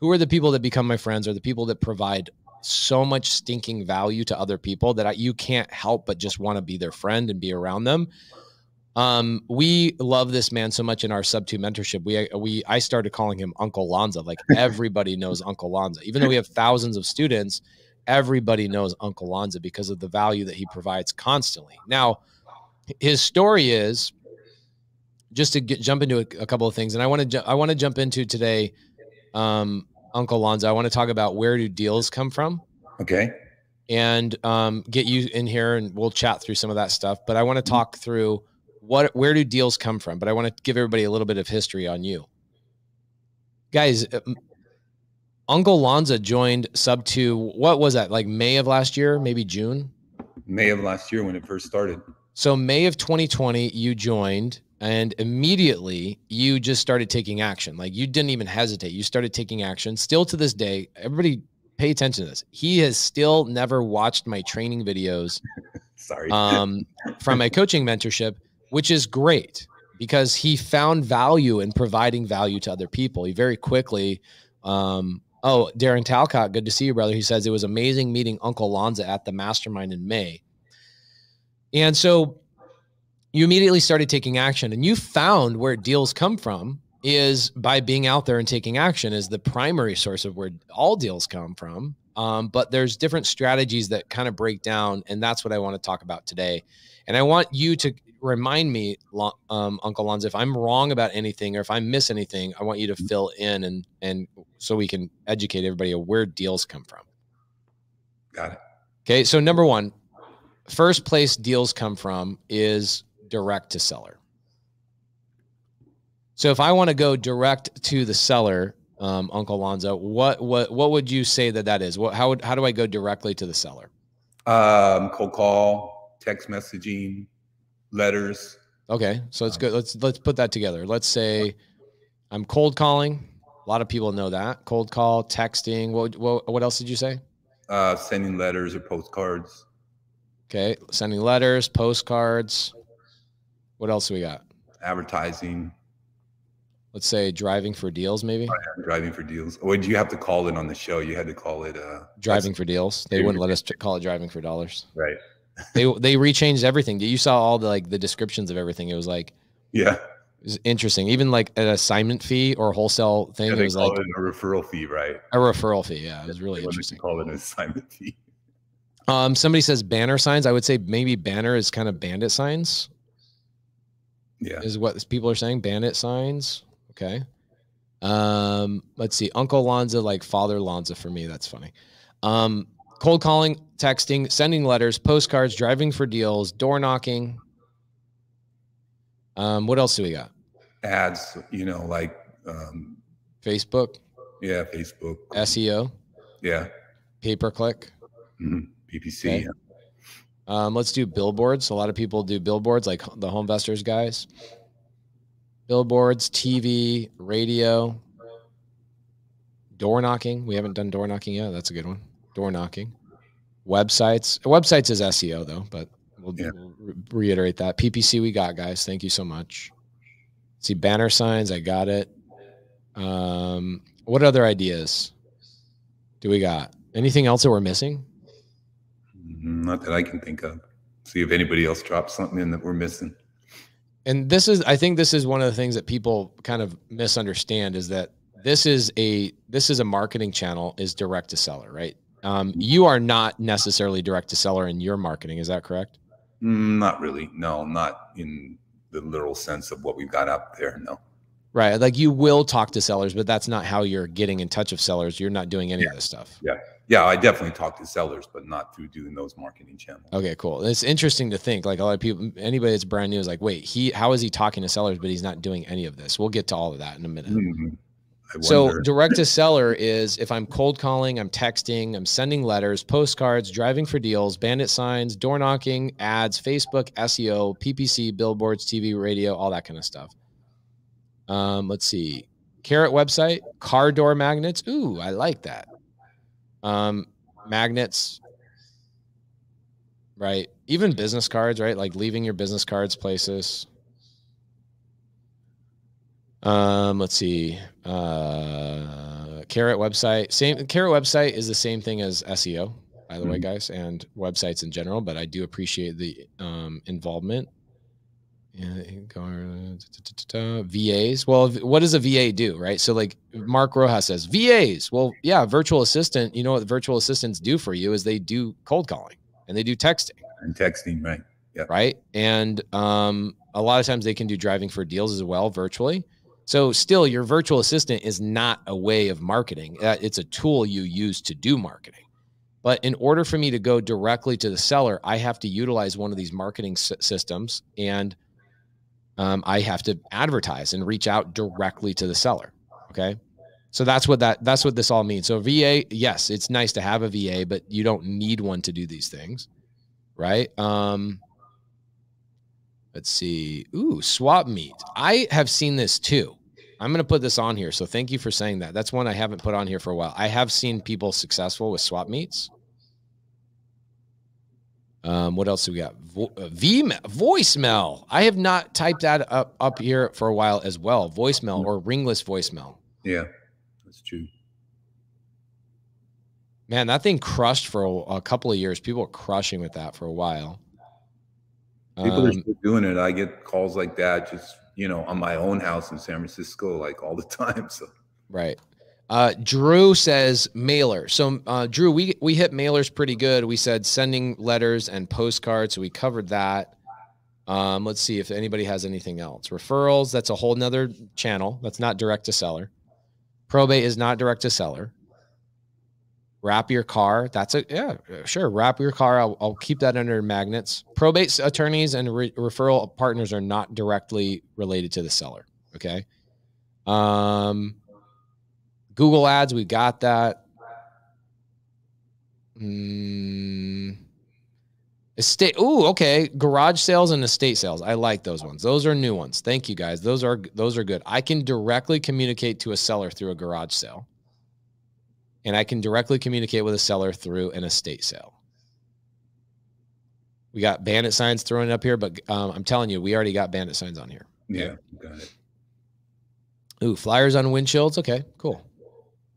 Who are the people that become my friends, or the people that provide so much stinking value to other people that you can't help but just want to be their friend and be around them. We love this man so much in our sub 2 mentorship. I started calling him Uncle Lanza. Like everybody knows Uncle Lanza, even though we have thousands of students. Everybody knows Uncle Lanza because of the value that he provides constantly. Now, his story is just to jump into a couple of things, and I want to jump into today, Uncle Lanza. I want to talk about where do deals come from. Okay. And get you in here, and we'll chat through some of that stuff. But I want to talk through where do deals come from. But I want to give everybody a little bit of history on you, guys. Uncle Lanza joined sub 2. What was that? Like May of last year, maybe June? May of last year when it first started. So May of 2020, you joined, and immediately you just started taking action. Like you didn't even hesitate. You started taking action. Still to this day, everybody pay attention to this. He has still never watched my training videos Sorry. From my coaching mentorship, which is great because he found value in providing value to other people. He very quickly, oh, Darren Talcott, good to see you, brother. He says, it was amazing meeting Uncle Lanza at the mastermind in May. And so you immediately started taking action, and you found where deals come from is by being out there and taking action is the primary source of where all deals come from. But there's different strategies that kind of break down, and that's what I want to talk about today. And I want you to remind me, Uncle Lanza, if I'm wrong about anything or if I miss anything, I want you to fill in and so we can educate everybody on where deals come from. Got it. Okay. So number one, first place deals come from is direct to seller. So if I want to go direct to the seller, Uncle Lonzo. What would you say that is? How do I go directly to the seller? Cold call, text messaging, letters. Okay, so it's good. Let's put that together. Let's say I'm cold calling. A lot of people know that. Cold call, texting. What else did you say? Sending letters or postcards. Okay, sending letters, postcards. What else do we got? Advertising. Let's say driving for deals, maybe. Driving for deals. Or did you have to call it on the show? You had to call it driving for deals. They wouldn't let us call it driving for dollars. Right. they rechanged everything. You saw all the the descriptions of everything. It was like, yeah, it was interesting. Even like an assignment fee or wholesale thing. Yeah, it was like it a referral fee, right? A referral fee. Yeah, it was really interesting. Call it an assignment fee. Somebody says banner signs. I would say maybe banner is kind of bandit signs. Yeah, is what people are saying. Bandit signs. Okay. Let's see. Uncle Lonzo, like Father Lonzo for me. That's funny. Cold calling, texting, sending letters, postcards, driving for deals, door knocking. What else do we got? Ads, like Facebook. Yeah, Facebook. SEO. Yeah. Pay-per-click. PPC. Okay. Yeah. Let's do billboards. A lot of people do billboards, like the Home Investors guys. Billboards, TV, radio, door knocking. We haven't done door knocking yet. That's a good one. Door knocking. Websites. Websites is SEO though, but we'll reiterate that. PPC we got, guys. Thank you so much. See, banner signs. I got it. What other ideas do we got? Anything else that we're missing? Not that I can think of. See if anybody else drops something in that we're missing. And I think this is one of the things that people kind of misunderstand is that this is a marketing channel, is direct to seller, right? You are not necessarily direct to seller in your marketing. Is that correct? Not really. No, not in the literal sense of what we've got out there. No. Right. Like you will talk to sellers, but that's not how you're getting in touch with sellers. You're not doing any of this stuff. Yeah. Yeah. I definitely talk to sellers, but not through doing those marketing channels. Okay, cool. It's interesting to think, like a lot of people, anybody that's brand new is like, wait, how is he talking to sellers, but he's not doing any of this? We'll get to all of that in a minute. So direct to seller is if I'm cold calling, I'm texting, I'm sending letters, postcards, driving for deals, bandit signs, door knocking, ads, Facebook, SEO, PPC, billboards, TV, radio, all that kind of stuff. Let's see. Carrot website, car door magnets. Ooh, I like that. Magnets, right? Even business cards, right? Like leaving your business cards places. Let's see. Carrot website. Carrot website is the same thing as SEO, by the way, guys, and websites in general, but I do appreciate the involvement. VAs. Well, what does a VA do, right? So like Mark Rojas says, VAs. Well, yeah, virtual assistant. You know what virtual assistants do for you is they do cold calling and they do texting. And texting, right? Yeah. Right. And a lot of times they can do driving for deals as well virtually. So still, your virtual assistant is not a way of marketing. It's a tool you use to do marketing. But in order for me to go directly to the seller, I have to utilize one of these marketing systems, and I have to advertise and reach out directly to the seller. Okay. So that's what this all means. So VA, yes, it's nice to have a VA, but you don't need one to do these things. Right. Let's see. Ooh, swap meet. I have seen this too. I'm going to put this on here. So thank you for saying that. That's one I haven't put on here for a while. I have seen people successful with swap meets. What else do we got? Voicemail. I have not typed that up here for a while as well. Voicemail or ringless voicemail. Yeah, that's true. Man, that thing crushed for a couple of years. People were crushing with that for a while. People are still doing it. I get calls like that just, on my own house in San Francisco, like all the time. So right. Drew says mailer. So Drew, we hit mailers pretty good. We said sending letters and postcards. So we covered that. Let's see if anybody has anything else. Referrals. That's a whole nother channel. That's not direct to seller. Probate is not direct to seller. Wrap your car. Yeah, sure. Wrap your car. I'll keep that under magnets. Probate attorneys and referral partners are not directly related to the seller. Okay. Google ads, we got that. Estate. Ooh, okay. Garage sales and estate sales. I like those ones. Those are new ones. Thank you guys. Those are good. I can directly communicate to a seller through a garage sale. And I can directly communicate with a seller through an estate sale. We got bandit signs thrown up here, but I'm telling you, we already got bandit signs on here. Yeah, got it. Ooh, flyers on windshields. Okay, cool.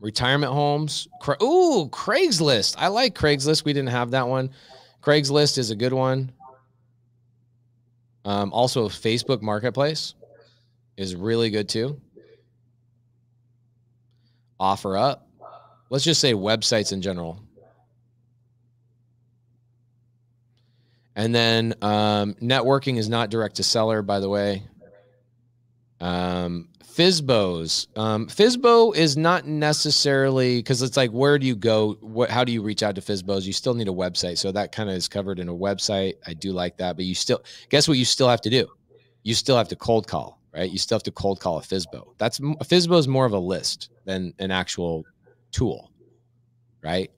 Retirement homes. Ooh, Craigslist. I like Craigslist. We didn't have that one. Craigslist is a good one. Also, Facebook Marketplace is really good too. Offer up. Let's just say websites in general. And then networking is not direct to seller, by the way. FSBOs. FSBO is not necessarily, because it's like, where do you go? How do you reach out to FSBOs? You still need a website. So that kind of is covered in a website. I do like that. But you still, guess what you still have to do? You still have to cold call, right? You still have to cold call a FSBO. A FSBO is more of a list than an actual tool, right?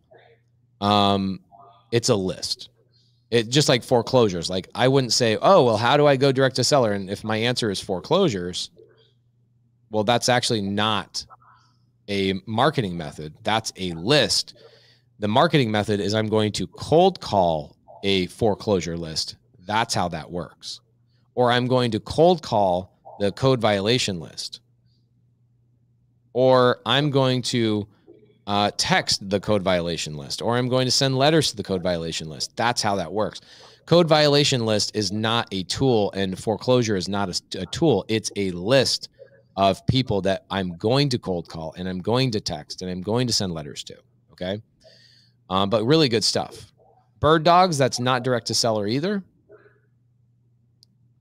It's a list. It just like foreclosures. Like I wouldn't say, oh, well, how do I go direct to seller? And if my answer is foreclosures, well, that's actually not a marketing method. That's a list. The marketing method is I'm going to cold call a foreclosure list. That's how that works. Or I'm going to cold call the code violation list. Or I'm going to text the code violation list, or I'm going to send letters to the code violation list. That's how that works. Code violation list is not a tool, and foreclosure is not a tool. It's a list of people that I'm going to cold call, and I'm going to text, and I'm going to send letters to. Okay. But really good stuff. Bird dogs, that's not direct to seller either.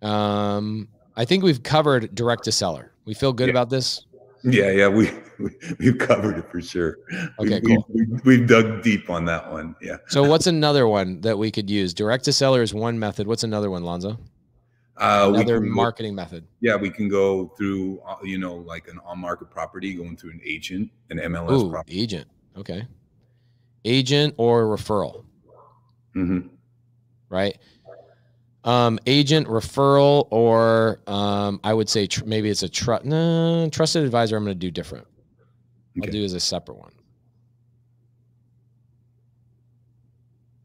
I think we've covered direct to seller. We feel good about this. Yeah, we've covered it for sure. Okay, cool. We've dug deep on that one. Yeah. So what's another one that we could use? Direct to seller is one method. What's another one, Lonzo? Another marketing method. Yeah, we can go through, like an on-market property, going through an agent, an MLS property. Agent. Okay. Agent or referral. Mm-hmm. Right. Agent, referral, or I would say maybe it's a trusted advisor. I'm going to do different. Okay. I'll do as a separate one.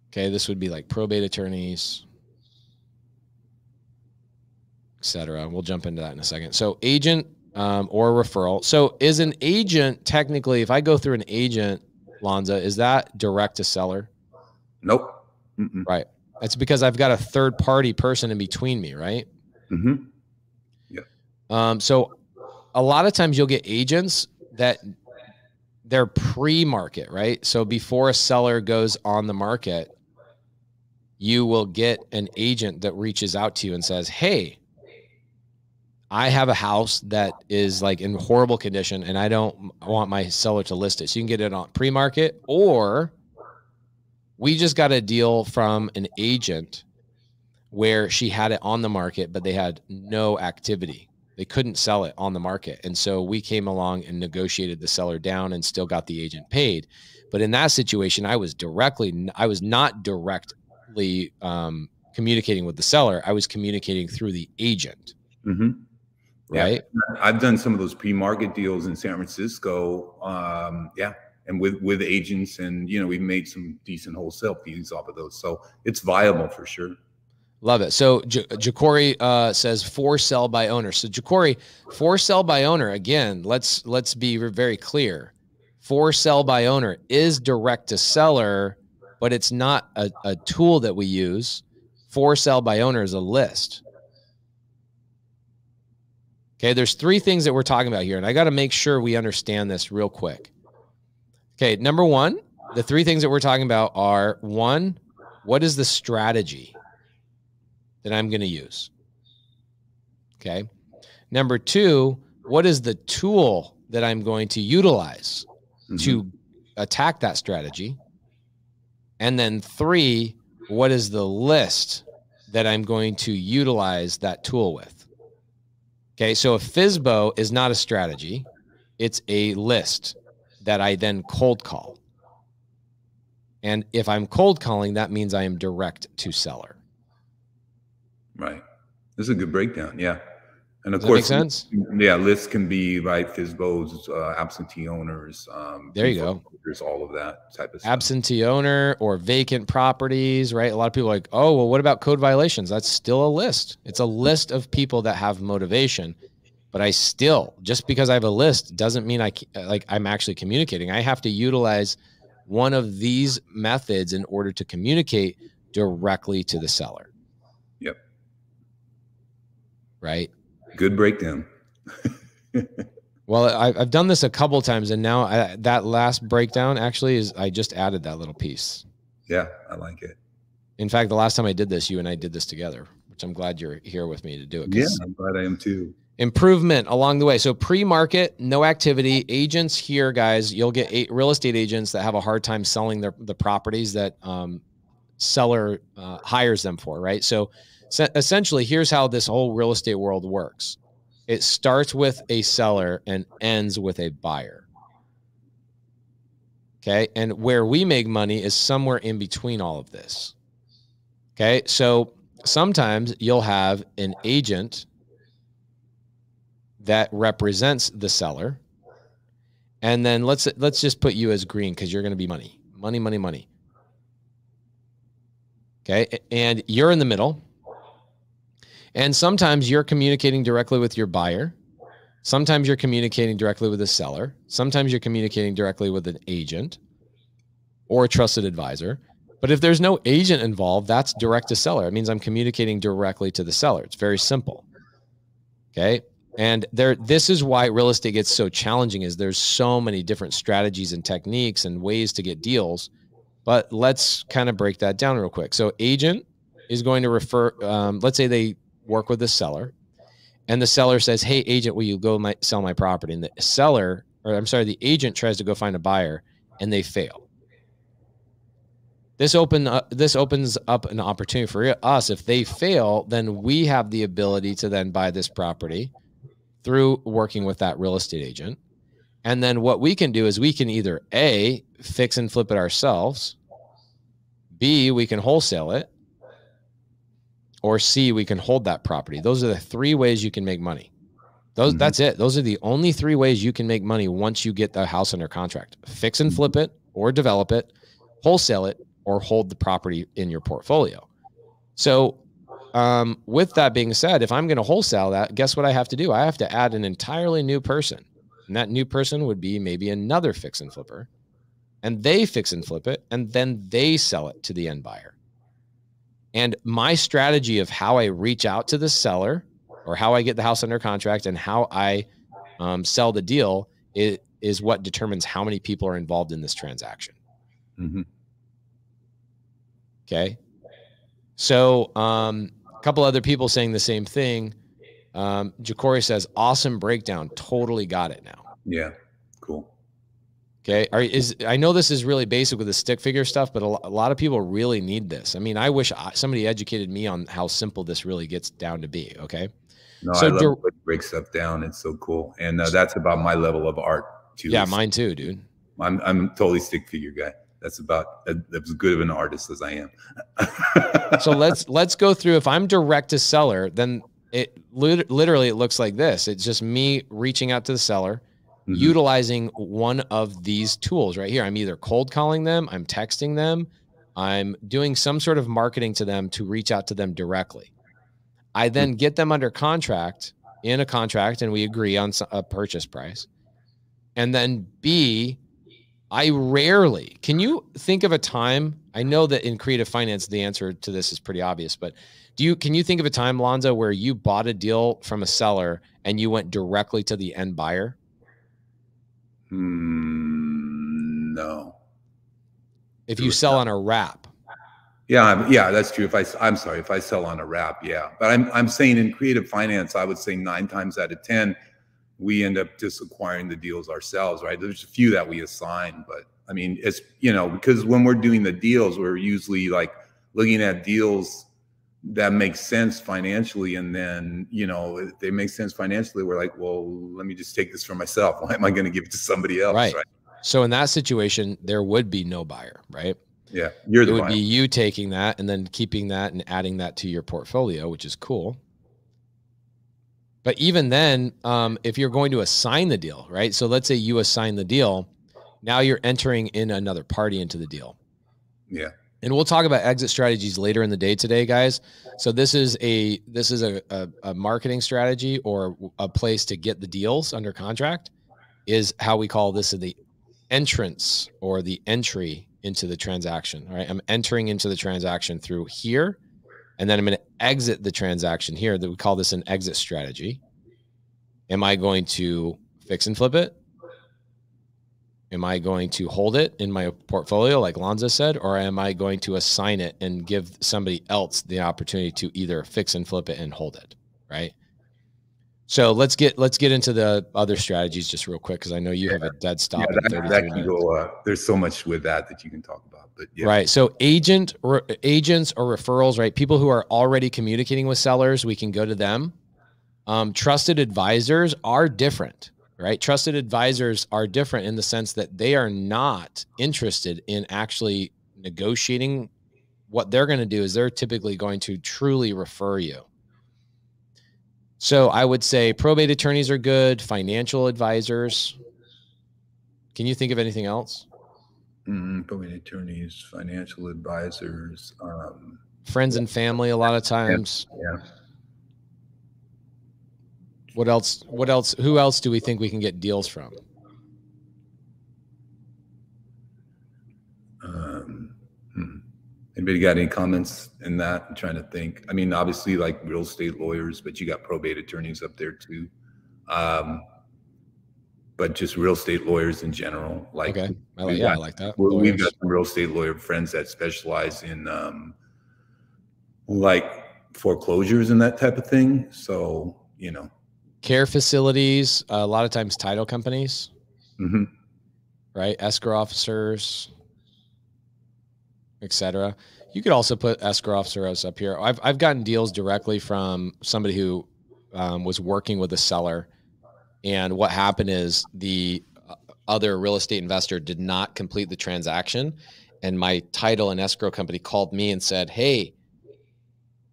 Okay, this would be like probate attorneys, etc. We'll jump into that in a second. So agent or referral. So is an agent technically, if I go through an agent, Lonza, is that direct to seller? Nope. Mm-mm. Right. That's because I've got a third party person in between me, right? Mm-hmm. Yeah. So a lot of times you'll get agents that they're pre-market, right? So before a seller goes on the market, you will get an agent that reaches out to you and says, hey, I have a house that is like in horrible condition and I don't want my seller to list it. So you can get it on pre-market, or we just got a deal from an agent where she had it on the market, but they had no activity. They couldn't sell it on the market. And so we came along and negotiated the seller down and still got the agent paid. But in that situation, I was not directly communicating with the seller. I was communicating through the agent. Mm-hmm. Right. Yeah. I've done some of those pre-market deals in San Francisco. And with agents, and we've made some decent wholesale fees off of those, so it's viable for sure. Love it. So Jacori says for sell by owner. So Jacori, for sell by owner, again, let's be very clear. For sell by owner is direct to seller, but it's not a tool that we use. For sell by owner is a list. Okay, there's three things that we're talking about here, and I got to make sure we understand this real quick. Okay, number one, the three things that we're talking about are, one, what is the strategy that I'm going to use? Okay. Number two, what is the tool that I'm going to utilize to attack that strategy? And then three, what is the list that I'm going to utilize that tool with? Okay, so a FSBO is not a strategy. It's a list. that I then cold call. And if I'm cold calling, that means I am direct to seller. Right. This is a good breakdown. Yeah. And of Does course, that make sense? Yeah, lists can be right, FSBOs, absentee owners, there you go. All of that type of stuff. Absentee owner or vacant properties, right? A lot of people are like, oh, well, what about code violations? That's still a list. It's a list of people that have motivation, but I still, just because I have a list doesn't mean I'm actually communicating. I have to utilize one of these methods in order to communicate directly to the seller. Yep. Right. Good breakdown. Well, I've done this a couple of times, and now that last breakdown actually I just added that little piece. Yeah, I like it. In fact, the last time I did this, you and I did this together, which I'm glad you're here with me to do it. Yeah, I'm glad I am too. Improvement along the way. So pre-market, no activity. Agents here, guys, you'll get real estate agents that have a hard time selling the properties that seller hires them for, right? So essentially, here's how this whole real estate world works. It starts with a seller and ends with a buyer. Okay. And where we make money is somewhere in between all of this. Okay. So sometimes you'll have an agent that represents the seller. And then let's just put you as green because you're going to be money. Okay. And you're in the middle. And sometimes you're communicating directly with your buyer. Sometimes you're communicating directly with the seller. Sometimes you're communicating directly with an agent or a trusted advisor. But if there's no agent involved, that's direct to seller. It means I'm communicating directly to the seller. It's very simple. Okay. And this is why real estate gets so challenging, is there's so many different strategies and techniques and ways to get deals. But let's kind of break that down real quick. So agent is going to refer, let's say they work with the seller, and the seller says, hey, agent, will you go sell my property? And the agent tries to go find a buyer and they fail. This opens up an opportunity for us. If they fail, then we have the ability to then buy this property through working with that real estate agent. And then what we can do is we can either A, fix and flip it ourselves, B, we can wholesale it, or C, we can hold that property. Those are the three ways you can make money. That's it. Those are the only three ways you can make money once you get the house under contract. Fix and flip it or develop it, wholesale it, or hold the property in your portfolio. So with that being said, if I'm going to wholesale that, guess what I have to do? I have to add an entirely new person. And that new person would be maybe another fix and flipper. And they fix and flip it, and then they sell it to the end buyer. And my strategy of how I reach out to the seller, or how I get the house under contract, and how I sell the deal is what determines how many people are involved in this transaction. Mm-hmm. Okay. So a couple other people saying the same thing. Jacori says, awesome breakdown. Totally got it now. Yeah. Cool. Okay. I know this is really basic with the stick figure stuff, but a lot of people really need this. I mean, I wish somebody educated me on how simple this really gets down to be. Okay. No, so I love when you break stuff down. It's so cool. And that's about my level of art too. Yeah. Mine too, dude. I'm totally stick figure guy. That's as good of an artist as I am. So let's go through. If I'm direct to seller, then it literally it looks like this. It's just me reaching out to the seller, utilizing one of these tools right here. I'm either cold calling them, I'm texting them, I'm doing some sort of marketing to them to reach out to them directly. I then get them under contract, and we agree on a purchase price. And then B, can you think of a time? I know that in creative finance, the answer to this is pretty obvious, but can you think of a time, Lonzo, where you bought a deal from a seller and you went directly to the end buyer? No. If you sell on a wrap. Yeah, that's true. If I sell on a wrap, yeah. But I'm saying in creative finance, I would say 9 times out of 10, we end up just acquiring the deals ourselves, right? There's a few that we assign, but I mean, it's, because when we're doing the deals, we're usually like looking at deals that make sense financially. And then, if they make sense financially, we're like, well, let me just take this for myself. Why am I going to give it to somebody else? Right. So in that situation, there would be no buyer, right? Yeah, you're the It would buyer. be you taking that and then keeping that and adding that to your portfolio, which is cool. But even then, if you're going to assign the deal, right? So let's say you assign the deal, now you're entering in another party into the deal. Yeah. And we'll talk about exit strategies later in the day today, guys. So this is a marketing strategy or a place to get the deals under contract, is how we call this the entrance or the entry into the transaction. All right. I'm entering into the transaction through here, and then I'm going to exit the transaction here. That we call this an exit strategy. Am I going to fix and flip it? Am I going to hold it in my portfolio, like Lonza said, or am I going to assign it and give somebody else the opportunity to either fix and flip it and hold it, right? So let's get into the other strategies just real quick, because I know you have a dead stop in 33 that can minutes. go. There's so much with that you can talk about, but yeah. Right. So agents or referrals, right? People who are already communicating with sellers, we can go to them. Trusted advisors are different. Right? Trusted advisors are different in the sense that they are not interested in actually negotiating. What they're going to do is they're typically going to truly refer you. So I would say probate attorneys are good, financial advisors. Can you think of anything else? Probate attorneys, financial advisors, friends and family a lot of times. Yeah. What else? Who else do we think we can get deals from? Anybody got any comments in that? I'm trying to think. I mean, obviously like real estate lawyers, but you got probate attorneys up there too. But just real estate lawyers in general. Like, okay. I like that. We've got some real estate lawyer friends that specialize in like foreclosures and that type of thing. So, you know. Care facilities, a lot of times title companies, right? Escrow officers, etc. You could also put escrow officers up here. I've gotten deals directly from somebody who was working with a seller, and what happened is the other real estate investor did not complete the transaction, and my title and escrow company called me and said, "Hey,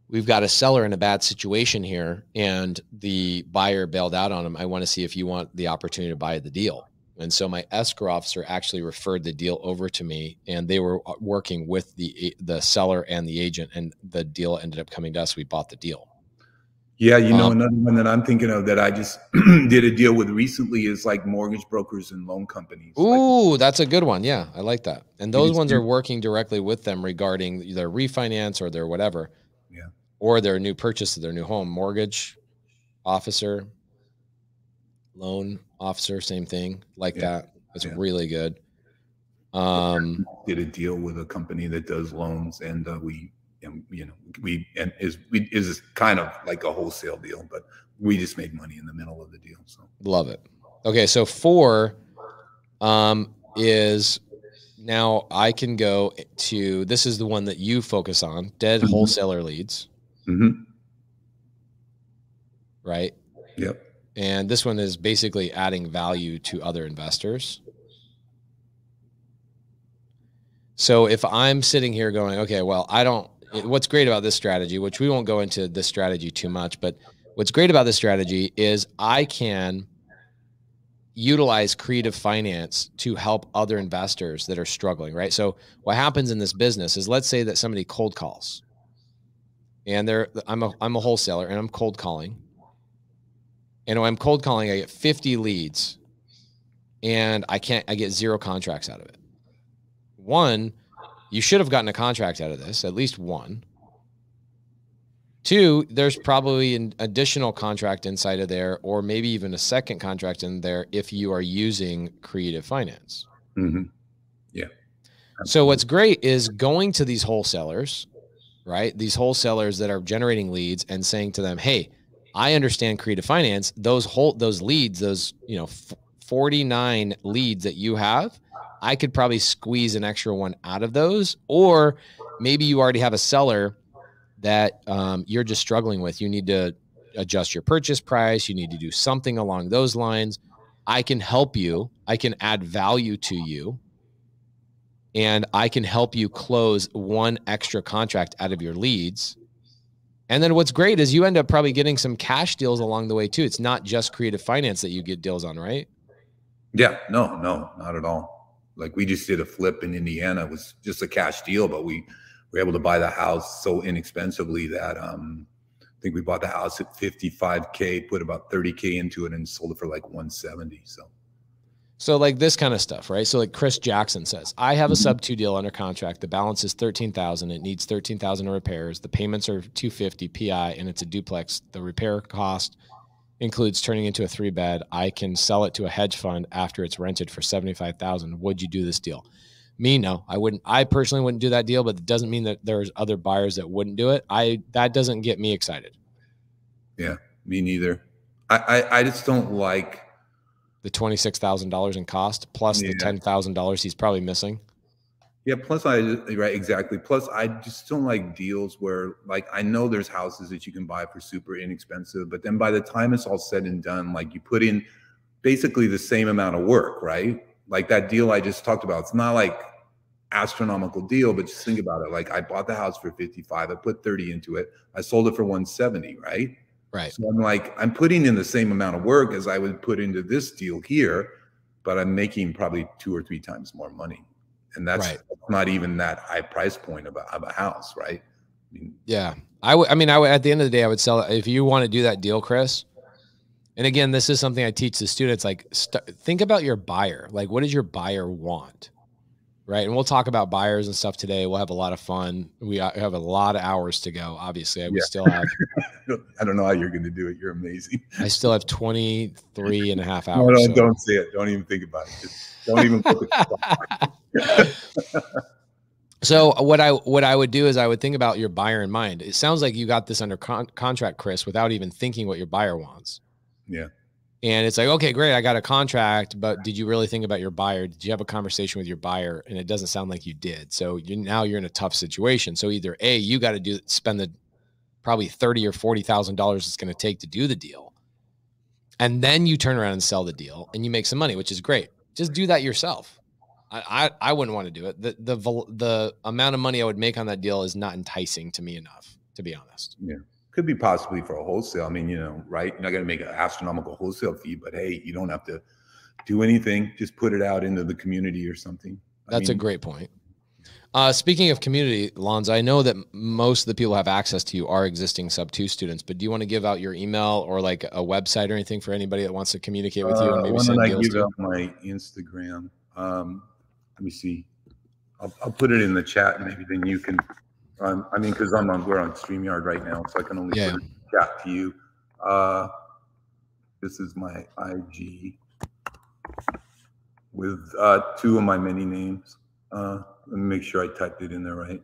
we've got a seller in a bad situation here, and the buyer bailed out on him. I want to see if you want the opportunity to buy the deal." And so my escrow officer actually referred the deal over to me, and they were working with the seller and the agent, and the deal ended up coming to us. We bought the deal. Yeah, you know, another one that I'm thinking of that I just did a deal with recently is like mortgage brokers and loan companies. Ooh, that's a good one. Yeah, I like that. And those ones are working directly with them regarding their refinance or their whatever. Yeah. Or their new purchase of their new home. Mortgage officer, loan officer, same thing like that. It's really good. Did a deal with a company that does loans, and is kind of like a wholesale deal, but we just made money in the middle of the deal. So love it. Okay, so 4 is now I can go to, this is the one that you focus on, dead wholesaler leads. Right? Yep. And this one is basically adding value to other investors. So if I'm sitting here going, okay, well, what's great about this strategy, which we won't go into this strategy too much, but what's great about this strategy is I can utilize creative finance to help other investors that are struggling, right? So what happens in this business is, let's say that somebody cold calls, and I'm a wholesaler and I'm cold calling. And when I'm cold calling, I get 50 leads, and I get 0 contracts out of it. 1, you should have gotten a contract out of this, at least 1. 2, there's probably an additional contract inside of there, or maybe even a second contract in there if you are using creative finance. Yeah. So what's great is going to these wholesalers, right? These wholesalers that are generating leads, and saying to them, "Hey, I understand creative finance. Those leads, those 49 leads that you have, I could probably squeeze an extra one out of those." Or maybe you already have a seller that you're just struggling with. You need to adjust your purchase price. You need to do something along those lines. I can help you. I can add value to you. And I can help you close one extra contract out of your leads. And then what's great is you end up probably getting some cash deals along the way too. It's not just creative finance that you get deals on, right? Yeah, no, not at all. Like we just did a flip in Indiana. It was just a cash deal, but we were able to buy the house so inexpensively that I think we bought the house at 55K, put about 30K into it and sold it for like 170. So like this kind of stuff, right? So like Chris Jackson says, I have a sub 2 deal under contract. The balance is 13,000. It needs 13,000 in repairs. The payments are 250 PI and it's a duplex. The repair cost includes turning into a 3-bed. I can sell it to a hedge fund after it's rented for 75,000. Would you do this deal? Me, no, I wouldn't. I personally wouldn't do that deal, but it doesn't mean that there's other buyers that wouldn't do it. That doesn't get me excited. Yeah, me neither. I just don't like the $26,000 in cost plus the $10,000 he's probably missing. Yeah. Plus right. Exactly. Plus I just don't like deals where like, I know there's houses that you can buy for super inexpensive, but then by the time it's all said and done, like you put in basically the same amount of work, right? Like that deal I just talked about, it's not like astronomical deal, but just think about it. Like I bought the house for 55, I put 30 into it. I sold it for 170, right? Right. So I'm like, I'm putting in the same amount of work as I would put into this deal here, but I'm making probably 2 or 3 times more money. And that's not even that high price point of a house, right? I mean, yeah. I would, at the end of the day, I would sell it. If you want to do that deal, Chris, and again, this is something I teach the students, like think about your buyer. Like, what does your buyer want? Right. And we'll talk about buyers and stuff today. We'll have a lot of fun. We have a lot of hours to go. Obviously, we still have. I don't know how you're going to do it. You're amazing. I still have 23 and a half hours. No, don't say it. Don't even think about it. Just don't even put the So what I would do is I would think about your buyer in mind. It sounds like you got this under contract, Chris, without even thinking what your buyer wants. Yeah. And it's like, okay, great. I got a contract, but did you really think about your buyer? Did you have a conversation with your buyer? And it doesn't sound like you did. So now you're in a tough situation. So either A, you got to spend the probably $30,000 or $40,000 it's going to take to do the deal. And then you turn around and sell the deal and you make some money, which is great. Just do that yourself. I wouldn't want to do it. The amount of money I would make on that deal is not enticing to me enough, to be honest. Yeah. Could be possibly for a wholesale. I mean, right? You're not going to make an astronomical wholesale fee, but hey, you don't have to do anything. Just put it out into the community or something. That's a great point. Speaking of community, Lonzo, I know that most of the people who have access to you are existing sub-2 students, but do you want to give out your email or like a website or anything for anybody that wants to communicate with you and maybe send deals to you? My Instagram. Let me see. I'll put it in the chat and maybe then you can. Because we're on StreamYard right now, so I can only put it in the chat to you. This is my IG with 2 of my many names. Let me make sure I typed it in there right.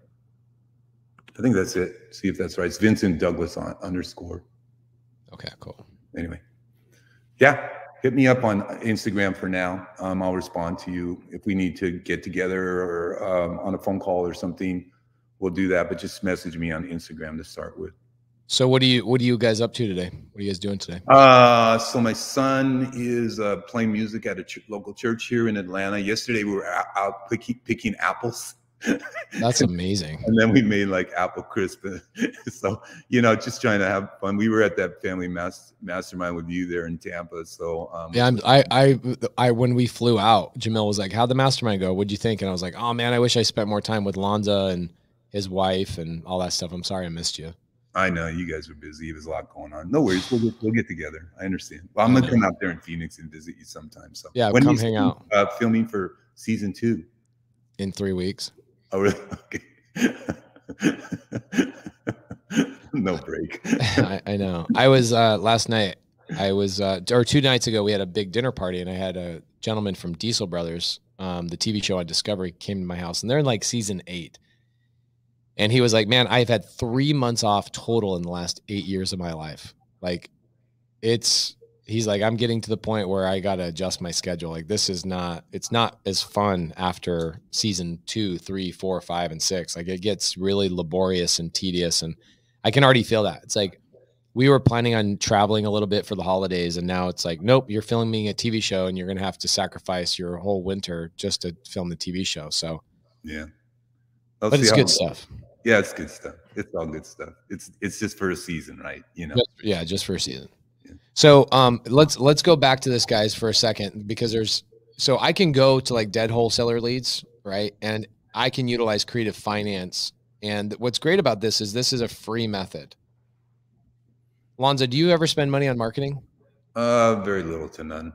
I think that's it. See if that's right. It's Vincent Douglas _ Okay, cool. Anyway, yeah, hit me up on Instagram for now. I'll respond to you if we need to get together or on a phone call or something. We'll do that, but just message me on Instagram to start with. So what are you guys up to today? What are you guys doing today? So my son is playing music at a local church here in Atlanta. Yesterday we were out picking apples. That's amazing. And then we made like apple crisp. So, just trying to have fun. We were at that family mastermind with you there in Tampa. So yeah, I when we flew out, Jamil was like, "How'd the mastermind go? What'd you think?" And I was like, "Oh man, I wish I spent more time with Lonza and his wife and all that stuff. I'm sorry I missed you." I know you guys were busy. There's a lot going on. No worries. We'll get together. I understand. Well, I'm gonna come out there in Phoenix and visit you sometime. So yeah, come hang out. Filming for season 2 in 3 weeks. Oh really? Okay. No break. I know. I was last night. I was or 2 nights ago. We had a big dinner party, and I had a gentleman from Diesel Brothers, the TV show on Discovery, came to my house, and they're in like season 8. And he was like, "Man, I've had 3 months off total in the last 8 years of my life. Like, he's like, I'm getting to the point where I got to adjust my schedule. Like, it's not as fun after season 2, 3, 4, 5, and 6. Like, it gets really laborious and tedious. And I can already feel that. It's like we were planning on traveling a little bit for the holidays, and now it's like, nope, you're filming a TV show and you're going to have to sacrifice your whole winter just to film the TV show. So yeah, but it's good stuff. Yeah, it's good stuff. It's all good stuff. It's just for a season, right? You know. Just for a season. Yeah. So let's go back to this, guys, for a second, because so I can go to like dead wholesaler leads, right? And I can utilize creative finance. And what's great about this is a free method. Lonzo, do you ever spend money on marketing? Very little to none.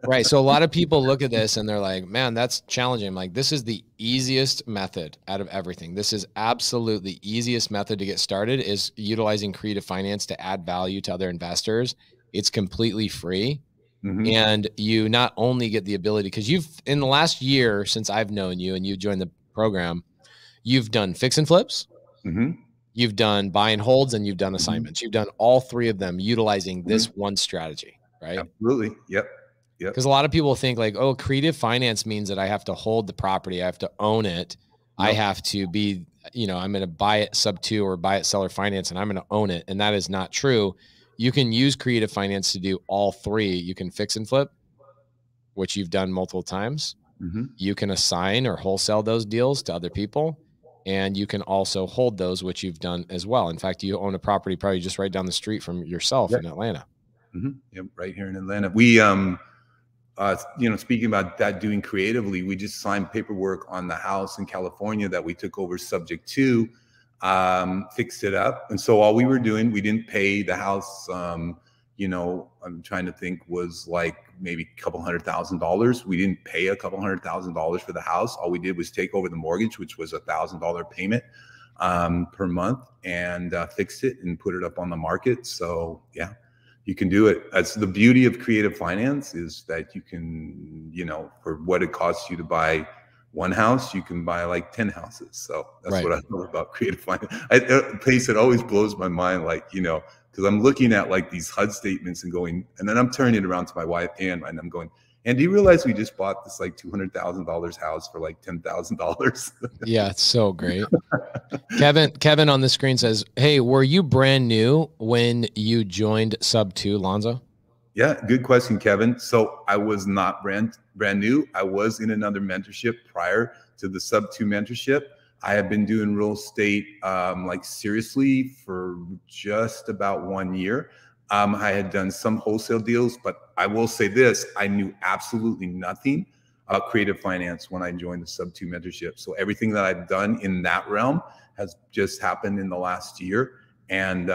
Right. So a lot of people look at this and they're like, man, that's challenging. I'm like, this is the easiest method out of everything. This is absolutely the easiest method to get started, is utilizing creative finance to add value to other investors. It's completely free. Mm-hmm. And you not only get the ability, because in the last year since I've known you and you joined the program, you've done fix and flips. Mm-hmm. You've done buy and holds, and you've done assignments. You've done all three of them utilizing this one strategy, right? Absolutely. Yep. Because a lot of people think like, oh, creative finance means that I have to hold the property. I have to own it. Nope. I have to be, I'm going to buy it sub 2 or buy it seller finance, and I'm going to own it. And that is not true. You can use creative finance to do all three. You can fix and flip, which you've done multiple times. Mm-hmm. You can assign or wholesale those deals to other people. And you can also hold those, which you've done as well. In fact, you own a property probably just right down the street from yourself in Atlanta. Mm-hmm. Yep, right here in Atlanta. We, speaking about that, doing creatively, we just signed paperwork on the house in California that we took over subject to, fixed it up. And so all we were doing, we didn't pay the house, I'm trying to think, was like maybe a couple $100,000. We didn't pay a couple $100,000 for the house. All we did was take over the mortgage, which was $1,000 payment per month, and fixed it and put it up on the market. So yeah, you can do it. That's the beauty of creative finance, is that you can, for what it costs you to buy one house, you can buy like 10 houses. So that's what I love about creative finance. Pace, it always blows my mind, like, because I'm looking at like these HUD statements and then I'm turning it around to my wife, and I'm going, and do you realize we just bought this like $200,000 house for like $10,000? Yeah, it's so great. Kevin on the screen says, hey, were you brand new when you joined sub 2, Lonzo? Yeah, good question, Kevin. So I was not brand new. I was in another mentorship prior to the sub 2 mentorship. I have been doing real estate like seriously for just about 1 year. I had done some wholesale deals, but I will say this, I knew absolutely nothing about creative finance when I joined the sub 2 mentorship. So everything that I've done in that realm has just happened in the last year. And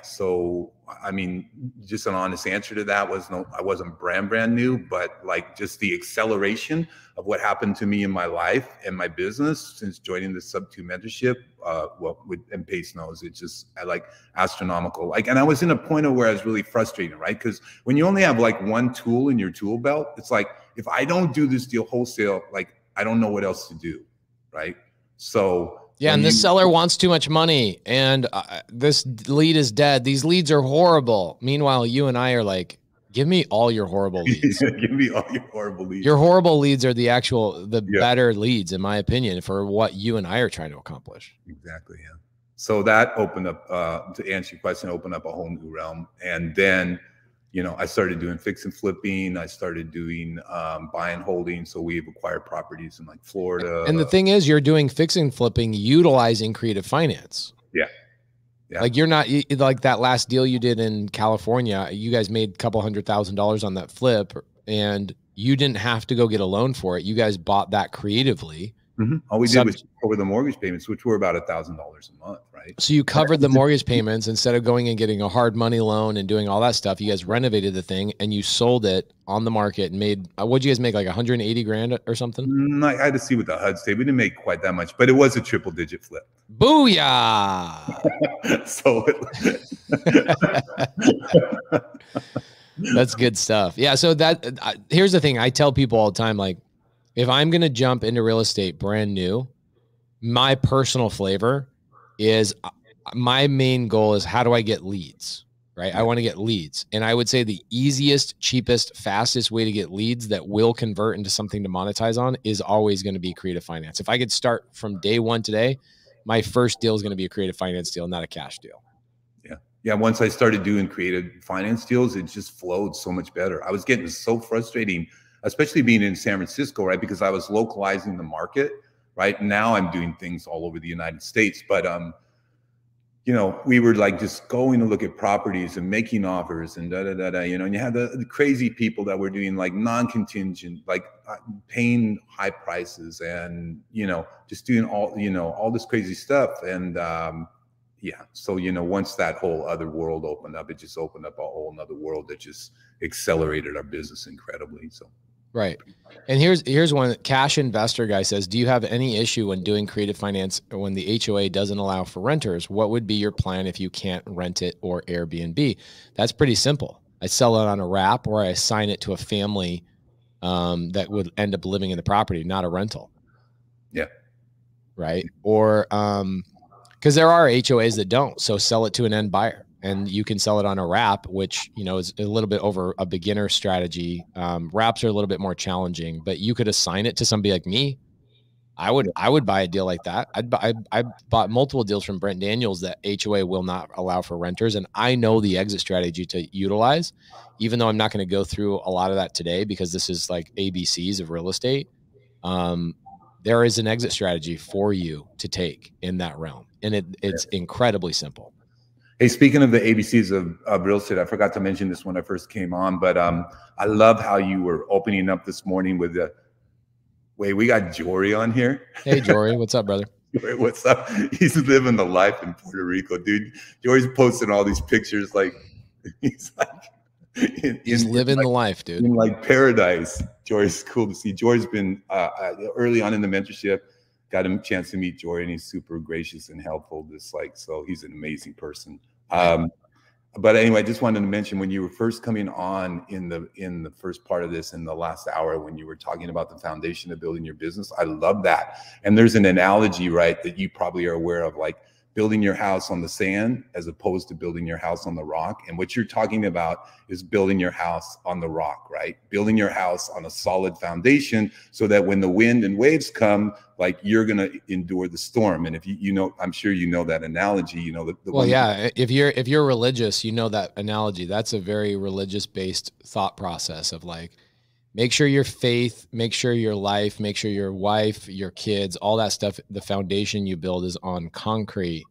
so I mean, just an honest answer to that was no, I wasn't brand new, but like just the acceleration of what happened to me in my life and my business since joining the sub 2 mentorship, and Pace knows, it's just like astronomical. Like, and I was in a point of where I was really frustrated, right? Because when you only have like one tool in your tool belt, it's like, if I don't do this deal wholesale, like I don't know what else to do, right? So yeah, and this seller wants too much money, and this lead is dead. These leads are horrible. Meanwhile, you and I are like, give me all your horrible leads. Give me all your horrible leads. Your horrible leads are the better leads, in my opinion, for what you and I are trying to accomplish. Exactly, yeah. So that opened up, to answer your question, opened up a whole new realm. And then, I started doing fix and flipping. I started doing buy and holding. So we've acquired properties in like Florida. And the thing is, you're doing fix and flipping utilizing creative finance. Yeah. Like you're not like that last deal you did in California. You guys made a couple $100,000 on that flip, and you didn't have to go get a loan for it. You guys bought that creatively. Mm-hmm. All we did was cover the mortgage payments, which were about $1,000 a month, right? So you covered the mortgage payments instead of going and getting a hard money loan and doing all that stuff. You guys renovated the thing and you sold it on the market and made, what'd you guys make, like 180 grand or something? I had to see what the HUD state. We didn't make quite that much, but it was a triple digit flip. Booyah! So that's good stuff. Yeah. So here's the thing. I tell people all the time, like, if I'm going to jump into real estate brand new, my personal flavor is my main goal is, how do I get leads, right? I want to get leads. And I would say the easiest, cheapest, fastest way to get leads that will convert into something to monetize on is always going to be creative finance. If I could start from day one today, my first deal is going to be a creative finance deal, not a cash deal. Yeah. Yeah, once I started doing creative finance deals, it just flowed so much better. I was getting so frustrating, especially being in San Francisco, right? Because I was localizing the market, right? Now I'm doing things all over the United States, but you know, we were like just going to look at properties and making offers and da da da da, you know, and you had the crazy people that were doing like non-contingent, like paying high prices and, you know, just doing all, you know, all this crazy stuff. And yeah, so, you know, once that whole other world opened up, it just opened up a whole nother world that just accelerated our business incredibly. So. Right. And here's one. Cash Investor guy says, do you have any issue when doing creative finance or when the HOA doesn't allow for renters? What would be your plan if you can't rent it or Airbnb? That's pretty simple. I sell it on a wrap or I assign it to a family that would end up living in the property, not a rental. Yeah. Right. Or because there are HOAs that don't. So sell it to an end buyer. And you can sell it on a wrap, which, you know, is a little bit over a beginner strategy. Wraps are a little bit more challenging, but you could assign it to somebody like me. I would buy a deal like that. I bought multiple deals from Brent Daniels that HOA will not allow for renters. And I know the exit strategy to utilize, even though I'm not going to go through a lot of that today, because this is like ABCs of real estate. There is an exit strategy for you to take in that realm. And it's incredibly simple. Hey, speaking of the ABCs of real estate, I forgot to mention this when I first came on, but I love how you were opening up this morning with the, wait, we got Jory on here. Hey, Jory, what's up, brother? What's up? He's living the life in Puerto Rico, dude. Jory's posting all these pictures like he's like he's living the life, dude. In like paradise. Jory's cool to see. Jory's been early on in the mentorship. Got a chance to meet Jory, and he's super gracious and helpful. Just like, so he's an amazing person. But anyway, I just wanted to mention when you were first coming on in the first part of this, in the last hour, when you were talking about the foundation of building your business, I love that. And there's an analogy, right, that you probably are aware of, like building your house on the sand as opposed to building your house on the rock. And what you're talking about is building your house on the rock, right? Building your house on a solid foundation so that when the wind and waves come, like you're going to endure the storm. And if you know, I'm sure you know that analogy, you know, well, yeah, if you're religious, you know that analogy. That's a very religious based thought process of like, make sure your faith, make sure your life, make sure your wife, your kids, all that stuff, the foundation you build is on concrete,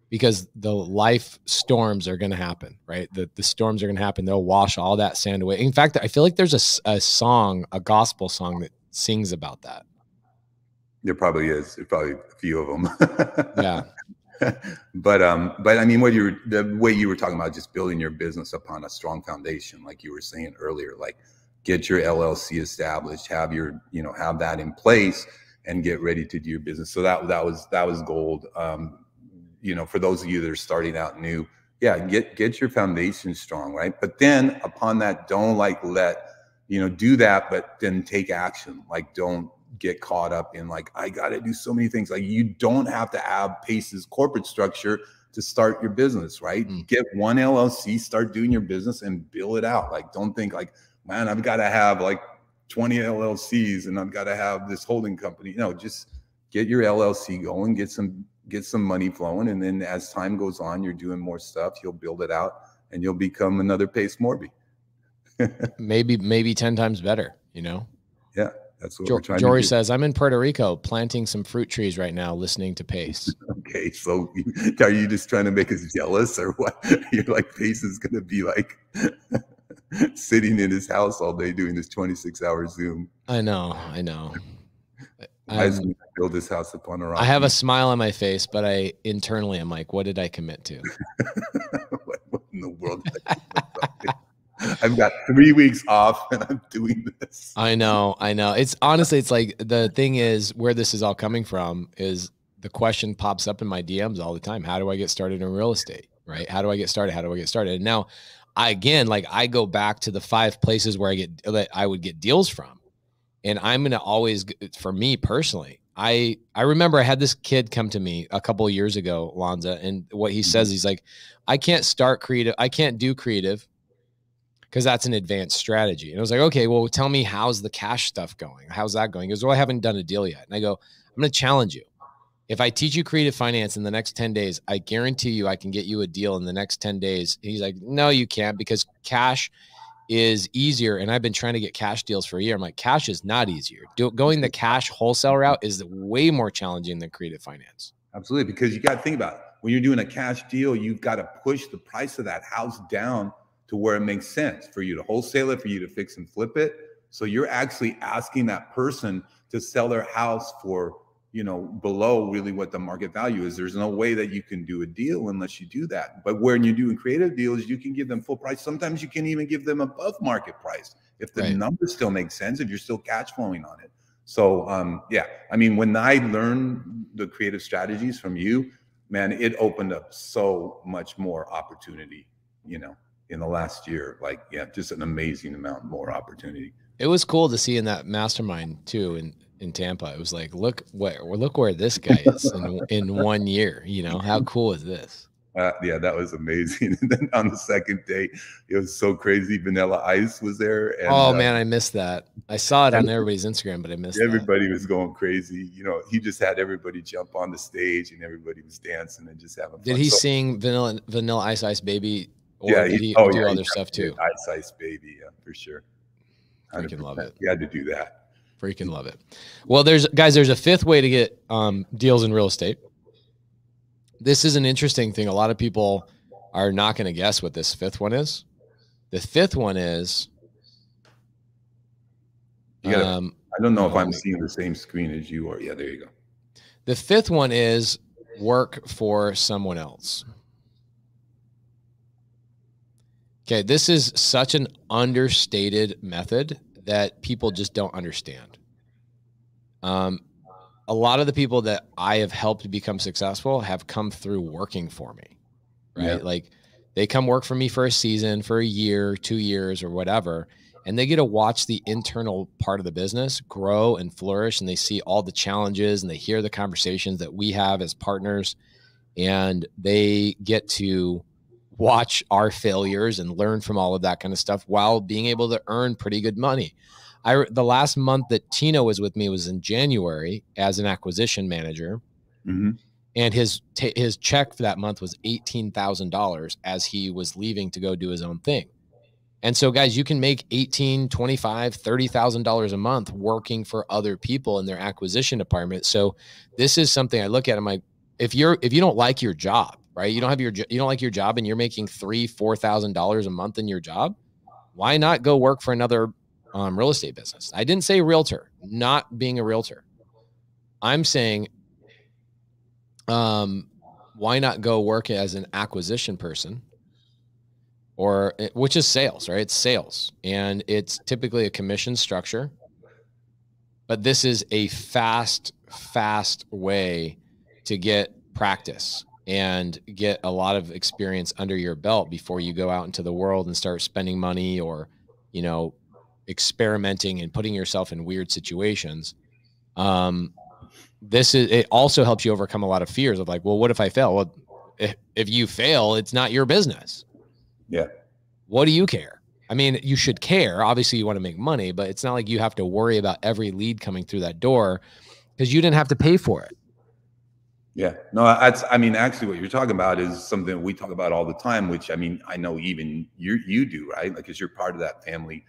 because the life storms are going to happen, right? The storms are going to happen. They'll wash all that sand away. In fact, I feel like there's a song, a gospel song that sings about that. There probably is. There's probably a few of them. Yeah. But I mean, the way you were talking about just building your business upon a strong foundation, like you were saying earlier, like get your LLC established, have your, you know, have that in place and get ready to do your business. So that was gold. You know, for those of you that are starting out new, yeah, get your foundation strong, right? But then upon that, don't like do that, but then take action. Like, don't get caught up in like, I got to do so many things. Like, you don't have to have Pace's corporate structure to start your business, right? Get one LLC, start doing your business and build it out. Like, don't think like, man, I've got to have like 20 LLCs and I've got to have this holding company. No, just get your LLC going, get some money flowing. And then as time goes on, you're doing more stuff, you'll build it out and you'll become another Pace Morby. maybe 10 times better, you know? Yeah. That's what we're trying Jory to do. says, I'm in Puerto Rico planting some fruit trees right now, listening to Pace. Okay. So are you just trying to make us jealous or what? You're like, Pace is going to be like sitting in his house all day doing this 26-hour Zoom. I know. I build this house upon a rock. I have a smile on my face, but internally I'm like, what did I commit to? What in the world? I've got 3 weeks off and I'm doing this. I know. It's honestly, it's like, the thing is, where this is all coming from is the question pops up in my DMs all the time. How do I get started in real estate? Right? How do I get started? And now I go back to the 5 places where I would get deals from. And I'm going to always, for me personally, I remember I had this kid come to me a couple of years ago, Lanza, and what he says, he's like, I can't do creative because that's an advanced strategy. And I was like, okay, well, tell me, how's the cash stuff going? How's that going? He goes, well, I haven't done a deal yet. And I go, I'm going to challenge you. If I teach you creative finance in the next 10 days, I guarantee you I can get you a deal in the next 10 days. He's like, no, you can't, because cash is easier. And I've been trying to get cash deals for a year. I'm like, cash is not easier. Going the cash wholesale route is way more challenging than creative finance. Absolutely. Because you got to think about it. When you're doing a cash deal, you've got to push the price of that house down to where it makes sense for you to wholesale it, for you to fix and flip it. So you're actually asking that person to sell their house for, you know, below really what the market value is. There's no way that you can do a deal unless you do that. But when you're doing creative deals, you can give them full price. Sometimes you can even give them above market price if the numbers still make sense, if you're still cash flowing on it. So yeah, I mean, when I learned the creative strategies from you, man, it opened up so much more opportunity, you know, in the last year. Like, yeah, just an amazing amount more opportunity. It was cool to see in that mastermind too, in Tampa. It was like, look where this guy is in 1 year. You know, how cool is this? Yeah, that was amazing. And then on the second day, it was so crazy. Vanilla Ice was there. And, oh man, I missed that. I saw it on everybody's Instagram, but I missed everybody that. Was going crazy. You know, he just had everybody jump on the stage and everybody was dancing and just having fun. Did he sing Vanilla Ice Baby? Or yeah, did he do other stuff too? Ice Baby, yeah, for sure. Freaking love it. You had to do that. Freaking love it. Well, there's a fifth way to get deals in real estate. This is an interesting thing. A lot of people are not going to guess what this fifth one is. The fifth one is, I don't know if I'm seeing the same screen as you are. Yeah, there you go. The fifth one is work for someone else. Okay, this is such an understated method that people just don't understand. A lot of the people that I have helped become successful have come through working for me, right? Yeah. Like they come work for me for a season, for a year, 2 years, or whatever, and they get to watch the internal part of the business grow and flourish, and they see all the challenges, and they hear the conversations that we have as partners, and they get to watch our failures and learn from all of that kind of stuff while being able to earn pretty good money. The last month that Tino was with me was in January as an acquisition manager. Mm-hmm. And his check for that month was $18,000 as he was leaving to go do his own thing. And so guys, you can make $18,000, $25,000, $30,000 a month working for other people in their acquisition department. So this is something I look at. I'm like, if you don't like your job, right? You don't like your job and you're making $3,000, $4,000 a month in your job. Why not go work for another real estate business? I didn't say realtor, not being a realtor. I'm saying, why not go work as an acquisition person, which is sales, right? It's sales, and it's typically a commission structure, but this is a fast way to get practice and get a lot of experience under your belt before you go out into the world and start spending money or, you know, experimenting and putting yourself in weird situations. It also helps you overcome a lot of fears of like, well, what if I fail? Well, if you fail, it's not your business. Yeah. What do you care? I mean, you should care. Obviously you want to make money, but it's not like you have to worry about every lead coming through that door because you didn't have to pay for it. Yeah, no, I mean, actually what you're talking about is something we talk about all the time, which I mean, I know even you do, right? Like, because you're part of that family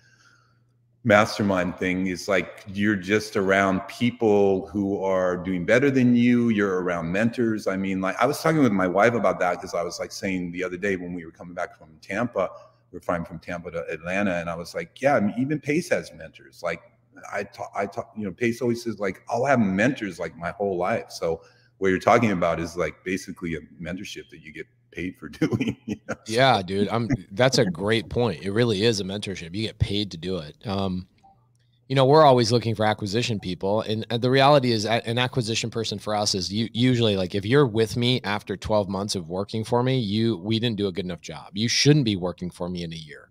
mastermind thing. Is like, you're just around people who are doing better than you. You're around mentors. I mean, like I was talking with my wife about that because I was like saying the other day when we were coming back from Tampa, we were flying from Tampa to Atlanta. And I was like, yeah, I mean, even Pace has mentors. Like I talk, you know, Pace always says like, I'll have mentors like my whole life. So what you're talking about is like basically a mentorship that you get paid for doing. You know? Yeah, dude. That's a great point. It really is a mentorship. You get paid to do it. You know, we're always looking for acquisition people. And the reality is an acquisition person for us is usually like, if you're with me after 12 months of working for me, we didn't do a good enough job. You shouldn't be working for me in a year.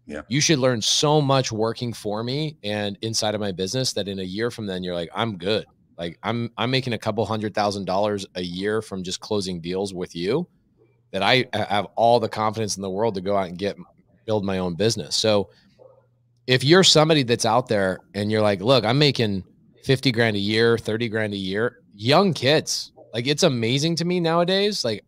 Yeah. You should learn so much working for me and inside of my business that in a year from then, you're like, I'm good. Like I'm making a couple $100,000 a year from just closing deals with you that I have all the confidence in the world to go out and build my own business. So if you're somebody that's out there and you're like, look, I'm making 50 grand a year, 30 grand a year, young kids. Like, it's amazing to me nowadays. Like,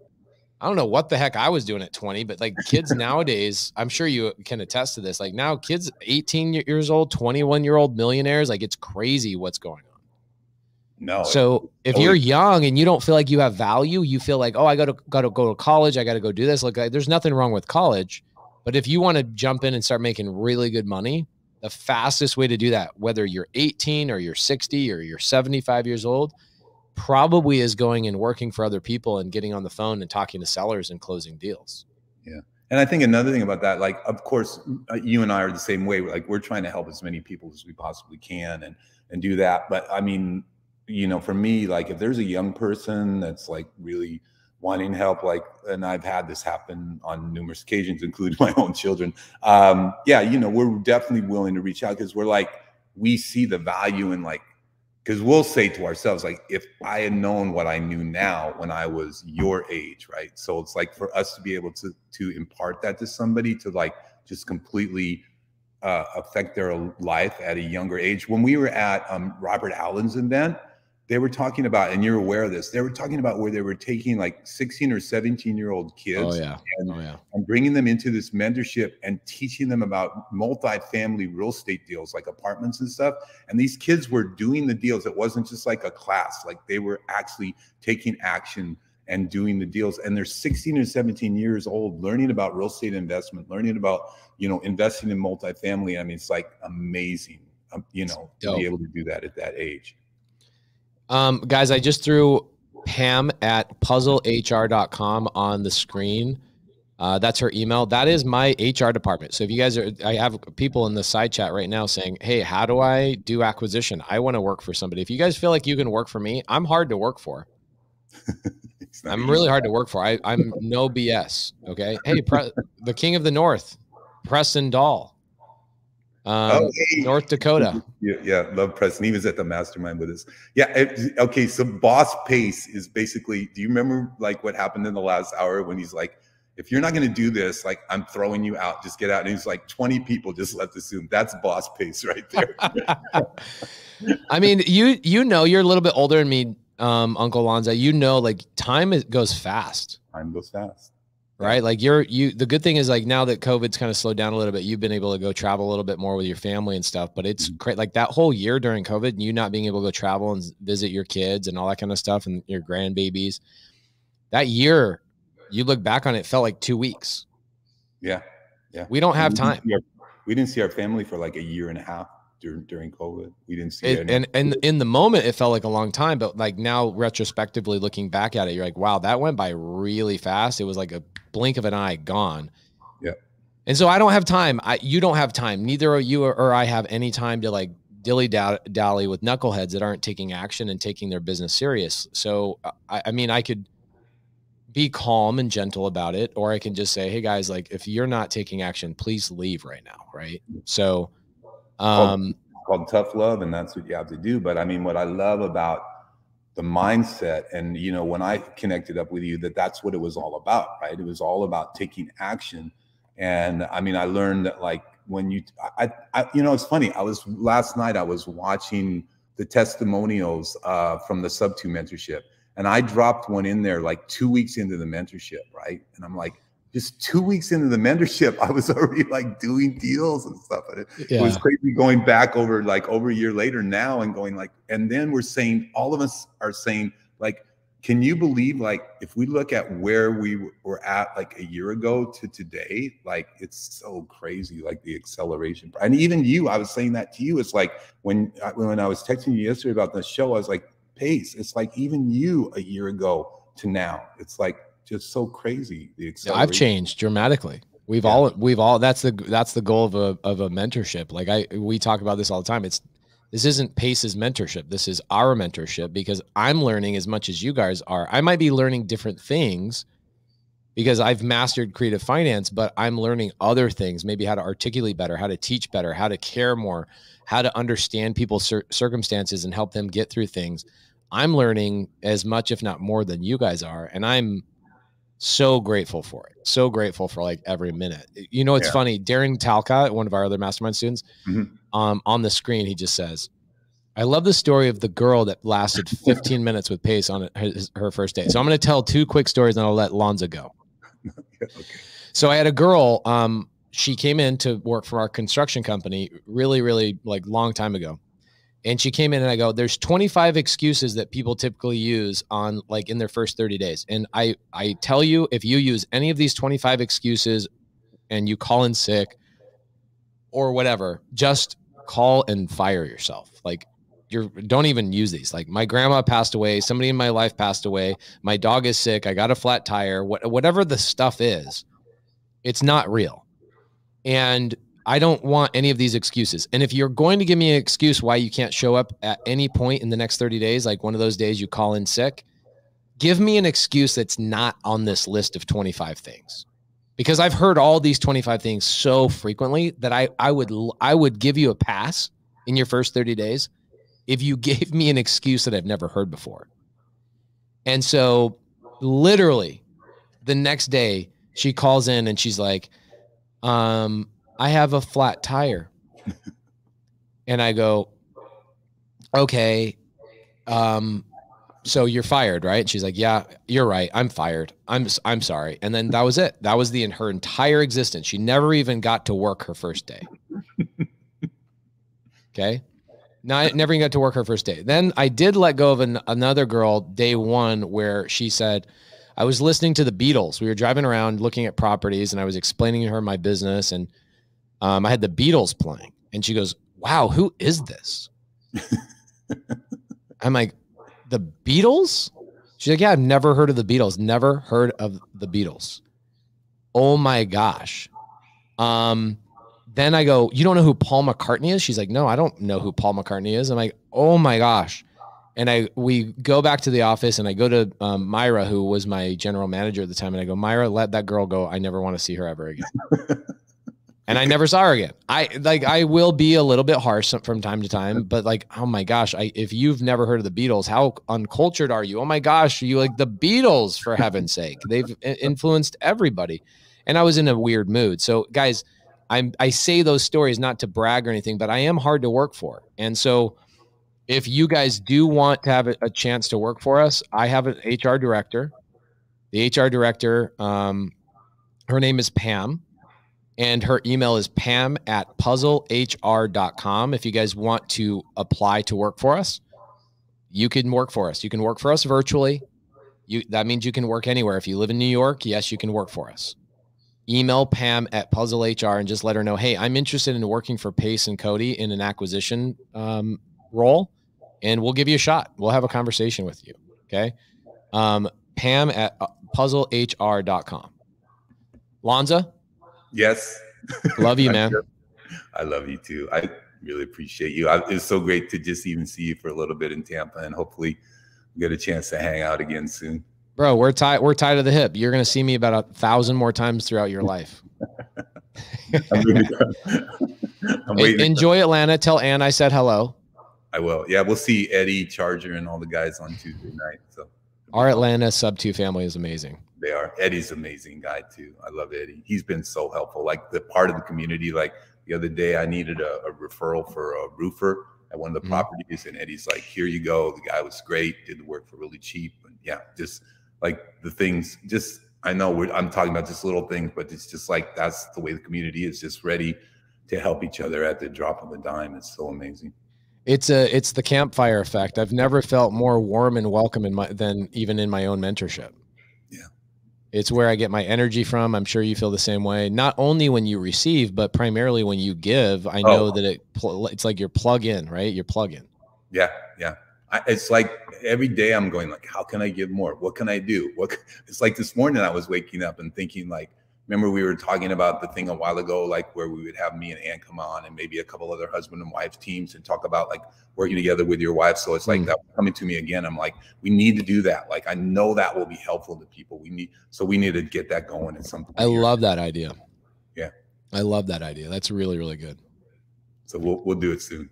I don't know what the heck I was doing at 20, but like kids nowadays, I'm sure you can attest to this. Like now kids, 18 years old, 21-year-old millionaires, like it's crazy what's going on. No. So if you're young and you don't feel like you have value, you feel like, oh, I got to go to college. I got to go do this. Like there's nothing wrong with college, but if you want to jump in and start making really good money, the fastest way to do that, whether you're 18 or you're 60 or you're 75 years old, probably is going and working for other people and getting on the phone and talking to sellers and closing deals. Yeah. And I think another thing about that, like, of course, you and I are the same way. Like we're trying to help as many people as we possibly can and do that. But I mean, you know, for me, like if there's a young person that's like really wanting help, like, and I've had this happen on numerous occasions, including my own children. Yeah, you know, we're definitely willing to reach out because we're like, we see the value in like, because we'll say to ourselves, like, if I had known what I knew now when I was your age, right? So it's like for us to be able to impart that to somebody to like just completely affect their life at a younger age. When we were at Robert Allen's event, they were talking about, and you're aware of this, they were talking about where they were taking like 16 or 17-year-old kids and bringing them into this mentorship and teaching them about multi-family real estate deals, like apartments and stuff. And these kids were doing the deals. It wasn't just like a class, like they were actually taking action and doing the deals. And they're 16 or 17 years old, learning about real estate investment, learning about, you know, investing in multifamily. I mean, it's like amazing, you know, to be able to do that at that age. Guys, I just threw Pam at puzzlehr.com on the screen. That's her email. That is my HR department. So if you guys are, I have people in the side chat right now saying, hey, how do I do acquisition? I want to work for somebody. If you guys feel like you can work for me, I'm hard to work for. I'm really hard to work for. I'm no BS. Okay. Hey, the King of the North, Preston Dahl. North Dakota. Yeah, love Preston. He was at the mastermind with us. Yeah. Okay. So Boss Pace is basically, do you remember like what happened in the last hour when he's like, if you're not going to do this, like I'm throwing you out, just get out. And he's like 20 people just left the Zoom. That's Boss Pace right there. I mean, you know, you're a little bit older than me, Uncle Lonza. You know, like time goes fast. Time goes fast. Right. Like the good thing is like now that COVID's kind of slowed down a little bit, you've been able to go travel a little bit more with your family and stuff, but it's great. Like that whole year during COVID, you not being able to go travel and visit your kids and all that kind of stuff and your grandbabies, that year you look back on it, felt like 2 weeks. Yeah. Yeah. We don't have time. We didn't see our family for like a year and a half during COVID. We didn't see it. And in the moment, it felt like a long time, but like now retrospectively looking back at it, you're like, wow, that went by really fast. It was like a blink of an eye gone. Yeah. And so I don't have time. You don't have time. Neither you or I have any time to like dilly-dally with knuckleheads that aren't taking action and taking their business serious. So, I mean, I could be calm and gentle about it, or I can just say, hey guys, like if you're not taking action, please leave right now. Right. So, called tough love, and that's what you have to do. But I mean, what I love about the mindset, and you know, when I connected up with you, that's what it was all about, right? It was all about taking action. And I mean, I learned that like when you know, it's funny. Last night I was watching the testimonials from the Sub 2 mentorship, and I dropped one in there like 2 weeks into the mentorship, right? And I'm like, just 2 weeks into the mentorship, I was already like doing deals and stuff. It was crazy going back over a year later now and going like, and then we're saying, all of us are saying like, can you believe like, if we look at where we were at like a year ago to today, like it's so crazy, like the acceleration. And even you, I was saying that to you. It's like when I was texting you yesterday about the show, I was like, Pace, it's like even you a year ago to now, it's like, just so crazy. The acceleration. I've changed dramatically. We've all that's the goal of a mentorship. Like we talk about this all the time. This isn't Pace's mentorship. This is our mentorship because I'm learning as much as you guys are. I might be learning different things because I've mastered creative finance, but I'm learning other things, maybe how to articulate better, how to teach better, how to care more, how to understand people's circumstances and help them get through things. I'm learning as much, if not more than you guys are. And I'm so grateful for it. So grateful for like every minute. You know, it's funny. Darren Talcott, one of our other mastermind students, on the screen, he just says, I love the story of the girl that lasted 15 minutes with Pace on her first day. So I'm going to tell 2 quick stories and I'll let Lonza go. Okay. So I had a girl, she came in to work for our construction company really, really like long time ago. And she came in and I go, there's 25 excuses that people typically use on like in their first 30 days. And I tell you, if you use any of these 25 excuses and you call in sick or whatever, just call and fire yourself. Like, don't even use these. Like, my grandma passed away. Somebody in my life passed away. My dog is sick. I got a flat tire. Whatever the stuff is, it's not real. And I don't want any of these excuses. And if you're going to give me an excuse why you can't show up at any point in the next 30 days, like one of those days you call in sick, give me an excuse that's not on this list of 25 things. Because I've heard all these 25 things so frequently that I would give you a pass in your first 30 days if you gave me an excuse that I've never heard before. And so literally the next day she calls in and she's like, I have a flat tire. And I go, okay. So you're fired, right? And she's like, yeah, you're right. I'm fired. I'm sorry. And then that was it. That was her entire existence. She never even got to work her first day. Okay. Never even got to work her first day. Then I did let go of another girl day 1 where she said, I was listening to the Beatles. We were driving around looking at properties and I was explaining to her my business. And I had the Beatles playing and she goes, wow, who is this? I'm like, the Beatles? She's like, yeah, I've never heard of the Beatles. Never heard of the Beatles. Oh my gosh. Then I go, you don't know who Paul McCartney is? She's like, no, I don't know who Paul McCartney is. I'm like, oh my gosh. And we go back to the office and I go to Myra, who was my general manager at the time. And I go, Myra, let that girl go. I never want to see her ever again. And I never saw her again. I will be a little bit harsh from time to time, but like, oh my gosh, if you've never heard of the Beatles, how uncultured are you? Oh my gosh, you like the Beatles, for heaven's sake. They've influenced everybody. And I was in a weird mood. So guys, I say those stories not to brag or anything, but I am hard to work for. And so if you guys do want to have a chance to work for us, I have an HR director. The HR director, her name is Pam. And her email is pam@puzzlehr.com. If you guys want to apply to work for us, you can work for us. You can work for us virtually. That means you can work anywhere. If you live in New York, yes, you can work for us. Email pam@puzzlehr and just let her know, hey, I'm interested in working for Pace and Cody in an acquisition role, and we'll give you a shot. We'll have a conversation with you, okay? pam@puzzlehr.com. Lonza? Yes. Love you, man. I love you too. I really appreciate you. It's so great to just even see you for a little bit in Tampa, and hopefully get a chance to hang out again soon. Bro, we're tied to the hip. You're going to see me about 1,000 more times throughout your life. I'm waiting. Enjoy Atlanta. Tell Ann I said hello. I will. Yeah, we'll see Eddie, Charger, and all the guys on Tuesday night. So our Atlanta sub 2 family is amazing. They are. Eddie's an amazing guy too. I love Eddie. He's been so helpful. Like the part of the community. Like the other day, I needed a referral for a roofer at one of the properties, and Eddie's like, "Here you go." The guy was great. Did the work for really cheap. And yeah, just like the things. Just I know I'm talking about just little things, but it's just like that's the way the community is. Just ready to help each other at the drop of a dime. It's so amazing. It's the campfire effect. I've never felt more warm and welcome than even in my own mentorship. It's where I get my energy from. I'm sure you feel the same way. Not only when you receive, but primarily when you give. I know that it's like your plug in, right? Your plug in. Yeah, yeah. It's like every day I'm going like, how can I give more? What can I do? It's like this morning I was waking up and thinking like, remember we were talking about the thing a while ago, like where we would have me and Ann come on and maybe a couple other husband and wife teams and talk about like working together with your wife. So it's like that coming to me again. I'm like, we need to do that. Like, I know that will be helpful to people. We need to get that going at some point. I love that idea. Yeah. I love that idea. That's really, really good. So we'll do it soon.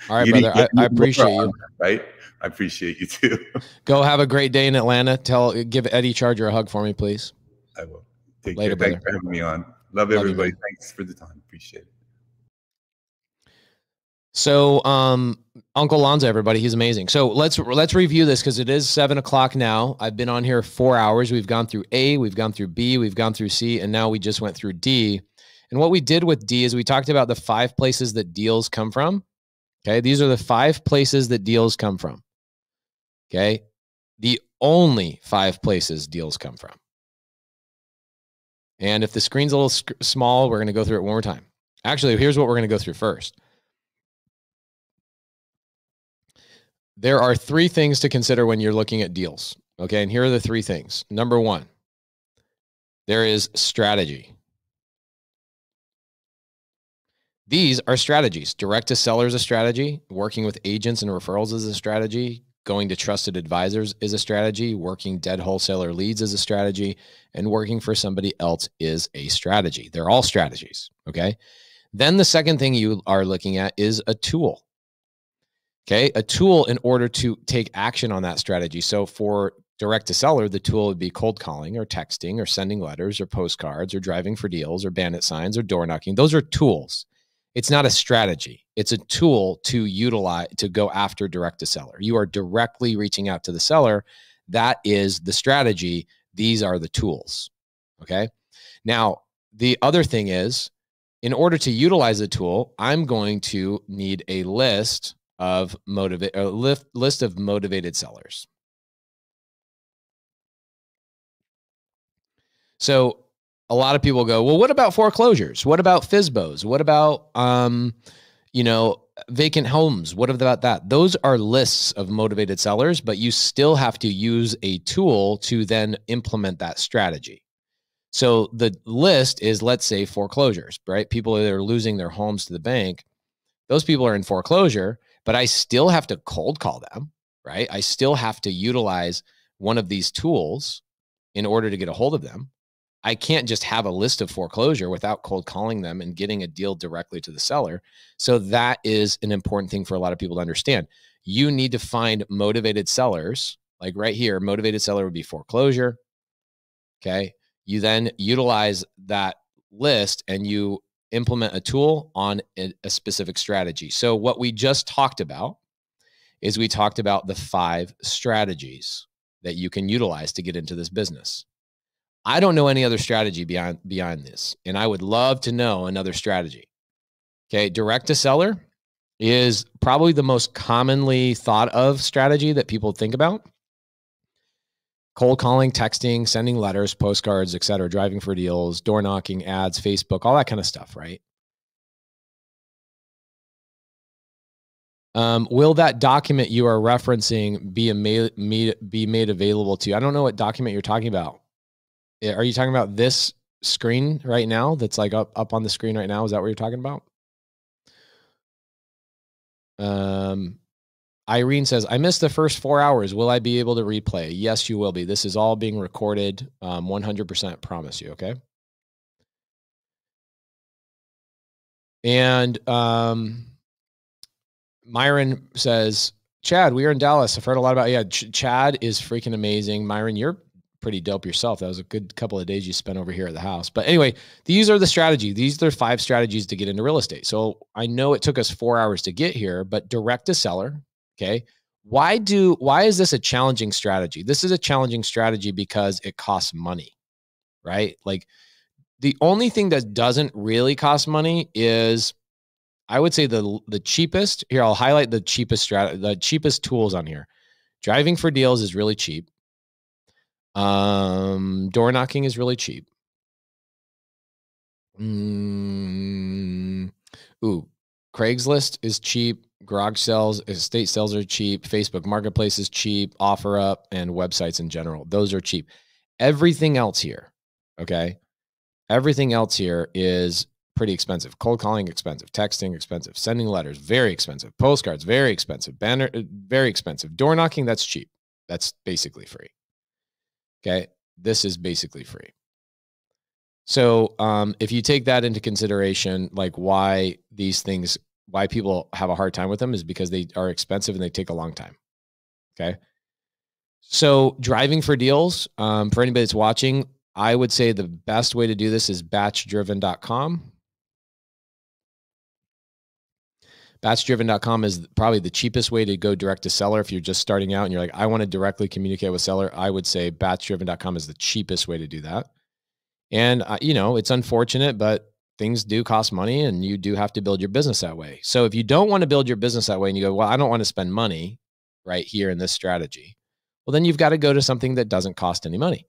All right, brother. I appreciate you. Right. I appreciate you too. Go have a great day in Atlanta. Give Eddie Charger a hug for me, please. I will. Take Later, care. brother. Thanks for having me on. Love everybody. Thanks for the time. Appreciate it. So, Uncle Lonzo, everybody, he's amazing. So let's review this because it is 7 o'clock now. I've been on here 4 hours. We've gone through A, we've gone through B, we've gone through C, and now we just went through D. And what we did with D is we talked about the 5 places that deals come from. Okay, these are the 5 places that deals come from. Okay, the only 5 places deals come from. And if the screen's a little small, we're going to go through it one more time. Actually, here's what we're going to go through first. There are 3 things to consider when you're looking at deals. Okay, and here are the 3 things. Number 1, there is strategy. These are strategies. Direct to seller is a strategy. Working with agents and referrals is a strategy. Going to trusted advisors is a strategy. Working dead wholesaler leads is a strategy. And working for somebody else is a strategy. They're all strategies, okay? Then the second thing you are looking at is a tool, okay? A tool in order to take action on that strategy. So for direct to seller, the tool would be cold calling or texting or sending letters or postcards or driving for deals or bandit signs or door knocking. Those are tools. It's not a strategy. It's a tool to utilize to go after direct to seller. You are directly reaching out to the seller. That is the strategy. These are the tools. Okay. Now, the other thing is, in order to utilize the tool, I'm going to need a list of motivated sellers. So a lot of people go, well, what about foreclosures? What about FSBOs? What about, vacant homes? What about that? Those are lists of motivated sellers, but you still have to use a tool to then implement that strategy. So the list is, let's say, foreclosures, right? People that are losing their homes to the bank. Those people are in foreclosure, but I still have to cold call them, right? I still have to utilize one of these tools in order to get a hold of them. I can't just have a list of foreclosure without cold calling them and getting a deal directly to the seller. So that is an important thing for a lot of people to understand. You need to find motivated sellers. Like right here, motivated seller would be foreclosure. Okay. You then utilize that list and you implement a tool on a specific strategy. So what we just talked about is we talked about the 5 strategies that you can utilize to get into this business. I don't know any other strategy beyond this, and I would love to know another strategy. Okay, direct to seller is probably the most commonly thought of strategy that people think about. Cold calling, texting, sending letters, postcards, etc., driving for deals, door knocking, ads, Facebook, all that kind of stuff, right? Will that document you are referencing be made available to you? I don't know what document you're talking about. Are you talking about this screen right now that's like up on the screen right now? Is that what you're talking about? Irene says, I missed the first 4 hours. Will I be able to replay? Yes, you will be. This is all being recorded. 100% promise you. Okay. And Myron says, Chad, we are in Dallas. I've heard a lot about, Chad is freaking amazing. Myron, you're pretty dope yourself. That was a good couple of days you spent over here at the house. But anyway, these are the strategies. These are 5 strategies to get into real estate. So I know it took us 4 hours to get here, but direct to seller. Okay. Why is this a challenging strategy? This is a challenging strategy because it costs money, right? Like the only thing that doesn't really cost money is, I would say the cheapest here. I'll highlight the cheapest the cheapest tools on here. Driving for deals is really cheap. Door knocking is really cheap. Craigslist is cheap. Garage sales, estate sales are cheap. Facebook Marketplace is cheap. OfferUp and websites in general, those are cheap. Everything else here, okay? Everything else here is pretty expensive. Cold calling, expensive. Texting, expensive. Sending letters, very expensive. Postcards, very expensive. Banner, very expensive. Door knocking, that's cheap. That's basically free. Okay, this is basically free. So if you take that into consideration, like why people have a hard time with them is because they are expensive and they take a long time. Okay. So driving for deals, for anybody that's watching, I would say the best way to do this is batchdriven.com. Batchdriven.com is probably the cheapest way to go direct to seller. If you're just starting out and you're like, I want to directly communicate with seller, I would say batchdriven.com is the cheapest way to do that. And, it's unfortunate, but things do cost money and you do have to build your business that way. So if you don't want to build your business that way and you go, well, I don't want to spend money right here in this strategy, well, then you've got to go to something that doesn't cost any money.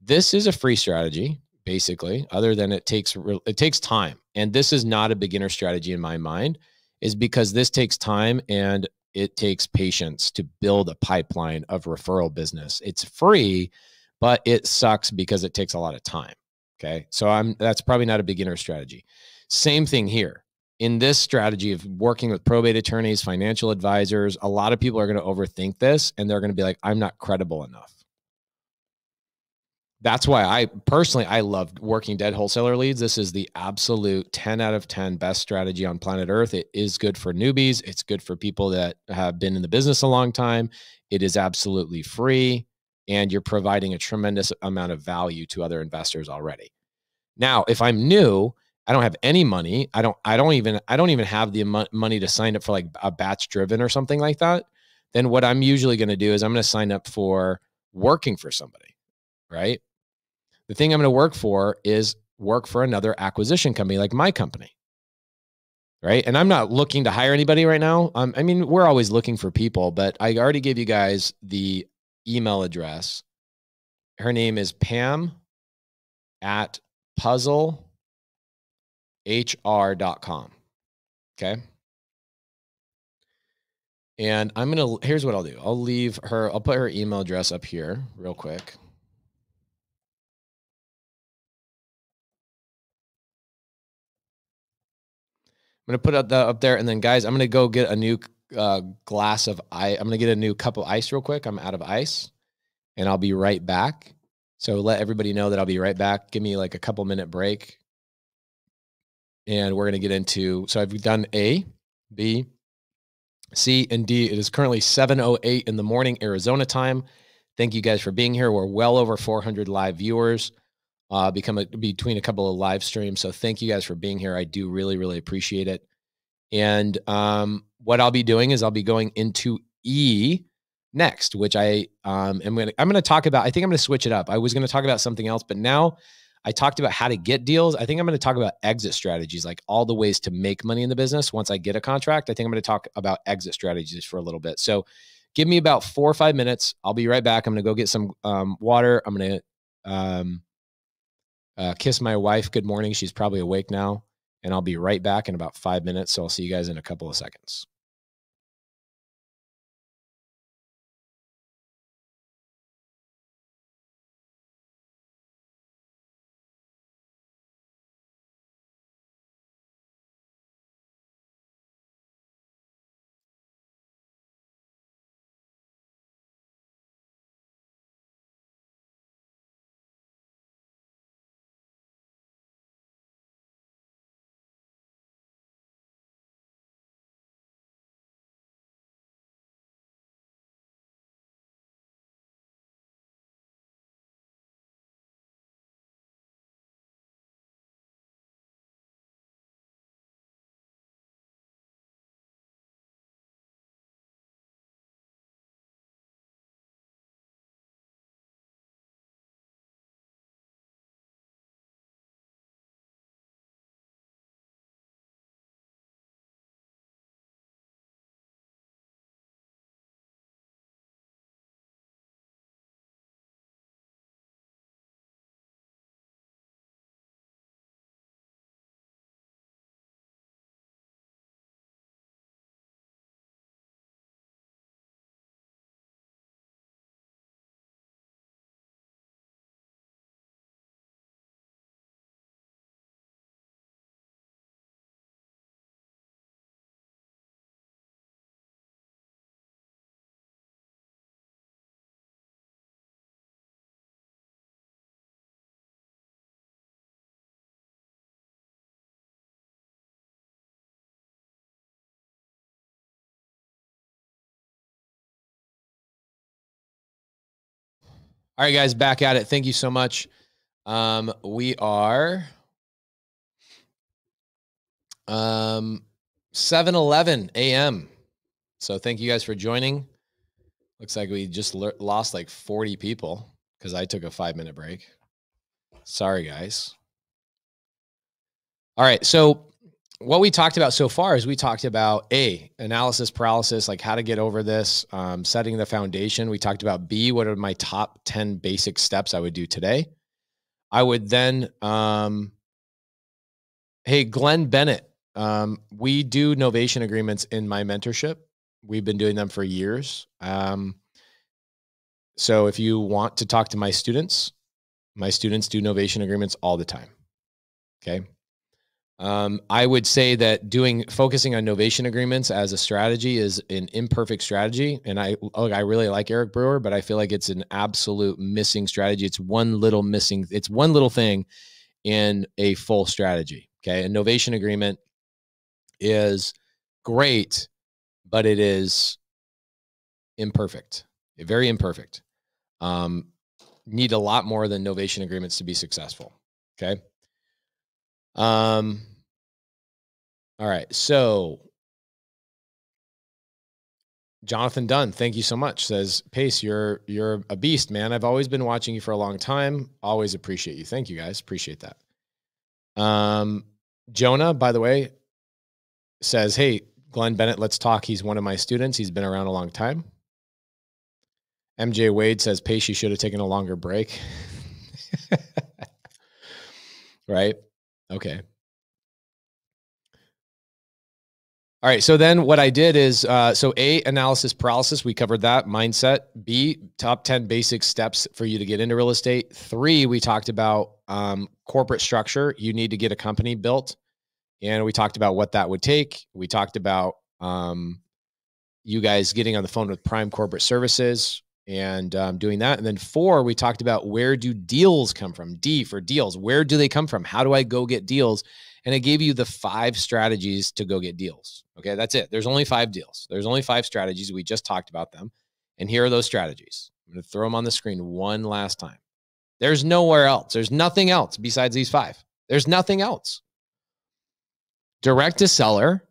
This is a free strategy, basically, other than it takes time. And this is not a beginner strategy in my mind, is because this takes time and it takes patience to build a pipeline of referral business. It's free, but it sucks because it takes a lot of time. Okay. So that's probably not a beginner strategy. Same thing here. In this strategy of working with probate attorneys, financial advisors, a lot of people are going to overthink this and they're going to be like, I'm not credible enough. That's why I love working dead wholesaler leads. This is the absolute 10 out of 10 best strategy on planet Earth. It is good for newbies. It's good for people that have been in the business a long time. It is absolutely free. And you're providing a tremendous amount of value to other investors already. Now, if I'm new, I don't have any money. I don't even have the money to sign up for like a batch driven or something like that. Then what I'm usually going to do is I'm going to sign up for working for somebody, right? The thing I'm going to work for is work for another acquisition company like my company, right? And I'm not looking to hire anybody right now. We're always looking for people, but I already gave you guys the email address. Her name is Pam at puzzlehr.com. Okay. And here's what I'll do. I'll put her email address up here real quick. I'm going to put it up there. And then guys, I'm going to go get a new glass of ice. I'm going to get a new cup of ice real quick. I'm out of ice and I'll be right back. So let everybody know that I'll be right back. Give me like a couple minute break. And we're going to get into, so I've done A, B, C, and D. It is currently 7:08 in the morning, Arizona time. Thank you guys for being here. We're well over 400 live viewers, between a couple of live streams. So thank you guys for being here. I do really, really appreciate it. And what I'll be doing is I'll be going into E next, which I'm going to talk about. I think I'm going to switch it up. I was going to talk about something else, but now I talked about how to get deals. I think I'm going to talk about exit strategies, like all the ways to make money in the business. Once I get a contract, I think I'm going to talk about exit strategies for a little bit. So give me about 4 or 5 minutes. I'll be right back. I'm going to go get some water. I'm going to kiss my wife good morning. She's probably awake now. And I'll be right back in about 5 minutes. So I'll see you guys in a couple of seconds. All right, guys, back at it. Thank you so much. We are 7:11 a.m. So thank you guys for joining. Looks like we just lost like 40 people because I took a 5-minute break. Sorry, guys. All right. So what we talked about so far is we talked about A, analysis paralysis, like how to get over this, setting the foundation. We talked about B, what are my top 10 basic steps I would do today. I would then, hey, Glenn Bennett, we do novation agreements in my mentorship. We've been doing them for years. So if you want to talk to my students do novation agreements all the time. Okay. I would say that focusing on novation agreements as a strategy is an imperfect strategy. And I really like Eric Brewer, but I feel like it's an absolute missing strategy. It's one little thing in a full strategy. Okay. A novation agreement is great, but it is imperfect, very imperfect. Need a lot more than novation agreements to be successful. Okay. All right. So Jonathan Dunn, thank you so much. Says, Pace, you're a beast, man. I've always been watching you for a long time. Always appreciate you. Thank you, guys. Appreciate that. Jonah, by the way, says, hey, Glenn Bennett, let's talk. He's one of my students. He's been around a long time. MJ Wade says, Pace, you should have taken a longer break. Right? Okay. All right. So then what I did is, so A, analysis paralysis. We covered that mindset. B, top 10 basic steps for you to get into real estate. 3, we talked about corporate structure. You need to get a company built. And we talked about what that would take. We talked about you guys getting on the phone with Prime Corporate Services and doing that. And then 4, we talked about where do deals come from? D for deals. Where do they come from? How do I go get deals? And I gave you the 5 strategies to go get deals. Okay, that's it. There's only 5 deals. There's only 5 strategies. We just talked about them. And here are those strategies. I'm going to throw them on the screen one last time. There's nowhere else. There's nothing else besides these 5. There's nothing else. Direct to seller,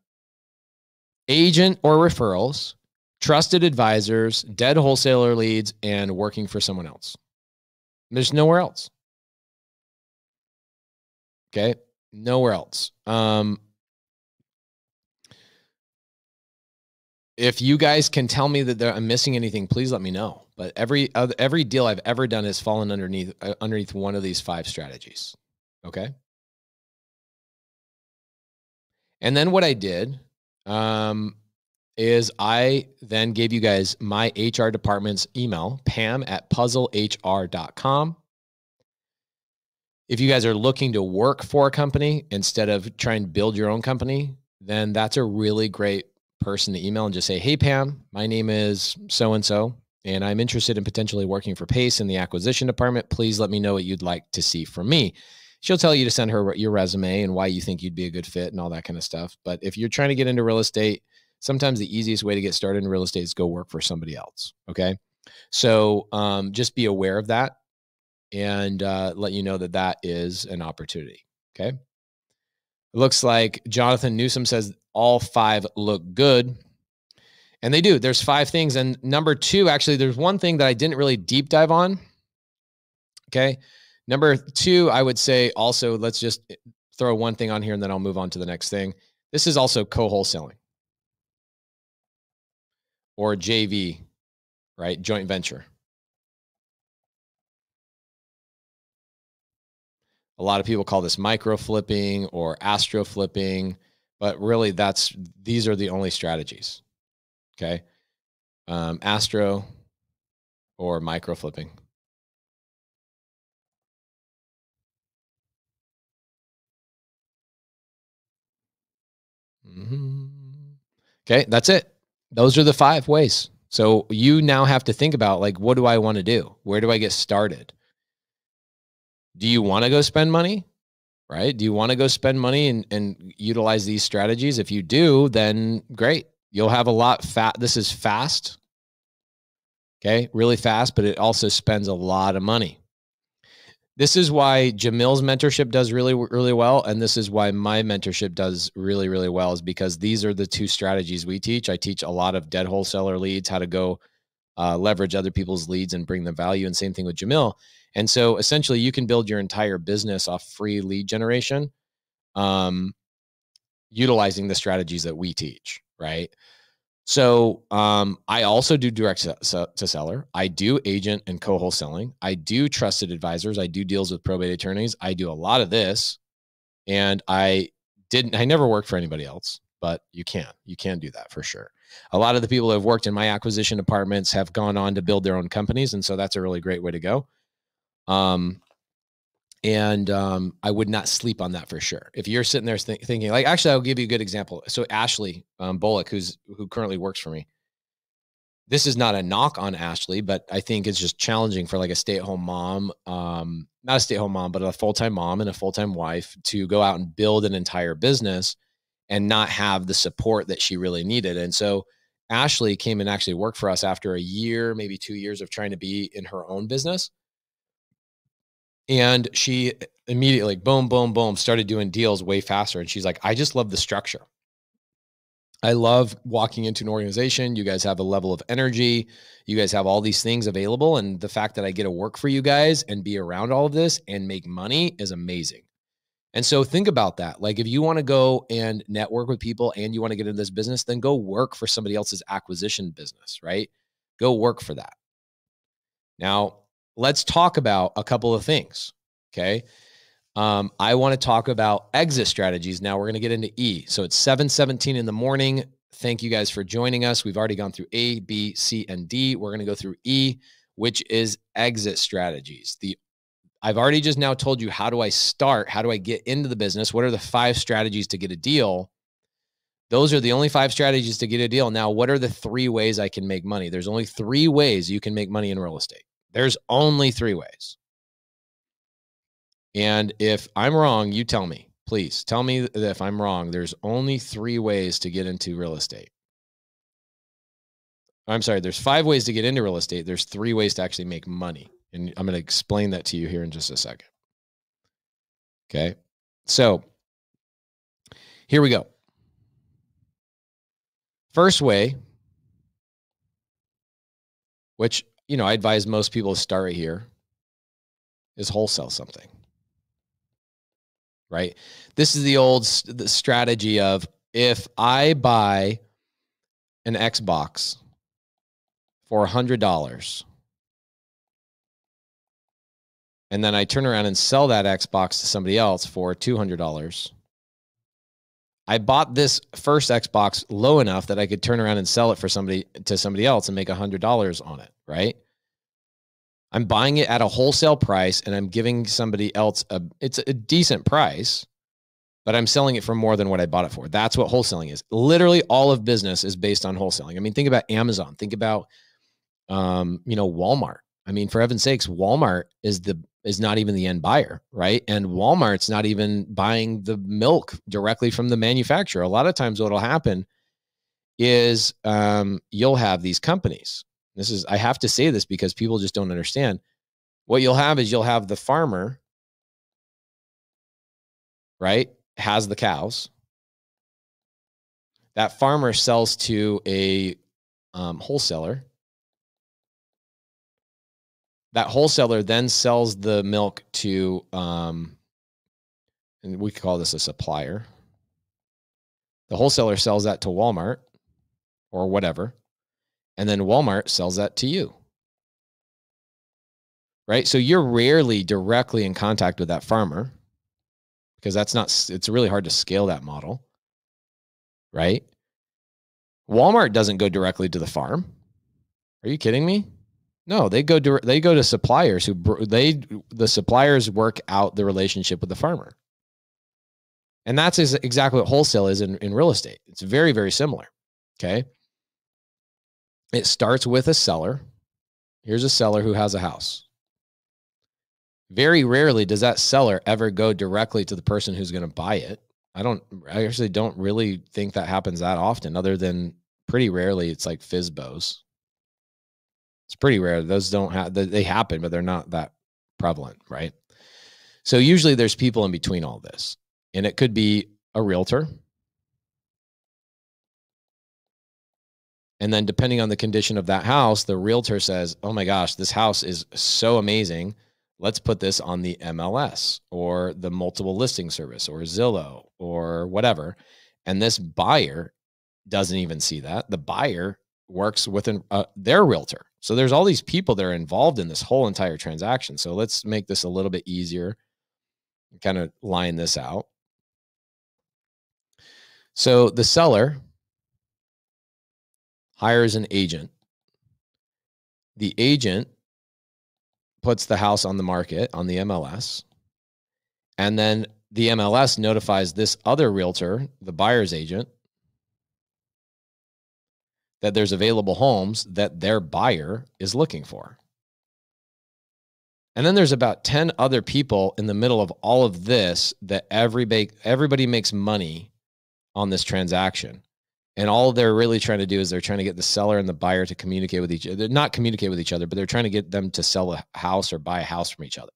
agent or referrals, trusted advisors, dead wholesaler leads, and working for someone else. There's nowhere else. Okay. Nowhere else. If you guys can tell me that I'm missing anything, please let me know. But every deal I've ever done has fallen underneath one of these 5 strategies. Okay. And then what I did is I then gave you guys my HR department's email, pam@puzzlehr.com. If you guys are looking to work for a company instead of trying to build your own company, then that's a really great person to email and just say, hey, Pam, my name is so-and-so, and I'm interested in potentially working for Pace in the acquisition department. Please let me know what you'd like to see from me. She'll tell you to send her your resume and why you think you'd be a good fit and all that kind of stuff. But if you're trying to get into real estate, sometimes the easiest way to get started in real estate is go work for somebody else. Okay. So just be aware of that and let you know that that is an opportunity. Okay. It looks like Jonathan Newsom says all 5 look good. And they do. There's 5 things. And number 2, actually, there's one thing that I didn't really deep dive on. Okay. Number 2, I would say also, let's just throw one thing on here and then I'll move on to the next thing. This is also co-wholesaling or JV, right? Joint venture. A lot of people call this micro flipping or astro flipping, but really these are the only strategies. Okay. Astro or micro flipping. Okay. That's it. Those are the 5 ways. So you now have to think about, like, what do I want to do? Where do I get started? Do you want to go spend money? Right? Do you want to go spend money and utilize these strategies? If you do, then great. You'll have a lot this is fast. Okay. Really fast, but it also spends a lot of money. This is why Jamil's mentorship does really, really well. And this is why my mentorship does really, really well, is because these are the two strategies we teach. I teach a lot of dead wholesaler leads, how to go leverage other people's leads and bring them value. And same thing with Jamil. And so essentially you can build your entire business off free lead generation, utilizing the strategies that we teach, right? So I also do direct to seller. I do agent and co-wholesaling. I do trusted advisors. I do deals with probate attorneys. I do a lot of this. And I never worked for anybody else, but you can do that for sure. A lot of the people who have worked in my acquisition departments have gone on to build their own companies. And so that's a really great way to go. I would not sleep on that for sure. If you're sitting there thinking, like, actually, I'll give you a good example. So Ashley Bullock, who currently works for me. This is not a knock on Ashley, but I think it's just challenging for like a stay-at-home mom, not a stay-at-home mom, but a full-time mom and a full-time wife to go out and build an entire business and not have the support that she really needed. And so Ashley came and actually worked for us after a year, maybe 2 years of trying to be in her own business. And she immediately, boom, boom, boom, started doing deals way faster. And she's like, I just love the structure. I love walking into an organization. You guys have a level of energy. You guys have all these things available. And the fact that I get to work for you guys and be around all of this and make money is amazing. And so think about that. Like, if you want to go and network with people and you want to get into this business, then go work for somebody else's acquisition business, right? Go work for that. Now, let's talk about a couple of things, okay? I want to talk about exit strategies. Now we're going to get into E. So it's 7:17 in the morning. Thank you guys for joining us. We've already gone through A, B, C, and D. We're going to go through E, which is exit strategies. I've already just now told you, how do I start? How do I get into the business? What are the 5 strategies to get a deal? Those are the only 5 strategies to get a deal. Now, what are the 3 ways I can make money? There's only 3 ways you can make money in real estate. There's only 3 ways. And if I'm wrong, you tell me. Please tell me that if I'm wrong. There's only 3 ways to get into real estate. I'm sorry, there's 5 ways to get into real estate. There's 3 ways to actually make money. And I'm going to explain that to you here in just a second. Okay. So here we go. First way, which, I advise most people to start right here, is wholesale something. Right? This is the strategy of, if I buy an Xbox for $100 and then I turn around and sell that Xbox to somebody else for $200, I bought this first Xbox low enough that I could turn around and sell it to somebody else and make $100 on it, right? I'm buying it at a wholesale price and I'm giving somebody else it's a decent price, but I'm selling it for more than what I bought it for. That's what wholesaling is. Literally all of business is based on wholesaling. I mean, think about Amazon. Think about, Walmart. I mean, for heaven's sakes, Walmart is not even the end buyer, right? And Walmart's not even buying the milk directly from the manufacturer. A lot of times what'll happen is you'll have these companies. I have to say this because people just don't understand. What you'll have is you'll have the farmer, right, has the cows. That farmer sells to a wholesaler. That wholesaler then sells the milk to, and we could call this a supplier. The wholesaler sells that to Walmart or whatever. And then Walmart sells that to you. Right? So you're rarely directly in contact with that farmer because it's really hard to scale that model. Right? Walmart doesn't go directly to the farm. Are you kidding me? No, they go to suppliers the suppliers work out the relationship with the farmer. And that's exactly what wholesale is in real estate. It's very, very similar. Okay. It starts with a seller. Here's a seller who has a house. Very rarely does that seller ever go directly to the person who's going to buy it. I actually don't really think that happens that often, other than pretty rarely it's like FSBOs. It's pretty rare. Those they happen, but they're not that prevalent, right? So usually there's people in between all this, and it could be a realtor. And then depending on the condition of that house, the realtor says, oh my gosh, this house is so amazing. Let's put this on the MLS or the multiple listing service or Zillow or whatever. And this buyer doesn't even see that. The buyer works with their realtor. So there's all these people that are involved in this whole entire transaction. So let's make this a little bit easier and kind of line this out. So the seller hires an agent. The agent puts the house on the market on the MLS. And then the MLS notifies this other realtor, the buyer's agent, that there's available homes that their buyer is looking for. And then there's about 10 other people in the middle of all of this that everybody makes money on this transaction. And all they're really trying to do is they're trying to get the seller and the buyer to communicate with each other. They're not communicate with each other, but they're trying to get them to sell a house or buy a house from each other.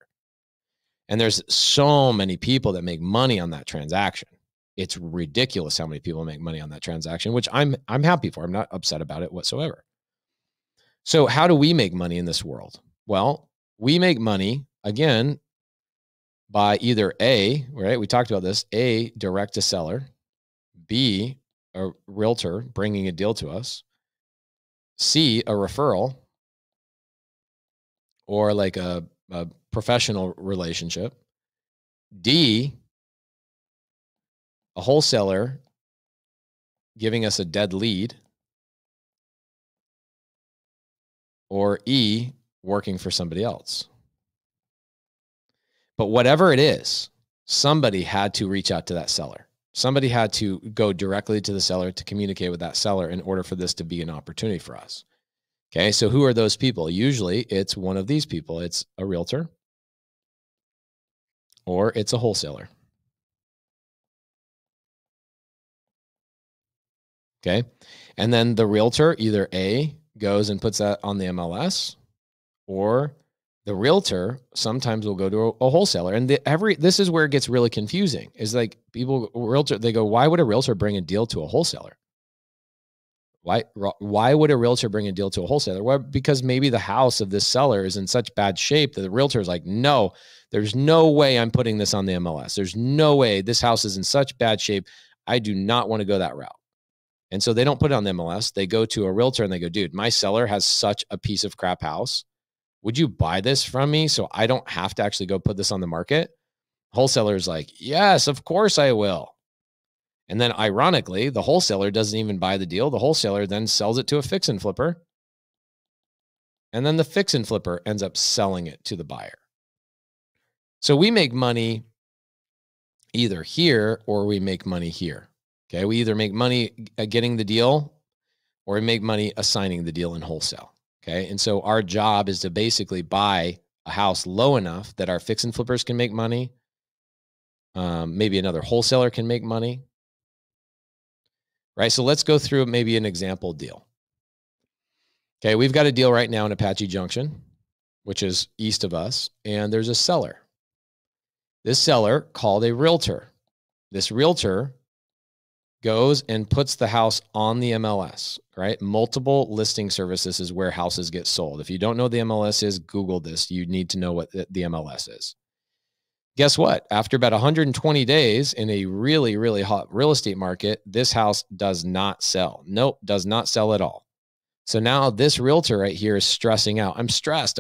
And there's so many people that make money on that transaction. It's ridiculous how many people make money on that transaction, which I'm happy for. I'm not upset about it whatsoever. So how do we make money in this world? Well, we make money, again, by either A, right? We talked about this, A, direct to seller, B, a realtor bringing a deal to us, C, a referral, or like a professional relationship, D, a wholesaler giving us a dead lead, or E, working for somebody else. But whatever it is, somebody had to reach out to that seller. Somebody had to go directly to the seller to communicate with that seller in order for this to be an opportunity for us. Okay, so who are those people? Usually it's one of these people. It's a realtor or it's a wholesaler. Okay, and then the realtor either A, goes and puts that on the MLS, or the realtor sometimes will go to a wholesaler. And this is where it gets really confusing. Is like they go, why would a realtor bring a deal to a wholesaler? Why would a realtor bring a deal to a wholesaler? Well, because maybe the house of this seller is in such bad shape that the realtor is like, no, there's no way I'm putting this on the MLS. There's no way. This house is in such bad shape. I do not want to go that route. And so they don't put it on the MLS. They go to a realtor and they go, dude, my seller has such a piece of crap house. Would you buy this from me so I don't have to actually go put this on the market? Wholesaler is like, yes, of course I will. And then ironically, the wholesaler doesn't even buy the deal. The wholesaler then sells it to a fix and flipper. And then the fix and flipper ends up selling it to the buyer. So we make money either here or we make money here. Okay, we either make money getting the deal or we make money assigning the deal in wholesale. Okay, and so our job is to basically buy a house low enough that our fix and flippers can make money. Maybe another wholesaler can make money. Right, so let's go through maybe an example deal. Okay, we've got a deal right now in Apache Junction, which is east of us, and there's a seller. This seller called a realtor. This realtor goes and puts the house on the MLS, right? Multiple listing services is where houses get sold. If you don't know what the MLS is, Google this. You need to know what the MLS is. Guess what? After about 120 days in a really, really hot real estate market, this house does not sell. Nope, does not sell at all. So now this realtor right here is stressing out. I'm stressed.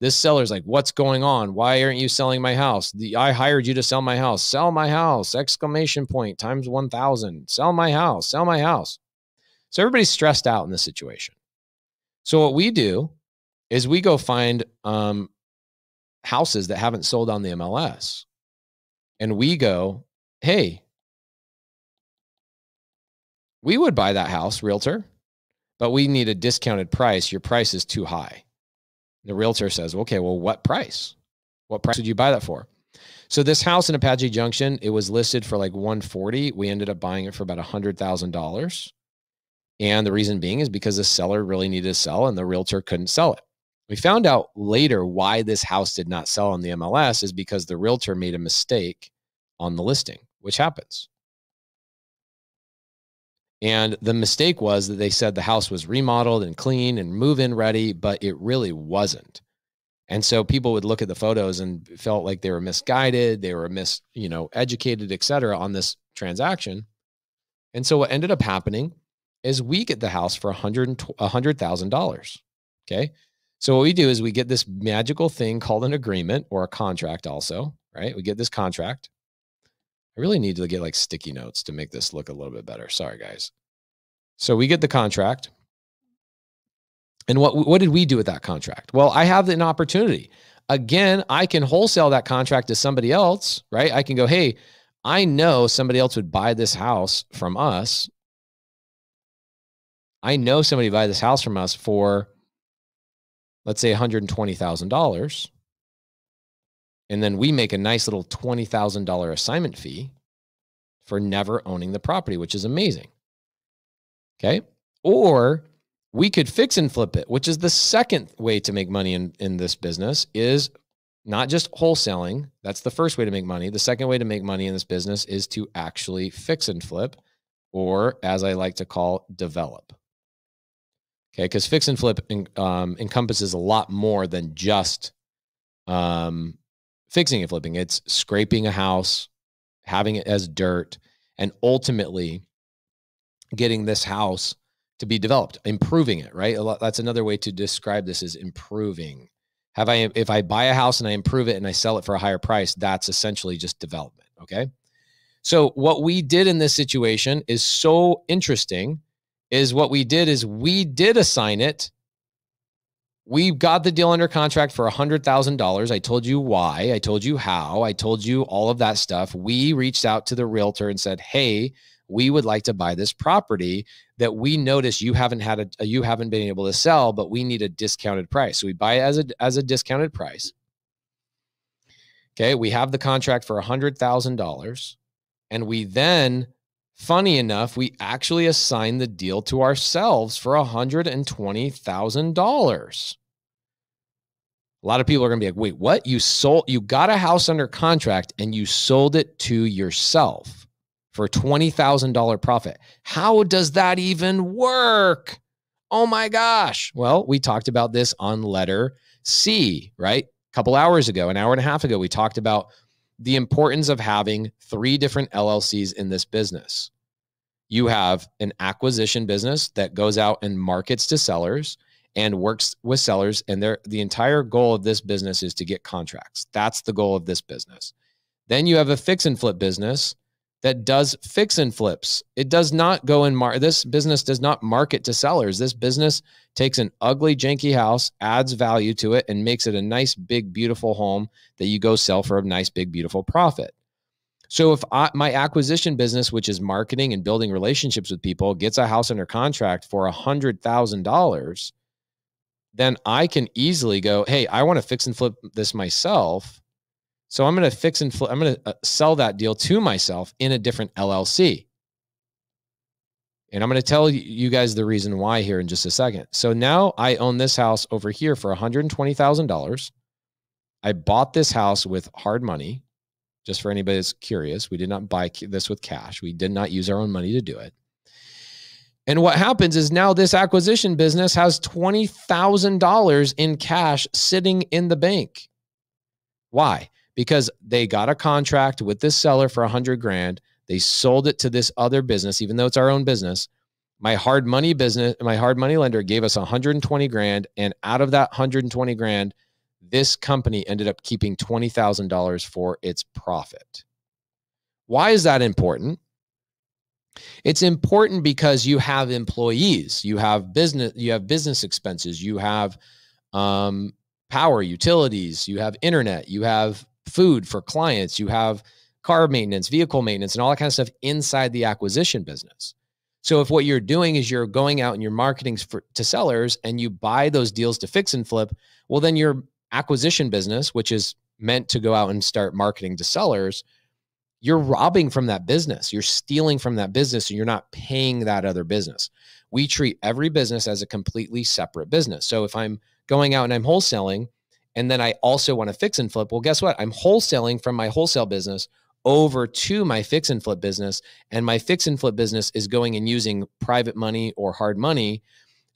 This seller's like, what's going on? Why aren't you selling my house? I hired you to sell my house. Sell my house, exclamation point, times 1,000. Sell my house, sell my house. So everybody's stressed out in this situation. So what we do is we go find houses that haven't sold on the MLS. And we go, hey, we would buy that house, realtor, but we need a discounted price. Your price is too high. The realtor says, okay, well, what price? What price would you buy that for? So this house in Apache Junction, it was listed for like $140,000. We ended up buying it for about $100,000. And the reason being is because the seller really needed to sell and the realtor couldn't sell it. We found out later why this house did not sell on the MLS is because the realtor made a mistake on the listing, which happens. And the mistake was that they said the house was remodeled and clean and move-in ready, but it really wasn't. And so people would look at the photos and felt like they were misguided, they were educated, et cetera, on this transaction. And so what ended up happening is we get the house for $100,000. Okay. So what we do is we get this magical thing called an agreement or a contract also, right? We get this contract. I really need to get like sticky notes to make this look a little bit better. Sorry, guys. So we get the contract. And what did we do with that contract? Well, I have an opportunity. Again, I can wholesale that contract to somebody else, right? I can go, hey, I know somebody else would buy this house from us. I know somebody would buy this house from us for, let's say, $120,000. And then we make a nice little $20,000 assignment fee for never owning the property, which is amazing. Okay. Or we could fix and flip it, which is the second way to make money in this business, is not just wholesaling. That's the first way to make money. The second way to make money in this business is to actually fix and flip, or as I like to call, develop. Okay. Because fix and flip encompasses a lot more than just fixing and flipping. It's scraping a house, having it as dirt, and ultimately getting this house to be developed, improving it, right? That's another way to describe this, is improving. If I buy a house and I improve it and I sell it for a higher price, that's essentially just development, okay? So what we did in this situation is so interesting, is what we did is we did assign it. We got the deal under contract for $100,000. I told you why. I told you how. I told you all of that stuff. We reached out to the realtor and said, hey, we would like to buy this property that we notice you haven't been able to sell, but we need a discounted price. So we buy it as a discounted price. Okay. We have the contract for $100,000. And we then, funny enough, we actually assign the deal to ourselves for $120,000. A lot of people are going to be like, wait, what? You got a house under contract and you sold it to yourself for $20,000 profit. How does that even work? Oh my gosh. Well, we talked about this on letter C, right? A couple hours ago, an hour and a half ago, we talked about the importance of having 3 different LLCs in this business. You have an acquisition business that goes out and markets to sellers and works with sellers. And the entire goal of this business is to get contracts. That's the goal of this business. Then you have a fix and flip business that does fix and flips. It does not go this business does not market to sellers. This business takes an ugly, janky house, adds value to it, and makes it a nice, big, beautiful home that you go sell for a nice, big, beautiful profit. So if my acquisition business, which is marketing and building relationships with people, gets a house under contract for $100,000, then I can easily go, hey, I want to fix and flip this myself. So I'm going to fix and flip. I'm going to sell that deal to myself in a different LLC. And I'm going to tell you guys the reason why here in just a second. So now I own this house over here for $120,000. I bought this house with hard money. Just for anybody that's curious, we did not buy this with cash. We did not use our own money to do it. And what happens is now this acquisition business has $20,000 in cash sitting in the bank. Why? Because they got a contract with this seller for $100,000. They sold it to this other business, even though it's our own business. My hard money lender gave us $120,000. And out of that $120,000, this company ended up keeping $20,000 for its profit. Why is that important? It's important because you have employees, you have business expenses, you have power, utilities, you have internet, you have food for clients, you have car maintenance, vehicle maintenance, and all that kind of stuff inside the acquisition business. So if what you're doing is you're going out and you're marketing to sellers and you buy those deals to fix and flip, well, then your acquisition business, which is meant to go out and start marketing to sellers, you're robbing from that business. You're stealing from that business and you're not paying that other business. We treat every business as a completely separate business. So if I'm going out and I'm wholesaling, and then I also want to fix and flip. Well, guess what? I'm wholesaling from my wholesale business over to my fix and flip business. And my fix and flip business is going and using private money or hard money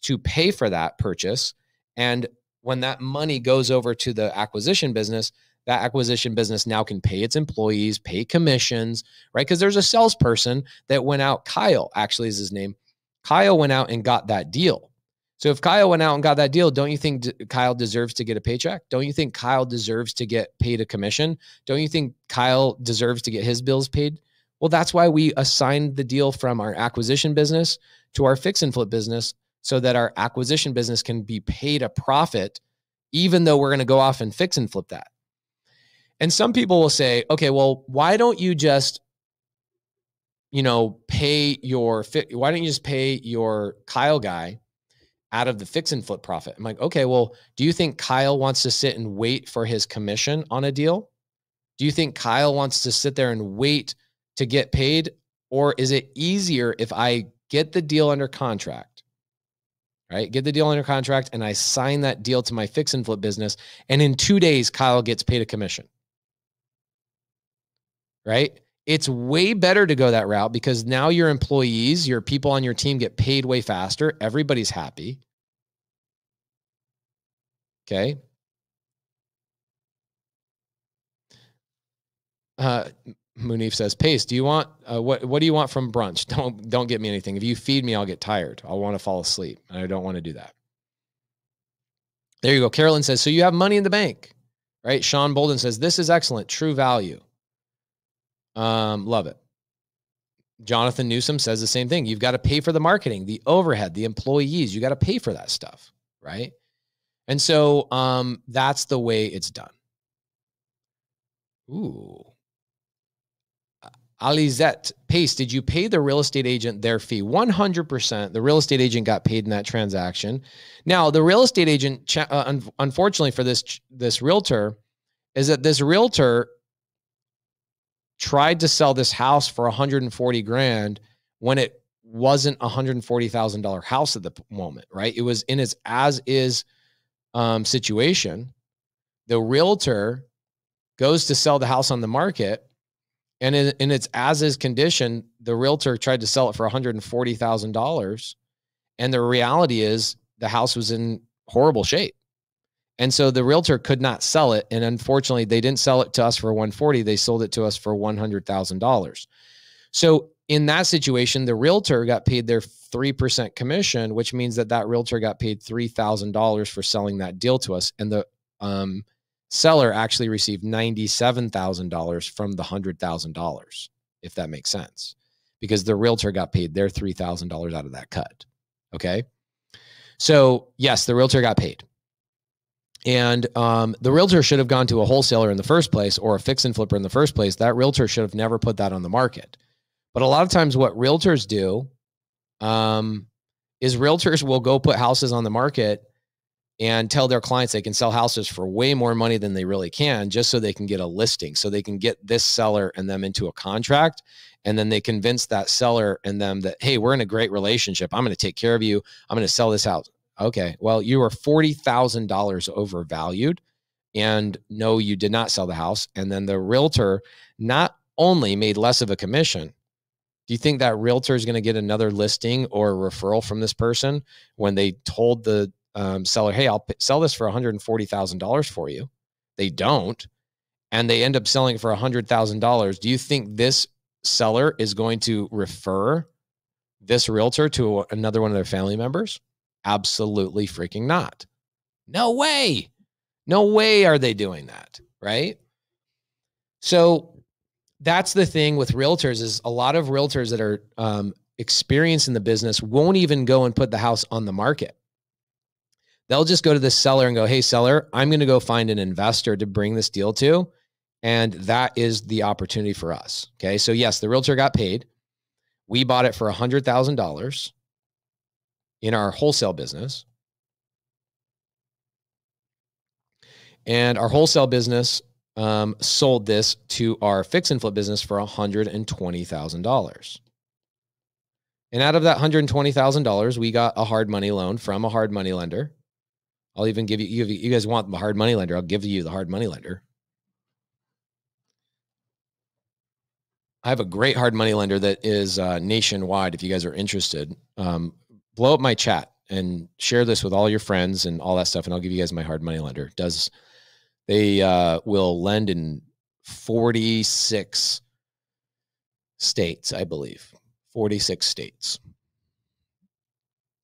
to pay for that purchase. And when that money goes over to the acquisition business, that acquisition business now can pay its employees, pay commissions, right? Because there's a salesperson that went out, Kyle actually is his name. Kyle went out and got that deal. So if Kyle went out and got that deal, don't you think Kyle deserves to get a paycheck? Don't you think Kyle deserves to get paid a commission? Don't you think Kyle deserves to get his bills paid? Well, that's why we assigned the deal from our acquisition business to our fix and flip business, so that our acquisition business can be paid a profit, even though we're going to go off and fix and flip that. And some people will say, okay, well, why don't you just, pay your Kyle guy out of the fix and flip profit? I'm like, okay, well, do you think Kyle wants to sit and wait for his commission on a deal? Do you think Kyle wants to sit there and wait to get paid? Or is it easier if I get the deal under contract, right? Get the deal under contract and I sign that deal to my fix and flip business. And in 2 days, Kyle gets paid a commission, right? It's way better to go that route, because now your employees, your people on your team get paid way faster. Everybody's happy. Okay. Munif says, Pace, do you want, what do you want from brunch? Don't get me anything. If you feed me, I'll get tired. I'll want to fall asleep. And I don't want to do that. There you go. Carolyn says, so you have money in the bank, right? Sean Bolden says, this is excellent. True value. Love it. Jonathan Newsom says the same thing. You've got to pay for the marketing, the overhead, the employees. You got to pay for that stuff, right? And so that's the way it's done. Ooh. Alizette, Pace, did you pay the real estate agent their fee? 100%. The real estate agent got paid in that transaction. Now, the real estate agent, unfortunately for this realtor, is that this realtor tried to sell this house for 140 grand when it wasn't $140,000 house at the moment, right? It was in its as-is situation. The realtor goes to sell the house on the market, and in its as-is condition, the realtor tried to sell it for $140,000. And the reality is the house was in horrible shape. And so the realtor could not sell it. And unfortunately, they didn't sell it to us for $140,000. They sold it to us for $100,000. So in that situation, the realtor got paid their 3% commission, which means that realtor got paid $3,000 for selling that deal to us. And the seller actually received $97,000 from the $100,000, if that makes sense, because the realtor got paid their $3,000 out of that cut. Okay. So yes, the realtor got paid. And the realtor should have gone to a wholesaler in the first place, or a fix and flipper in the first place. That realtor should have never put that on the market. But a lot of times what realtors do is realtors will go put houses on the market and tell their clients they can sell houses for way more money than they really can, just so they can get a listing, so they can get this seller and them into a contract. And then they convince that seller and them that, hey, we're in a great relationship. I'm going to take care of you. I'm going to sell this house. Okay, well, you were $40,000 overvalued, and no, you did not sell the house. And then the realtor not only made less of a commission. Do you think that realtor is going to get another listing or a referral from this person when they told the seller, hey, I'll sell this for $140,000 for you? They don't, and they end up selling for $100,000. Do you think this seller is going to refer this realtor to another one of their family members? Absolutely freaking not. No way. No way are they doing that, right? So that's the thing with realtors, is a lot of realtors that are experienced in the business won't even go and put the house on the market. They'll just go to the seller and go, hey, seller, I'm going to go find an investor to bring this deal to. And that is the opportunity for us. Okay. So yes, the realtor got paid. We bought it for $100,000 in our wholesale business. And our wholesale business sold this to our fix and flip business for $120,000. And out of that $120,000, we got a hard money loan from a hard money lender I'll even give you, you guys want the hard money lender, I'll give you the hard money lender. I have a great hard money lender that is nationwide. If you guys are interested, blow up my chat and share this with all your friends and all that stuff. And I'll give you guys my hard money lender. They will lend in 46 states, I believe, 46 states.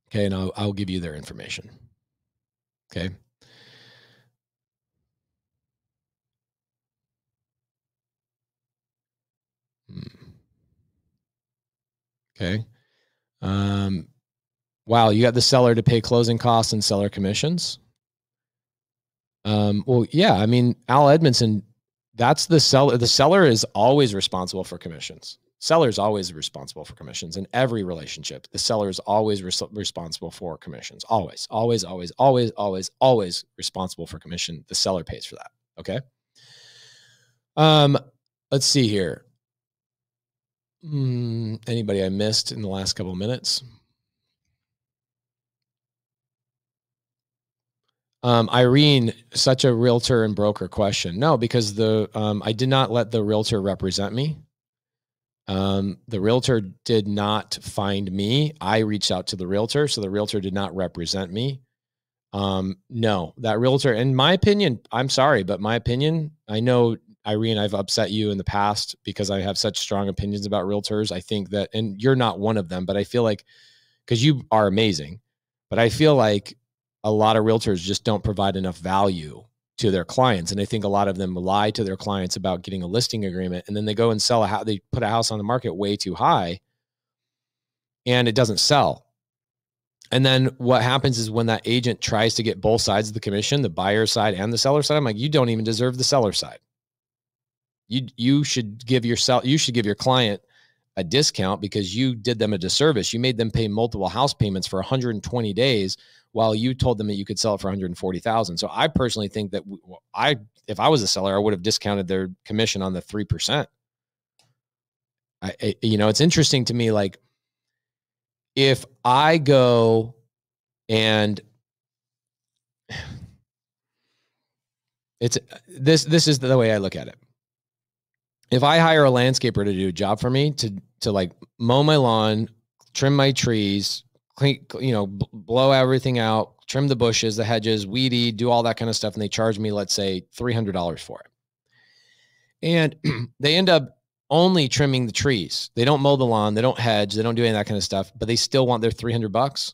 Okay. And I'll give you their information. Okay. Okay. Wow. You got the seller to pay closing costs and seller commissions. Well, yeah, I mean, Al Edmondson, that's the seller. The seller is always responsible for commissions. Seller is always responsible for commissions in every relationship. The seller is always responsible for commissions. Always, always, always, always, always, always responsible for commission. The seller pays for that. Okay. Let's see here. Anybody I missed in the last couple of minutes? Irene, such a realtor and broker question. No, because I did not let the realtor represent me. The realtor did not find me. I reached out to the realtor, so the realtor did not represent me. No, that realtor, in my opinion, I'm sorry, but my opinion, I know, Irene, I've upset you in the past because I have such strong opinions about realtors. I think that, and you're not one of them, but I feel like, because you are amazing, but I feel like a lot of realtors just don't provide enough value to their clients. And I think a lot of them lie to their clients about getting a listing agreement. And then they go and sell a house. They put a house on the market way too high and it doesn't sell. And then what happens is when that agent tries to get both sides of the commission, the buyer side and the seller side, I'm like, you don't even deserve the seller side. You should give your client a discount because you did them a disservice. You made them pay multiple house payments for 120 days while you told them that you could sell it for 140,000. So I personally think that if I was a seller, I would have discounted their commission on the 3%. It's interesting to me, like, if I go and this is the way I look at it. If I hire a landscaper to do a job for me, to like mow my lawn, trim my trees, clean, blow everything out, trim the bushes, the hedges, weed eat, do all that kind of stuff, and they charge me, let's say, $300 for it. And they end up only trimming the trees. They don't mow the lawn, they don't hedge, they don't do any of that kind of stuff, but they still want their $300.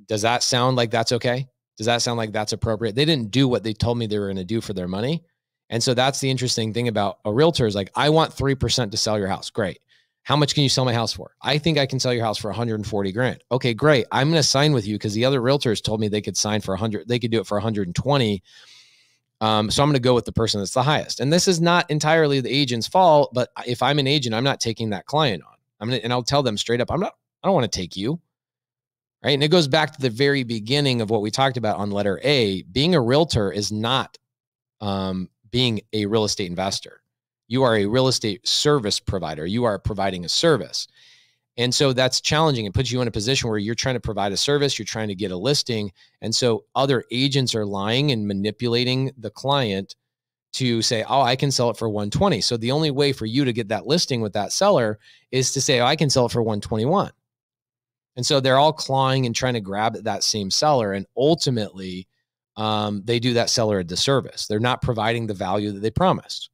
Does that sound like that's okay? Does that sound like that's appropriate? They didn't do what they told me they were going to do for their money. And so that's the interesting thing about a realtor is like, I want 3% to sell your house. Great. How much can you sell my house for? I think I can sell your house for 140 grand. Okay, great. I'm going to sign with you because the other realtors told me they could sign for 100. They could do it for 120. So I'm going to go with the person that's the highest. And this is not entirely the agent's fault, but if I'm an agent, I'm not taking that client on. And I'll tell them straight up, I don't want to take you. Right. And it goes back to the very beginning of what we talked about on letter A. Being a realtor is not being a real estate investor. You are a real estate service provider. You are providing a service. And so that's challenging. It puts you in a position where you're trying to provide a service, you're trying to get a listing. And so other agents are lying and manipulating the client to say, oh, I can sell it for 120. So the only way for you to get that listing with that seller is to say, oh, I can sell it for 121. And so they're all clawing and trying to grab at that same seller. And ultimately, they do that seller a disservice. They're not providing the value that they promised.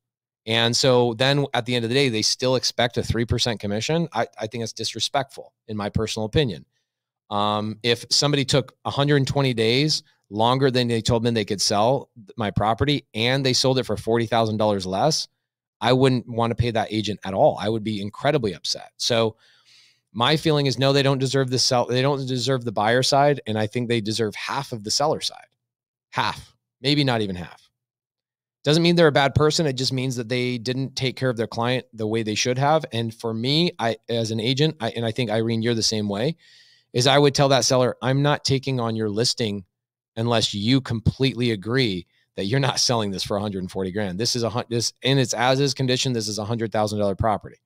And so then at the end of the day, they still expect a 3% commission. I think it's disrespectful, in my personal opinion. If somebody took 120 days longer than they told them they could sell my property and they sold it for $40,000 less, I wouldn't want to pay that agent at all. I would be incredibly upset. So my feeling is no, they don't deserve they don't deserve the buyer side. And I think they deserve half of the seller side. Half, maybe not even half. Doesn't mean they're a bad person. It just means that they didn't take care of their client the way they should have. And for me, as an agent, and I think, Irene, you're the same way, is I would tell that seller, I'm not taking on your listing unless you completely agree that you're not selling this for 140 grand. This is in its as-is condition. This is a $100,000 property,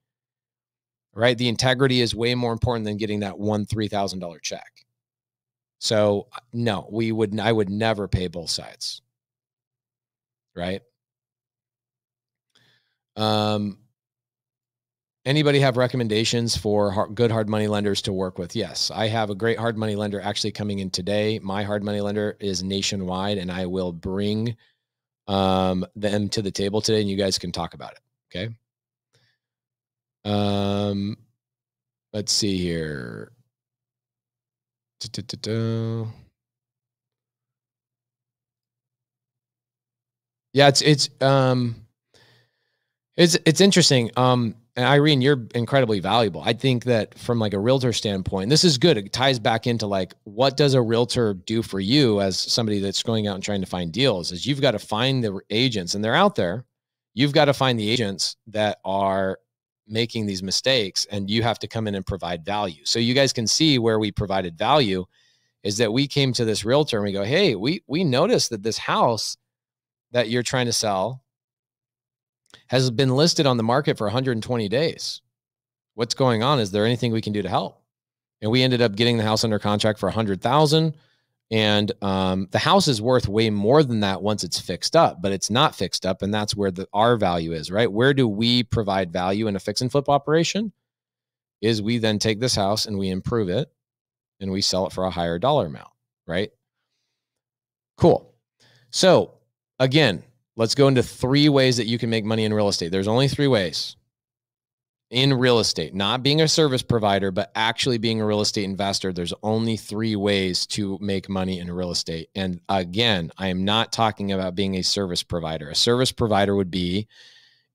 right? The integrity is way more important than getting that $3,000 check. So no, I would never pay both sides. Right. Anybody have recommendations for good hard money lenders to work with? Yes, I have a great hard money lender actually coming in today. My hard money lender is nationwide, and I will bring them to the table today, and you guys can talk about it. Okay. Let's see here. Yeah, it's interesting. And Irene, you're incredibly valuable. I think that from like a realtor standpoint, this is good. It ties back into like, what does a realtor do for you as somebody that's going out and trying to find deals? Is you've got to find the agents, and they're out there. You've got to find the agents that are making these mistakes, and you have to come in and provide value. So you guys can see where we provided value is that we came to this realtor and we go, hey, we noticed that this house that you're trying to sell has been listed on the market for 120 days. What's going on? Is there anything we can do to help? And we ended up getting the house under contract for $100,000. And the house is worth way more than that once it's fixed up, but it's not fixed up. And that's where our value is, right? Where do we provide value in a fix and flip operation? Is we then take this house and we improve it and we sell it for a higher dollar amount, right? Cool. So again, let's go into 3 ways that you can make money in real estate. There's only 3 ways in real estate, not being a service provider, but actually being a real estate investor. There's only 3 ways to make money in real estate. And again, I am not talking about being a service provider. A service provider would be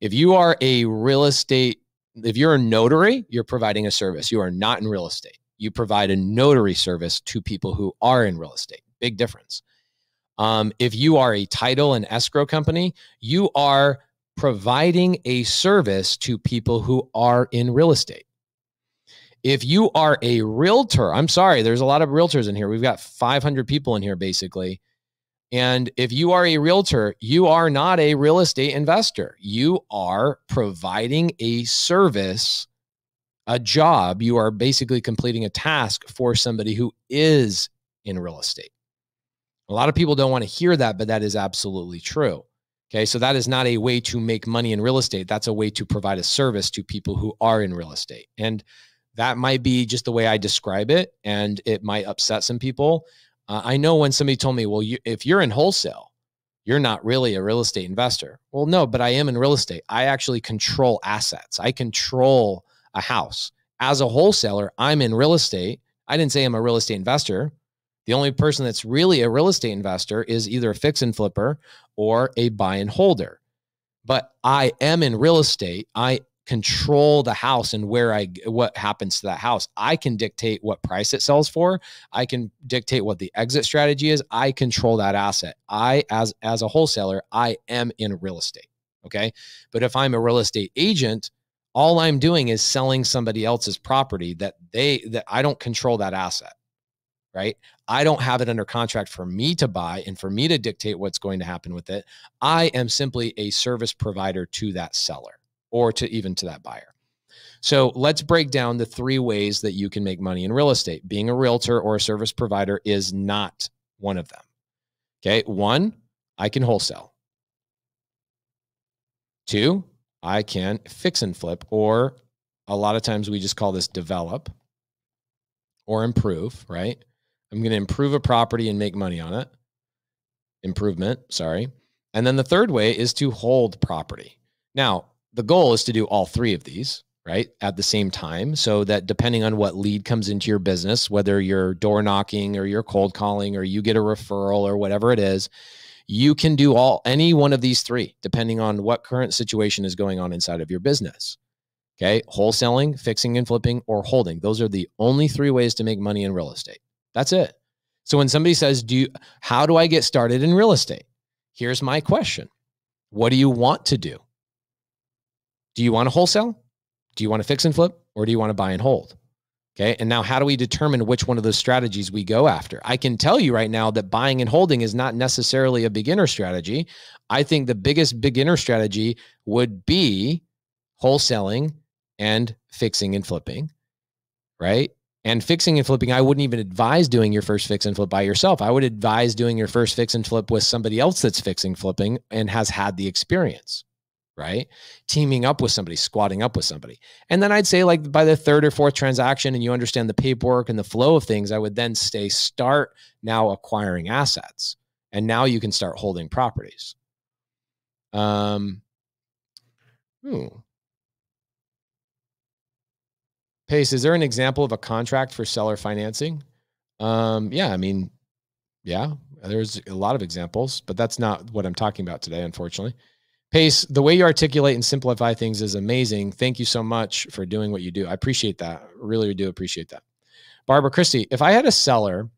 if you are a real estate, if you're a notary, you're providing a service. You are not in real estate. You provide a notary service to people who are in real estate. Big difference. If you are a title and escrow company, you are providing a service to people who are in real estate. If you are a realtor, I'm sorry, there's a lot of realtors in here. We've got 500 people in here basically. And if you are a realtor, you are not a real estate investor. You are providing a service, a job. You are basically completing a task for somebody who is in real estate. A lot of people don't want to hear that, but that is absolutely true. Okay, so that is not a way to make money in real estate. That's a way to provide a service to people who are in real estate. And that might be just the way I describe it, and it might upset some people. I know when somebody told me, well, if you're in wholesale, you're not really a real estate investor. Well, no, but I am in real estate. I actually control assets. I control a house. As a wholesaler, I'm in real estate. I didn't say I'm a real estate investor. The only person that's really a real estate investor is either a fix and flipper or a buy and holder. But I am in real estate. I control the house and what happens to that house. I can dictate what price it sells for. I can dictate what the exit strategy is. I control that asset. As a wholesaler, I am in real estate. Okay. But if I'm a real estate agent, all I'm doing is selling somebody else's property that I don't control that asset. Right? I don't have it under contract for me to buy and for me to dictate what's going to happen with it. I am simply a service provider to that seller or even to that buyer. So let's break down the 3 ways that you can make money in real estate. Being a realtor or a service provider is not one of them. Okay. 1, I can wholesale. 2, I can fix and flip, or a lot of times we just call this develop or improve, right? I'm going to improve a property and make money on it. Improvement, sorry. And then the third way is to hold property. Now, the goal is to do all 3 of these, right, at the same time, so that depending on what lead comes into your business, whether you're door knocking or you're cold calling or you get a referral or whatever it is, you can do any one of these 3, depending on what current situation is going on inside of your business. Okay, wholesaling, fixing and flipping, or holding. Those are the only 3 ways to make money in real estate. That's it. So when somebody says, how do I get started in real estate? Here's my question. What do you want to do? Do you want to wholesale? Do you want to fix and flip? Or do you want to buy and hold? Okay. And now how do we determine which one of those strategies we go after? I can tell you right now that buying and holding is not necessarily a beginner strategy. I think the biggest beginner strategy would be wholesaling and fixing and flipping, right? And fixing and flipping, I wouldn't even advise doing your first fix and flip by yourself. I would advise doing your first fix and flip with somebody else that's fixing, flipping, and has had the experience, right? Teaming up with somebody, squatting up with somebody. And then I'd say like by the third or fourth transaction and you understand the paperwork and the flow of things, I would then say, start now acquiring assets. And now you can start holding properties. Pace, is there an example of a contract for seller financing? Yeah, I mean, yeah, there's a lot of examples, but that's not what I'm talking about today, unfortunately. Pace, the way you articulate and simplify things is amazing. Thank you so much for doing what you do. I appreciate that. Really do appreciate that. Barbara Christie, if I had a seller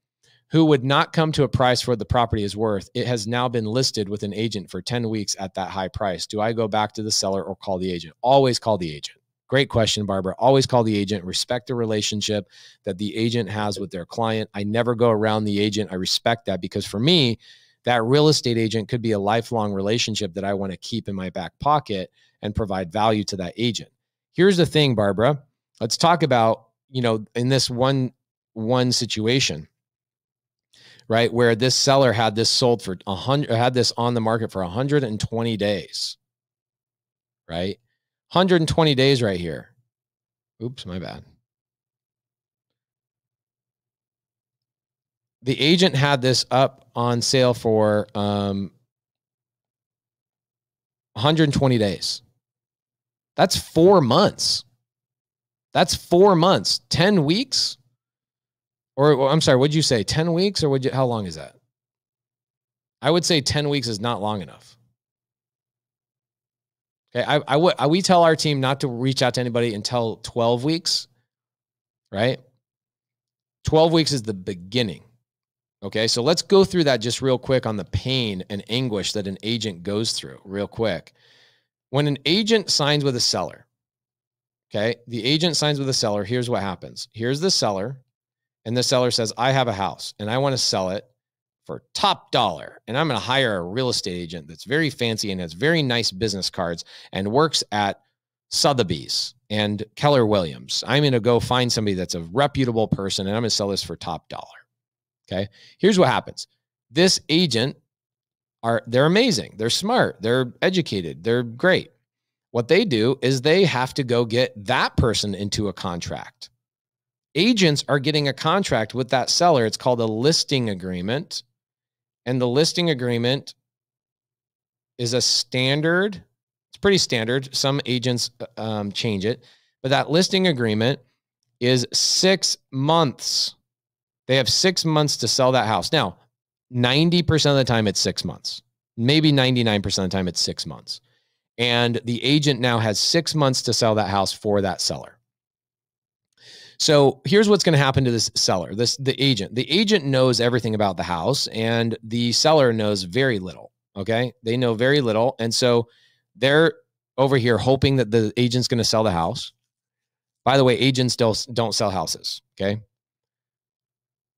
who would not come to a price for what the property is worth, it has now been listed with an agent for 10 weeks at that high price. Do I go back to the seller or call the agent? Always call the agent. Great question, Barbara. Always call the agent. Respect the relationship that the agent has with their client. I never go around the agent. I respect that because for me, that real estate agent could be a lifelong relationship that I want to keep in my back pocket and provide value to that agent. Here's the thing, Barbara. Let's talk about, in this one situation, right, where this seller had this sold for 100, had this on the market for 120 days, right? 120 days right here. Oops, my bad. The agent had this up on sale for 120 days. That's 4 months. That's 4 months. 10 weeks? Or I'm sorry, what'd you say? 10 weeks? Or how long is that? I would say 10 weeks is not long enough. Okay, we tell our team not to reach out to anybody until 12 weeks, right? 12 weeks is the beginning. Okay, so let's go through that just real quick on the pain and anguish that an agent goes through real quick. When an agent signs with a seller, okay, the agent signs with a seller, here's what happens. Here's the seller, and the seller says, I have a house, and I want to sell it for top dollar, and I'm going to hire a real estate agent that's very fancy and has very nice business cards and works at Sotheby's and Keller Williams. I'm going to go find somebody that's a reputable person, and I'm going to sell this for top dollar. Okay. Here's what happens. This agent they're amazing. They're smart. They're educated. They're great. What they do is they have to go get that person into a contract. Agents are getting a contract with that seller. It's called a listing agreement. And the listing agreement is a standard. It's pretty standard. Some agents change it, but that listing agreement is 6 months. They have 6 months to sell that house. Now, 90% of the time it's 6 months. Maybe 99% of the time it's 6 months. And the agent now has 6 months to sell that house for that seller. So here's what's going to happen to this seller, the agent. The agent knows everything about the house and the seller knows very little. Okay. They know very little. And so they're over here hoping that the agent's going to sell the house. By the way, agents don't sell houses. Okay.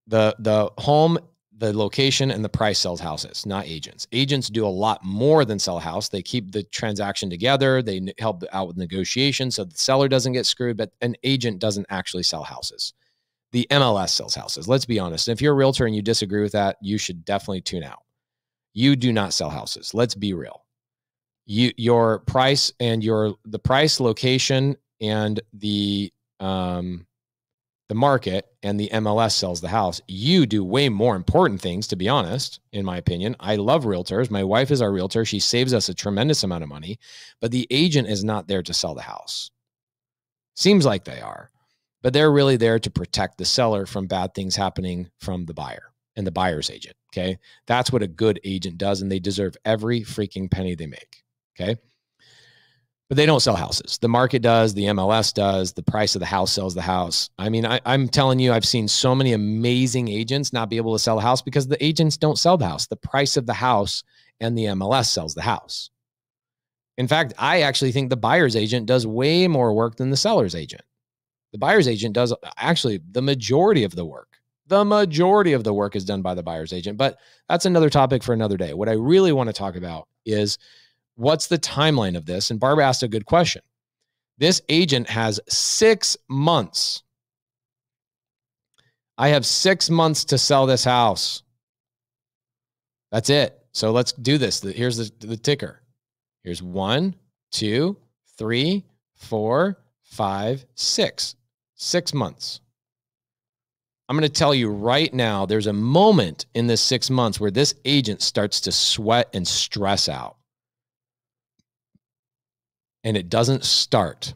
The home, the location, and the price sells houses, not agents. Agents do a lot more than sell a house. They keep the transaction together. They help out with negotiations so the seller doesn't get screwed, but an agent doesn't actually sell houses. The MLS sells houses. Let's be honest. If you're a realtor and you disagree with that, you should definitely tune out. You do not sell houses. Let's be real. Your price and the price, location, and the market and the MLS sells the house. You do way more important things, to be honest, in my opinion. I love realtors. My wife is our realtor. She saves us a tremendous amount of money, but the agent is not there to sell the house. Seems like they are, but they're really there to protect the seller from bad things happening from the buyer and the buyer's agent. Okay. That's what a good agent does. And they deserve every freaking penny they make. Okay. But they don't sell houses. The market does. The MLS does. The price of the house sells the house. I mean, I'm telling you, I've seen so many amazing agents not be able to sell a house because the agents don't sell the house. The price of the house and the MLS sells the house. In fact, I actually think the buyer's agent does way more work than the seller's agent. The buyer's agent does actually the majority of the work. The majority of the work is done by the buyer's agent, but that's another topic for another day. What I really want to talk about is what's the timeline of this? And Barbara asked a good question. This agent has 6 months I have 6 months to sell this house. That's it. So let's do this. Here's the ticker. Here's 1, 2, 3, 4, 5, 6. 6 months. I'm going to tell you right now, there's a moment in this 6 months where this agent starts to sweat and stress out. And it doesn't start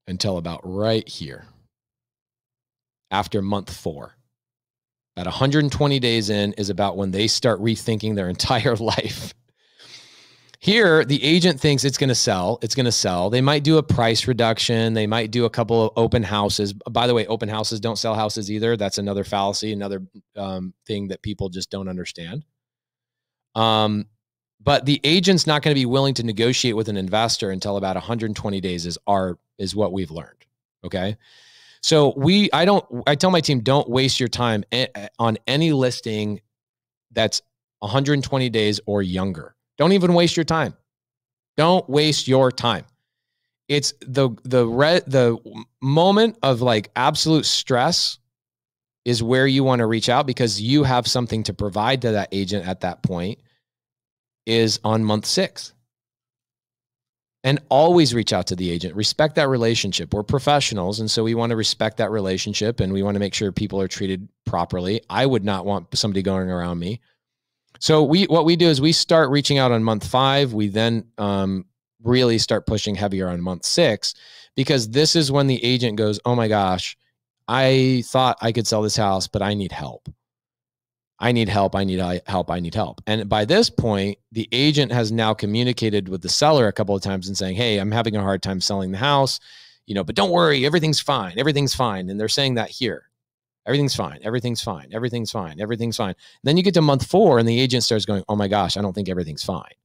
until about right here, after month 4. About 120 days in is about when they start rethinking their entire life. Here, the agent thinks it's going to sell. It's going to sell. They might do a price reduction. They might do a couple of open houses. By the way, open houses don't sell houses either. That's another fallacy, another thing that people just don't understand. But the agent's not going to be willing to negotiate with an investor until about 120 days is what we've learned. Okay. So I tell my team, don't waste your time on any listing that's 120 days or younger. Don't even waste your time. Don't waste your time. It's the moment of like absolute stress is where you want to reach out, because you have something to provide to that agent at that point, is on month 6. And always reach out to the agent. Respect that relationship. We're professionals, and so we want to respect that relationship, and we want to make sure people are treated properly. I would not want somebody going around me. So what we do is we start reaching out on month 5. We then really start pushing heavier on month 6, because this is when the agent goes, oh my gosh, I thought I could sell this house, but I need help. I need help. I need help. I need help. And by this point, the agent has now communicated with the seller a couple of times and saying, hey, I'm having a hard time selling the house, but don't worry, everything's fine. Everything's fine. And they're saying that here. Everything's fine. Everything's fine. Everything's fine. Everything's fine. Then you get to month 4 and the agent starts going, oh my gosh, I don't think everything's fine.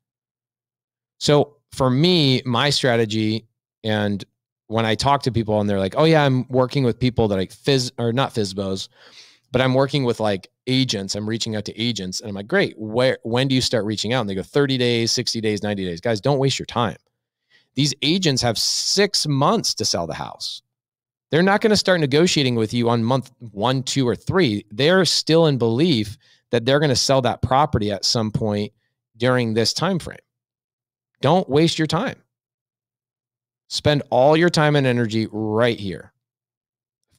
So for me, my strategy, and when I talk to people and they're like, oh yeah, I'm working with people that not FSBOs, but I'm working with like agents. I'm reaching out to agents. And I'm like, great. When do you start reaching out? And they go 30 days, 60 days, 90 days. Guys, don't waste your time. These agents have 6 months to sell the house. They're not going to start negotiating with you on month 1, 2, or 3. They're still in belief that they're going to sell that property at some point during this time frame. Don't waste your time. Spend all your time and energy right here.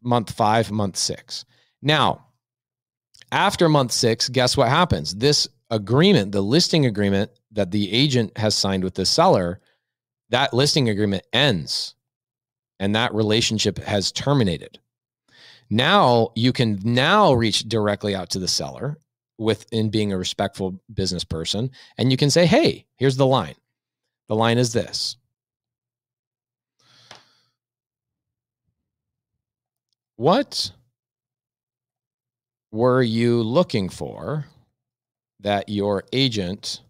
Month 5, month 6. Now, after month 6, guess what happens? This agreement, the listing agreement that the agent has signed with the seller, that listing agreement ends. And that relationship has terminated. Now you can reach directly out to the seller in being a respectful business person. And you can say, hey, here's the line. The line is this. What were you looking for that your agent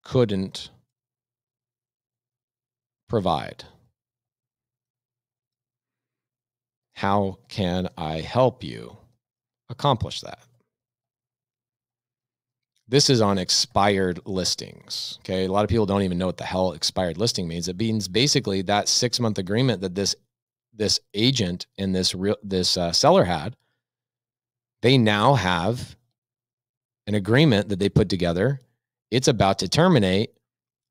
couldn't provide? How can I help you accomplish that? This is on expired listings. Okay. A lot of people don't even know what the hell expired listing means. It means basically that 6-month agreement that this agent and this seller had, they now have an agreement that they put together. It's about to terminate.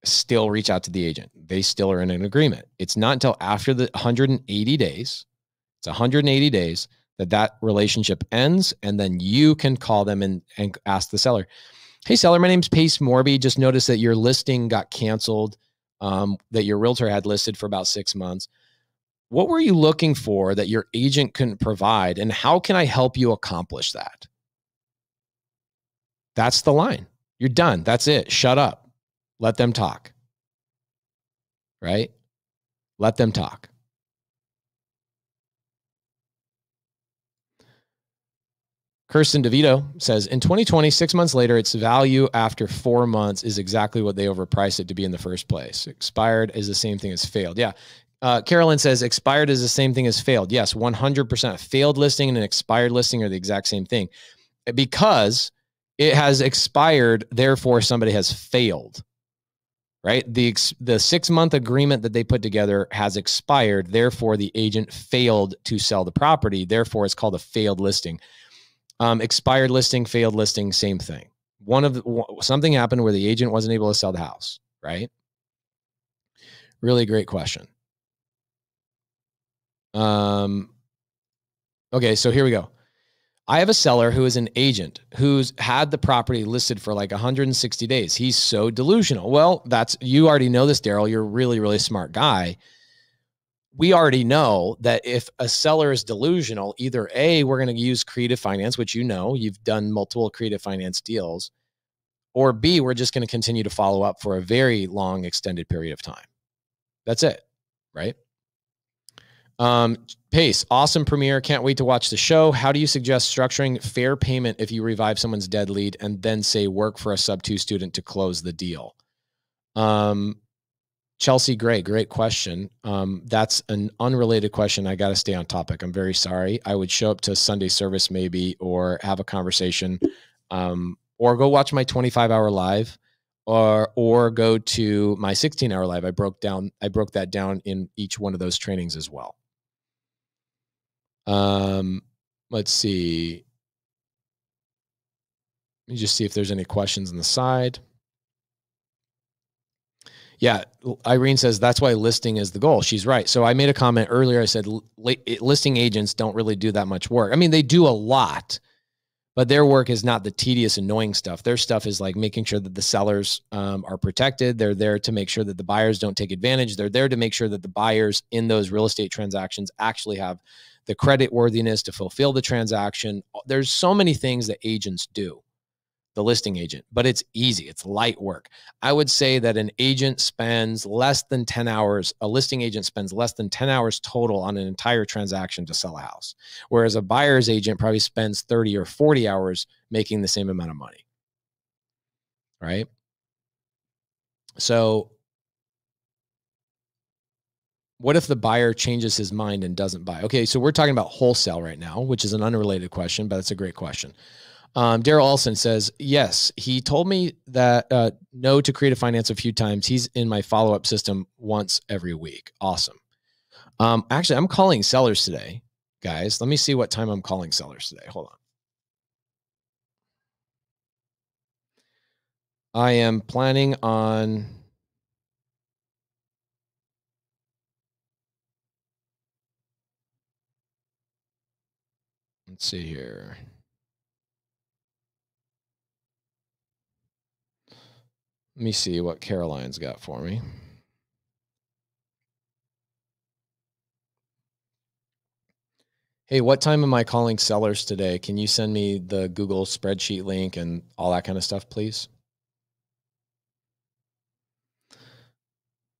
Still reach out to the agent. They still are in an agreement. It's not until after the 180 days. It's 180 days that relationship ends, and then you can call them and ask the seller, hey, seller, my name's Pace Morby. Just noticed that your listing got canceled, that your realtor had listed for about 6 months. What were you looking for that your agent couldn't provide, and how can I help you accomplish that? That's the line. You're done. That's it. Shut up. Let them talk. Right? Let them talk. Kirsten DeVito says, in 2020, 6 months later, its value after 4 months is exactly what they overpriced it to be in the first place. Expired is the same thing as failed. Yeah. Carolyn says, expired is the same thing as failed. Yes, 100%. Failed listing and an expired listing are the exact same thing. Because it has expired, therefore somebody has failed. right? The 6-month agreement that they put together has expired. Therefore, the agent failed to sell the property. Therefore, it's called a failed listing. Expired listing, failed listing, same thing. Something happened where the agent wasn't able to sell the house, right? Really great question. Okay, so here we go. I have a seller who is an agent who's had the property listed for like 160 days. He's so delusional. Well, you already know this, Daryl. You're a really, really smart guy. We already know that if a seller is delusional, either A, we're going to use creative finance, which you've done multiple creative finance deals, or B, we're just going to continue to follow up for a very long extended period of time. That's it, right? Pace, awesome premiere. Can't wait to watch the show. How do you suggest structuring fair payment if you revive someone's dead lead and then say work for a sub-2 student to close the deal? Chelsea Gray, great question. That's an unrelated question. I got to stay on topic. I'm very sorry. I would show up to Sunday service maybe, or have a conversation, or go watch my 25-hour live, or go to my 16-hour live. I broke that down in each one of those trainings as well. Let's see. Let me just see if there's any questions on the side. Yeah, Irene says that's why listing is the goal. She's right. So I made a comment earlier. I said listing agents don't really do that much work. I mean, they do a lot, but their work is not the tedious, annoying stuff. Their stuff is like making sure that the sellers are protected. They're there to make sure that the buyers don't take advantage. They're there to make sure that the buyers in those real estate transactions actually have the credit worthiness to fulfill the transaction. There's so many things that agents do, the listing agent, but it's easy. It's light work. I would say that an agent spends less than 10 hours. A listing agent spends less than 10 hours total on an entire transaction to sell a house. Whereas a buyer's agent probably spends 30 or 40 hours making the same amount of money. Right? So what if the buyer changes his mind and doesn't buy? Okay, so we're talking about wholesale right now, which is an unrelated question, but it's a great question. Daryl Olson says, yes, he told me that no to creative finance a few times. He's in my follow-up system once every week. Awesome. Actually, I'm calling sellers today, guys. Let me see what time I'm calling sellers today. Hold on. I am planning on... Let's see here. Let me see what Caroline's got for me. Hey, what time am I calling sellers today? Can you send me the Google spreadsheet link and all that kind of stuff, please?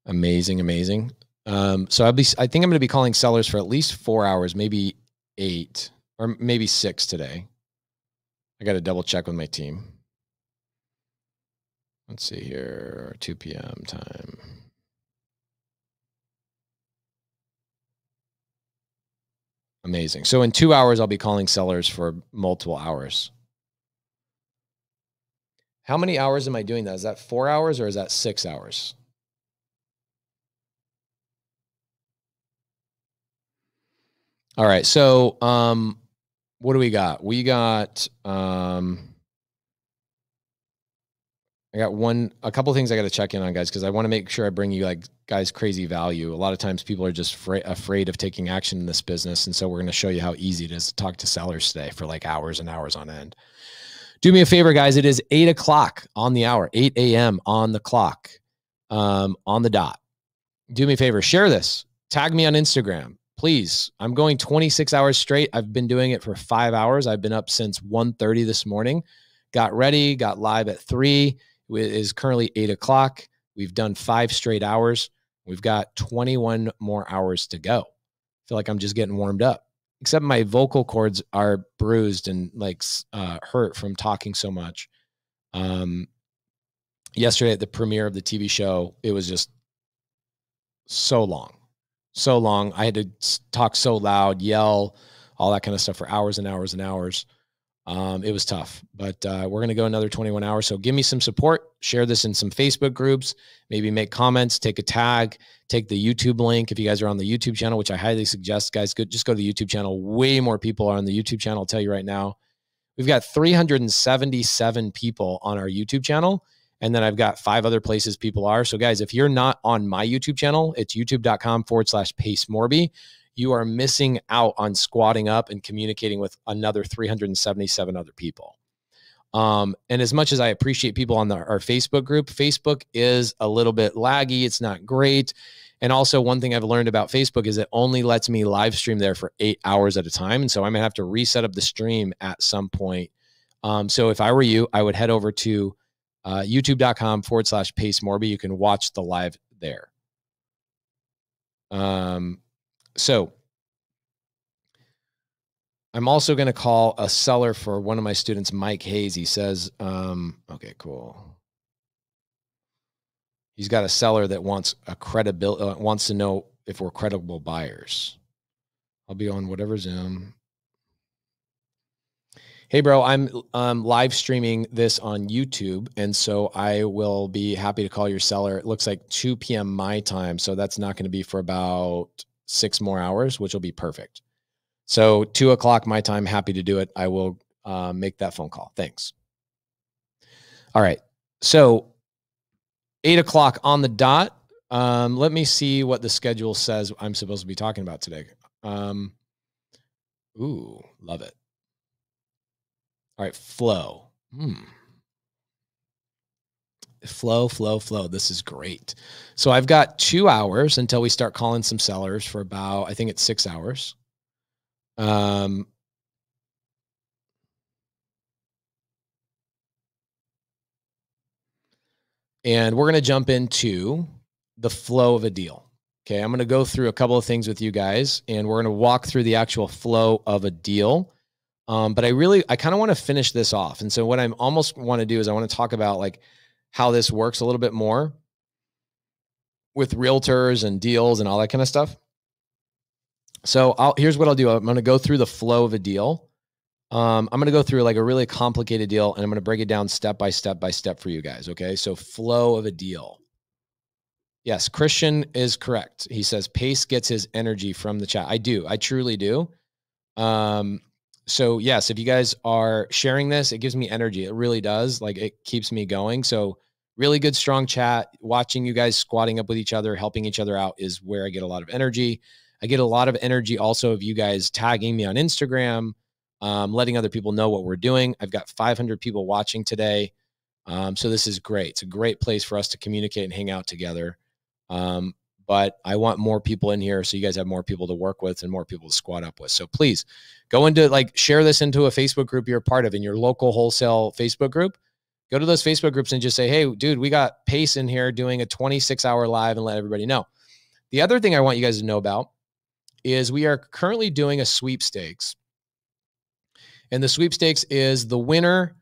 Amazing, amazing. So I think I'm going to be calling sellers for at least 4 hours, maybe 8 or maybe 6 today. I got to double check with my team. Let's see here, 2 p.m. time. Amazing. So in 2 hours, I'll be calling sellers for multiple hours. How many hours am I doing that? Is that 4 hours or is that 6 hours? All right. So, what do we got? We got, I got a couple of things I got to check in on, guys, because I want to make sure I bring you guys crazy value. A lot of times people are just afraid of taking action in this business. And so we're going to show you how easy it is to talk to sellers today for like hours and hours on end. Do me a favor, guys. It is 8 o'clock on the hour, 8 a.m. on the clock, on the dot. Do me a favor, share this, tag me on Instagram. Please, I'm going 26 hours straight. I've been doing it for 5 hours. I've been up since 1:30 this morning, got ready, got live at 3. It is currently 8 o'clock. We've done 5 straight hours. We've got 21 more hours to go. I feel like I'm just getting warmed up, except my vocal cords are bruised and hurt from talking so much. Yesterday at the premiere of the TV show, it was just so long. I had to talk so loud, yell, all that kind of stuff for hours and hours and hours. It was tough, but we're going to go another 21 hours. So give me some support, share this in some Facebook groups, maybe make comments, take a tag, take the YouTube link. If you guys are on the YouTube channel, which I highly suggest, guys, just go to the YouTube channel. Way more people are on the YouTube channel. I'll tell you right now, we've got 377 people on our YouTube channel. And then I've got 5 other places people are. So guys, if you're not on my YouTube channel, it's youtube.com/PaceMorby. You are missing out on squatting up and communicating with another 377 other people. And as much as I appreciate people on our Facebook group, Facebook is a little bit laggy. It's not great. And also one thing I've learned about Facebook is it only lets me live stream there for 8 hours at a time. And so I'm gonna have to reset up the stream at some point. So if I were you, I would head over to youtube.com/PaceMorby. You can watch the live there. So I'm also going to call a seller for one of my students, Mike Hayes. He says, okay, cool. He's got a seller that wants wants to know if we're credible buyers. I'll be on whatever Zoom. Hey, bro, I'm live streaming this on YouTube, and so I will be happy to call your seller. It looks like 2 p.m. my time, so that's not going to be for about 6 more hours, which will be perfect. So 2 o'clock my time, happy to do it. I will make that phone call. Thanks. All right. So 8 o'clock on the dot. Let me see what the schedule says I'm supposed to be talking about today. Ooh, love it. All right, flow. Flow. This is great. So I've got 2 hours until we start calling some sellers for about, I think it's 6 hours. And we're going to jump into the flow of a deal. Okay. I'm going to go through a couple of things with you guys, and we're going to walk through the actual flow of a deal. But I kind of want to finish this off. And so what I almost want to do is I want to talk about like how this works a little bit more with realtors and deals and all that kind of stuff. So here's what I'll do. I'm going to go through the flow of a deal. I'm going to go through like a really complicated deal, and I'm going to break it down step by step for you guys. Okay. So flow of a deal. Yes. Christian is correct. He says Pace gets his energy from the chat. I do. I truly do. So yes, if you guys are sharing this, it gives me energy. It really does. Like it keeps me going. So really good, strong chat, watching you guys squatting up with each other, helping each other out is where I get a lot of energy. I get a lot of energy also of you guys tagging me on Instagram, letting other people know what we're doing. I've got 500 people watching today. So this is great. It's a great place for us to communicate and hang out together. But I want more people in here so you guys have more people to work with and more people to squat up with. So please go into share this into a Facebook group you're a part of in your local wholesale Facebook group. Go to those Facebook groups and just say, hey, dude, we got Pace in here doing a 26-hour live, and let everybody know. The other thing I want you guys to know about is we are currently doing a sweepstakes. And the sweepstakes is the winner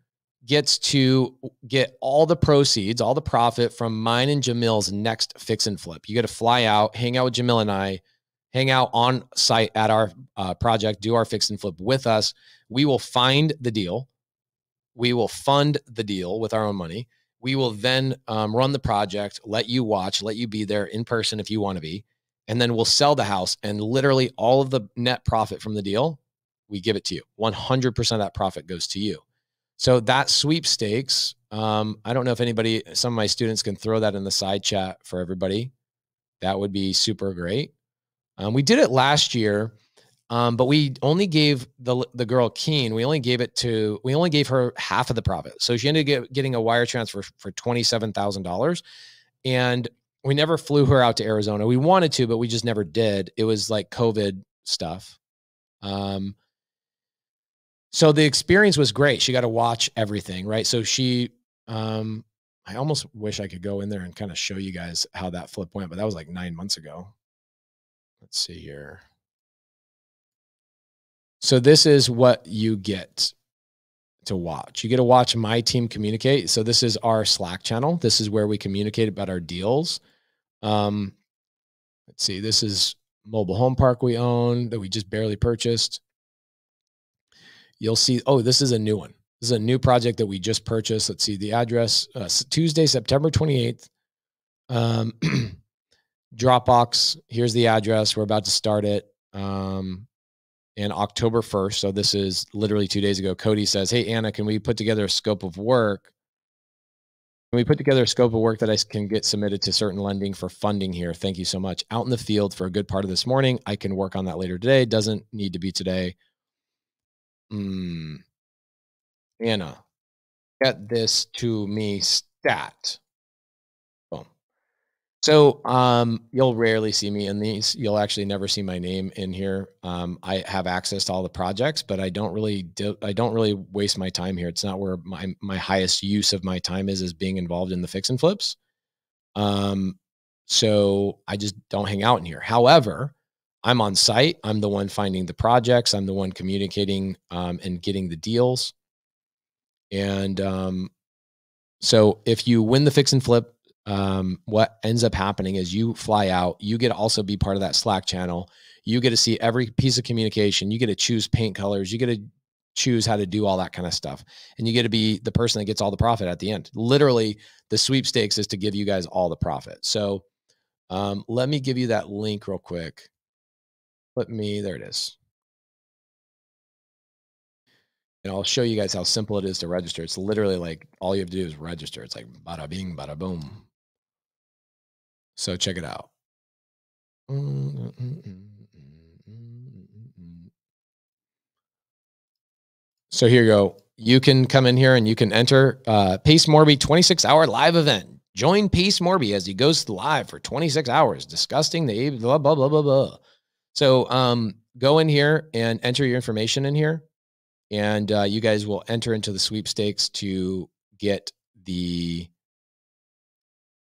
gets to get all the proceeds, all the profit from mine and Jamil's next fix and flip. You get to fly out, hang out with Jamil and I, hang out on site at our project, do our fix and flip with us. We will find the deal. We will fund the deal with our own money. We will then run the project, let you watch, let you be there in person if you want to be. And then we'll sell the house, and literally all of the net profit from the deal, we give it to you. 100% of that profit goes to you. So that sweepstakes, I don't know if some of my students can throw that in the side chat for everybody. That would be super great. We did it last year, but we only gave the girl Keen, we only gave her half of the profit. So she ended up getting a wire transfer for $27,000. And we never flew her out to Arizona. We wanted to, but we just never did. It was like COVID stuff. So the experience was great. She got to watch everything, right? So I almost wish I could go in there and kind of show you guys how that flip went, but that was like 9 months ago. Let's see here. So this is what you get to watch. You get to watch my team communicate. So this is our Slack channel. This is where we communicate about our deals. Let's see, this is mobile home park we own that we just barely purchased. you'll see, oh, this is a new one. This is a new project that we just purchased. Let's see the address, Tuesday, September 28th. Dropbox, here's the address. We're about to start it. And October 1st. So this is literally 2 days ago. Cody says, hey, Anna, can we put together a scope of work? Can we put together a scope of work that I can get submitted to certain lending for funding here? Thank you so much. Out in the field for a good part of this morning. I can work on that later today. Doesn't need to be today. Anna, get this to me stat. Boom. So you'll rarely see me in these. You'll actually never see my name in here. I have access to all the projects, but I don't really waste my time here. It's not where my highest use of my time is being involved in the fix and flips. So I just don't hang out in here. However, I'm on site. I'm the one finding the projects. I'm the one communicating and getting the deals. And so if you win the fix and flip, what ends up happening is you fly out, you get to also be part of that Slack channel. You get to see every piece of communication. You get to choose paint colors. You get to choose how to do all that kind of stuff. And you get to be the person that gets all the profit at the end. Literally, the sweepstakes is to give you guys all the profit. So let me give you that link real quick. There it is. And I'll show you guys how simple it is to register. It's literally like all you have to do is register. It's like bada bing, bada boom. So check it out. So here you go. You can come in here and you can enter Pace Morby 26-hour live event. Join Pace Morby as he goes live for 26 hours discussing the blah, blah, blah, blah, blah. So go in here and enter your information in here. And you guys will enter into the sweepstakes to get the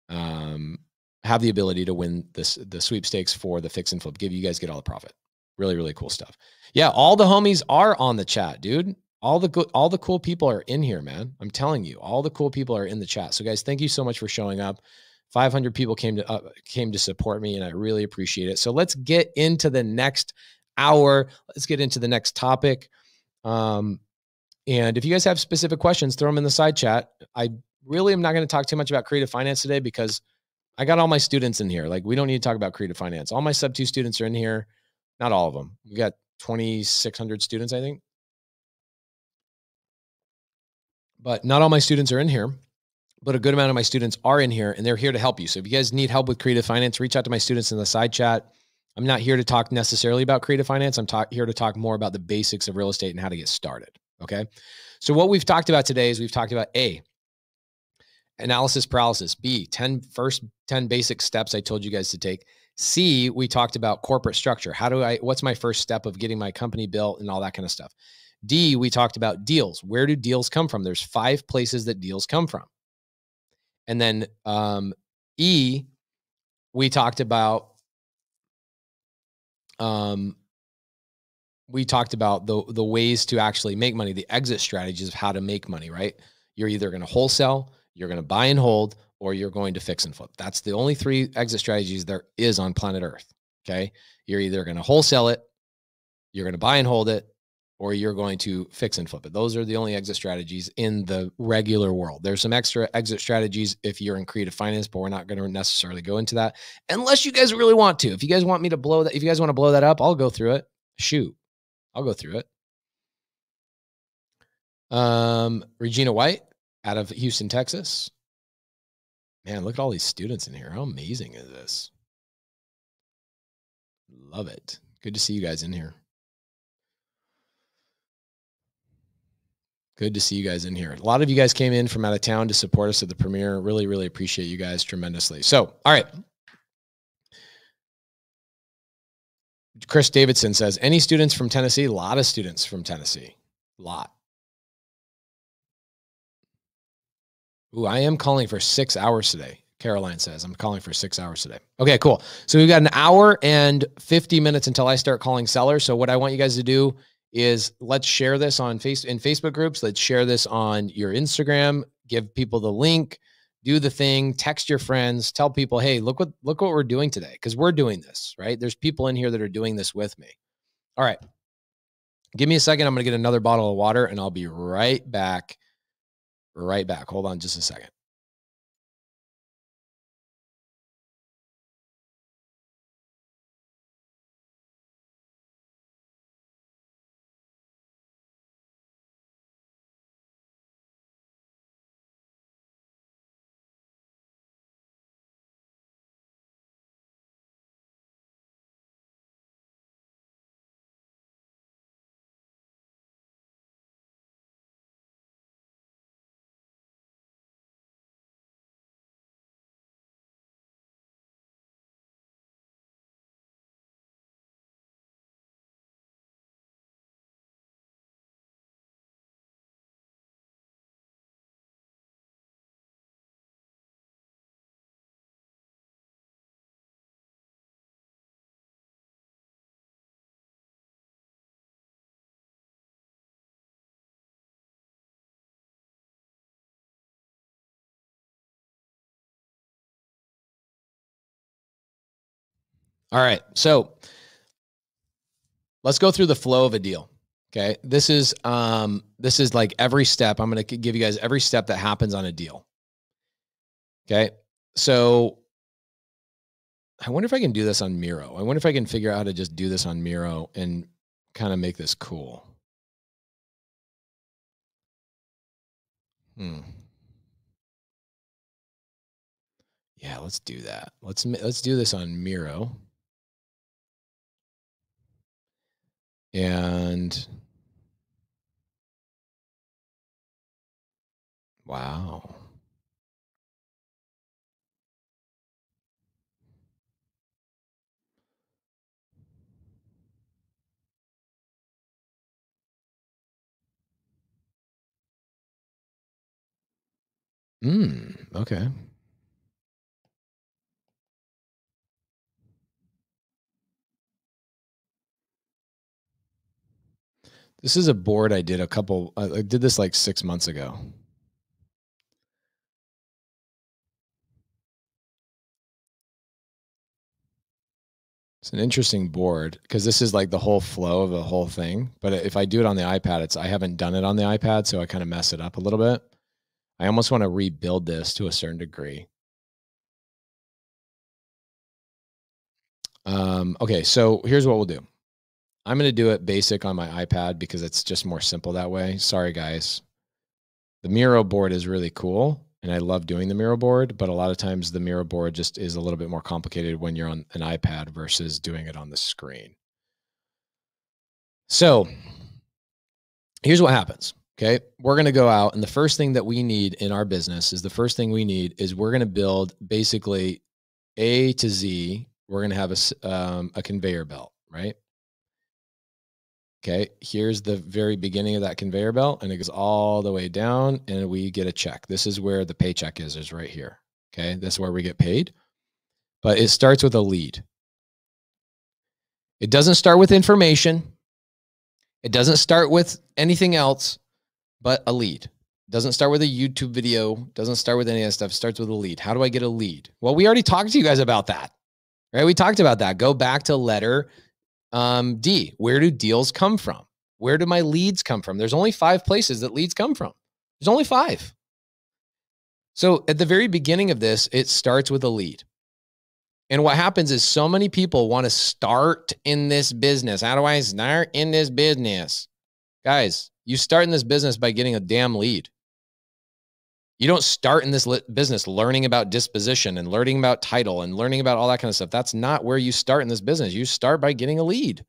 have the ability to win the sweepstakes for the fix and flip. You guys get all the profit. Really, really cool stuff. Yeah, all the homies are on the chat, dude. All the cool people are in here, man. I'm telling you, all the cool people are in the chat. So guys, thank you so much for showing up. 500 people came to support me, and I really appreciate it. So let's get into the next hour. Let's get into the next topic. And if you guys have specific questions, throw them in the side chat. I really am not going to talk too much about creative finance today because I got all my students in here. Like, we don't need to talk about creative finance. All my sub 2 students are in here. Not all of them. We got 2,600 students, I think. But not all my students are in here, but a good amount of my students are in here, and they're here to help you. So if you guys need help with creative finance, reach out to my students in the side chat. I'm not here to talk necessarily about creative finance. I'm here to talk more about the basics of real estate and how to get started. Okay. So what we've talked about today is we've talked about A, analysis paralysis. B, first 10 basic steps I told you guys to take. C, we talked about corporate structure. What's my first step of getting my company built and all that kind of stuff. D, we talked about deals. Where do deals come from? There's 5 places that deals come from. And then E, we talked about the ways to actually make money, the exit strategies of how to make money, right? You're either going to wholesale, you're going to buy and hold, or you're going to fix and flip. That's the only 3 exit strategies there is on planet Earth. Okay. You're either going to wholesale it, you're going to buy and hold it, or you're going to fix and flip it. Those are the only exit strategies in the regular world. There's some extra exit strategies if you're in creative finance, but we're not going to necessarily go into that unless you guys really want to. If you guys want me to blow that, if you guys want to blow that up, I'll go through it. Shoot. I'll go through it. Regina White out of Houston, Texas. Man, look at all these students in here. How amazing is this? Love it. Good to see you guys in here. Good to see you guys in here. A lot of you guys came in from out of town to support us at the premiere. Really, really appreciate you guys tremendously. So, all right. Chris Davidson says, any students from Tennessee? A lot of students from Tennessee. A lot. Ooh, I am calling for 6 hours today. Caroline says, I'm calling for 6 hours today. Okay, cool. So we've got an hour and 50 minutes until I start calling sellers. So what I want you guys to do is let's share this in Facebook groups. Let's share this on your Instagram, give people the link, do the thing, text your friends, tell people, hey, look what we're doing today. Cause we're doing this, right? There's people in here that are doing this with me. All right. Give me a second. I'm going to get another bottle of water and I'll be right back. Right back. Hold on just a second. All right. So let's go through the flow of a deal. Okay. This is like every step. I'm going to give you guys every step that happens on a deal. Okay. So I wonder if I can do this on Miro. I wonder if I can figure out how to just do this on Miro and kind of make this cool. Yeah, let's do that. Let's do this on Miro. And wow. Okay. This is a board I did I did this like 6 months ago. It's an interesting board because this is like the whole flow of the whole thing. But if I do it on the iPad, I haven't done it on the iPad, so I kind of mess it up a little bit. I almost want to rebuild this to a certain degree. Okay, so here's what we'll do. I'm going to do it basic on my iPad because it's just more simple that way. Sorry, guys. The Miro board is really cool, and I love doing the Miro board, but a lot of times the Miro board just is a little bit more complicated when you're on an iPad versus doing it on the screen. So here's what happens. Okay. We're going to go out, and the first thing that we need in our business is we're going to build basically A to Z. We're going to have a conveyor belt, right? Okay. Here's the very beginning of that conveyor belt, and it goes all the way down, and we get a check. This is where the paycheck is right here. Okay. That's where we get paid, but it starts with a lead. It doesn't start with information. It doesn't start with anything else but a lead. It doesn't start with a YouTube video. Doesn't start with any of that stuff. It starts with a lead. How do I get a lead? Well, we already talked to you guys about that, right? We talked about that. Go back to letter D. Where do deals come from? Where do my leads come from? There's only 5 places that leads come from. There's only 5. So at the very beginning of this, it starts with a lead. And what happens is so many people want to start in this business. How do I start in this business? Guys, you start in this business by getting a damn lead. You don't start in this business learning about disposition and learning about title and learning about all that kind of stuff. That's not where you start in this business. You start by getting a lead.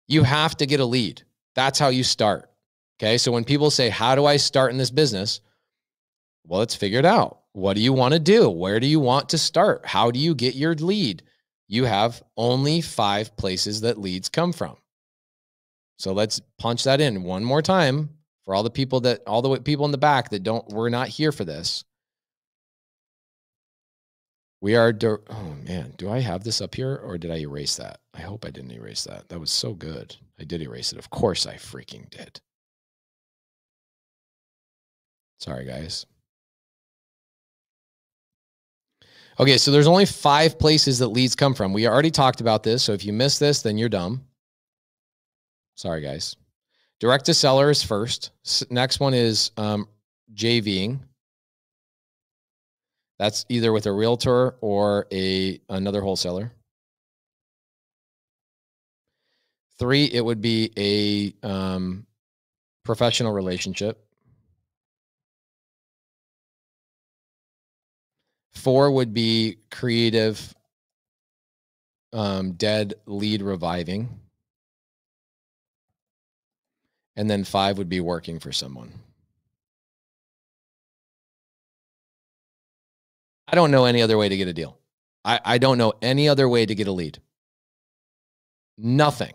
You have to get a lead. That's how you start. Okay. So when people say, how do I start in this business? Well, let's figure it out. What do you want to do? Where do you want to start? How do you get your lead? You have only 5 places that leads come from. So let's punch that in one more time for all the people in the back that we're not here for this. Oh man, do I have this up here or did I erase that? I hope I didn't erase that. That was so good. I did erase it. Of course I freaking did. Sorry, guys. Okay, so there's only 5 places that leads come from. We already talked about this, so if you missed this, then you're dumb. Sorry, guys. Direct to seller is first. Next one is JVing. That's either with a realtor or another wholesaler. 3, it would be a professional relationship. 4 would be creative, dead lead reviving. And then 5 would be working for someone. I don't know any other way to get a deal. I don't know any other way to get a lead. Nothing.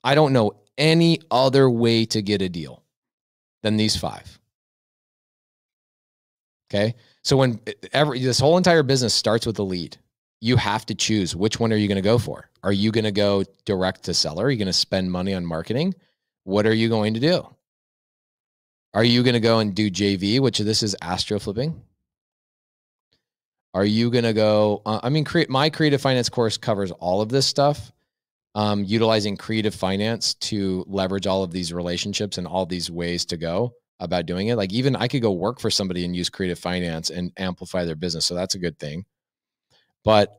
I don't know any other way to get a deal than these 5. Okay. So when this whole entire business starts with a lead, you have to choose which one are you going to go for? Are you going to go direct to seller? Are you going to spend money on marketing? What are you going to do? Are you going to go and do JV, which this is astro flipping? Are you going to go, my creative finance course covers all of this stuff, utilizing creative finance to leverage all of these relationships and all these ways to go about doing it. Like even I could go work for somebody and use creative finance and amplify their business. So that's a good thing. But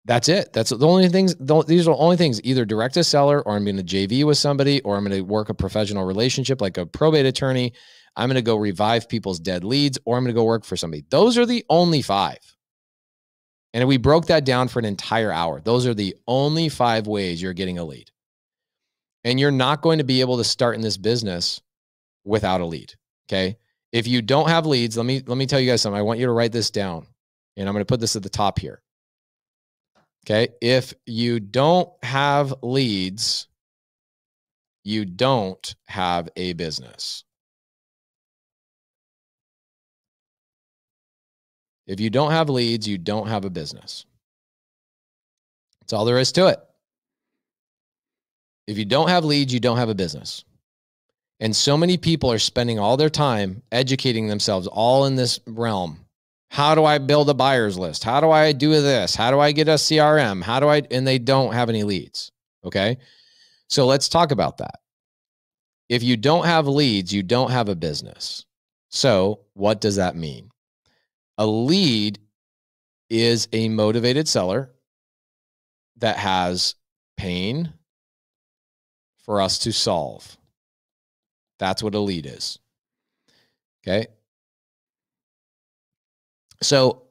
that's it. That's the only things. These are the only things, either direct to seller, or I'm going to JV with somebody, or I'm going to work a professional relationship like a probate attorney. I'm going to go revive people's dead leads, or I'm going to go work for somebody. Those are the only 5. And we broke that down for an entire hour. Those are the only 5 ways you're getting a lead. And you're not going to be able to start in this business without a lead. Okay. If you don't have leads, let me tell you guys something. I want you to write this down, and I'm going to put this at the top here. Okay. If you don't have leads, you don't have a business. If you don't have leads, you don't have a business. That's all there is to it. If you don't have leads, you don't have a business. And so many people are spending all their time educating themselves all in this realm. How do I build a buyer's list? How do I do this? How do I get a CRM? And they don't have any leads. Okay. So let's talk about that. If you don't have leads, you don't have a business. So what does that mean? A lead is a motivated seller that has pain for us to solve. That's what a lead is. Okay. So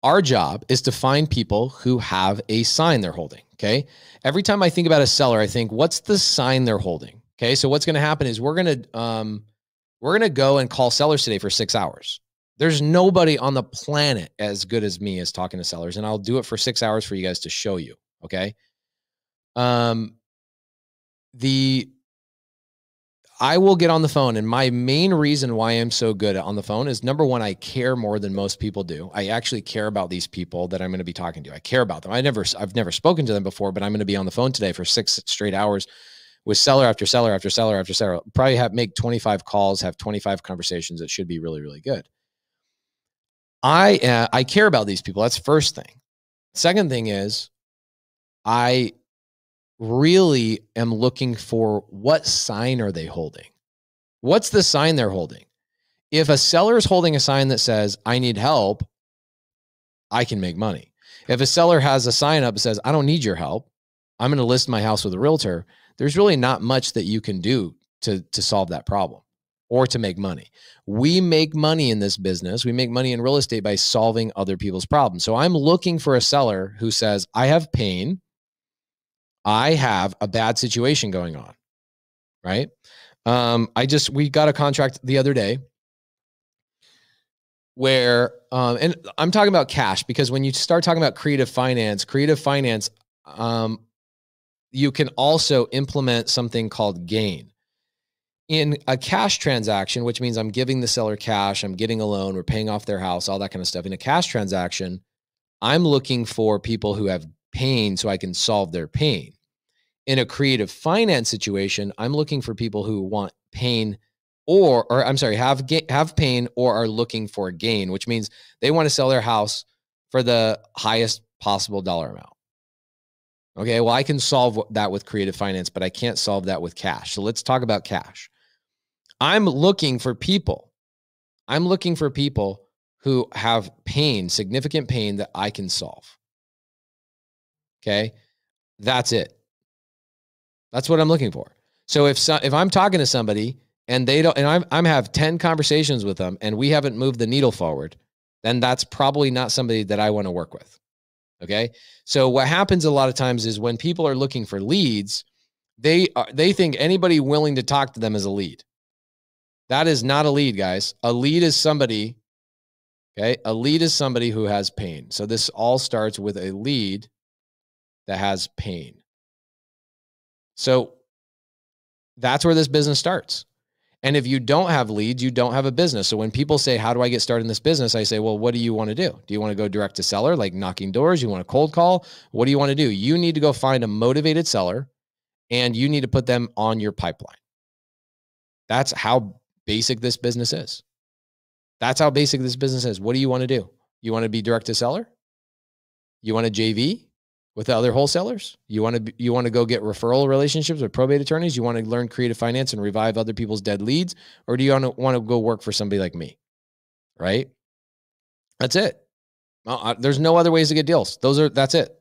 our job is to find people who have a sign they're holding. Okay. Every time I think about a seller, I think, what's the sign they're holding? Okay. So what's going to happen is we're going to go and call sellers today for 6 hours. There's nobody on the planet as good as me as talking to sellers, and I'll do it for 6 hours for you guys to show you. Okay. I will get on the phone, and my main reason why I'm so good on the phone is, number one, I care more than most people do. I actually care about these people that I'm going to be talking to. I care about them. I've never spoken to them before, but I'm going to be on the phone today for 6 straight hours with seller after seller after seller after seller. Probably make 25 calls, have 25 conversations. It should be really, really good. I care about these people. That's the first thing. Second thing is, I really am looking for, what sign are they holding? What's the sign they're holding? If a seller is holding a sign that says, I need help, I can make money. If a seller has a sign up that says, I don't need your help, I'm going to list my house with a realtor, there's really not much that you can do to solve that problem or to make money. We make money in this business. We make money in real estate by solving other people's problems. So I'm looking for a seller who says, I have pain. I have a bad situation going on, right? We got a contract the other day where, and I'm talking about cash, because when you start talking about creative finance, you can also implement something called gain. In a cash transaction, which means I'm giving the seller cash, I'm getting a loan, we're paying off their house, all that kind of stuff. In a cash transaction, I'm looking for people who have pain so I can solve their pain. In a creative finance situation, I'm looking for people who want pain have pain or are looking for gain, which means they want to sell their house for the highest possible dollar amount. Okay, well, I can solve that with creative finance, but I can't solve that with cash. So let's talk about cash. I'm looking for people who have pain, significant pain that I can solve. Okay, that's it. That's what I'm looking for. So if I'm talking to somebody and they don't, and I'm have 10 conversations with them and we haven't moved the needle forward, then that's probably not somebody that I want to work with. Okay. So what happens a lot of times is when people are looking for leads, they think anybody willing to talk to them is a lead. That is not a lead, guys. A lead is somebody, okay? A lead is somebody who has pain. So this all starts with a lead that has pain. So that's where this business starts. And if you don't have leads, you don't have a business. So when people say, how do I get started in this business? I say, well, what do you want to do? Do you want to go direct to seller, like knocking doors? You want to cold call? What do you want to do? You need to go find a motivated seller and you need to put them on your pipeline. That's how basic this business is. That's how basic this business is. What do you want to do? You want to be direct to seller? You want to JV with other wholesalers? You want to go get referral relationships with probate attorneys? You want to learn creative finance and revive other people's dead leads? Or do you want to go work for somebody like me? Right? That's it. There's no other ways to get deals. That's it.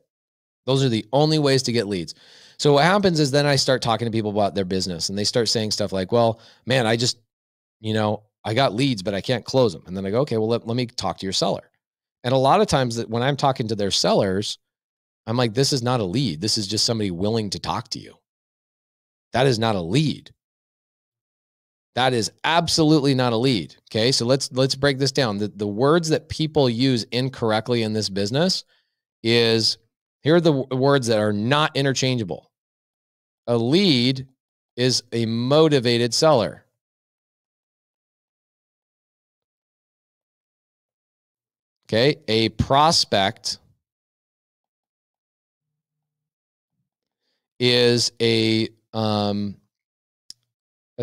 Those are the only ways to get leads. So what happens is then I start talking to people about their business and they start saying stuff like, well, man, I got leads, but I can't close them. And then I go, okay, well, let me talk to your seller. And a lot of times that when I'm talking to their sellers, I'm like, this is not a lead. This is just somebody willing to talk to you. That is not a lead. That is absolutely not a lead. Okay. So let's break this down. The words that people use incorrectly in this business is, here are the words that are not interchangeable. A lead is a motivated seller. Okay. A prospect is a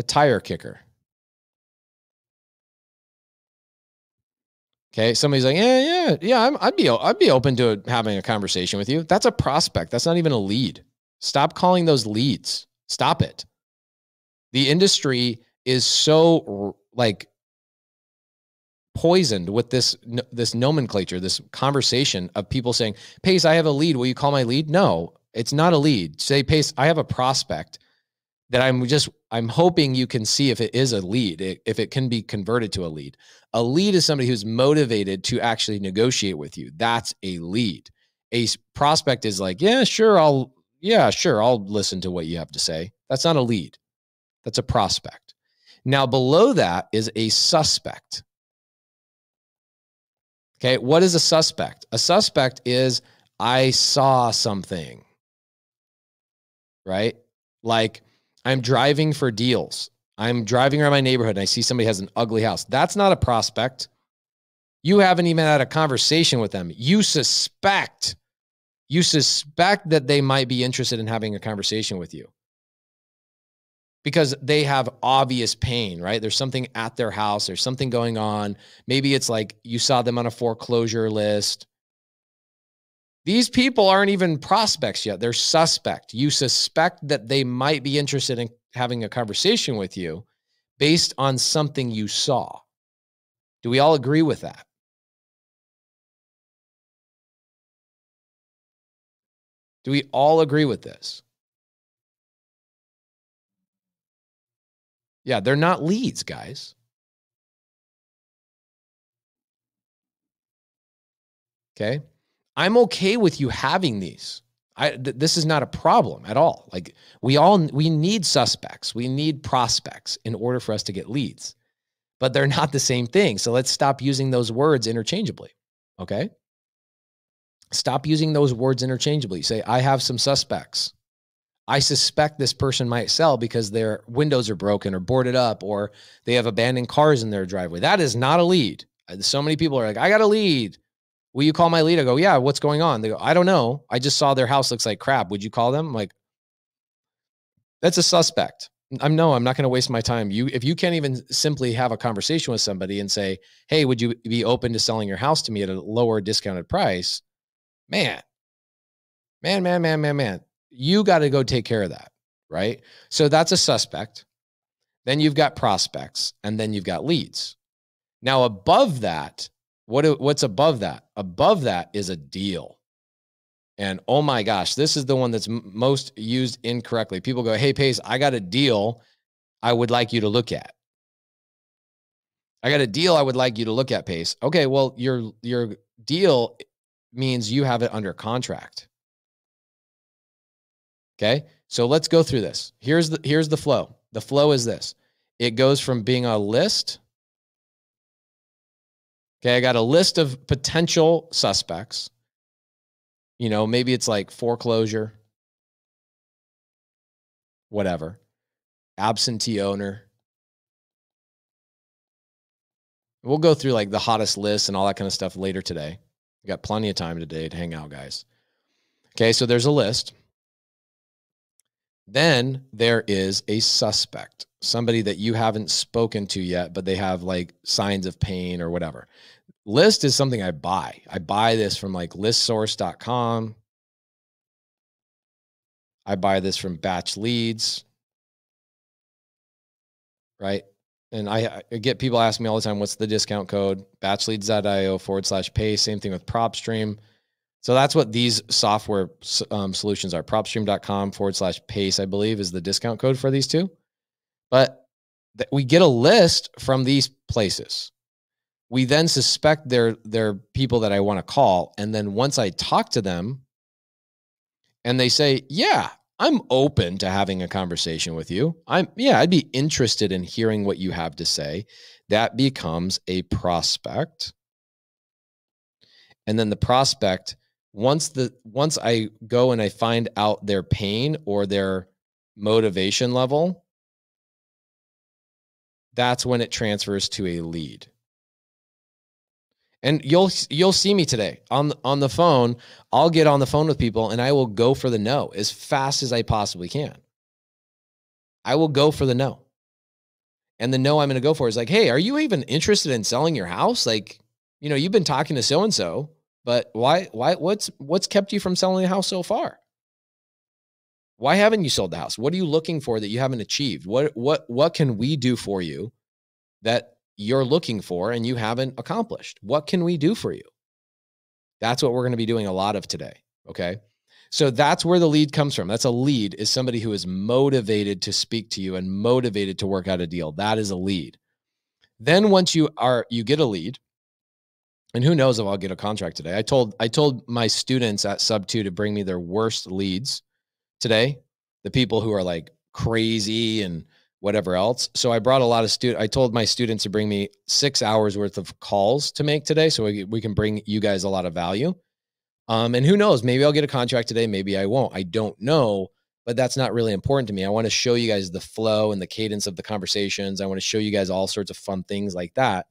tire kicker. Okay. Somebody's like, yeah. I'd be open to having a conversation with you. That's a prospect. That's not even a lead. Stop calling those leads. Stop it. The industry is so poisoned with this nomenclature, this conversation of people saying, Pace, I have a lead. Will you call my lead? No, it's not a lead. Say, Pace, I have a prospect that I'm hoping you can see if it is a lead, if it can be converted to a lead. A lead is somebody who's motivated to actually negotiate with you. That's a lead. A prospect is like, yeah, sure, I'll listen to what you have to say. That's not a lead. That's a prospect. Now, below that is a suspect. Okay, what is a suspect? A suspect is, I saw something, right? Like, I'm driving for deals. I'm driving around my neighborhood and I see somebody has an ugly house. That's not a prospect. You haven't even had a conversation with them. You suspect that they might be interested in having a conversation with you because they have obvious pain, right? There's something at their house. There's something going on. Maybe it's like you saw them on a foreclosure list. These people aren't even prospects yet. They're suspect. You suspect that they might be interested in having a conversation with you based on something you saw. Do we all agree with that? Do we all agree with this? Yeah, they're not leads, guys. Okay. I'm okay with you having these. This is not a problem at all. Like we need suspects. We need prospects in order for us to get leads, but they're not the same thing. So let's stop using those words interchangeably. Okay. Stop using those words interchangeably. Say, I have some suspects. I suspect this person might sell because their windows are broken or boarded up, or they have abandoned cars in their driveway. That is not a lead. So many people are like, I got a lead. Will you call my lead? I go, yeah, what's going on? They go, I don't know. I just saw their house looks like crap. Would you call them? I'm like, that's a suspect. I'm not going to waste my time. If you can't even simply have a conversation with somebody and say, hey, would you be open to selling your house to me at a lower discounted price? Man, you got to go take care of that, right? So that's a suspect. Then you've got prospects, and then you've got leads. Now, above that, what's above that? Above that is a deal. And oh my gosh, this is the one that's most used incorrectly. People go, hey, Pace, I got a deal I would like you to look at. I got a deal I would like you to look at, Pace. Okay, well, your deal means you have it under contract. Okay, so let's go through this. Here's the flow. The flow is this. It goes from being a list. Okay, I got a list of potential suspects. You know, maybe it's like foreclosure, whatever, absentee owner. We'll go through like the hottest lists and all that kind of stuff later today. We got plenty of time today to hang out, guys. Okay, so there's a list. Then there is a suspect, somebody that you haven't spoken to yet, but they have like signs of pain or whatever. List is something I buy. I buy this from like listsource.com. I buy this from Batch Leads, right? And I get people asking me all the time, what's the discount code? batchleads.io/pay. Same thing with PropStream. So that's what these software solutions are. PropStream.com/pace, I believe, is the discount code for these two. But we get a list from these places. We then suspect they're people that I want to call. And then once I talk to them and they say, yeah, I'm open to having a conversation with you. I'd be interested in hearing what you have to say. That becomes a prospect. And then the prospect, once I go and I find out their pain or their motivation level, that's when it transfers to a lead. And you'll see me today on the phone. I'll get on the phone with people and I will go for the no as fast as I possibly can. I will go for the no. And the no I'm going to go for is like, hey, are you even interested in selling your house? Like, you know, you've been talking to so-and-so, but what's kept you from selling the house so far? Why haven't you sold the house? What are you looking for that you haven't achieved? What can we do for you that you're looking for and you haven't accomplished? What can we do for you? That's what we're going to be doing a lot of today. Okay. So that's where the lead comes from. That's a lead, is somebody who is motivated to speak to you and motivated to work out a deal. That is a lead. Then once you get a lead, and who knows if I'll get a contract today. I told my students at Sub 2 to bring me their worst leads today, the people who are like crazy and whatever else. So I brought a lot of I told my students to bring me 6 hours worth of calls to make today, so we can bring you guys a lot of value. And who knows, maybe I'll get a contract today, maybe I won't. I don't know, but that's not really important to me. I want to show you guys the flow and the cadence of the conversations. I want to show you guys all sorts of fun things like that.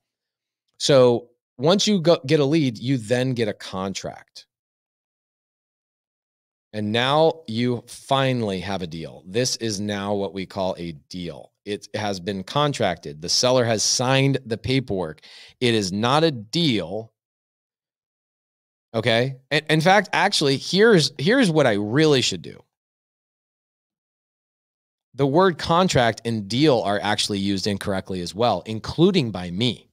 So once you get a lead, you then get a contract. And now you finally have a deal. This is now what we call a deal. It has been contracted. The seller has signed the paperwork. It is not a deal. Okay. And in fact, actually, here's what I really should do. The word contract and deal are actually used incorrectly as well, including by me.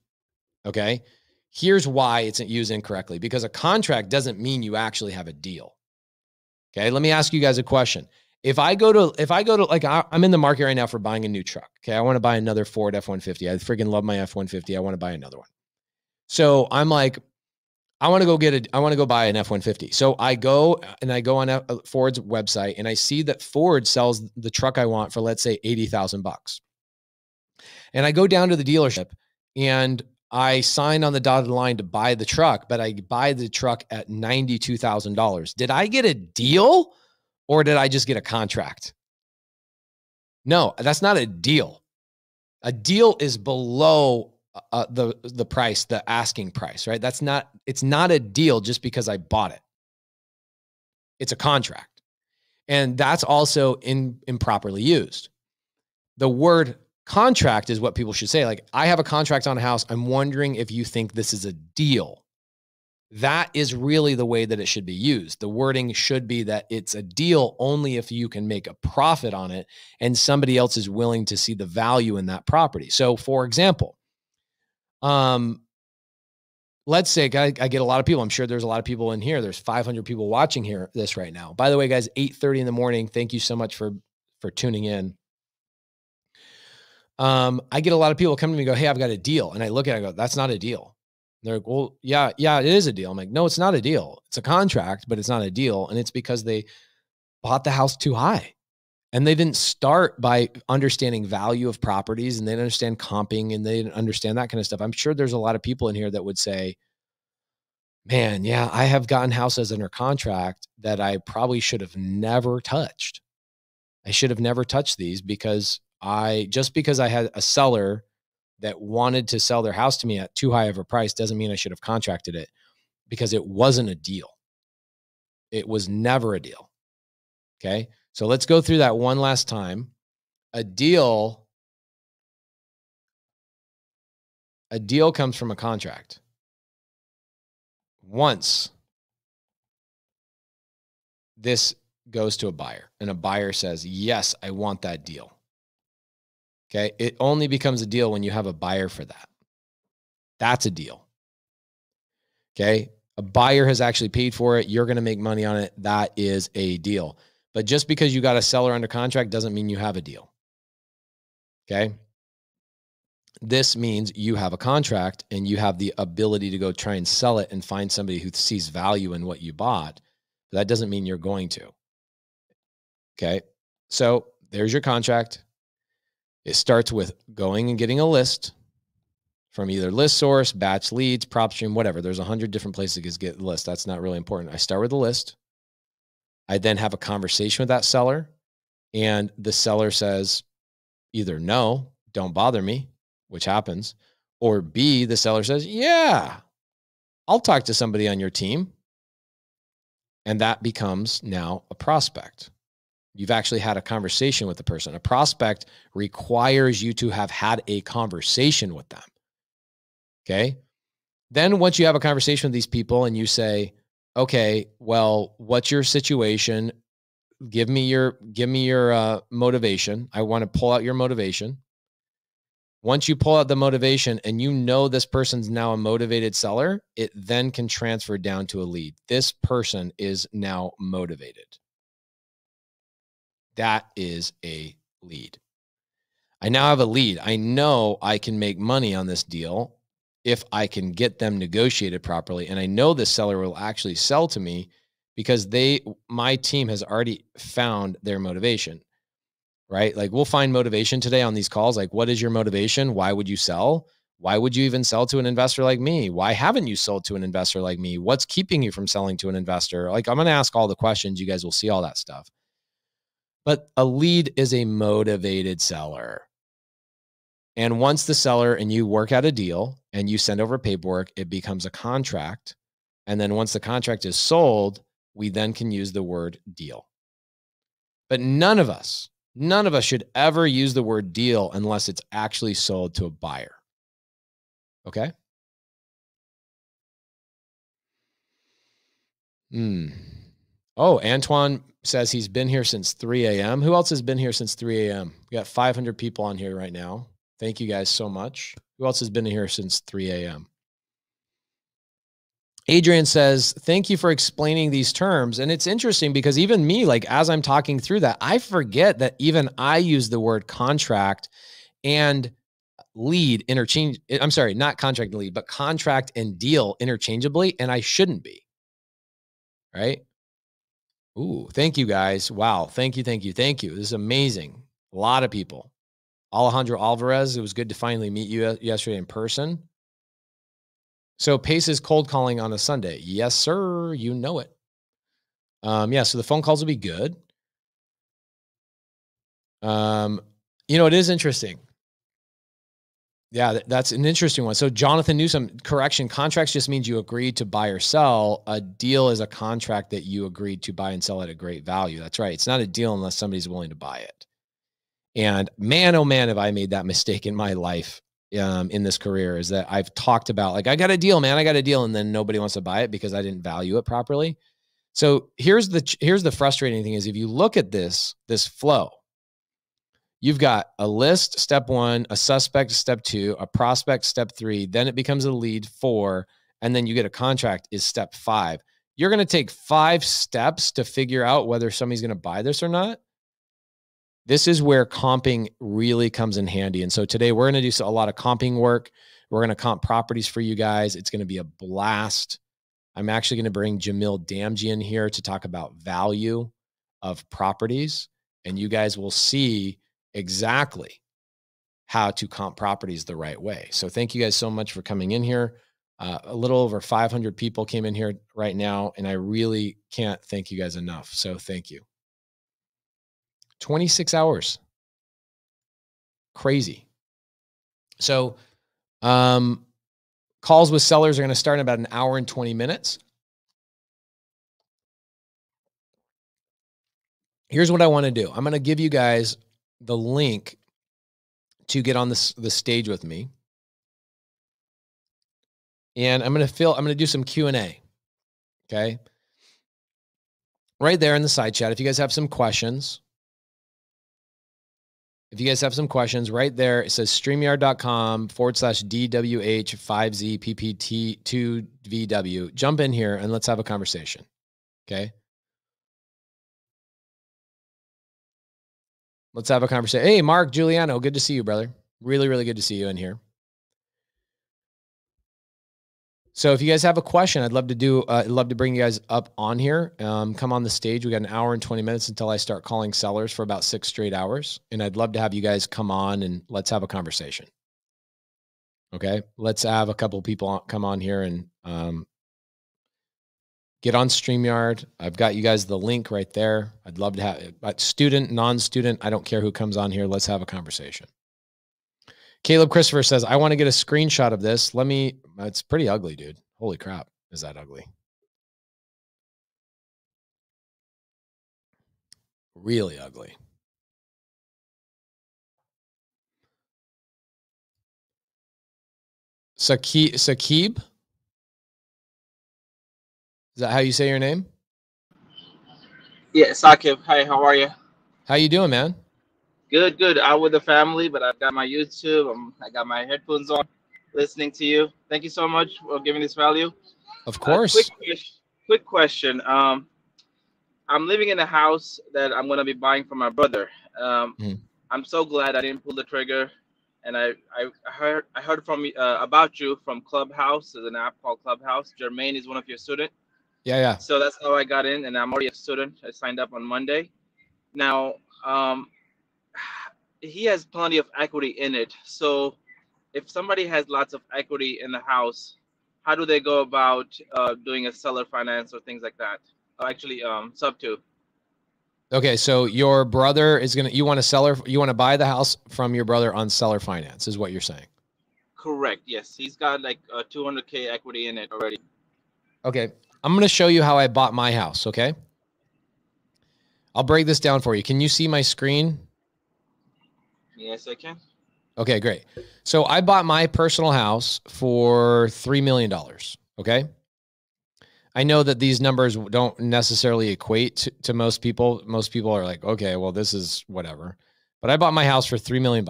Okay. Here's why it's used incorrectly, because a contract doesn't mean you actually have a deal. Okay, let me ask you guys a question. If I go to like, I'm in the market right now for buying a new truck. Okay, I want to buy another Ford F-150. I freaking love my F-150. I want to buy another one. So I'm like, I want to go buy an F-150. So I go on Ford's website and I see that Ford sells the truck I want for, let's say, $80,000. And I go down to the dealership and I sign on the dotted line to buy the truck, but I buy the truck at $92,000. Did I get a deal or did I just get a contract? No, that's not a deal. A deal is below the price, the asking price, right? It's not a deal just because I bought it. It's a contract. And that's also improperly used. The word contract is what people should say. Like, I have a contract on a house. I'm wondering if you think this is a deal. That is really the way that it should be used. The wording should be that it's a deal only if you can make a profit on it and somebody else is willing to see the value in that property. So for example, let's say I get a lot of people. I'm sure there's a lot of people in here. There's 500 people watching this right now. By the way, guys, 8:30 in the morning. Thank you so much for tuning in. I get a lot of people come to me and go, hey, I've got a deal. And I look at it and I go, that's not a deal. They're like, well, yeah, it is a deal. I'm like, no, it's not a deal. It's a contract, but it's not a deal. And it's because they bought the house too high. And they didn't start by understanding value of properties, and they didn't understand comping, and they didn't understand that kind of stuff. I'm sure there's a lot of people in here that would say, man, yeah, I have gotten houses under contract that I probably should have never touched. I should have never touched these because I had a seller that wanted to sell their house to me at too high of a price doesn't mean I should have contracted it, because it wasn't a deal. It was never a deal. Okay. So let's go through that one last time. A deal comes from a contract. Once this goes to a buyer and a buyer says, yes, I want that deal. Okay. It only becomes a deal when you have a buyer for that. That's a deal. Okay. A buyer has actually paid for it. You're going to make money on it. That is a deal. But just because you got a seller under contract doesn't mean you have a deal. Okay. This means you have a contract and you have the ability to go try and sell it and find somebody who sees value in what you bought. But that doesn't mean you're going to. Okay. So there's your contract. It starts with going and getting a list from either list source, batch leads, PropStream, whatever. There's 100 different places to get the list. That's not really important. I start with the list. I then have a conversation with that seller, and the seller says either no, don't bother me, which happens, or B, the seller says, yeah, I'll talk to somebody on your team. And that becomes now a prospect. You've actually had a conversation with the person. A prospect requires you to have had a conversation with them. Okay. Then once you have a conversation with these people and you say, okay, well, what's your situation? Give me your motivation. I want to pull out your motivation. Once you pull out the motivation and you know this person's now a motivated seller, it then can transfer down to a lead. This person is now motivated. That is a lead. I now have a lead. I know I can make money on this deal if I can get them negotiated properly. And I know this seller will actually sell to me because my team has already found their motivation, right? Like we'll find motivation today on these calls. Like, what is your motivation? Why would you sell? Why would you even sell to an investor like me? Why haven't you sold to an investor like me? What's keeping you from selling to an investor? Like, I'm going to ask all the questions. You guys will see all that stuff. But a lead is a motivated seller. And once the seller and you work out a deal and you send over paperwork, it becomes a contract. And then once the contract is sold, we then can use the word deal. But none of us should ever use the word deal unless it's actually sold to a buyer. Okay? Oh, Antoine says he's been here since 3 a.m. Who else has been here since 3 a.m.? We got 500 people on here right now. Thank you guys so much. Who else has been here since 3 a.m.? Adrian says, thank you for explaining these terms. And it's interesting because even me, like as I'm talking through that, I forget that even I use the word contract and lead interchange. I'm sorry, not contract and lead, but contract and deal interchangeably. And I shouldn't be. Right? Ooh, thank you guys. Wow. Thank you. This is amazing. A lot of people. Alejandro Alvarez, it was good to finally meet you yesterday in person. So Pace is cold calling on a Sunday. Yes, sir. You know it. Yeah, so the phone calls will be good. It is interesting. Yeah, that's an interesting one. So Jonathan Newsom, correction, contracts just means you agreed to buy or sell. A deal is a contract that you agreed to buy and sell at a great value. That's right. It's not a deal unless somebody's willing to buy it. And man, oh man, have I made that mistake in my life in this career is that I've talked about, like, I got a deal, man, I got a deal. And then nobody wants to buy it because I didn't value it properly. So here's the frustrating thing is if you look at this flow, you've got a list, step 1, a suspect, step 2, a prospect, step 3, then it becomes a lead, 4, and then you get a contract is step 5. You're going to take 5 steps to figure out whether somebody's going to buy this or not. This is where comping really comes in handy. And so today we're going to do a lot of comping work. We're going to comp properties for you guys. It's going to be a blast. I'm actually going to bring Jamil Damji in here to talk about value of properties. And you guys will see exactly how to comp properties the right way. So thank you guys so much for coming in here. A little over 500 people came in here right now, and I really can't thank you guys enough. So thank you. 26 hours. Crazy. So calls with sellers are going to start in about an hour and 20 minutes. Here's what I want to do. I'm going to give you guys the link to get on the stage with me. And I'm going to do some Q&A. Okay. Right there in the side chat. If you guys have some questions, right there, it says streamyard.com/DWH5ZPPT2VW. Jump in here and let's have a conversation. Okay. Let's have a conversation. Hey, Mark Giuliano. Good to see you, brother. Really, really good to see you in here. So if you guys have a question, I'd love to bring you guys up on here. Come on the stage. We got an hour and 20 minutes until I start calling sellers for about 6 straight hours. And I'd love to have you guys come on and let's have a conversation. Okay. Let's have a couple of people come on here and get on StreamYard. I've got you guys the link right there. I'd love to have student, non-student. I don't care who comes on here. Let's have a conversation. Caleb Christopher says, I want to get a screenshot of this. It's pretty ugly, dude. Holy crap. Is that ugly? Really ugly. Saqib? Is that how you say your name? Yeah, Saqib. Hi, how are you? How you doing, man? Good, good. Out with the family, but I've got my YouTube. I got my headphones on, listening to you. Thank you so much for giving this value. Of course. Quick question. I'm living in a house that I'm going to be buying for my brother. I'm so glad I didn't pull the trigger. And I heard from about you from Clubhouse. There's an app called Clubhouse. Jermaine is one of your students. Yeah. So that's how I got in, and I'm already a student. I signed up on Monday. Now, he has plenty of equity in it. So if somebody has lots of equity in the house, how do they go about doing a seller finance or things like that? Actually, sub 2. Okay, so your brother is you want to buy the house from your brother on seller finance, is what you're saying? Correct. Yes, he's got like 200K equity in it already. Okay, I'm going to show you how I bought my house. Okay, I'll break this down for you. Can you see my screen? Yes, I can. Okay, great. So I bought my personal house for $3 million. Okay. I know that these numbers don't necessarily equate to most people. Most people are like, okay, well, this is whatever. But I bought my house for $3 million.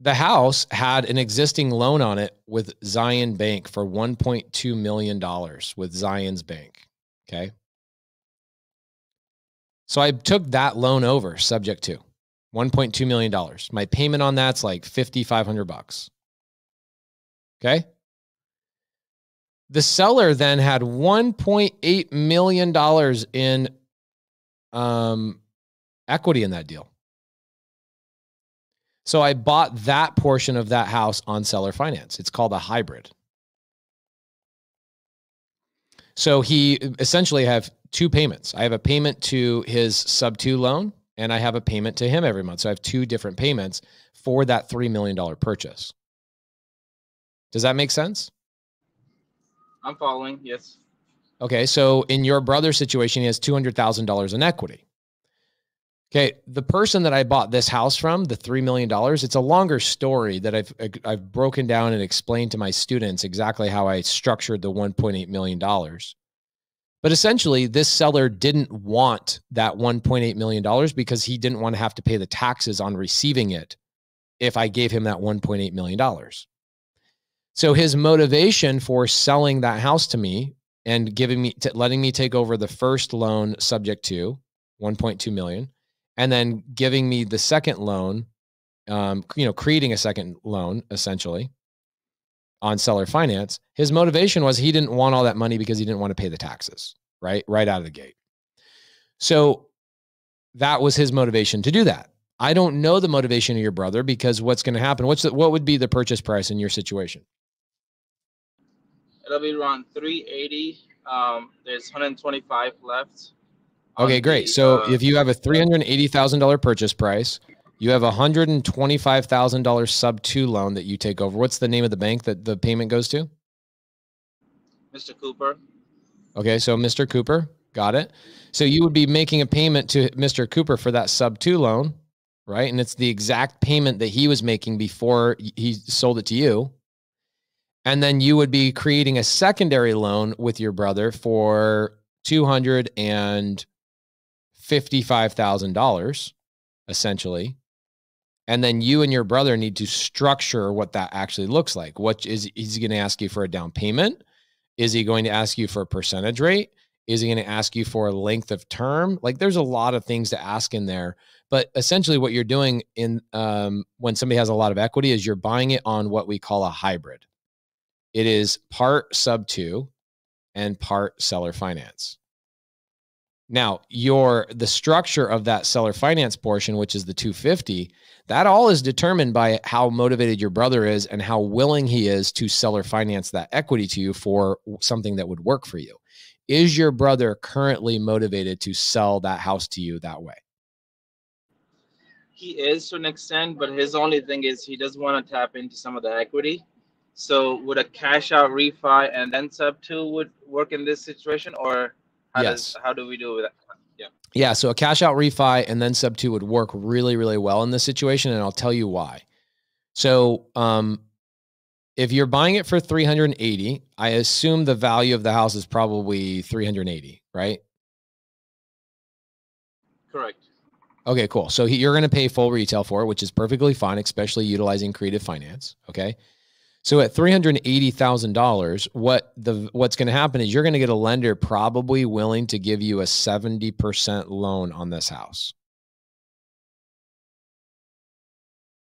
The house had an existing loan on it with Zion Bank for $1.2 million with Zion's Bank. Okay. So I took that loan over subject to $1.2 million. My payment on that's like $5,500. Okay. The seller then had $1.8 million in equity in that deal. So I bought that portion of that house on seller finance. It's called a hybrid. So he essentially have 2 payments. I have a payment to his sub 2 loan, and I have a payment to him every month. So I have 2 different payments for that $3 million purchase. Does that make sense? I'm following. Yes. Okay. So in your brother's situation, he has $200,000 in equity. Okay. The person that I bought this house from, the $3 million, it's a longer story that I've broken down and explained to my students exactly how I structured the $1.8 million. But essentially, this seller didn't want that $1.8 million because he didn't want to have to pay the taxes on receiving it if I gave him that $1.8 million. So his motivation for selling that house to me and letting me take over the first loan subject to $1.2 million, and then giving me the second loan, creating a second loan essentially on seller finance. His motivation was he didn't want all that money because he didn't want to pay the taxes, right out of the gate. So that was his motivation to do that. I don't know the motivation of your brother, because what's going to happen? What would be the purchase price in your situation? It'll be around 380. There's 125 left. Okay, great. So if you have a $380,000 purchase price, you have a $125,000 sub 2 loan that you take over. What's the name of the bank that the payment goes to? Mr. Cooper. Okay, so Mr. Cooper, got it. So you would be making a payment to Mr. Cooper for that sub 2 loan, right? And it's the exact payment that he was making before he sold it to you. And then you would be creating a secondary loan with your brother for $255,000, essentially. And then you and your brother need to structure what that actually looks like. Is he going to ask you for a down payment? Is he going to ask you for a percentage rate? Is he going to ask you for a length of term? Like, there's a lot of things to ask in there. But essentially what you're doing when somebody has a lot of equity is you're buying it on what we call a hybrid. It is part sub 2 and part seller finance. Now, the structure of that seller finance portion, which is the 250, that all is determined by how motivated your brother is and how willing he is to seller finance that equity to you for something that would work for you. Is your brother currently motivated to sell that house to you that way? He is to an extent, but his only thing is he doesn't want to tap into some of the equity. So would a cash out refi and then sub 2 would work in this situation, or how do we do that? Yeah. So a cash out refi and then sub 2 would work really, really well in this situation. And I'll tell you why. So, if you're buying it for 380, I assume the value of the house is probably 380, right? Correct. Okay, cool. So you're going to pay full retail for it, which is perfectly fine, especially utilizing creative finance. Okay. So at $380,000, what's going to happen is you're going to get a lender probably willing to give you a 70% loan on this house.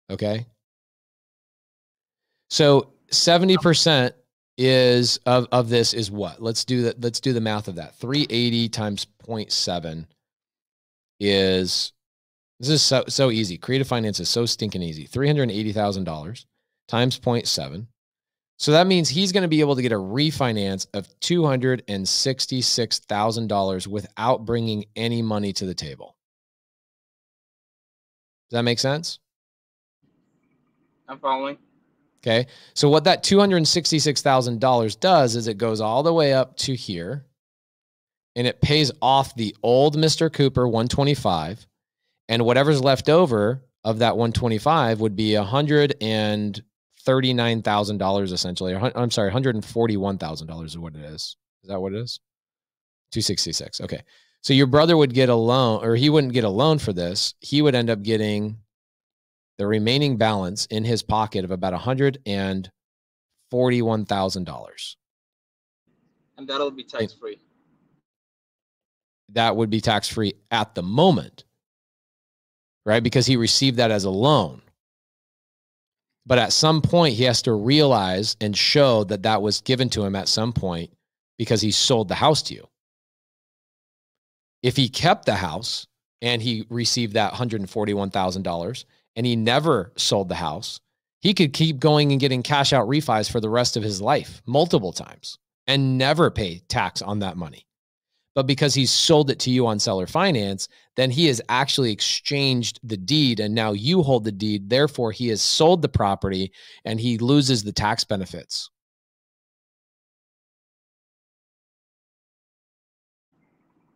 Okay. So 70% of this is what? Let's do the math of that. 380 times 0.7 is, this is so easy. Creative finance is so stinking easy. $380,000 times 0.7. So that means he's going to be able to get a refinance of $266,000 without bringing any money to the table. Does that make sense? I'm following. Okay. So what that $266,000 does is it goes all the way up to here and it pays off the old Mr. Cooper 125, and whatever's left over of that 125 would be $139,000 essentially. I'm sorry, $141,000 is what it is. Is that what it is? 266. Okay. So your brother would get a loan, or he wouldn't get a loan for this. He would end up getting the remaining balance in his pocket of about $141,000. And that'll be tax-free. That would be tax-free at the moment, right? Because he received that as a loan. But at some point, he has to realize and show that that was given to him at some point because he sold the house to you. If he kept the house and he received that $141,000 and he never sold the house, he could keep going and getting cash out refis for the rest of his life, multiple times, and never pay tax on that money. But because he's sold it to you on seller finance, then he has actually exchanged the deed and now you hold the deed. Therefore, he has sold the property and he loses the tax benefits.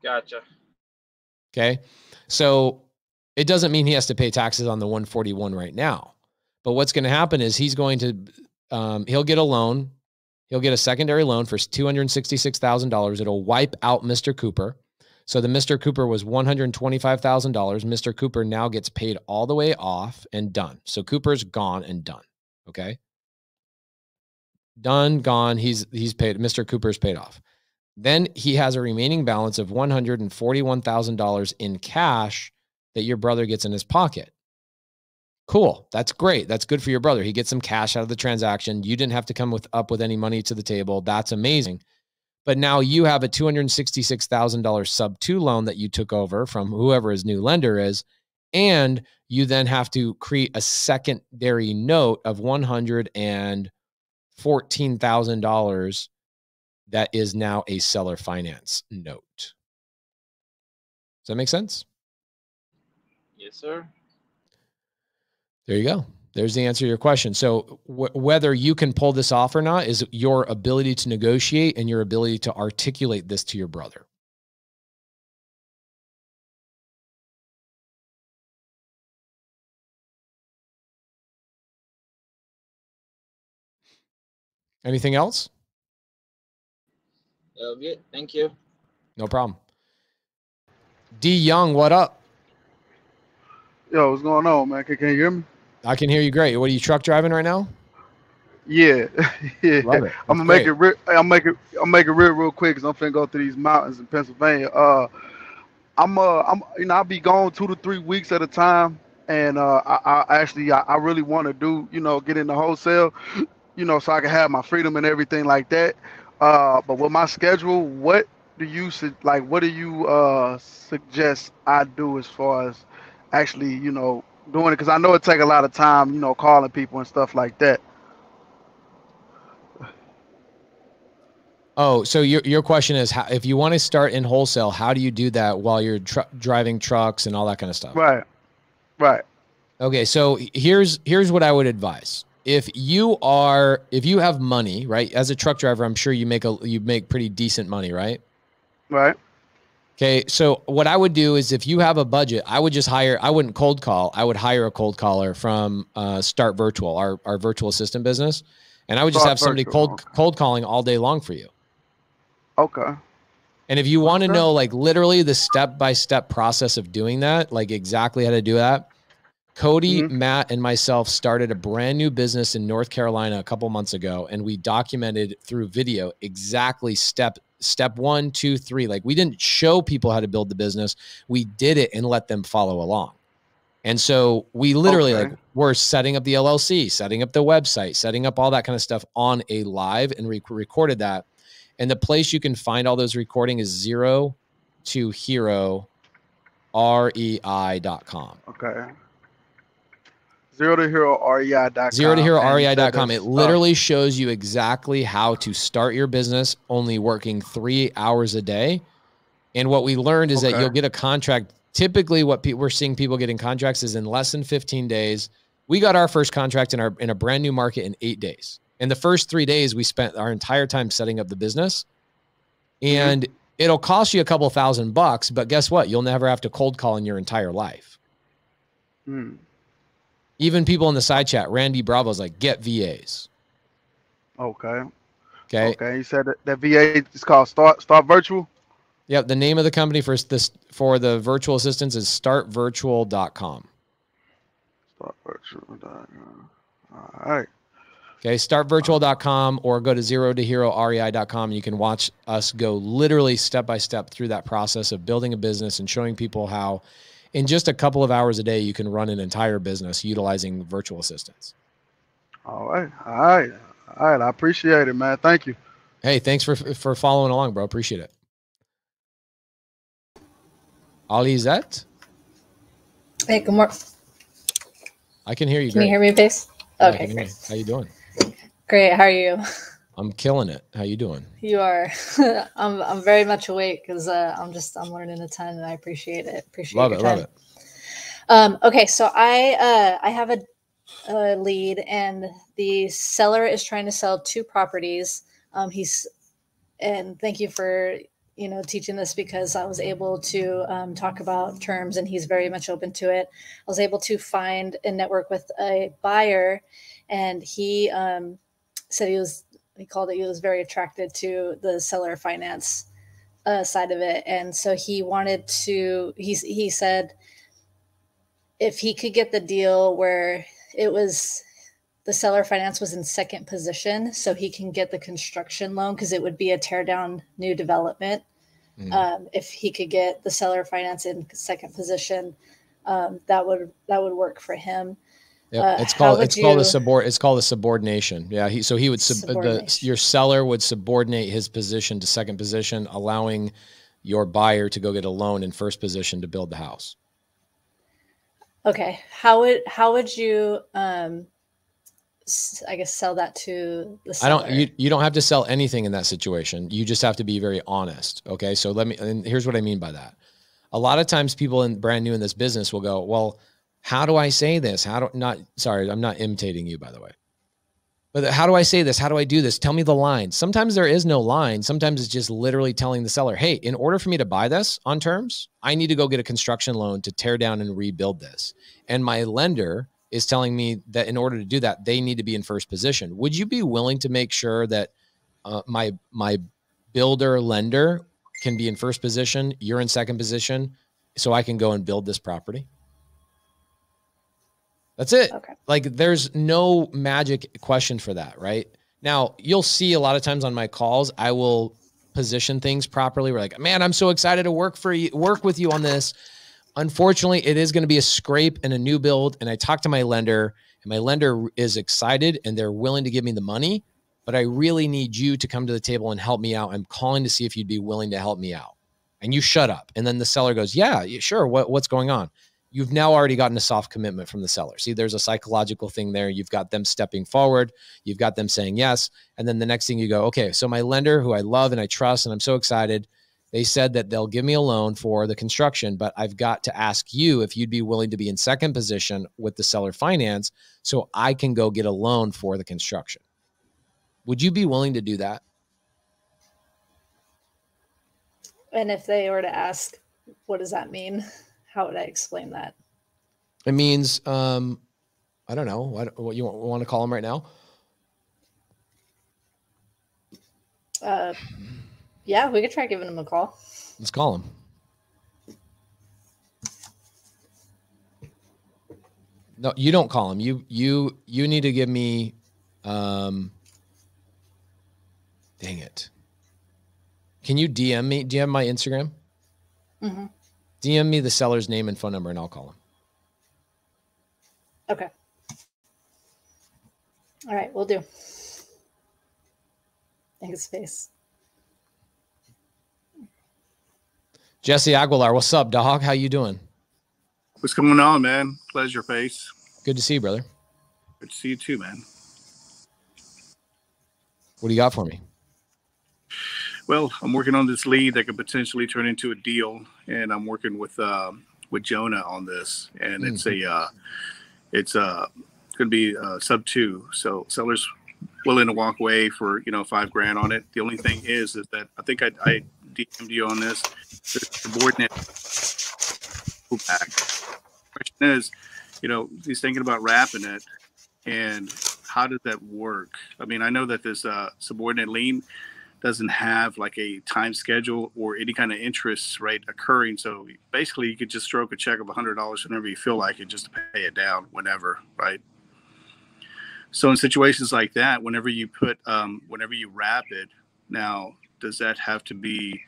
Gotcha. Okay. So It doesn't mean he has to pay taxes on the 141 right now. But what's going to happen is he's going to, he'll get a loan. He'll get a secondary loan for $266,000. It'll wipe out Mr. Cooper. So the Mr. Cooper was $125,000. Mr. Cooper now gets paid all the way off and done. So Cooper's gone and done. Okay. Done, gone. He's paid. Mr. Cooper's paid off. Then he has a remaining balance of $141,000 in cash that your brother gets in his pocket. Cool. That's great. That's good for your brother. He gets some cash out of the transaction. You didn't have to come up with any money to the table. That's amazing. But now you have a $266,000 sub 2 loan that you took over from whoever his new lender is. And you then have to create a secondary note of $114,000 that is now a seller finance note. Does that make sense? Yes, sir. There you go. There's the answer to your question. So whether you can pull this off or not is your ability to negotiate and your ability to articulate this to your brother. Anything else? That'll be it. Thank you. No problem. D Young, what up? Yo, what's going on, man? Can you hear me? I can hear you great. What are you truck driving right now? Yeah, yeah. Love it. I'm gonna make it. I'll make it real quick because I'm finna go through these mountains in Pennsylvania. I'll be gone 2 to 3 weeks at a time, and I really want to do, get into wholesale, so I can have my freedom and everything like that. But with my schedule, what do you suggest I do as far as actually, doing it? Because I know it take a lot of time, calling people and stuff like that. Oh, so your question is, how, if you want to start in wholesale, how do you do that while you're driving trucks and all that kind of stuff? Right. Okay, so here's what I would advise. If you have money, right? As a truck driver, I'm sure you make pretty decent money, right? Right. Okay, so what I would do is if you have a budget, I wouldn't cold call. I would hire a cold caller from Start Virtual, our virtual assistant business. And I would just have somebody cold calling all day long for you. Okay. And if you want to know, like, literally the step-by-step process of doing that, like exactly how to do that, Cody, Matt, and myself started a brand new business in North Carolina a couple months ago, and we documented through video exactly step 1, 2, 3. Like, we didn't show people how to build the business. We did it and let them follow along. And so we literally we're setting up the LLC, setting up the website, setting up all that kind of stuff on a live, and recorded that. And the place you can find all those recording is 0 to hero REI.com. Okay. 0 to hero REI.com. 0 to hero REI.com. It literally shows you exactly how to start your business, only working 3 hours a day. And what we learned is that you'll get a contract. Typically what we're seeing people getting contracts is in less than 15 days. We got our first contract in a brand new market in 8 days. In the first 3 days, we spent our entire time setting up the business, and it'll cost you a couple $1,000, but guess what? You'll never have to cold call in your entire life. Even people in the side chat, Randy Bravo's like, get VAs. Okay. You said that VA is called Start Virtual? Yeah, the name of the company for the virtual assistants is startvirtual.com. Startvirtual.com. All right. Okay, startvirtual.com, or go to 0 to hero REI.com. You can watch us go literally step by step through that process of building a business and showing people how in just a couple of hours a day you can run an entire business utilizing virtual assistants. All right. I appreciate it, man. Thank you. Hey, thanks for following along, bro. Appreciate it. Alizette? Hey, good morning. I can hear you. Can you hear me, Pace? Okay, great. How you doing? Great. How are you? I'm killing it. How you doing? You are. I'm very much awake because I'm learning a ton, and I appreciate it. Love it. Okay, so I have a lead, and the seller is trying to sell 2 properties. And thank you for you know, teaching this because I was able to talk about terms, and he's very much open to it. I was able to find and network with a buyer, and he said he called it, he was very attracted to the seller finance side of it. And so he wanted to, he said if he could get the deal where it was, the seller finance was in second position, so he can get the construction loan, because it would be a tear down new development. If he could get the seller finance in second position, that would work for him. Yep. It's called a subordination. Yeah. Your seller would subordinate his position to second position, allowing your buyer to go get a loan in first position to build the house. Okay. How would you, I guess, sell that to the seller? You don't have to sell anything in that situation. You just have to be very honest. Okay. So and here's what I mean by that. A lot of times people brand new in this business will go, well, how do I say this? Sorry, I'm not imitating you, by the way. But how do I say this? How do I do this? Tell me the line. Sometimes there is no line. Sometimes it's just literally telling the seller, hey, in order for me to buy this on terms, I need to go get a construction loan to tear down and rebuild this. And my lender is telling me that in order to do that, they need to be in first position. Would you be willing to make sure that my builder lender can be in first position, you're in second position, so I can go and build this property? That's it. Okay. Like, there's no magic question for that, right? Now, you'll see a lot of times on my calls, I will position things properly. We're like, man, I'm so excited to work with you on this. Unfortunately, it is going to be a scrape and a new build. And I talked to my lender, and my lender is excited and they're willing to give me the money, but I really need you to come to the table and help me out. I'm calling to see if you'd be willing to help me out. And you shut up. And then the seller goes, yeah, sure. What's going on? You've now already gotten a soft commitment from the seller. See, there's a psychological thing there. You've got them stepping forward. You've got them saying yes. And then the next thing you go, okay, so my lender, who I love and I trust and I'm so excited, they said that they'll give me a loan for the construction, but I've got to ask you if you'd be willing to be in second position with the seller finance so I can go get a loan for the construction. Would you be willing to do that? And if they were to ask, what does that mean? How would I explain that? It means, I don't know. What you want to call them right now? Yeah, we could try giving them a call. Let's call them. No, you don't call them. You need to give me, dang it. Can you DM me? Do you have my Instagram? Mm-hmm. DM me the seller's name and phone number and I'll call him. Okay. All right, we'll do. Thanks, face. Jesse Aguilar, what's up, dog? How you doing? What's going on, man? Pleasure, face. Good to see you, brother. Good to see you too, man. What do you got for me? Well, I'm working on this lead that could potentially turn into a deal, and I'm working with Jonah on this, and it's going to be sub 2. So seller's willing to walk away for $5,000 on it. The only thing is that I think I DM'd you on this. The subordinate back. Question is, he's thinking about wrapping it, and how does that work? I mean, I know that this subordinate lien doesn't have like a time schedule or any kind of interest rate occurring. So basically you could just stroke a check of $100 whenever you feel like it, just to pay it down whenever, right? So in situations like that, whenever you wrap it, now, does that have to be,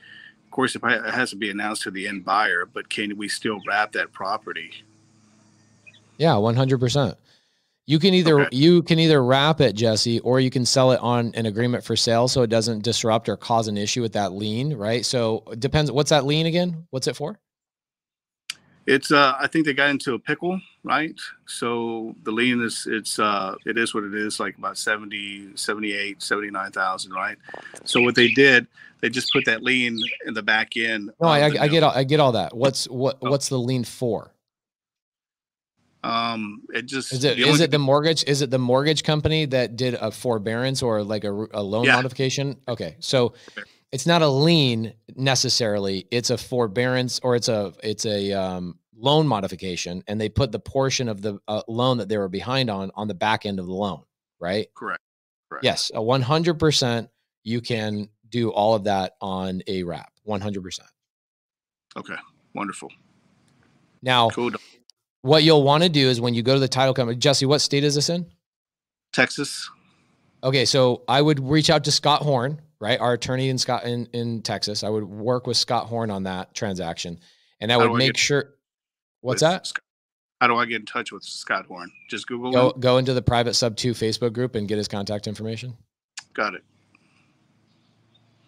of course, it has to be announced to the end buyer, but can we still wrap that property? Yeah, 100%. You can either wrap it, Jesse, or you can sell it on an agreement for sale so it doesn't disrupt or cause an issue with that lien, right? So it depends. What's that lien again? What's it for? It's I think they got into a pickle, right? So the lien it is what it is, like about 78, 79,000, right? So what they did, they just put that lien in the back end. No, I get all that. What's the lien for? Is it the mortgage? Is it the mortgage company that did a forbearance or like a loan modification? Okay. So it's not a lien. necessarily. It's a forbearance, or it's a loan modification, and they put the portion of the loan that they were behind on the back end of the loan, right? Correct. Yes, 100%. You can do all of that on a wrap. 100%. Okay, wonderful. Now, cool. What you'll want to do is when you go to the title company, Jesse, what state is this in? Texas. Okay, so I would reach out to Scott Horn, right? Our attorney in Texas. I would work with Scott Horn on that transaction, and I would make sure. What's that? How do I get in touch with Scott Horn? Just Google him? Go into the private sub 2 Facebook group and get his contact information. Got it.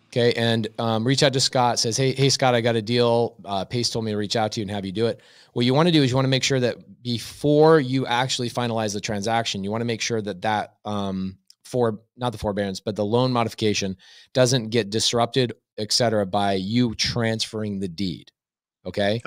Okay, and reach out to Scott. Says, hey Scott, I got a deal. Pace told me to reach out to you and have you do it. What you want to do is you want to make sure that before you actually finalize the transaction, you want to make sure that not the forbearance, but the loan modification doesn't get disrupted, et cetera, by you transferring the deed. Okay.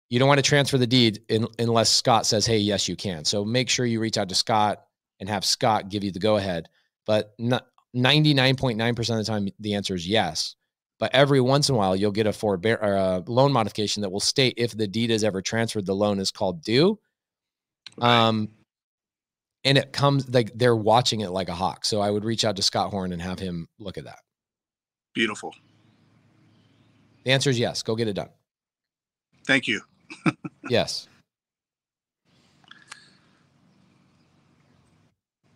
You don't want to transfer the deed unless Scott says, hey, yes, you can. So make sure you reach out to Scott and have Scott give you the go ahead. But 99.9% of the time, the answer is yes. But every once in a while, you'll get a loan modification that will state if the deed is ever transferred, the loan is called due. And it comes like they're watching it like a hawk. So I would reach out to Scott Horn and have him look at that. Beautiful. The answer is yes. Go get it done. Thank you. Yes.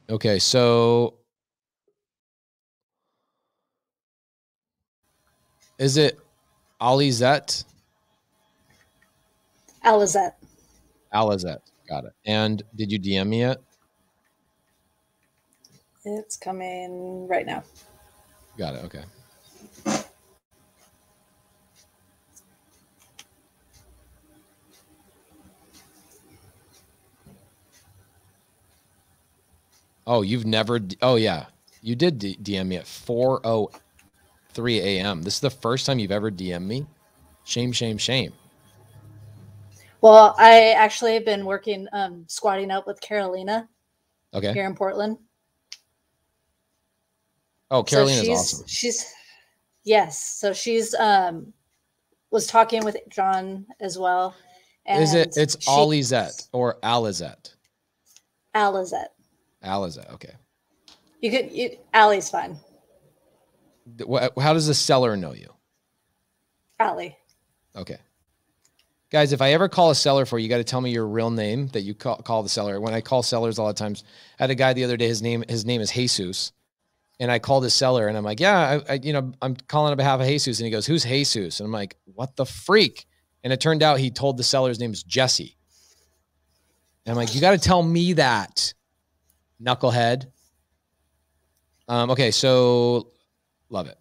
Okay, so is it Alizette? Alizette. Got it. And did you DM me yet? It's coming right now. Got it. Okay. Oh, you've never. Oh, yeah. You did DM me at 4:03 a.m. This is the first time you've ever DM'd me. Shame, shame, shame. Well, I actually have been working, squatting up with Carolina. Okay. Here in Portland. Oh, Carolina's awesome. Yes. So she's was talking with John as well. And it's Alizette or Alizette? Alizette. Alizette. Okay. Allie's fine. How does the seller know you? Allie. Okay. Guys, if I ever call a seller for you, got to tell me your real name that you call the seller. When I call sellers a lot of times, I had a guy the other day, his name is Jesus. And I called his seller and I'm like, yeah, I'm calling on behalf of Jesus. And he goes, who's Jesus? And I'm like, what the freak? And it turned out he told the seller's name is Jesse. And I'm like, you got to tell me that, knucklehead. Okay. So love it.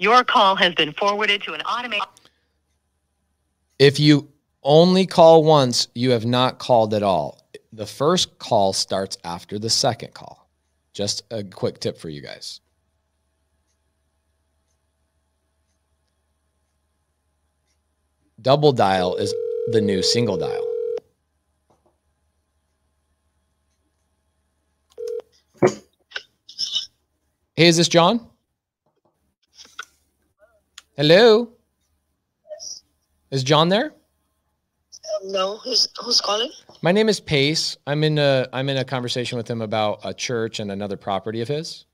Your call has been forwarded to an automated. If you only call once, you have not called at all. The first call starts after the second call. Just a quick tip for you guys. Double dial is the new single dial. Hey, is this John? Hello? Is John there? No, who's calling? My name is Pace. I'm in a conversation with him about a church and another property of his.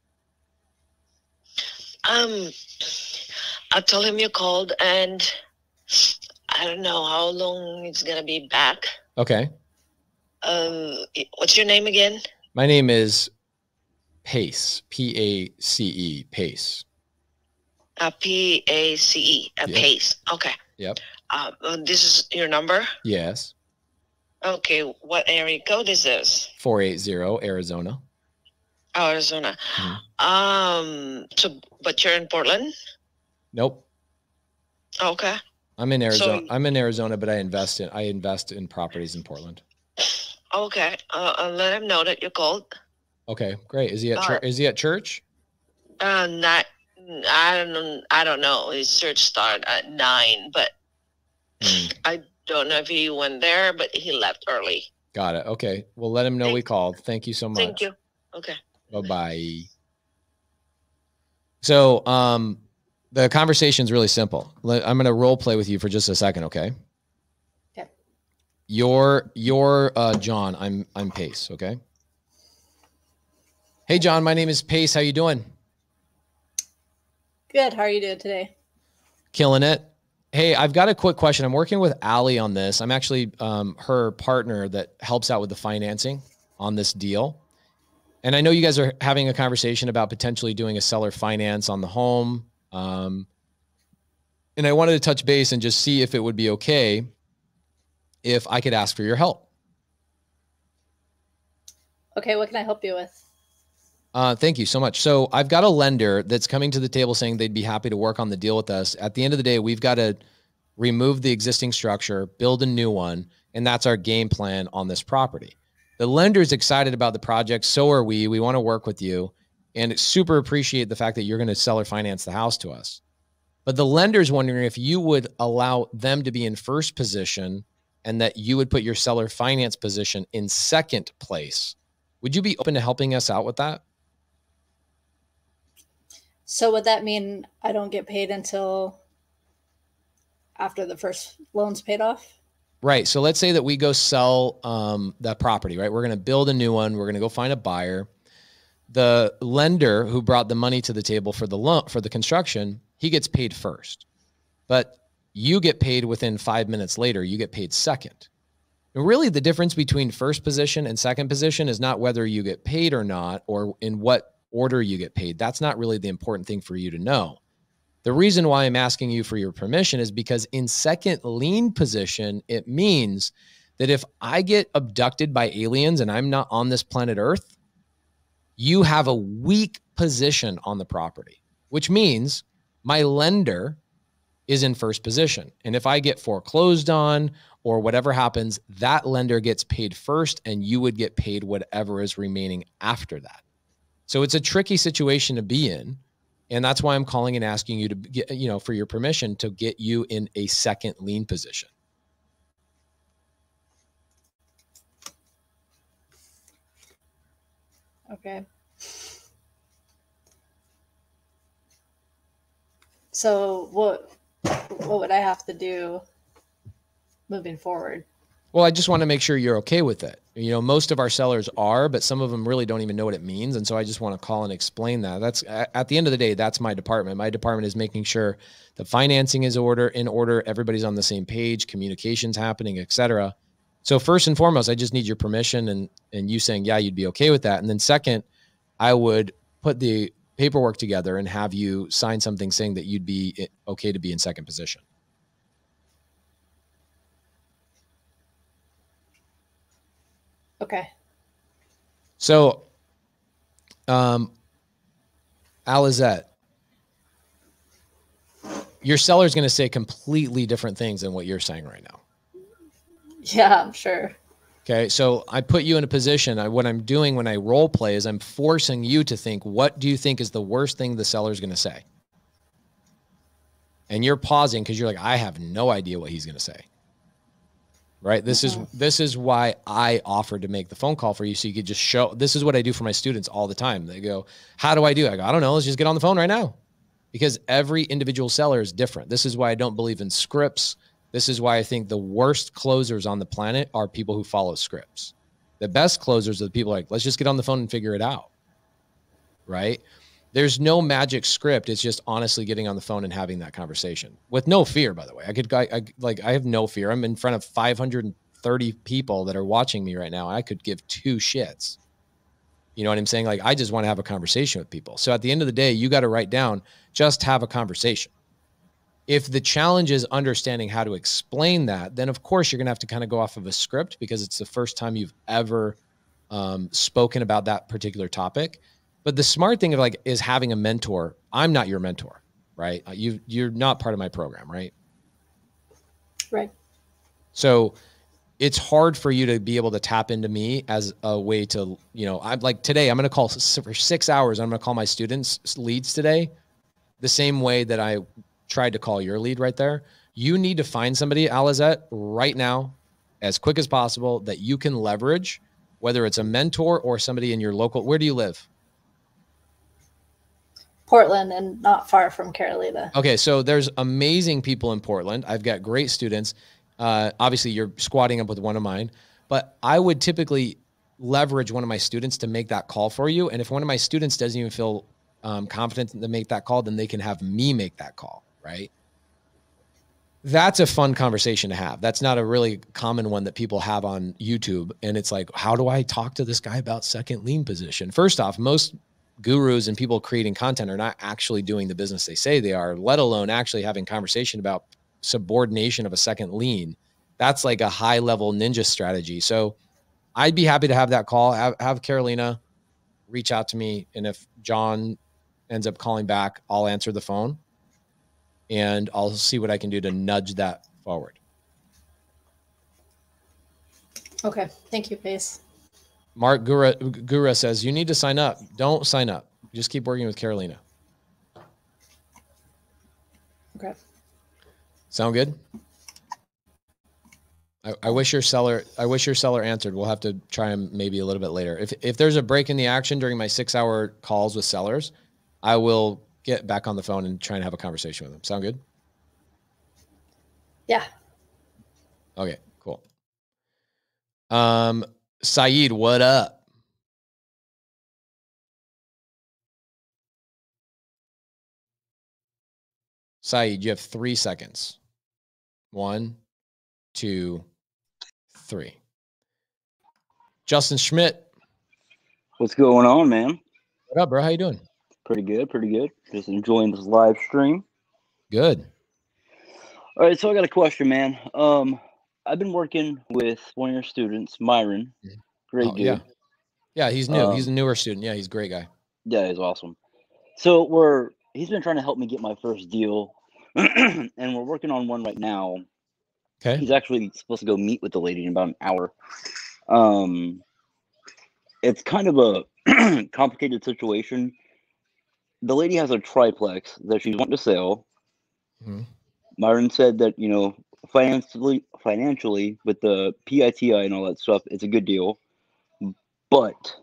I told him you called, and I don't know how long he's gonna be back. Okay. What's your name again? My name is Pace. P-A-C-E. Pace. P-A-C-E. Yep. Pace. Okay. Yep. This is your number? Yes. Okay, what area code is this? 480 Arizona. Oh, Arizona. So, but you're in Portland? Nope. Okay. I'm in Arizona. So, I'm in Arizona, but I invest in properties in Portland. Okay. I'll let him know that you called. Okay, great. Is he at church? Is he at church? Not. I don't know. His church started at 9, but I don't know if he went there, but he left early. Got it. Okay. Well, let him know we called. Thank you so much. Thank you. Okay. Bye-bye. So, the conversation is really simple. I'm going to role play with you for just a second. Okay. Okay. You're John. I'm Pace. Okay. Hey, John, my name is Pace. How you doing? Good. How are you doing today? Killing it. Hey, I've got a quick question. I'm working with Allie on this. I'm actually her partner that helps out with the financing on this deal. And I know you guys are having a conversation about potentially doing a seller finance on the home. And I wanted to touch base and just see if it would be okay if I could ask for your help. Okay, what can I help you with? Thank you so much. So I've got a lender that's coming to the table saying they'd be happy to work on the deal with us. At the end of the day, we've got to remove the existing structure, build a new one, and that's our game plan on this property. The lender's excited about the project. So are we. We want to work with you and super appreciate the fact that you're going to seller finance the house to us. But the lender's wondering if you would allow them to be in first position and that you would put your seller finance position in second place. Would you be open to helping us out with that? So would that mean I don't get paid until after the first loan's paid off? Right. So let's say that we go sell that property, right? We're going to build a new one. We're going to go find a buyer. The lender who brought the money to the table for the loan, for the construction, he gets paid first. But you get paid within 5 minutes later. You get paid second. And really the difference between first position and second position is not whether you get paid or not, or in what order you get paid. That's not really the important thing for you to know. The reason why I'm asking you for your permission is because in second lien position, it means that if I get abducted by aliens and I'm not on this planet Earth, you have a weak position on the property, which means my lender is in first position. And if I get foreclosed on or whatever happens, that lender gets paid first and you would get paid whatever is remaining after that. So it's a tricky situation to be in. And that's why I'm calling and asking you to get, for your permission to get you in a second lien position. Okay. So what would I have to do moving forward? Well, I just want to make sure you're okay with it. Most of our sellers are, but some of them really don't even know what it means. And so I just want to call and explain that. That's at the end of the day, that's my department. My department is making sure the financing is in order. Everybody's on the same page, communication's happening, et cetera. So first and foremost, I just need your permission and you saying, yeah, you'd be okay with that. And then second, I would put the paperwork together and have you sign something saying that you'd be okay to be in second position. Okay. So, Alizette, your seller's going to say completely different things than what you're saying right now. Yeah, I'm sure. Okay. So I put you in a position. What I'm doing when I role play is I'm forcing you to think, what do you think is the worst thing the seller's going to say? And you're pausing because you're like, I have no idea what he's going to say. Right. This is why I offered to make the phone call for you. So you could just show, this is what I do for my students all the time. They go, how do I do it? I go, I don't know. Let's just get on the phone right now, because every individual seller is different. This is why I don't believe in scripts. This is why I think the worst closers on the planet are people who follow scripts. The best closers are the people like, let's just get on the phone and figure it out. Right. There's no magic script. It's just honestly getting on the phone and having that conversation with no fear, by the way. I have no fear. I'm in front of 530 people that are watching me right now. I could give two shits. You know what I'm saying? Like, I just want to have a conversation with people. So at the end of the day, you got to write down, just have a conversation. If the challenge is understanding how to explain that, then of course you're going to have to kind of go off of a script because it's the first time you've ever spoken about that particular topic. But the smart thing of like is having a mentor. I'm not your mentor, right? You're not part of my program, right? Right. So it's hard for you to be able to tap into me as a way to, you know, I'm like today, I'm going to call for 6 hours. I'm going to call my students leads today, the same way that I tried to call your lead right there. You need to find somebody, Alizette, right now, as quick as possible that you can leverage, whether it's a mentor or somebody in your local. Where do you live? Portland, and not far from Carolina. Okay. So there's amazing people in Portland. I've got great students. Obviously you're squatting up with one of mine, but I would typically leverage one of my students to make that call for you. And if one of my students doesn't even feel confident to make that call, then they can have me make that call, right? That's a fun conversation to have. That's not a really common one that people have on YouTube. And it's like, how do I talk to this guy about second lien position? First off, most gurus and people creating content are not actually doing the business they say they are, let alone actually having conversation about subordination of a second lien. That's like a high level ninja strategy. So I'd be happy to have that call, have Carolina reach out to me. And if John ends up calling back, I'll answer the phone and I'll see what I can do to nudge that forward. Okay. Thank you, Pace. Mark Gura says, you need to sign up. Don't sign up. Just keep working with Carolina. Okay. Sound good? I wish your seller answered. We'll have to try him maybe a little bit later. If there's a break in the action during my 6-hour calls with sellers, I will get back on the phone and try and have a conversation with them. Sound good? Yeah. Okay, cool. Saeed, what up? Saeed, you have 3 seconds. 1, 2, 3. Justin Schmidt. What's going on, man? What up, bro? How you doing? Pretty good, pretty good. Just enjoying this live stream. Good. All right, so I got a question, man. I've been working with one of your students, Myron. Great dude. Yeah. Yeah, he's new. He's a newer student. Yeah, he's a great guy. Yeah, he's awesome. So he's been trying to help me get my first deal, and we're working on one right now. Okay. He's actually supposed to go meet with the lady in about an hour. It's kind of a complicated situation. The lady has a triplex that she's wanting to sell. Mm-hmm. Myron said that, you know, financially with the PITI and all that stuff, it's a good deal. But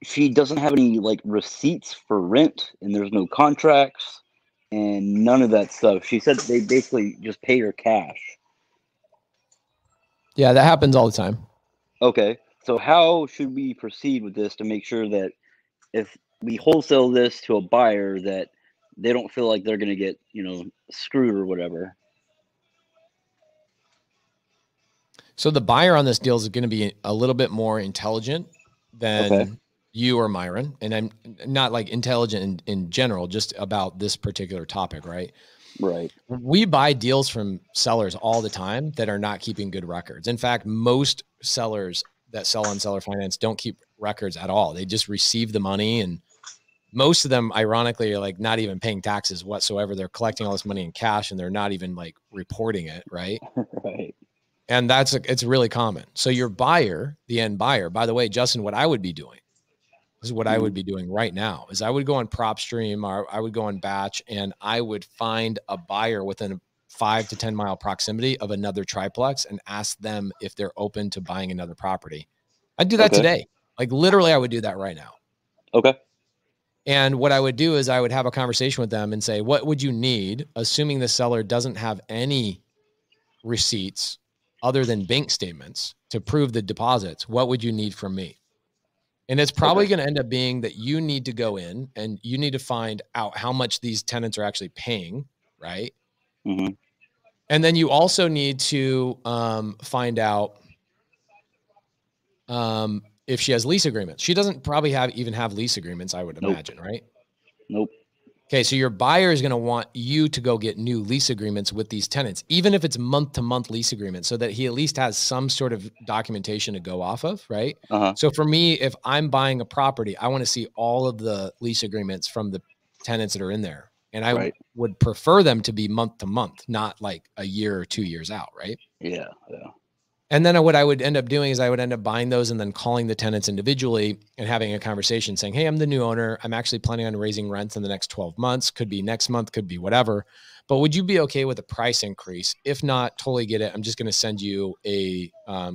she doesn't have any like receipts for rent, and there's no contracts and none of that stuff. She said they basically just pay her cash. Yeah, that happens all the time. Okay. So how should we proceed with this to make sure that if we wholesale this to a buyer that they don't feel like they're going to get, you know, screwed or whatever? So the buyer on this deal is going to be a little bit more intelligent than you or Myron. And I'm not like intelligent in general, just about this particular topic, right? Right. We buy deals from sellers all the time that are not keeping good records. In fact, most sellers that sell on seller finance don't keep records at all. They just receive the money, and most of them, ironically, are like not even paying taxes whatsoever. They're collecting all this money in cash and they're not even like reporting it. Right. Right. And it's really common. So your buyer, the end buyer, by the way, Justin, what I would be doing, this is what I would be doing right now, is I would go on PropStream or I would go on Batch, and I would find a buyer within a 5 to 10 mile proximity of another triplex and ask them if they're open to buying another property. I'd do that today. Like literally I would do that right now. Okay. And what I would do is I would have a conversation with them and say, what would you need, assuming the seller doesn't have any receipts other than bank statements to prove the deposits? What would you need from me? And it's probably going to end up being that you need to go in and you need to find out how much these tenants are actually paying, right? Mm-hmm. And then you also need to find out if she has lease agreements. She doesn't probably even have lease agreements, I would imagine, right? Nope. Okay, so your buyer is going to want you to go get new lease agreements with these tenants, even if it's month-to-month lease agreements, so that he at least has some sort of documentation to go off of, right? So for me, if I'm buying a property, I want to see all of the lease agreements from the tenants that are in there. And I would prefer them to be month-to-month, not like a year or 2 years out, right? Yeah. And then what I would end up doing is I would end up buying those and then calling the tenants individually and having a conversation saying, hey, I'm the new owner. I'm actually planning on raising rents in the next 12 months. Could be next month, could be whatever. But would you be okay with a price increase? If not, totally get it. I'm just going to send you a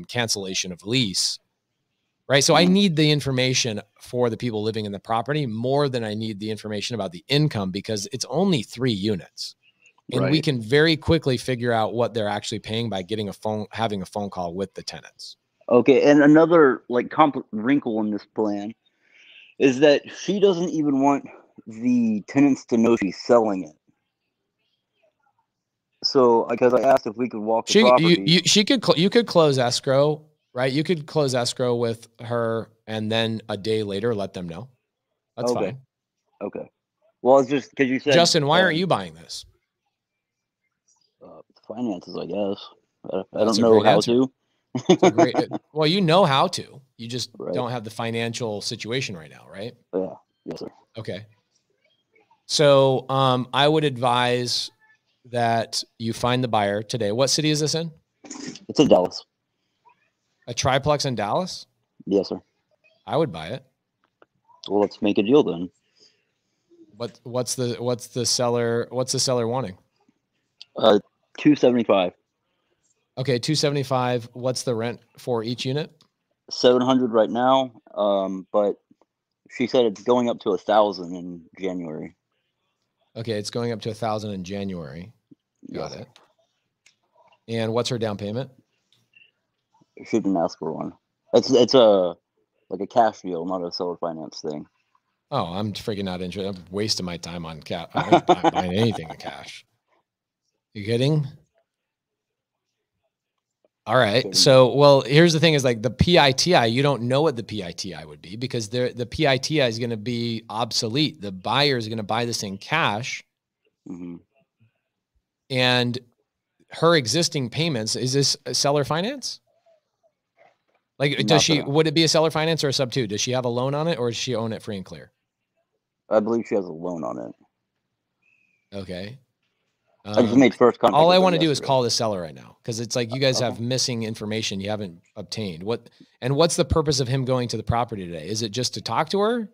cancellation of lease, right? So I need the information for the people living in the property more than I need the information about the income, because it's only 3 units. And we can very quickly figure out what they're actually paying by having a phone call with the tenants. Okay. And another like wrinkle in this plan is that she doesn't even want the tenants to know she's selling it. So, because I asked if we could walk the property. You could close escrow, right? You could close escrow with her and then a day later let them know. That's fine. Okay. Well, it's just because you said, Justin, why aren't you buying this? Finances, I guess. I don't know how to. Well, you know how to. You just don't have the financial situation right now, right? Yeah. Yes, sir. Okay. So I would advise that you find the buyer today. What city is this in? It's in Dallas. A triplex in Dallas? Yes, sir. I would buy it. Well, let's make a deal then. What's the seller wanting? $275. Okay, $275. What's the rent for each unit? $700 right now. But she said it's going up to $1,000 in January. Okay, it's going up to $1,000 in January. Got it. And what's her down payment? She didn't ask for one. It's a cash deal, not a seller finance thing. Oh, I'm freaking not interested. I'm wasting my time on cash. I'm not buying anything in cash. You kidding? All right. So, well, here's the thing is like the PITI, you don't know what the PITI would be because the PITI is going to be obsolete. The buyer is going to buy this in cash. And her existing payments, is this a seller finance? Like, would it be a seller finance or a sub 2? Does she have a loan on it or does she own it free and clear? I believe she has a loan on it. Okay. I just made first contact. All I want to do is call the seller right now because it's like you guys have missing information you haven't obtained. What's the purpose of him going to the property today? Is it just to talk to her?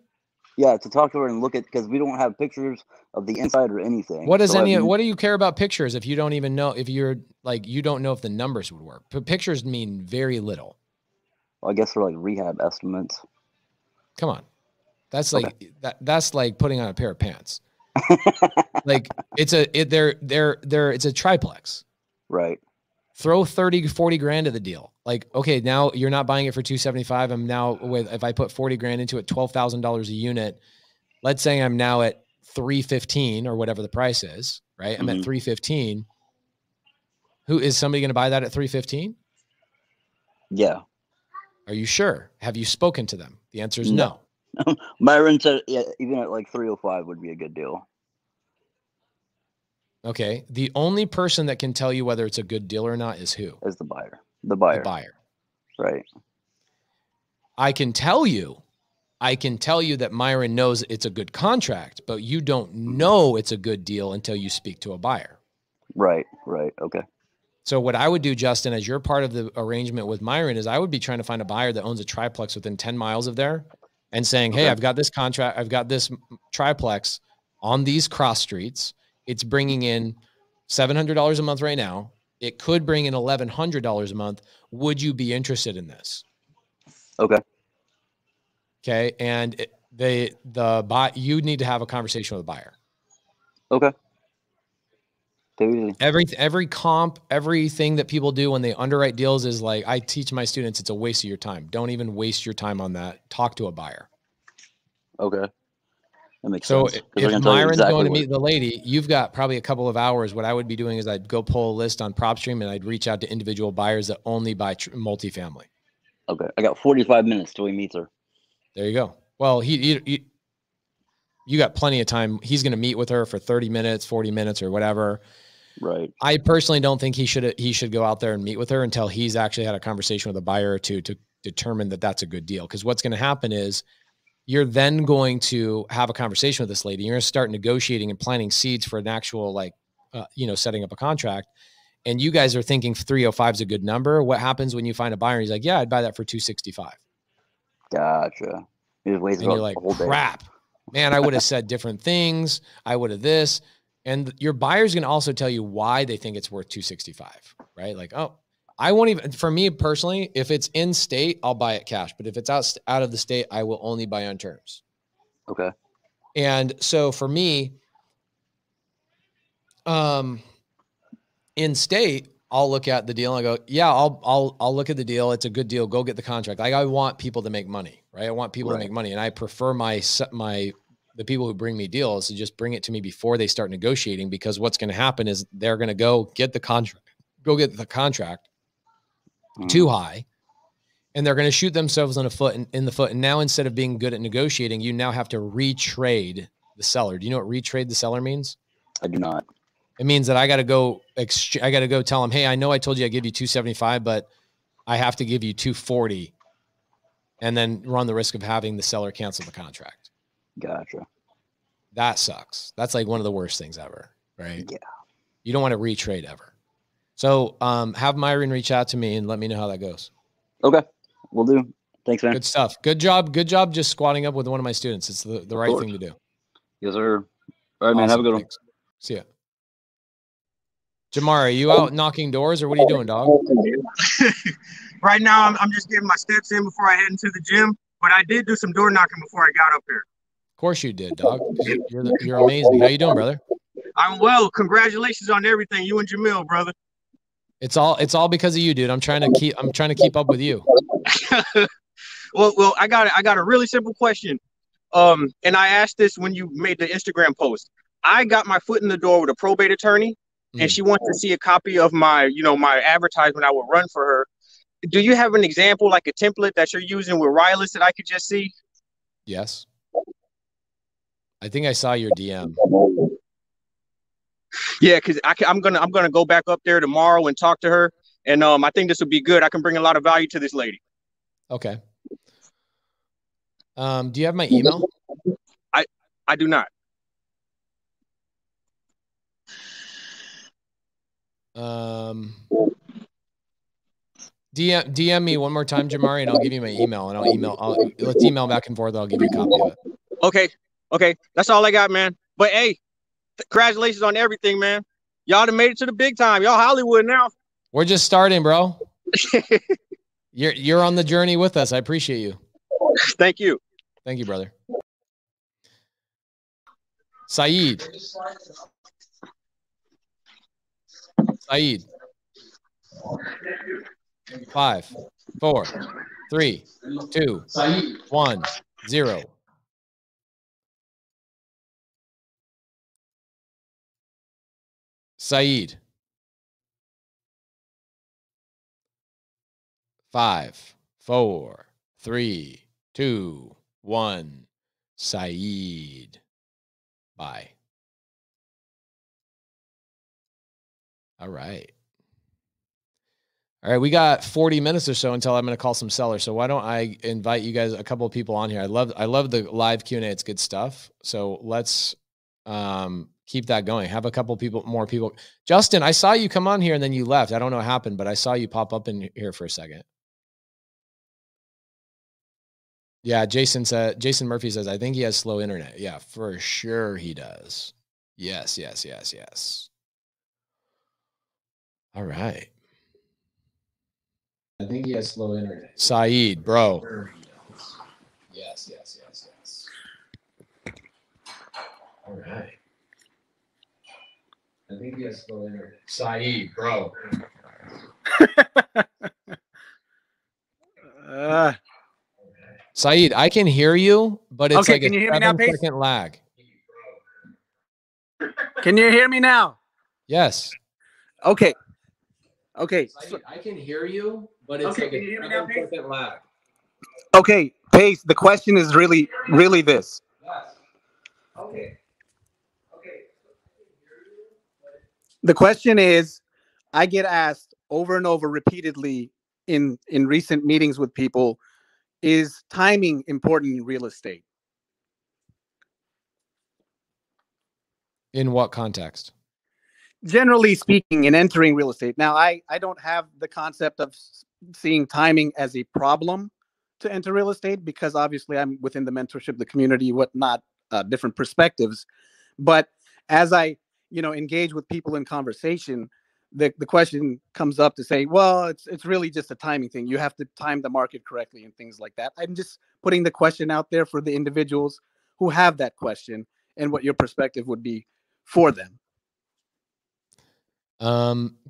Yeah, to talk to her and look at, because we don't have pictures of the inside or anything. What do you care about pictures if you don't even know, if you're like, you don't know if the numbers would work? But pictures mean very little. Well, I guess for like rehab estimates. Come on. That's like, that's like putting on a pair of pants. Like it's a triplex. Right. Throw 30, 40 grand at the deal. Like, okay, now you're not buying it for $275. I'm now if I put 40 grand into it, $12,000 a unit. Let's say I'm now at $315 or whatever the price is, right? I'm at $315. Who is somebody going to buy that at $315? Yeah. Are you sure? Have you spoken to them? The answer is no. Myron said, yeah, even at like 305 would be a good deal. Okay. The only person that can tell you whether it's a good deal or not is who? Is the buyer. The buyer. Right. I can tell you that Myron knows it's a good contract, but you don't know it's a good deal until you speak to a buyer. Right. Okay. So what I would do, Justin, as you're part of the arrangement with Myron, is I would be trying to find a buyer that owns a triplex within 10 miles of there and saying, hey, I've got this contract. I've got this triplex on these cross streets. It's bringing in $700 a month right now. It could bring in $1,100 a month. Would you be interested in this? Okay. Okay. And you need to have a conversation with a buyer. Okay. Every comp, everything that people do when they underwrite deals is like, I teach my students, it's a waste of your time. Don't even waste your time on that. Talk to a buyer. Okay. That makes sense. So if Myron's going to meet the lady, you've got probably a couple of hours. What I would be doing is I'd go pull a list on PropStream and I'd reach out to individual buyers that only buy multifamily. Okay. I got 45 minutes till he meets her. There you go. Well, you got plenty of time. He's going to meet with her for 30 minutes, 40 minutes or whatever. Right. I personally don't think he should go out there and meet with her until he's actually had a conversation with a buyer or two to determine that that's a good deal. Because what's going to happen is you're then going to have a conversation with this lady. You're going to start negotiating and planting seeds for an actual, like, setting up a contract. And you guys are thinking 305 is a good number. What happens when you find a buyer and he's like, yeah, I'd buy that for 265. Gotcha. And you're like, crap, man, I would have said different things. I would have this. And your buyer's going to also tell you why they think it's worth 265, right? Like, oh, I won't even, for me personally, if it's in state, I'll buy it cash. But if it's out of the state, I will only buy on terms. Okay. And so for me, in state, I'll look at the deal and I go, yeah, I'll look at the deal. It's a good deal. Go get the contract. Like, I want people to make money, right? I want people to make money. And I prefer the people who bring me deals to just bring it to me before they start negotiating, because what's going to happen is they're going to go get the contract too high, and they're going to shoot themselves in the foot. And now, instead of being good at negotiating, you now have to retrade the seller. Do you know what retrade the seller means? I do not. It means that I got to go tell them, hey, I know I told you I give you 275, but I have to give you 240, and then run the risk of having the seller cancel the contract. Gotcha. That sucks. That's like one of the worst things ever, right? Yeah. You don't want to retrade ever. So have Myron reach out to me and let me know how that goes. Okay. Will do. Thanks, man. Good stuff. Good job. Good job just squatting up with one of my students. It's the right thing to do. Yes, sir. All right, man. Have a good one. See ya. Jamar, are you out knocking doors, or what are you doing, dog? Right now, I'm just getting my steps in before I head into the gym. But I did do some door knocking before I got up here. Of course you did, dog. You're amazing. How you doing, brother? I'm well. Congratulations on everything, you and Jamil, brother. It's all because of you, dude. I'm trying to keep up with you. well, I got a really simple question. And I asked this when you made the Instagram post. I got my foot in the door with a probate attorney, and she wants to see a copy of my advertisement I would run for her. Do you have an example, like a template that you're using with Paralysis that I could just see? Yes. I think I saw your DM. Yeah, because I'm gonna go back up there tomorrow and talk to her, and I think this would be good. I can bring a lot of value to this lady. Okay. Do you have my email? I do not. DM me one more time, Jamari, and I'll give you my email, and let's email back and forth. I'll give you a copy of it. Okay. That's all I got, man. But hey, congratulations on everything, man. Y'all done made it to the big time. Y'all Hollywood now. We're just starting, bro. You're on the journey with us. I appreciate you. Thank you. Thank you, brother. Saeed. 5, 4, 3, 2, 1, 0. Saeed. 5, 4, 3, 2, 1. Saeed. Bye. All right. All right, we got 40 minutes or so until I'm going to call some sellers. So why don't I invite you guys, a couple of people on here. I love the live Q&A. It's good stuff. So let's keep that going. Have a couple more people. Justin, I saw you come on here and then you left. I don't know what happened, but I saw you pop up in here for a second. Yeah, Jason Murphy says, I think he has slow internet. Yeah, for sure he does. Yes. All right. I think he has slow internet. Saeed, bro. Yes. All right. I think he has slow internet. Saeed, bro. Saeed, I can hear you, but it's like a 7-second lag. Can you hear me now? Yes. Okay. Saeed, I can hear you, but it's like a 7-second lag. Okay, Pace, the question is really this. Yes. The question is, I get asked over and over repeatedly in recent meetings with people, is timing important in real estate? In what context? Generally speaking, in entering real estate. Now, I don't have the concept of seeing timing as a problem to enter real estate, because obviously I'm within the mentorship, the community, whatnot, different perspectives. But as I, engage with people in conversation, the question comes up to say, well, it's really just a timing thing. You have to time the market correctly and things like that. I'm just putting the question out there for the individuals who have that question and what your perspective would be for them.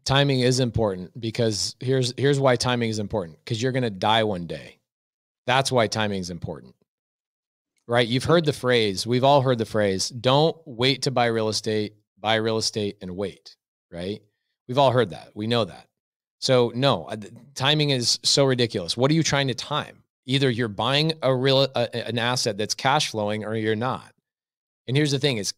Timing is important, because here's why timing is important. Because you're going to die one day. That's why timing is important, right? You've heard the phrase, we've all heard the phrase, don't wait to buy real estate and wait, right? We've all heard that. We know that. So no, timing is so ridiculous. What are you trying to time? Either you're buying an asset that's cash flowing, or you're not. And here's the thing is,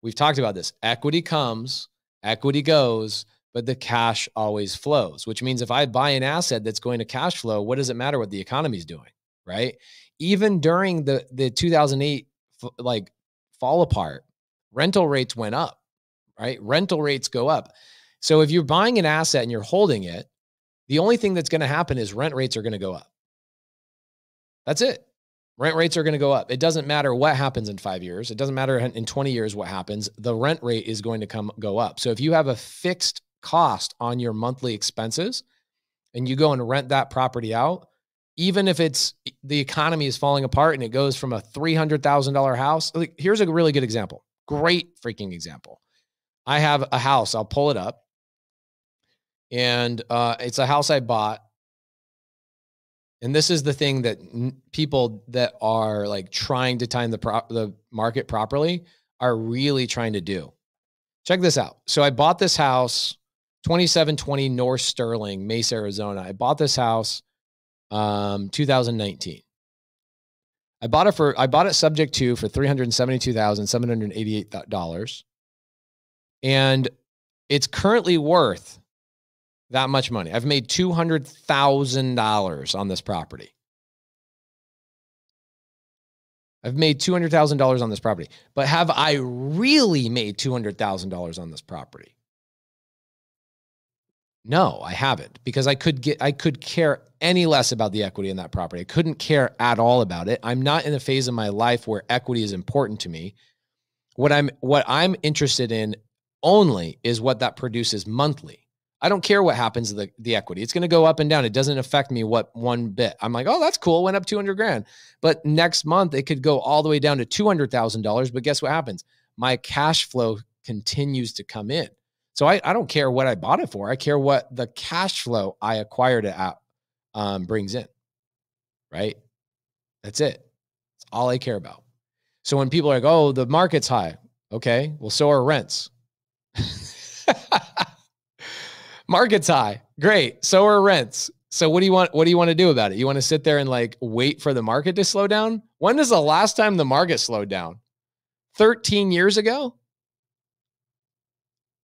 we've talked about this. Equity comes, equity goes, but the cash always flows, which means if I buy an asset that's going to cash flow, what does it matter what the economy is doing, right? Even during the 2008 fall apart, rental rates went up, right? Rental rates go up. So if you're buying an asset and you're holding it, the only thing that's going to happen is rent rates are going to go up. That's it. Rent rates are going to go up. It doesn't matter what happens in 5 years. It doesn't matter in 20 years what happens. The rent rate is going to go up. So if you have a fixed cost on your monthly expenses and you go and rent that property out, even if the economy is falling apart and it goes from a $300,000 house. Here's a really good example. Great freaking example. I have a house. I'll pull it up. And it's a house I bought. And this is the thing that people that are like trying to time the market properly are really trying to do. Check this out. So I bought this house, 2720 North Sterling, Mesa, Arizona. I bought this house 2019. I bought it subject to for $372,788. And it's currently worth that much money. I've made $200,000 on this property. I've made $200,000 on this property. But have I really made $200,000 on this property? No, I haven't, because I could care any less about the equity in that property. I couldn't care at all about it. I'm not in a phase of my life where equity is important to me. What I'm interested in only is what that produces monthly. I don't care what happens to the equity. It's going to go up and down. It doesn't affect me one bit. I'm like, oh, that's cool. Went up 200 grand. But next month it could go all the way down to $200,000. But guess what happens? My cash flow continues to come in. So I don't care what I bought it for. I care what the cash flow I acquired it at brings in, right? That's it. That's all I care about. So when people are like, oh, the market's high. Okay, well, so are rents. Market's high. Great. So are rents. So what do you want to do about it? You want to sit there and like wait for the market to slow down? When is the last time the market slowed down? 13 years ago?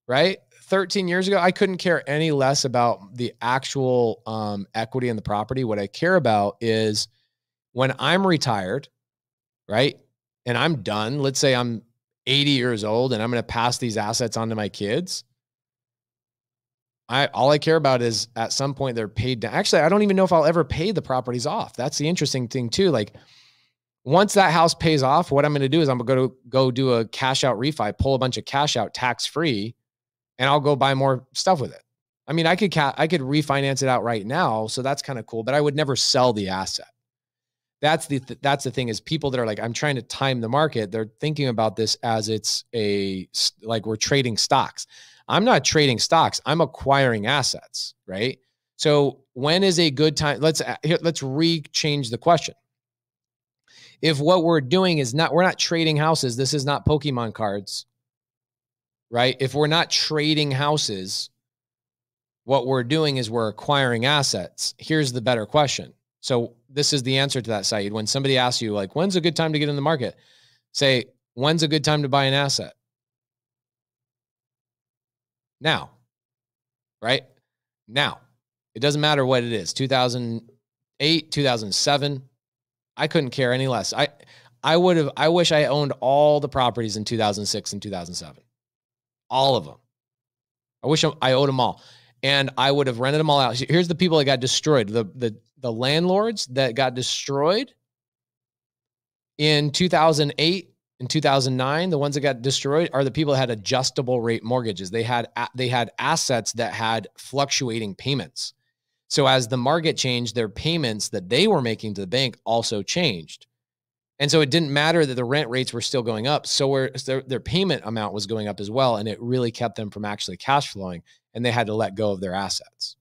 Right? 13 years ago, I couldn't care any less about the actual equity in the property. What I care about is when I'm retired, right? And I'm done. Let's say I'm 80 years old and I'm going to pass these assets on to my kids. All I care about is at some point they're paid down. Actually, I don't even know if I'll ever pay the properties off. That's the interesting thing too. Like once that house pays off, what I'm going to do is I'm going to go do a cash out refi, pull a bunch of cash out tax free, and I'll go buy more stuff with it. I mean, I could refinance it out right now. So that's kind of cool, but I would never sell the asset. That's the thing is people that are like, I'm trying to time the market. They're thinking about this as it's like we're trading stocks. I'm not trading stocks. I'm acquiring assets, right? So when is a good time? Let's change the question. If what we're doing is we're not trading houses, this is not Pokemon cards, right? If we're not trading houses, what we're doing is we're acquiring assets. Here's the better question. So this is the answer to that, Saeed. When somebody asks you like, when's a good time to get in the market? Say, When's a good time to buy an asset? Now, right? Now. It doesn't matter what it is. 2008, 2007. I couldn't care any less. I wish I owned all the properties in 2006 and 2007. All of them. I wish I owed them all. And I would have rented them all out. Here's the people that got destroyed. The landlords that got destroyed in 2008 and 2009, the ones that got destroyed are the people that had adjustable rate mortgages. They had assets that had fluctuating payments. So as the market changed, their payments that they were making to the bank also changed. And so it didn't matter that the rent rates were still going up. So their payment amount was going up as well. And it really kept them from actually cash flowing. And they had to let go of their assets.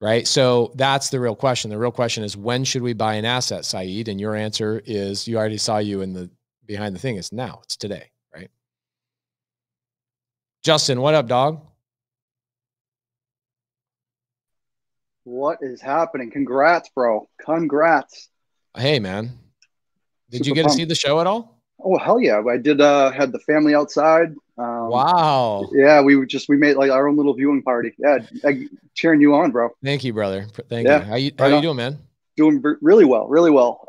Right? So that's the real question. The real question is, when should we buy an asset, Saeed? And your answer is, you already saw you in the behind the thing. It's now. It's today, right? Justin, what up, dog? What is happening? Congrats, bro. Congrats. Hey, man. Did Super you get to pumped. see the show at all? Oh, hell yeah. I did had the family outside. Wow. Yeah, we made like our own little viewing party. Yeah, cheering you on, bro. Thank you, brother. Thank Yeah. you. How you doing, man? Doing really well, really well.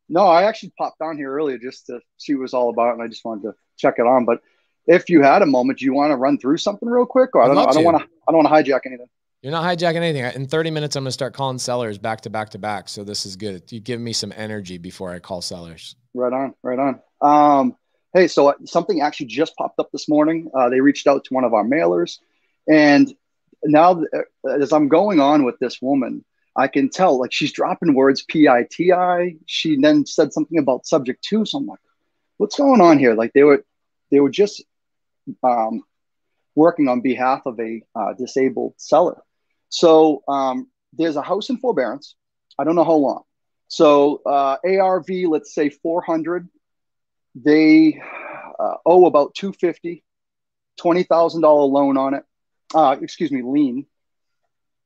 No, I actually popped down here earlier just to see what it was all about, and I just wanted to check it on. But if you had a moment, do you want to run through something real quick? Or I don't want to hijack anything. You're not hijacking anything. In 30 minutes, I'm going to start calling sellers back to back to back. So this is good. You give me some energy before I call sellers. Right on, right on. Hey, so something actually just popped up this morning. They reached out to one of our mailers. And now as I'm going on with this woman, I can tell like she's dropping words PITI. She then said something about subject to. So I'm like, what's going on here? Like they were just working on behalf of a disabled seller. So there's a house in forbearance. I don't know how long. So ARV, let's say 400. They owe about 250, $20,000 loan on it. Lien.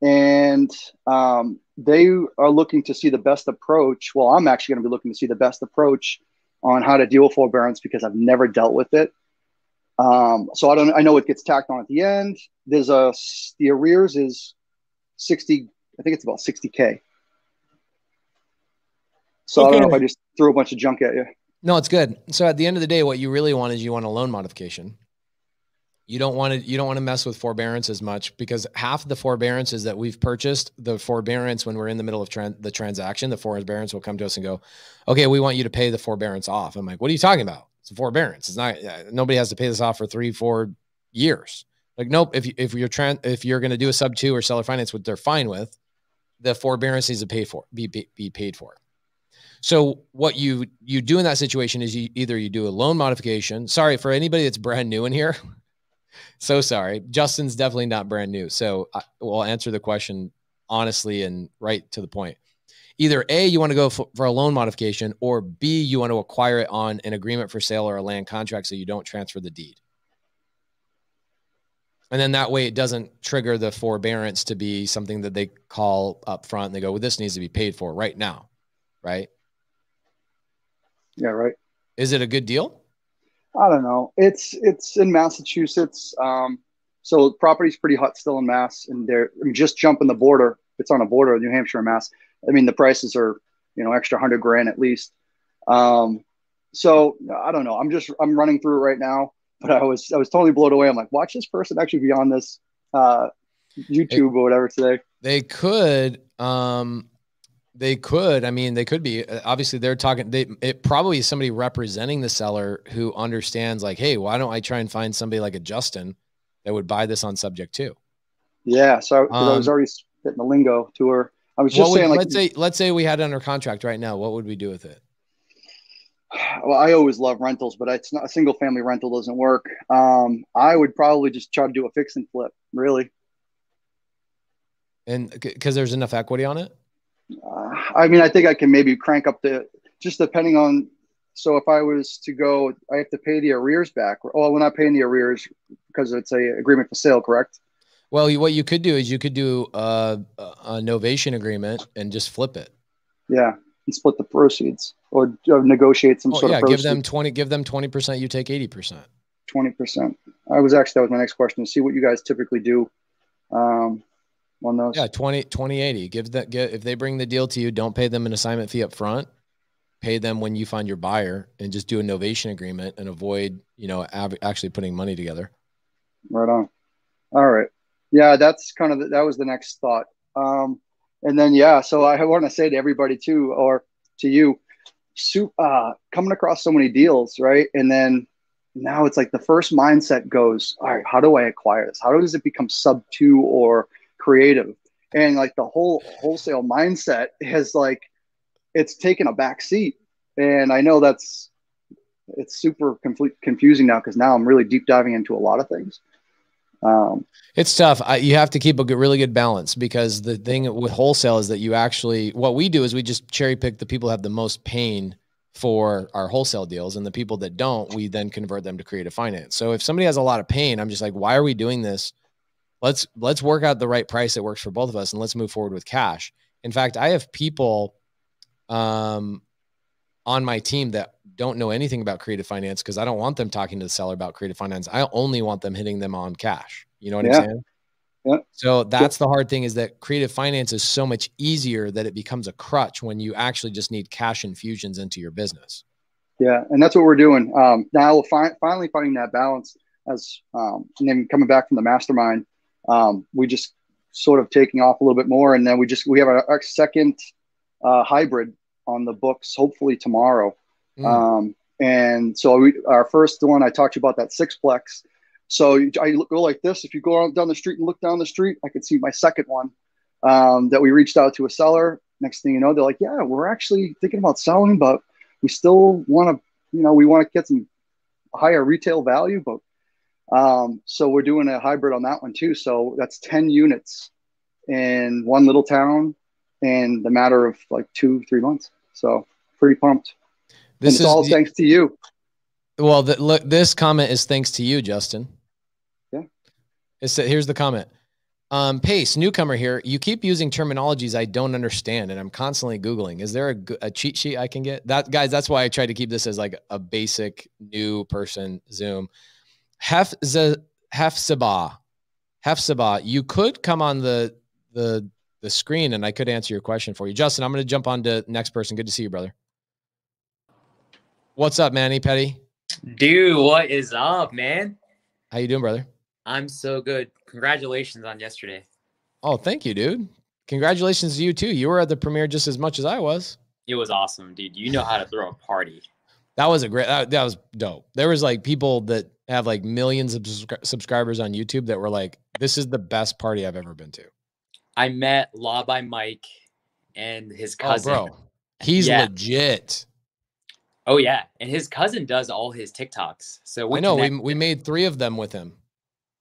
And they are looking to see the best approach. Well, I'm actually going to be looking to see the best approach on how to deal with forbearance because I've never dealt with it. So I know it gets tacked on at the end. The arrears is 60. I think it's about 60K. So okay. I don't know if I just threw a bunch of junk at you. No, it's good. So at the end of the day, what you really want is you want a loan modification. You don't want to mess with forbearance as much because half the forbearances that we've purchased, the forbearance when we're in the middle of the transaction, the forbearance will come to us and go, okay, we want you to pay the forbearance off. I'm like, what are you talking about? It's a forbearance. It's not, nobody has to pay this off for 3-4 years. Like, nope. If you're going to do a sub 2 or seller finance, what they're fine with, the forbearance needs to be paid for. So what you do in that situation is you do a loan modification. Sorry for anybody that's brand new in here. So sorry. Justin's definitely not brand new. So we'll answer the question honestly and right to the point. Either A, you want to go for a loan modification, or B, you want to acquire it on an agreement for sale or a land contract so you don't transfer the deed. And then that way it doesn't trigger the forbearance to be something that they call up front and they go, well, this needs to be paid for right now. Right? Yeah, right. Is it a good deal? I don't know. It's in Massachusetts. So property's pretty hot still in Mass, and just jumping the border. It's on a border of New Hampshire and Mass. I mean, the prices are, extra $100,000 at least. So I don't know. I'm running through it right now, but I was totally blown away. I'm like, watch this person actually be on this YouTube or whatever today. They could. I mean, they could be. Obviously, they're talking. It probably is somebody representing the seller who understands, like, hey, why don't I try and find somebody like a Justin that would buy this on subject to? Yeah. So I was already spitting the lingo to her. I was just saying, like, let's say we had it under contract right now. What would we do with it? Well, I always love rentals, but it's not a single family rental doesn't work. I would probably just try to do a fix and flip, really. And because there's enough equity on it. I mean, I think I can maybe crank up just depending on. So if I was to go, I have to pay the arrears back. Oh, we're not paying the arrears because it's a agreement for sale, correct? Well, what you could do is you could do a novation agreement and just flip it. Yeah. and split the proceeds, or negotiate some sort of proceeds. Give them 20%, you take 80%. 20%. That was my next question, to see what you guys typically do on those. Yeah, 80. If they bring the deal to you, don't pay them an assignment fee up front. Pay them when you find your buyer, and just do a novation agreement and avoid, actually putting money together. Right on. All right. Yeah, that's kind of that was the next thought. And then, so I want to say to everybody too, or to you, coming across so many deals, right? And then now it's like the first mindset goes, all right, how do I acquire this? How does it become sub 2 or creative? And like the whole wholesale mindset has it's taken a back seat. And I know it's super confusing now, because now I'm really deep diving into a lot of things. It's tough. You have to keep a really good balance, because the thing with wholesale is that what we do is we just cherry pick the people who have the most pain for our wholesale deals, and the people that don't, we then convert them to creative finance. So if somebody has a lot of pain, I'm just like, why are we doing this? Let's work out the right price that works for both of us, and let's move forward with cash. In fact, I have people on my team that don't know anything about creative finance, because I don't want them talking to the seller about creative finance. I only want them hitting them on cash. You know what I'm saying? Yeah. So that's the hard thing, is that creative finance is so much easier that it becomes a crutch when you actually just need cash infusions into your business. Yeah. And that's what we're doing. Now we're finally finding that balance and then coming back from the mastermind, we just sort of taking off a little bit more. And then we have our second hybrid on the books, hopefully tomorrow. And so our first one, I talked to you about that 6-plex. So I go like this. If you go down the street and look down the street, I could see my second one that we reached out to a seller. Next thing you know, they're like, yeah, we're actually thinking about selling, but we still want to, we want to get some higher retail value. But so we're doing a hybrid on that one too. So that's 10 units in one little town in the matter of like 2-3 months. So pretty pumped. This is all thanks to you. Well, look, this comment is thanks to you, Justin. Yeah. Here's the comment. Pace, newcomer here. You keep using terminologies I don't understand, and I'm constantly Googling. Is there a cheat sheet I can get? Guys, that's why I tried to keep this as like a basic new person Zoom. Hefzibah. You could come on the screen, and I could answer your question for you. Justin, I'm going to jump on to next person. Good to see you, brother. What's up, Manny Petty? Dude, what is up, man? How you doing, brother? I'm so good. Congratulations on yesterday. Oh, thank you, dude. Congratulations to you too. You were at the premiere just as much as I was. It was awesome, dude. You know how to throw a party. That was that was dope. There was like people that have like millions of subscribers on YouTube that were like, this is the best party I've ever been to. I met Law by Mike and his cousin. Oh, bro. He's legit. Oh, yeah. And his cousin does all his TikToks. So I know we made 3 of them with him.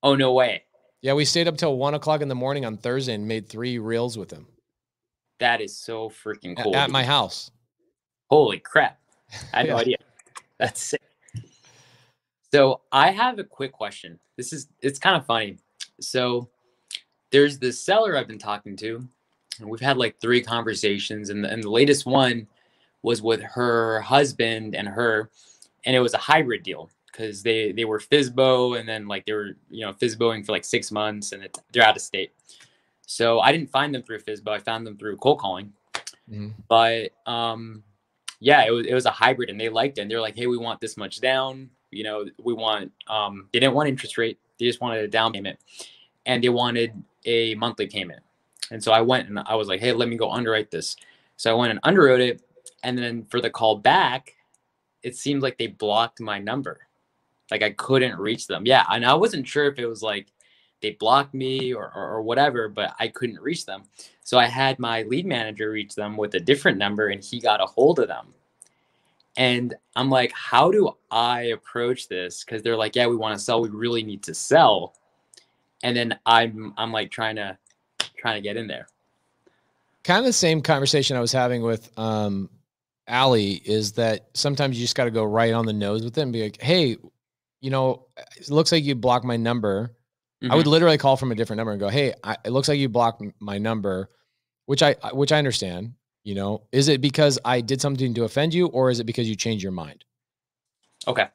Oh, no way. Yeah, we stayed up till 1 o'clock in the morning on Thursday and made 3 reels with him. That is so freaking cool. At my house. Holy crap. I had no idea. That's sick. So I have a quick question. It's kind of funny. So there's this seller I've been talking to, and we've had like 3 conversations, and the latest one was with her husband and her, and it was a hybrid deal because they were FSBO, and then like they were, FSBOing for like 6 months, and they're out of state. So I didn't find them through FSBO. I found them through cold calling. Mm-hmm. But yeah, it was a hybrid, and they liked it. And they're like, hey, we want this much down. We want, they didn't want interest rate. They just wanted a down payment, and they wanted a monthly payment. And so I went and I was like, hey, let me go underwrite this. So I went and underwrote it. And then for the call back, it seemed like they blocked my number. Like I couldn't reach them. Yeah. And I wasn't sure if it was like they blocked me or whatever, but I couldn't reach them. So I had my lead manager reach them with a different number, and he got a hold of them. And I'm like, how do I approach this? Because they're like, yeah, we want to sell. We really need to sell. And then I'm like trying to get in there. Kind of the same conversation I was having with Allie, is that sometimes you just got to go right on the nose with them and be like, hey, it looks like you blocked my number. Mm-hmm. I would literally call from a different number and go, hey, it looks like you blocked my number, which I understand. You know, is it because I did something to offend you, or is it because you changed your mind? Okay.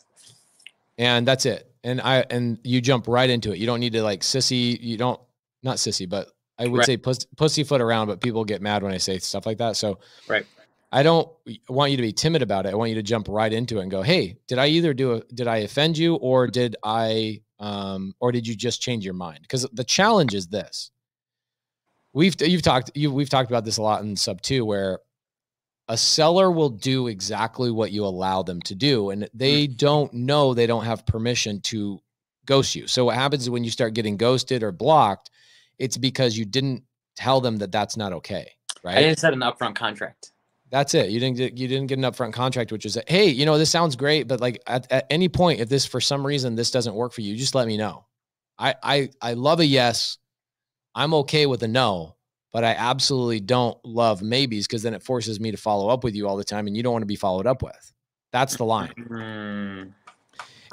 And that's it. And you jump right into it. You don't need to like sissy. You don't, not sissy, but I would say pussyfoot around, but people get mad when I say stuff like that. So I don't want you to be timid about it. I want you to jump right into it and go, hey, did I offend you, or did you just change your mind? Because the challenge is this. We've talked about this a lot in sub 2, where a seller will do exactly what you allow them to do. And they don't know, they don't have permission to ghost you. So what happens is when you start getting ghosted or blocked, it's because you didn't tell them that that's not okay. Right. I didn't set an upfront contract. That's it. You didn't get an upfront contract, which is, hey, you know, this sounds great, but like at any point, if this, for some reason, this doesn't work for you, just let me know. I love a yes. I'm okay with a no, but I absolutely don't love maybes, because then it forces me to follow up with you all the time, and you don't want to be followed up with. That's the line.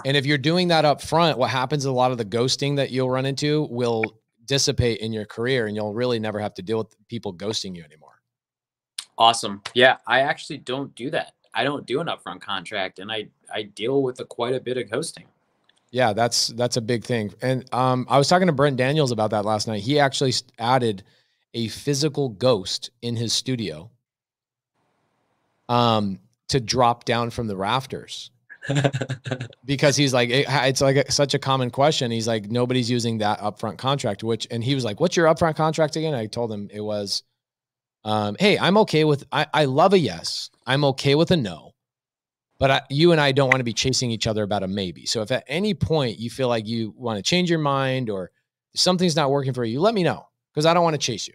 And if you're doing that up front, what happens, a lot of the ghosting that you'll run into will dissipate in your career, and you'll really never have to deal with people ghosting you anymore. Awesome. Yeah, I actually don't do that. I don't do an upfront contract, and I deal with quite a bit of ghosting. Yeah, that's a big thing. And I was talking to Brent Daniels about that last night. He actually added a physical ghost in his studio to drop down from the rafters. Because he's like, it's like such a common question. He's like, nobody's using that upfront contract, and he was like, what's your upfront contract again? I told him it was, hey, I'm okay with, I love a yes. I'm okay with a no. But you and I don't want to be chasing each other about a maybe. So if at any point you feel like you want to change your mind, or something's not working for you, let me know, because I don't want to chase you.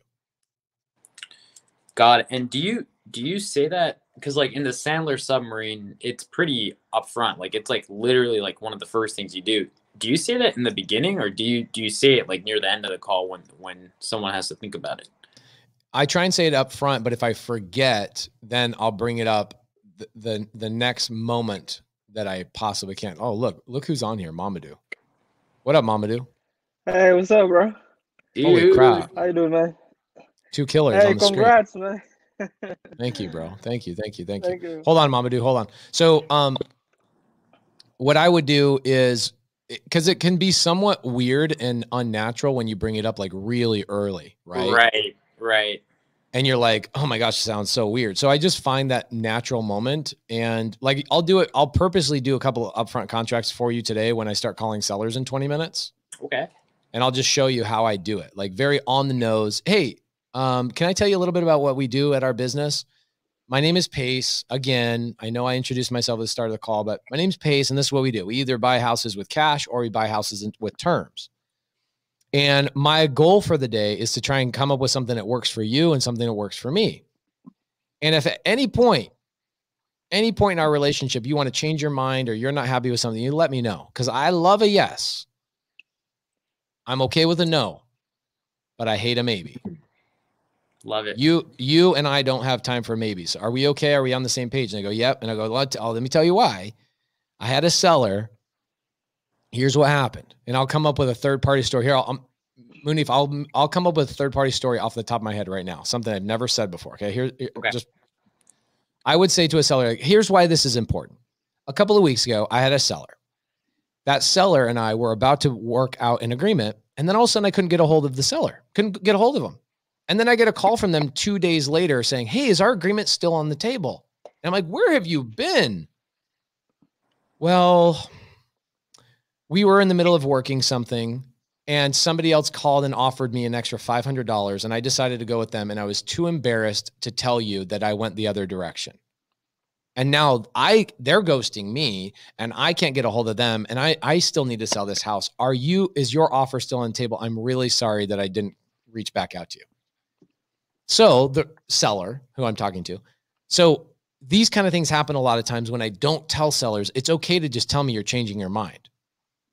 Got it. And do you say that, because like in the Sandler submarine, it's pretty upfront. Like it's like literally like one of the first things you do. Do you say that in the beginning, or do you say it like near the end of the call when someone has to think about it? I try and say it up front, but if I forget, then I'll bring it up the next moment that I possibly can. Oh, look who's on here. Mamadou. What up, Mamadou? Hey, what's up, bro? Holy crap. How you doing, man? 2 killers hey, on the congrats, screen. Man. Thank you, bro. Thank you. Thank you. Hold on, Mamadou. Hold on. So, what I would do is, because it can be somewhat weird and unnatural when you bring it up like really early, right? Right. And you're like, oh my gosh, it sounds so weird. So I just find that natural moment, and like, I'll purposely do a couple of upfront contracts for you today when I start calling sellers in 20 minutes. Okay. And I'll just show you how I do it. Like very on the nose. Hey, can I tell you a little bit about what we do at our business? My name is Pace. Again, I know I introduced myself at the start of the call, but my name's Pace, and this is what we do. We either buy houses with cash, or we buy houses with terms. And my goal for the day is to try and come up with something that works for you and something that works for me. And if at any point in our relationship, you want to change your mind, or you're not happy with something, you let me know. Because I love a yes. I'm okay with a no, but I hate a maybe. Love it. You and I don't have time for maybes. Are we okay? Are we on the same page? And I go, yep. And I go, let me tell you why. I had a seller. Here's what happened. And I'll come up with a third-party story here. Munif, I'll come up with a third-party story off the top of my head right now. Something I've never said before. Okay. I would say to a seller, like, here's why this is important. A couple of weeks ago, I had a seller. That seller and I were about to work out an agreement. And then all of a sudden I couldn't get a hold of the seller. Couldn't get a hold of him. And then I get a call from them 2 days later saying, hey, is our agreement still on the table? And I'm like, where have you been? Well, we were in the middle of working something, and somebody else called and offered me an extra $500, and I decided to go with them, and I was too embarrassed to tell you that I went the other direction. And now they're ghosting me, and I can't get a hold of them, and I still need to sell this house. Is your offer still on the table? I'm really sorry that I didn't reach back out to you. So the seller who I'm talking to, so these kind of things happen a lot of times when I don't tell sellers. It's okay to just tell me you're changing your mind.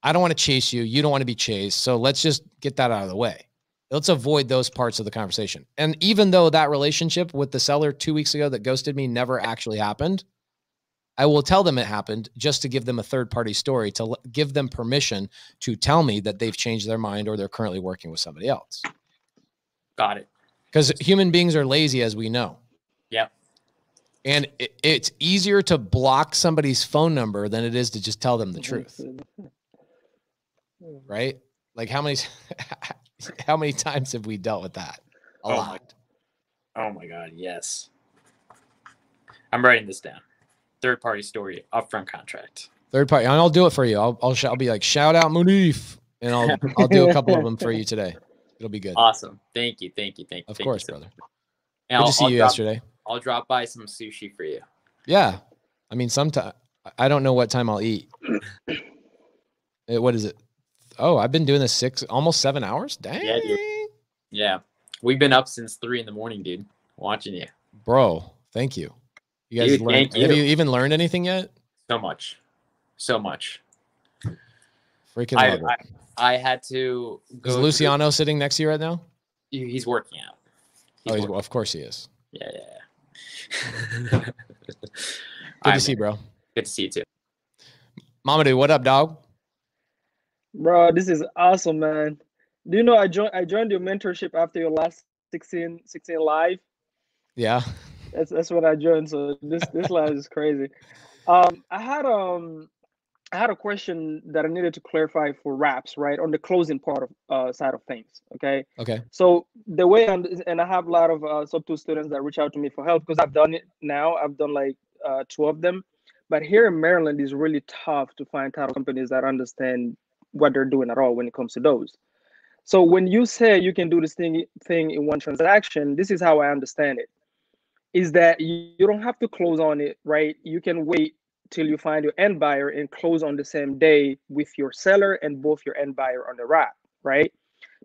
I don't want to chase you. You don't want to be chased. So let's just get that out of the way. Let's avoid those parts of the conversation. And even though that relationship with the seller 2 weeks ago that ghosted me never actually happened, I will tell them it happened just to give them a third-party story, to give them permission to tell me that they've changed their mind or they're currently working with somebody else. Got it. Because human beings are lazy, as we know. Yeah. And it's easier to block somebody's phone number than it is to just tell them the truth. Right? Like how many times have we dealt with that? A lot. Oh my God. Yes. I'm writing this down. Third party story, upfront contract. Third party. And I'll do it for you. I'll be like, shout out Munif. And I'll do a couple of them for you today. It'll be good. Awesome. Thank you. Of course, brother. And Good to see you yesterday. I'll drop by some sushi for you. Yeah. I mean, sometime I don't know what time I'll eat. What is it? Oh, I've been doing this almost 7 hours. Dang. Yeah, dude. Yeah. We've been up since 3 a.m, dude. Watching you. Bro, thank you. You guys learned, have you even learned anything yet? So much. Freaking love it. I had to go. Is Luciano sitting next to you right now? He's working out. Of course he is. Yeah. Good to see you, bro. Good to see you too. Mamadou, what up, dog? Bro, this is awesome, man. Do you know I joined your mentorship after your last 16 live? Yeah. That's what I joined. So this live is crazy. I had a question that I needed to clarify for wraps, right, on the closing part of side of things. Okay. So the way and I have a lot of sub 2 students that reach out to me for help because I've done it now. I've done like 2 of them, but here in Maryland it's really tough to find title companies that understand what they're doing at all when it comes to those. So when you say you can do this thing in one transaction, this is how I understand it. Is that you don't have to close on it, right? You can wait till you find your end buyer and close on the same day with your seller and both your end buyer on the wrap, right?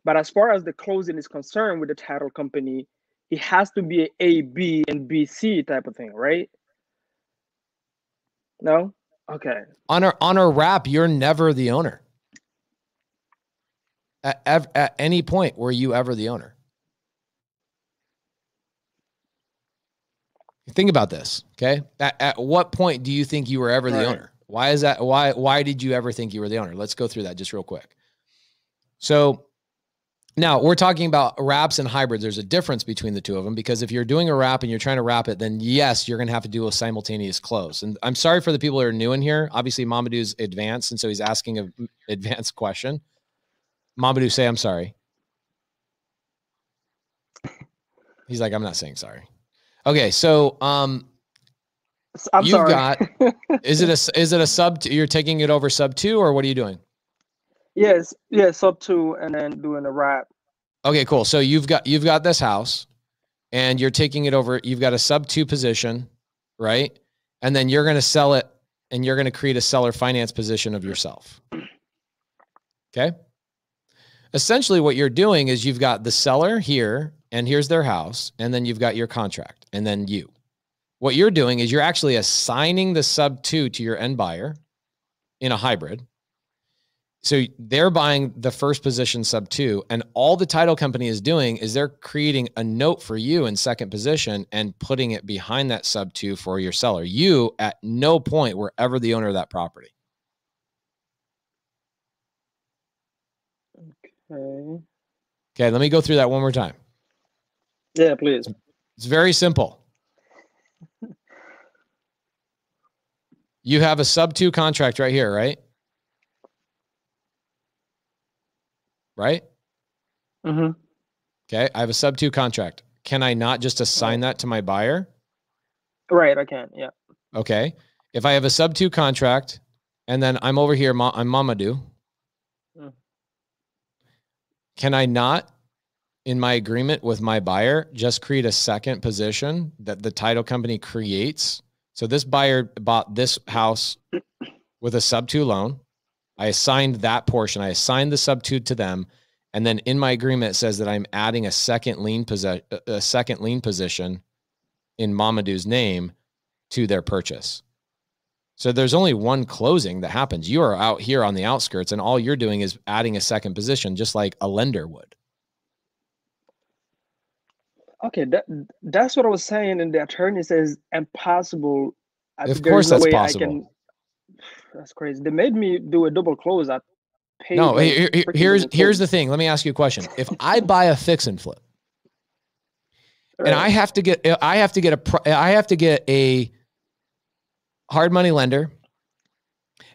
But as far as the closing is concerned with the title company, it has to be A, B, and B, C type of thing, right? No? Okay. On a wrap, you're never the owner. At any point were you ever the owner? Think about this, okay? At what point do you think you were ever the owner? Why is that? Why did you ever think you were the owner? Let's go through that just real quick. So now we're talking about wraps and hybrids. There's a difference between the two of them because if you're doing a wrap and you're trying to wrap it, then yes, you're going to have to do a simultaneous close. And I'm sorry for the people that are new in here. Obviously, Mamadou's advanced, and so he's asking an advanced question. Mamadou, say I'm sorry. He's like, I'm not saying sorry. Okay, so you've sorry. got is it a sub 2? You're taking it over sub 2, or what are you doing? Yes, sub 2 and then doing a wrap. Okay, cool. So you've got this house and you're taking it over. You've got a sub 2 position, right? And then you're going to sell it and you're going to create a seller finance position of yourself. Okay? Essentially what you're doing is you've got the seller here and here's their house, and then you've got your contract, and then you. What you're doing is you're actually assigning the sub 2 to your end buyer in a hybrid. So they're buying the first position sub 2, and all the title company is doing is they're creating a note for you in second position and putting it behind that sub 2 for your seller. You at no point were ever the owner of that property. Okay, let me go through that one more time. Yeah, please. It's very simple. You have a sub 2 contract right here, right? Right? Mm-hmm. Okay, I have a sub 2 contract. Can I not just assign that to my buyer? Right, I can, yeah. Okay. If I have a sub 2 contract and then I'm over here, I'm Mamadou. Can I not, in my agreement with my buyer, just create a second position that the title company creates? So this buyer bought this house with a sub 2 loan. I assigned that portion. I assigned the sub 2 to them. And then in my agreement, it says that I'm adding a second lien position in Mamadou's name to their purchase. So there's only one closing that happens. You are out here on the outskirts, and all you're doing is adding a second position, just like a lender would. Okay, that's what I was saying, and the attorney says impossible. Of course, that's possible. That's crazy. They made me do a double close. I paid. No, here's the thing. Let me ask you a question. If I buy a fix and flip, And I have to get a hard money lender,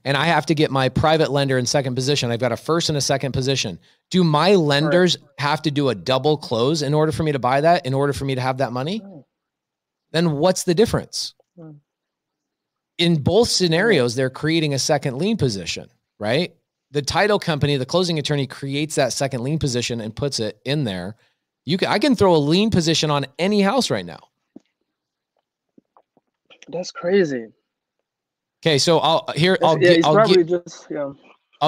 and I have to get my private lender in second position. I've got a first and a second position. Do my lenders have to do a double close in order for me to buy that, in order for me to have that money? Then what's the difference? In both scenarios, they're creating a second lien position, right? The title company, the closing attorney, creates that second lien position and puts it in there. I can throw a lien position on any house right now. That's crazy. Okay, so I'll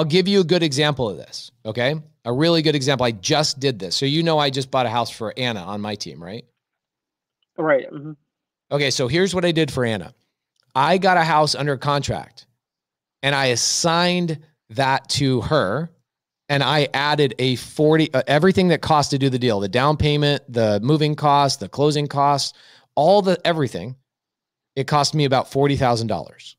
give you a good example of this. Okay, a really good example. I just did this, so I just bought a house for Anna on my team, right? Right. Okay, so here's what I did for Anna. I got a house under contract, and I assigned that to her, and I added a 40 everything that cost to do the deal, the down payment, the moving costs, the closing costs, everything. It cost me about $40,000.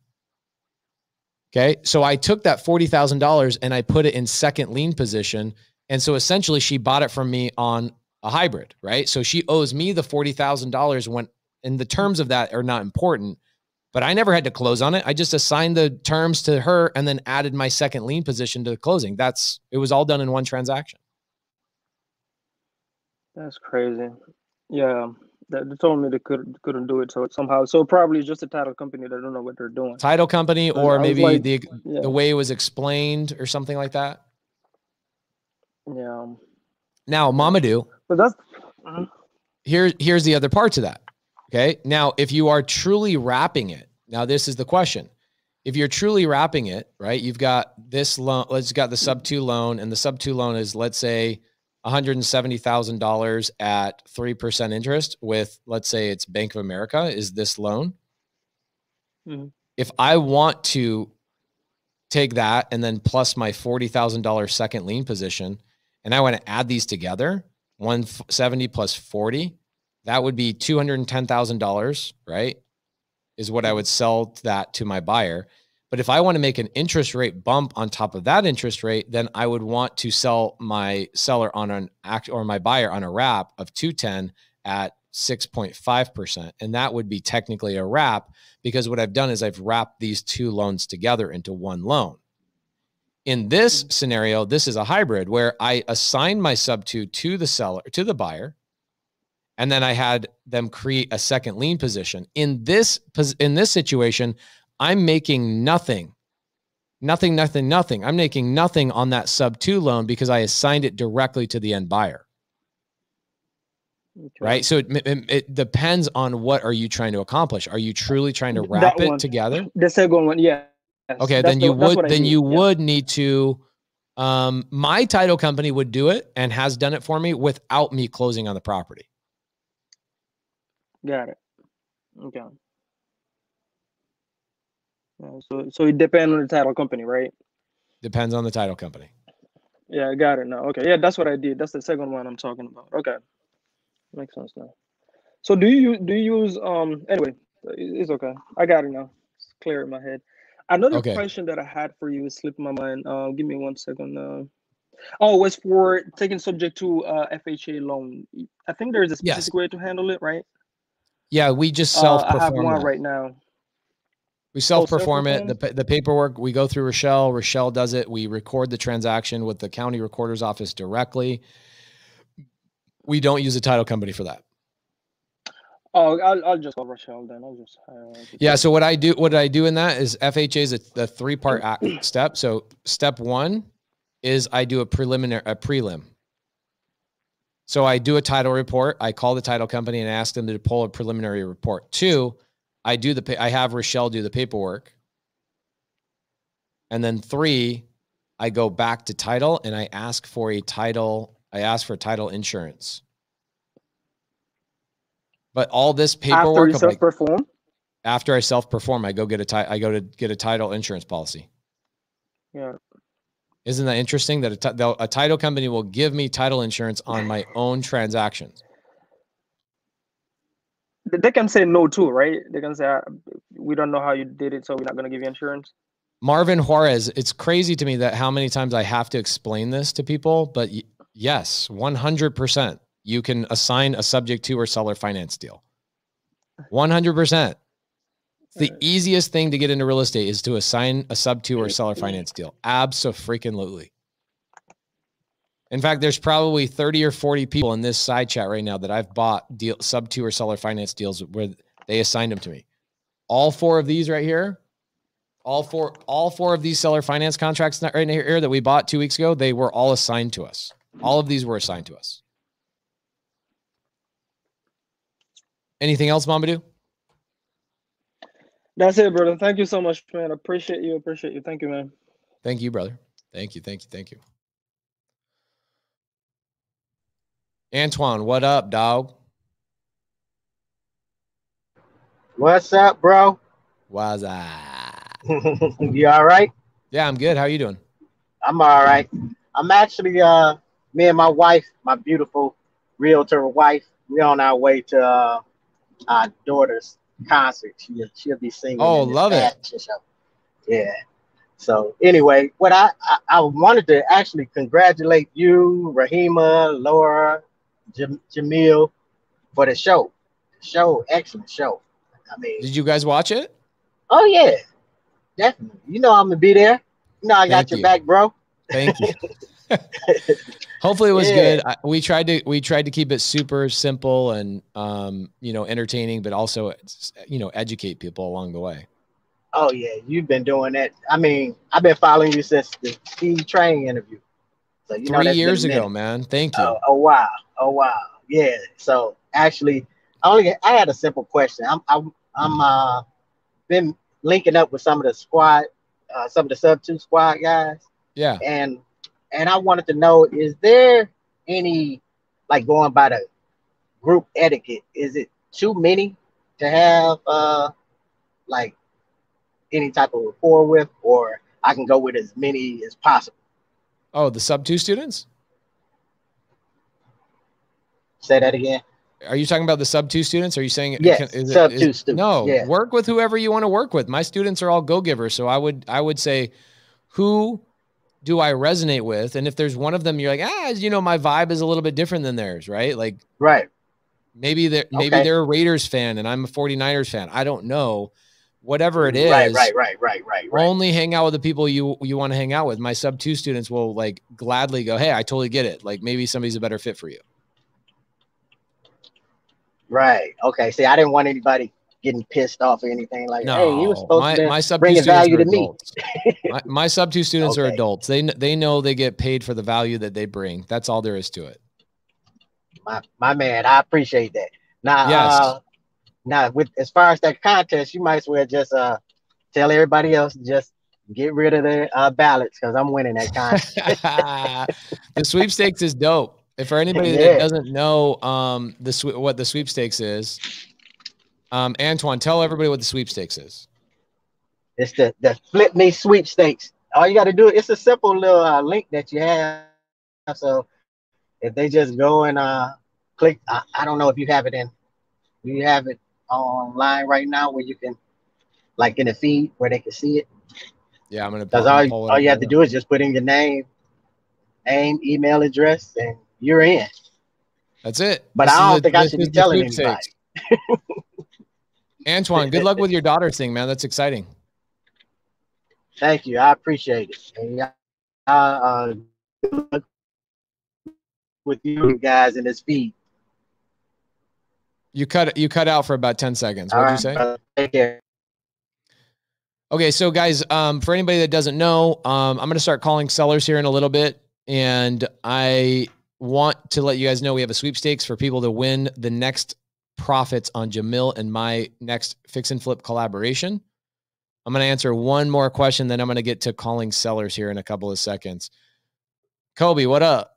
Okay. So I took that $40,000 and I put it in second lien position. And so essentially she bought it from me on a hybrid, right? So she owes me the $40,000 when, and the terms of that are not important, but I never had to close on it. I just assigned the terms to her and then added my second lien position to the closing. It was all done in one transaction. That's crazy. Yeah. They told me they couldn't do it. So probably just a title company that don't know what they're doing. Title company, or maybe the way it was explained or something like that. Yeah. Now, Mamadou, but that's here's the other part to that. Okay. Now, if you are truly wrapping it, now this is the question. If you're truly wrapping it, right? You've got this loan, let's got the sub 2 loan, and the sub 2 loan is, let's say, $170,000 at 3% interest with, let's say it's Bank of America is this loan. If I want to take that and then plus my $40,000 second lien position, and I want to add these together, 170 plus 40, that would be $210,000, right? Is what I would sell that to my buyer. But if I want to make an interest rate bump on top of that interest rate, then I would want to sell my seller on my buyer on a wrap of 210 at 6.5%. And that would be technically a wrap, because what I've done is I've wrapped these two loans together into one loan. In this scenario, this is a hybrid where I assigned my sub 2 to the seller, to the buyer, and then I had them create a second lien position. In this situation, I'm making nothing. I'm making nothing on that sub 2 loan because I assigned it directly to the end buyer. Okay. Right. So it depends on what are you trying to accomplish. Are you truly trying to wrap it together? The second one. Yeah. Okay. Then you would need to, my title company would do it and has done it for me without me closing on the property. Got it. Okay. So it depends on the title company, right? Depends on the title company. Yeah, I got it now. Okay, yeah, that's what I did. That's the second one I'm talking about. Okay, makes sense now. So do you use anyway? It's okay. I got it now. It's clear in my head. Another question that I had for you is slipping my mind. Give me 1 second. Oh, it was for taking subject to FHA loan. I think there's a specific way to handle it, right? Yeah, we just self-perform. I have one right now. We self-perform it. The paperwork, we go through Rochelle. Rochelle does it. We record the transaction with the county recorder's office directly. We don't use a title company for that. Oh, I'll just call Rochelle then. I'll just yeah. So what I do in that is FHA is a 3-part step. So step 1 is I do a prelim. So I do a title report. I call the title company and ask them to pull a preliminary report. 2, I have Rochelle do the paperwork. And then 3, I go back to title and I ask for title insurance. But all this paperwork after you self-perform? After I self-perform, I go get a title insurance policy. Yeah. Isn't that interesting that a title company will give me title insurance on my own transactions? They can say no too, right? They can say, we don't know how you did it, so we're not going to give you insurance. Marvin Juarez, it's crazy to me that how many times I have to explain this to people, but yes, 100%. you can assign a subject to or seller finance deal. 100%. The easiest thing to get into real estate is to assign a sub to or seller finance deal. Abso-freaking-lutely. In fact, there's probably 30 or 40 people in this side chat right now that I've bought sub to or seller finance deals where they assigned them to me. All four of these right here, all four of these seller finance contracts right here that we bought 2 weeks ago, they were all assigned to us. All of these were assigned to us. Anything else, Mamadou? That's it, brother. Thank you so much, man. Appreciate you. Appreciate you. Thank you, man. Thank you, brother. Thank you. Thank you. Thank you. Antoine, what up, dog? What's up, bro? What's up? You all right? Yeah, I'm good. How are you doing? I'm all right. I'm actually, me and my wife, my beautiful realtor wife, we on our way to our daughter's concert. She'll be singing. Oh, love it. Show. Yeah. So anyway, what I wanted to actually congratulate you, Rahima, Laura, Jamil for the show. Excellent show. I mean, did you guys watch it? Oh yeah, definitely. You know I'm gonna be there. You know I got your back, bro. Thank you. Hopefully it was good. We tried to keep it super simple and entertaining, but also educate people along the way. Oh yeah, you've been doing that. I mean, I've been following you since the Steve Train interview. So 3 years ago, man. Thank you. Oh wow. Yeah. So actually, I had a simple question. I'm been linking up with some of the squad, some of the sub 2 squad guys. Yeah. And I wanted to know, is there any, like, going by the group etiquette, is it too many to have like any type of rapport with, or I can go with as many as possible? Oh, the sub 2 students? Say that again. Are you talking about the sub 2 students? Are you saying yes, sub 2 students? No, yeah. Work with whoever you want to work with. My students are all go-givers. So I would say, who do I resonate with? And if there's one of them, you're like, my vibe is a little bit different than theirs, right? Like, right. Maybe they're a Raiders fan and I'm a 49ers fan. I don't know. Whatever it is. Right. Only hang out with the people you want to hang out with. My sub 2 students will like gladly go, hey, I totally get it. Like maybe somebody's a better fit for you. Right. Okay. See, I didn't want anybody getting pissed off or anything like. No, hey, you were supposed to my sub bring value to me. my sub 2 students are adults. They know they get paid for the value that they bring. That's all there is to it. My man, I appreciate that. Now, yes. Now with as far as that contest, you might as well just tell everybody else just get rid of their ballots because I'm winning that contest. The sweepstakes is dope. If for anybody that doesn't know what the sweepstakes is, Antoine, tell everybody what the sweepstakes is. It's the Flip Me Sweepstakes. All you got to do, it's a simple little link that you have. So if they just go and click, I don't know if you have it online right now where you can, like in the feed where they can see it. Yeah, I'm gonna. Because all you have to do is just put in your name, email address, and you're in. That's it. But I don't think I should be telling anybody. Antoine, good luck with your daughter thing, man. That's exciting. Thank you. I appreciate it. And good luck with you guys in this feed. You cut out for about 10 seconds. What did you say? Take care. Okay, so guys, for anybody that doesn't know, I'm going to start calling sellers here in a little bit, and I want to let you guys know we have a sweepstakes for people to win the next profits on Jamil and my next fix and flip collaboration. I'm going to answer one more question, then I'm going to get to calling sellers here in a couple of seconds. Kobe, what up?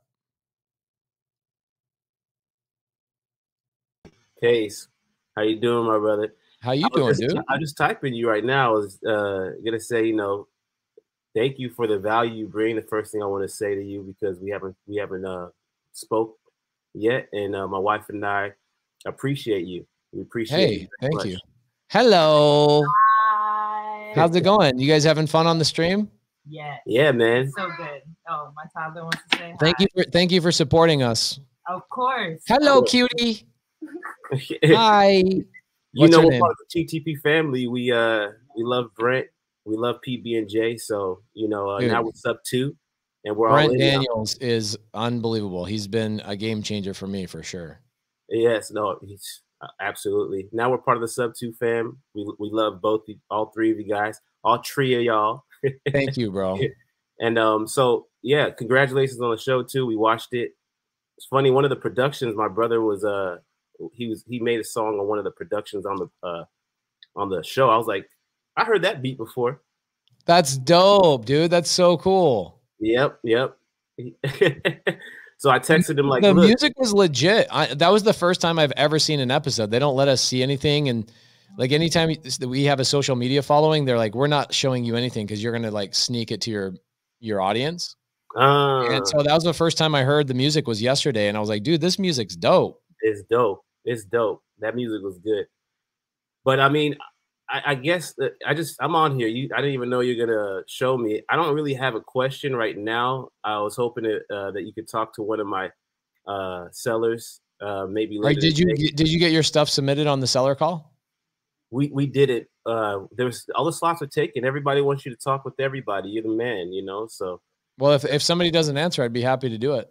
Case, how you doing, my brother? How you doing, dude? I'm just typing you right now. I was gonna say, thank you for the value you bring. The first thing I want to say to you, because we haven't spoke yet, and my wife and I appreciate you. We appreciate you. Thank you. Hello. Hi. How's it going? You guys having fun on the stream? Yeah, man. So good. Oh, my toddler wants to say hi. Thank you for supporting us. Of course. Hello, cutie. Hi. You What's know, her we're name? part of the TTP family. We love Brent. We love PB and J. So now we're sub 2, and we're all Brent in now. Daniels is unbelievable. He's been a game changer for me for sure. Yes, no, he's absolutely. Now we're part of the sub 2 fam. We love all three of you guys, all three of y'all. Thank you, bro. And so yeah, congratulations on the show too. We watched it. It's funny. One of the productions, my brother was he made a song on one of the productions on the show. I was like, I heard that beat before. That's dope, dude. That's so cool. Yep. So I texted him like, the look, music was legit. That was the first time I've ever seen an episode. They don't let us see anything, and like anytime we have a social media following, they're like, we're not showing you anything because you're gonna like sneak it to your audience. And so that was the first time I heard the music was yesterday, and I was like, dude, this music's dope. It's dope. That music was good. But I mean, I guess that I'm on here. I didn't even know you're gonna show me. I don't really have a question right now. I was hoping that you could talk to one of my sellers, maybe later. Did you get your stuff submitted on the seller call? We did it. There's all the slots are taken. Everybody wants you to talk with everybody. You're the man, so. Well, if somebody doesn't answer, I'd be happy to do it.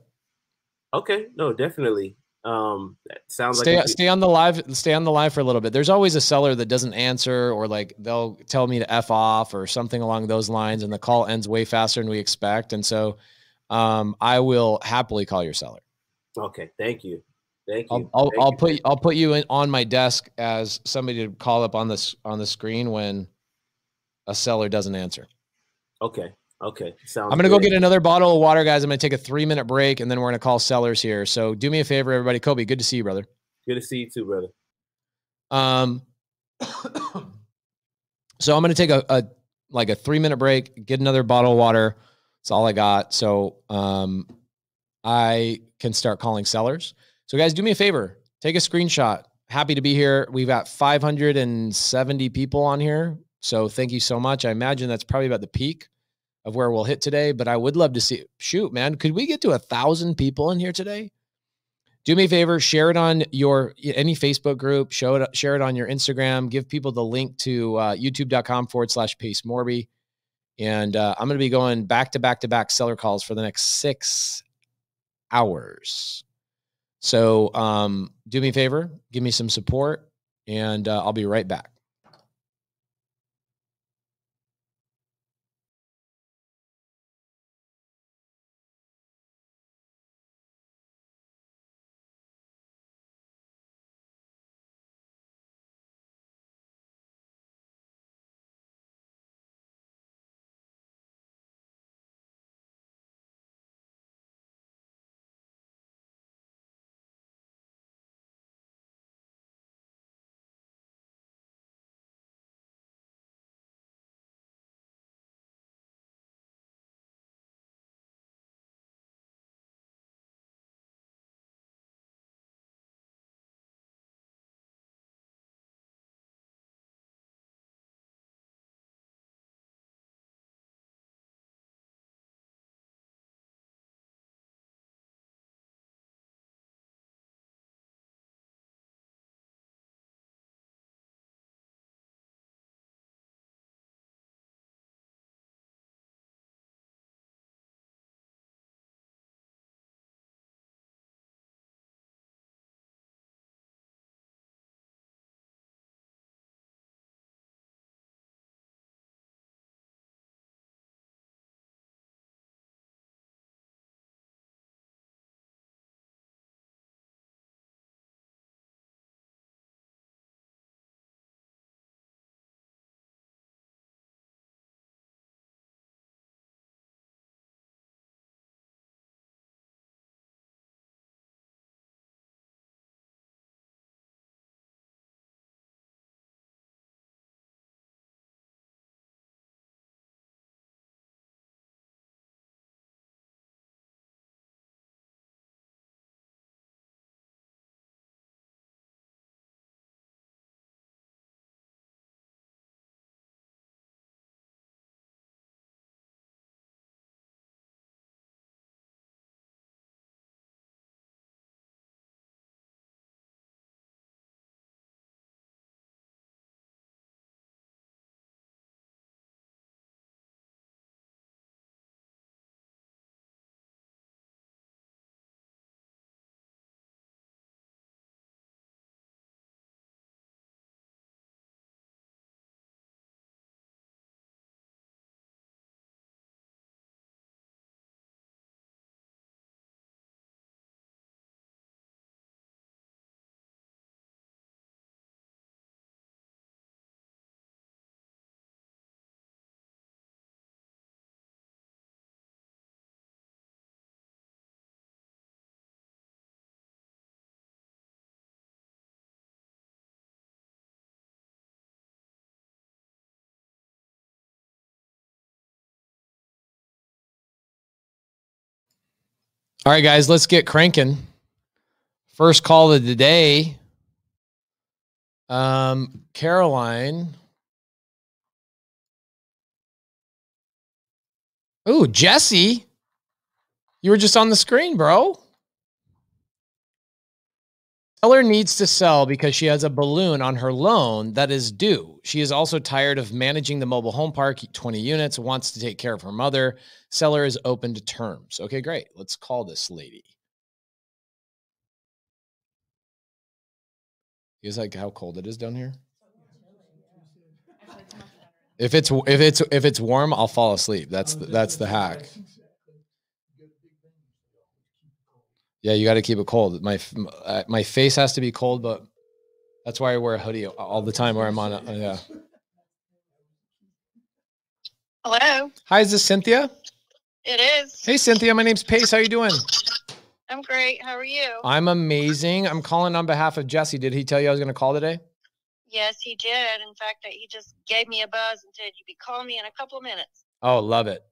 Okay, no, definitely. That sounds stay on the live. Stay on the live for a little bit. There's always a seller that doesn't answer, or like they'll tell me to F off or something along those lines, and the call ends way faster than we expect. And so, I will happily call your seller. Okay, thank you. I'll put you on my desk as somebody to call up on the screen when a seller doesn't answer. Okay. Sounds I'm going to go get another bottle of water, guys. I'm going to take a 3-minute break, and then we're going to call sellers here. So do me a favor, everybody. Kobe, good to see you, brother. Good to see you too, brother. So I'm going to take a 3-minute break, get another bottle of water. That's all I got. So I can start calling sellers. So guys, do me a favor. Take a screenshot. Happy to be here. We've got 570 people on here. So thank you so much. I imagine that's probably about the peak of where we'll hit today, but I would love to see, shoot, man, could we get to 1,000 people in here today? Do me a favor, share it on any Facebook group, share it on your Instagram, give people the link to youtube.com/PaceMorby. And I'm going to be going back to back seller calls for the next 6 hours. So do me a favor, give me some support, and I'll be right back. All right, guys, let's get cranking. First call of the day. Caroline. Oh, Jesse. You were just on the screen, bro. Seller needs to sell because she has a balloon on her loan that is due. She is also tired of managing the mobile home park, 20 units, wants to take care of her mother. Seller is open to terms. Okay, great. Let's call this lady. You guys like how cold it is down here? If it's warm, I'll fall asleep. That's the hack. Yeah, you got to keep it cold. My face has to be cold, but that's why I wear a hoodie all the time where I'm on it. Yeah. Hello. Hi, is this Cynthia? It is. Hey, Cynthia. My name's Pace. How you doing? I'm great. How are you? I'm amazing. I'm calling on behalf of Jesse. Did he tell you I was going to call today? Yes, he did. In fact, he just gave me a buzz and said you'd be calling me in a couple of minutes. Oh, love it.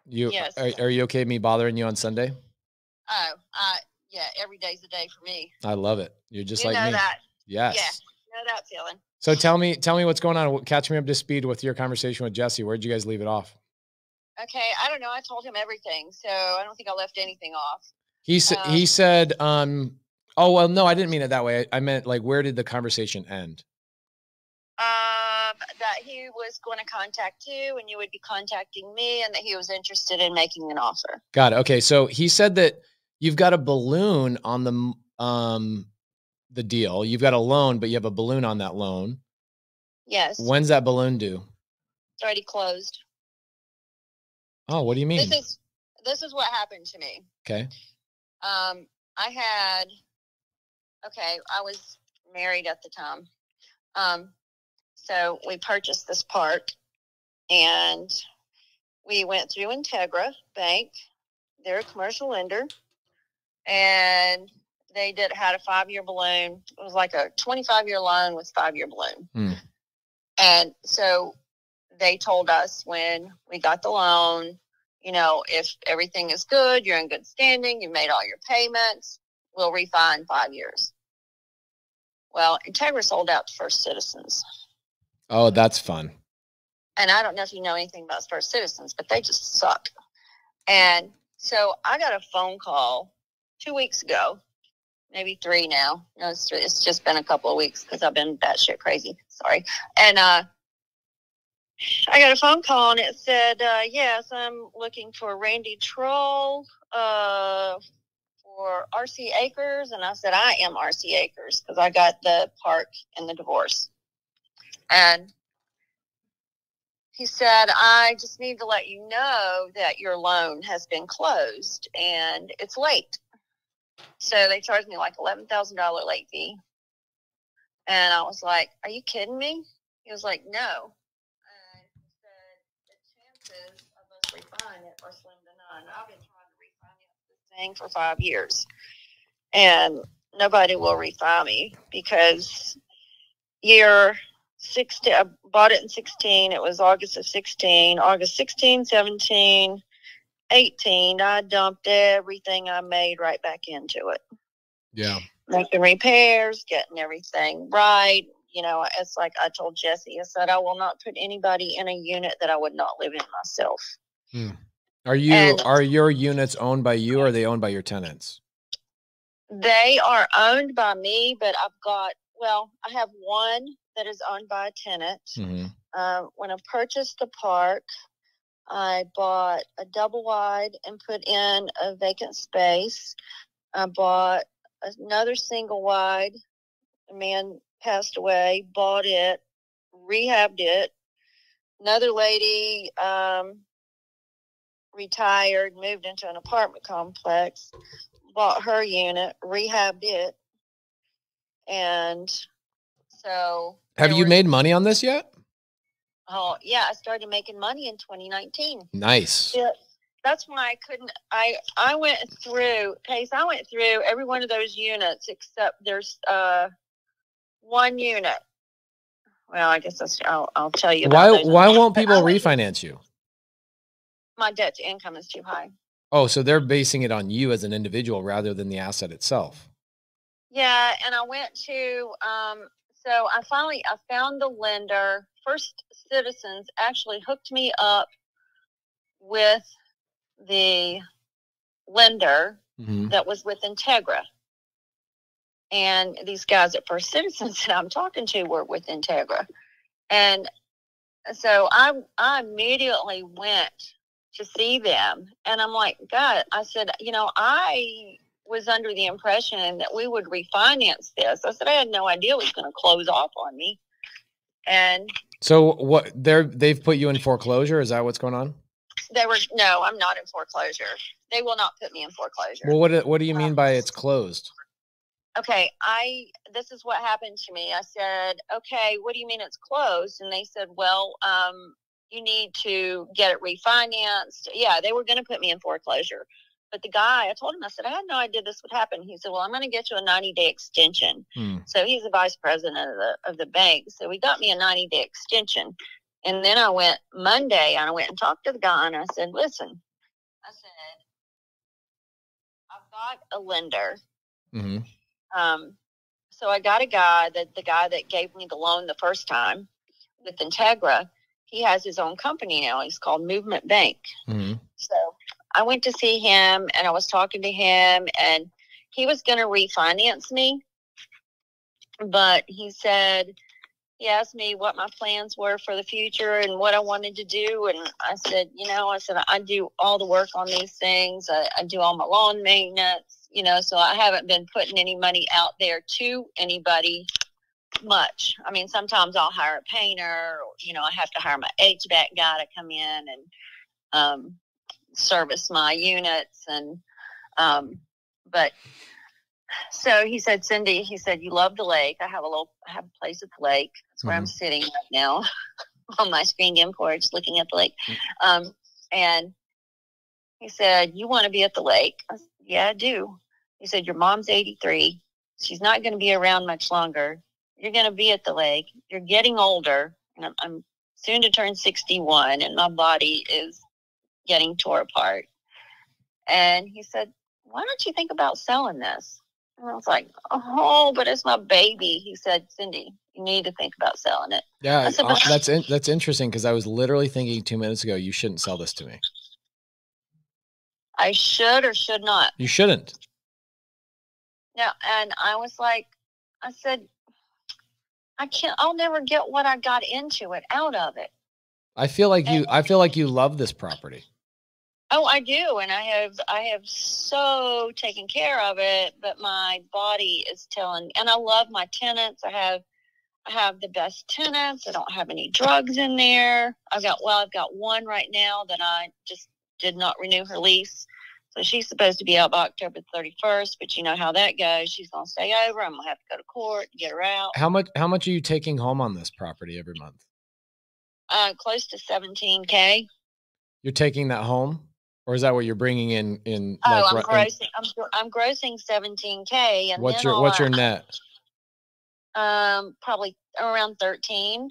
Yes. Are you okay with me bothering you on Sunday? Oh, yeah, every day's a day for me. I love it. You're just you like know me. That. Yes. Yeah, know that feeling. So tell me what's going on. Catch me up to speed with your conversation with Jesse. Where'd you guys leave it off? Okay, I don't know. I told him everything, so I don't think I left anything off. He said, oh, well, no, I didn't mean it that way. I meant like, where did the conversation end? That he was going to contact you and you would be contacting me and that he was interested in making an offer. Got it. Okay. So he said that you've got a balloon on the deal. You've got a loan, but you have a balloon on that loan. Yes. When's that balloon due? It's already closed. Oh, what do you mean? This is what happened to me. Okay. I was married at the time. So we purchased this park and we went through Integra Bank. They're a commercial lender and they had a 5-year balloon. It was like a 25-year loan with 5-year balloon. And so they told us when we got the loan, you know, if everything is good, you're in good standing, you made all your payments, we'll refi in 5 years. Well, Integra sold out to First Citizens. Oh, that's fun. And I don't know if you know anything about First Citizens, but they just suck. And so I got a phone call 2 weeks ago, maybe 3 now. No, it's just been a couple of weeks because I've been batshit crazy. Sorry. And I got a phone call and it said, yes, I'm looking for Randy Troll for RC Acres. And I said, I am RC Acres because I got the park and the divorce. And he said, I just need to let you know that your loan has been closed and it's late. So they charged me like $11,000 late fee. And I was like, are you kidding me? He was like, no. And he said, the chances of us refining it are slim to none. I've been trying to refinance this thing for 5 years. And nobody will refi me because year 16, I bought it in 16. It was August of 16. August 16, 17, 18, I dumped everything I made right back into it. Yeah. Making repairs, getting everything right. You know, it's like I told Jesse, I said, I will not put anybody in a unit that I would not live in myself. Are your units owned by you or are they owned by your tenants? They are owned by me, but I have one that is owned by a tenant. When I purchased the park, I bought a double wide and put in a vacant space. I bought another single wide. A man passed away, bought it, rehabbed it. Another lady retired, moved into an apartment complex, bought her unit, rehabbed it. And so... Have you made money on this yet? Oh, yeah. I started making money in 2019. Nice. Yeah, that's why I couldn't. I went through, Pace, I went through every one of those units except there's one unit. Well, I guess I'll tell you about Why won't people refinance you? My debt to income is too high. Oh, so they're basing it on you as an individual rather than the asset itself. Yeah, and I went to so I found the lender. First Citizens actually hooked me up with the lender that was with Integra. And these guys at First Citizens that I'm talking to were with Integra. And so I immediately went to see them. And I'm like, God, I said, you know, I was under the impression that we would refinance this. I said, I had no idea it was going to close off on me. And so what they've put you in foreclosure? Is that what's going on? No, I'm not in foreclosure. They will not put me in foreclosure. Well, what do you mean by it's closed? Okay, this is what happened to me. I said, okay, what do you mean it's closed? And they said, well, you need to get it refinanced. Yeah, they were going to put me in foreclosure. But the guy, I told him, I said, I had no idea this would happen. He said, well, I'm going to get you a 90-day extension. So he's the vice president of the bank. So he got me a 90-day extension. And then I went Monday and I went and talked to the guy and I said, listen, I said, I've got a lender. So I got a guy the guy that gave me the loan the first time with Integra, he has his own company now. He's called Movement Bank. So I went to see him and I was talking to him and he was going to refinance me. But he asked me what my plans were for the future and what I wanted to do. And I said, I do all the work on these things. I do all my lawn maintenance, so I haven't been putting any money out there to anybody much. I mean, sometimes I'll hire a painter, or, I have to hire my HVAC guy to come in and service my units. And, but so he said, Cindy, he said, you love the lake. I have a place at the lake. That's where I'm sitting right now on my screened-in porch looking at the lake. And he said, you want to be at the lake? I said, yeah, I do. He said, your mom's 83. She's not going to be around much longer. You're going to be at the lake. You're getting older. And I'm soon to turn 61, and my body is getting tore apart. And he said, why don't you think about selling this? And I was like, oh, but it's my baby. He said, Cindy, you need to think about selling it. Yeah, said, that's interesting because I was literally thinking 2 minutes ago, you shouldn't sell this to me. I should or should not? You shouldn't. Yeah, and I was like, I said, I'll never get what I got into it out of it. I feel like you love this property. Oh, I do, and I have so taken care of it, but my body is telling. And I love my tenants. I have the best tenants. I don't have any drugs in there. I've got one right now that I just did not renew her lease, so she's supposed to be out by October 31st. But you know how that goes. She's gonna stay over. I'm gonna have to go to court to get her out. How much are you taking home on this property every month? Close to $17,000. You're taking that home? Or is that what you're bringing in? I'm grossing $17,000, and what's your net? Probably around 13.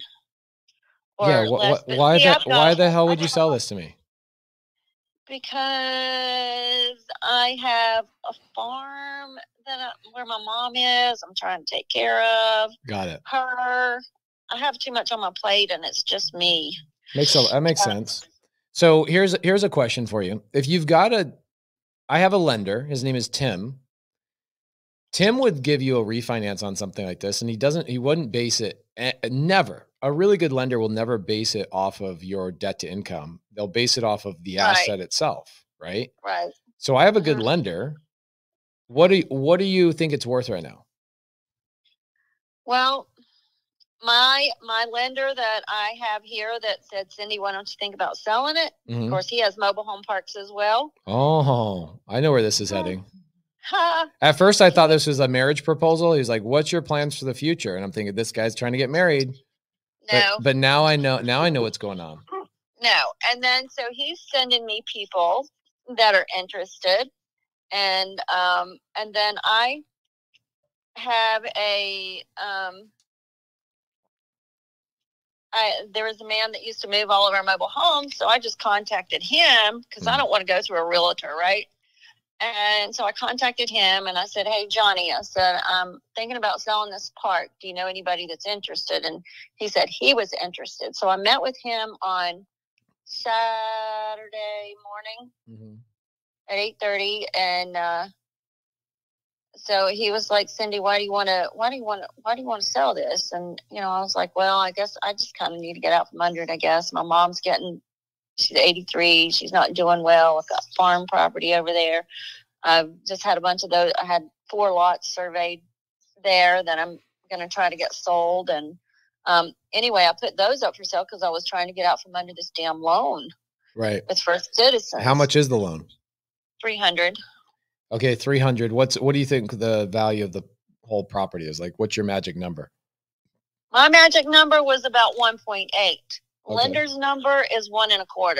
Yeah. Why the hell would you sell this to me? Because I have a farm where my mom is. I'm trying to take care of. Got it. Her. I have too much on my plate, and it's just me. That makes sense. So here's a question for you. If you've got I have a lender, his name is Tim. Tim would give you a refinance on something like this, and he wouldn't base it, never. A really good lender will never base it off of your debt to income. They'll base it off of the asset itself, right? Right. So I have a good lender. What do you think it's worth right now? Well, my lender that I have here that said, Cindy, why don't you think about selling it? Of course, he has mobile home parks as well. Oh, I know where this is heading. At first, I thought this was a marriage proposal. He was like, what's your plans for the future? And I'm thinking, this guy's trying to get married. No. But now I know what's going on. No. And then, so he's sending me people that are interested. And then I have there was a man that used to move all of our mobile homes. So I just contacted him because I don't want to go through a realtor, right? And so I contacted him and I said, hey, Johnny, I said, I'm thinking about selling this park. Do you know anybody that's interested? And he said he was interested. So I met with him on Saturday morning at 8:30. And so he was like, Cindy, why do you want to sell this? And, you know, I was like, well, I guess I just kind of need to get out from under it, I guess. My mom's she's 83. She's not doing well. I've got farm property over there. I've just had a bunch of those. I had 4 lots surveyed there that I'm going to try to get sold. And anyway, I put those up for sale because I was trying to get out from under this damn loan. Right. With First Citizens. How much is the loan? 300. Okay, 300. What do you think the value of the whole property is? Like, what's your magic number? My magic number was about 1.8. Lender's number is 1.25.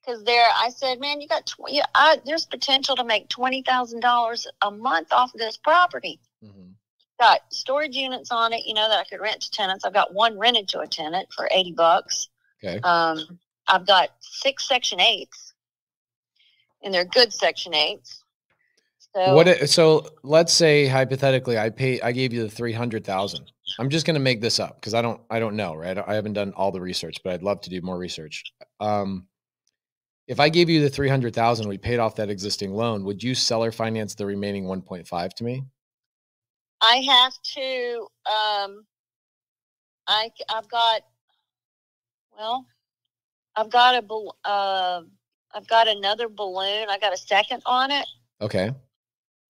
Because I said, man, you got there's potential to make $20,000 a month off of this property. Got storage units on it, you know, that I could rent to tenants. I've got one rented to a tenant for $80. Okay. I've got 6 Section 8s, and they're good Section 8s. So let's say hypothetically, I gave you the 300,000. I'm just going to make this up because I don't know, right? I haven't done all the research, but I'd love to do more research. If I gave you the 300,000, we paid off that existing loan, would you seller finance the remaining 1.5 to me? I have to, I've got another balloon. I got a second on it. Okay.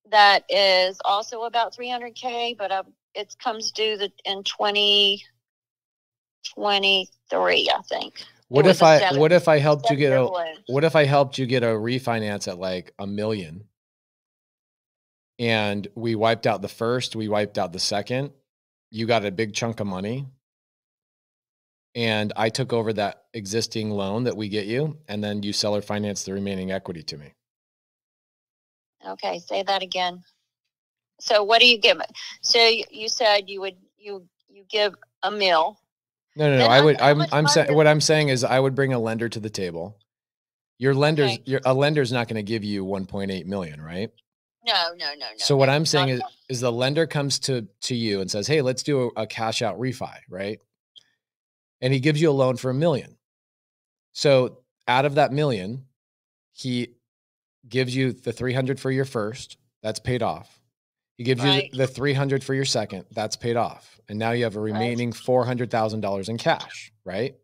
That is also about 300K, but it comes due in 2023, I think. What if I helped you get a refinance at like $1 million, and we wiped out the first, we wiped out the second, you got a big chunk of money, and I took over that existing loan that we get you, and then you seller finance the remaining equity to me. Okay, say that again. So what do you give? So you said you give $1 million. No. What I'm saying is I would bring a lender to the table. A lender's not going to give you 1.8 million, right? No. So what I'm saying is the lender comes to you and says, hey, let's do a cash out refi, right? And he gives you a loan for $1 million. So out of that $1 million, he gives you the 300 for your first, that's paid off. He gives you the 300 for your second, that's paid off. And now you have a remaining $400,000 in cash, right?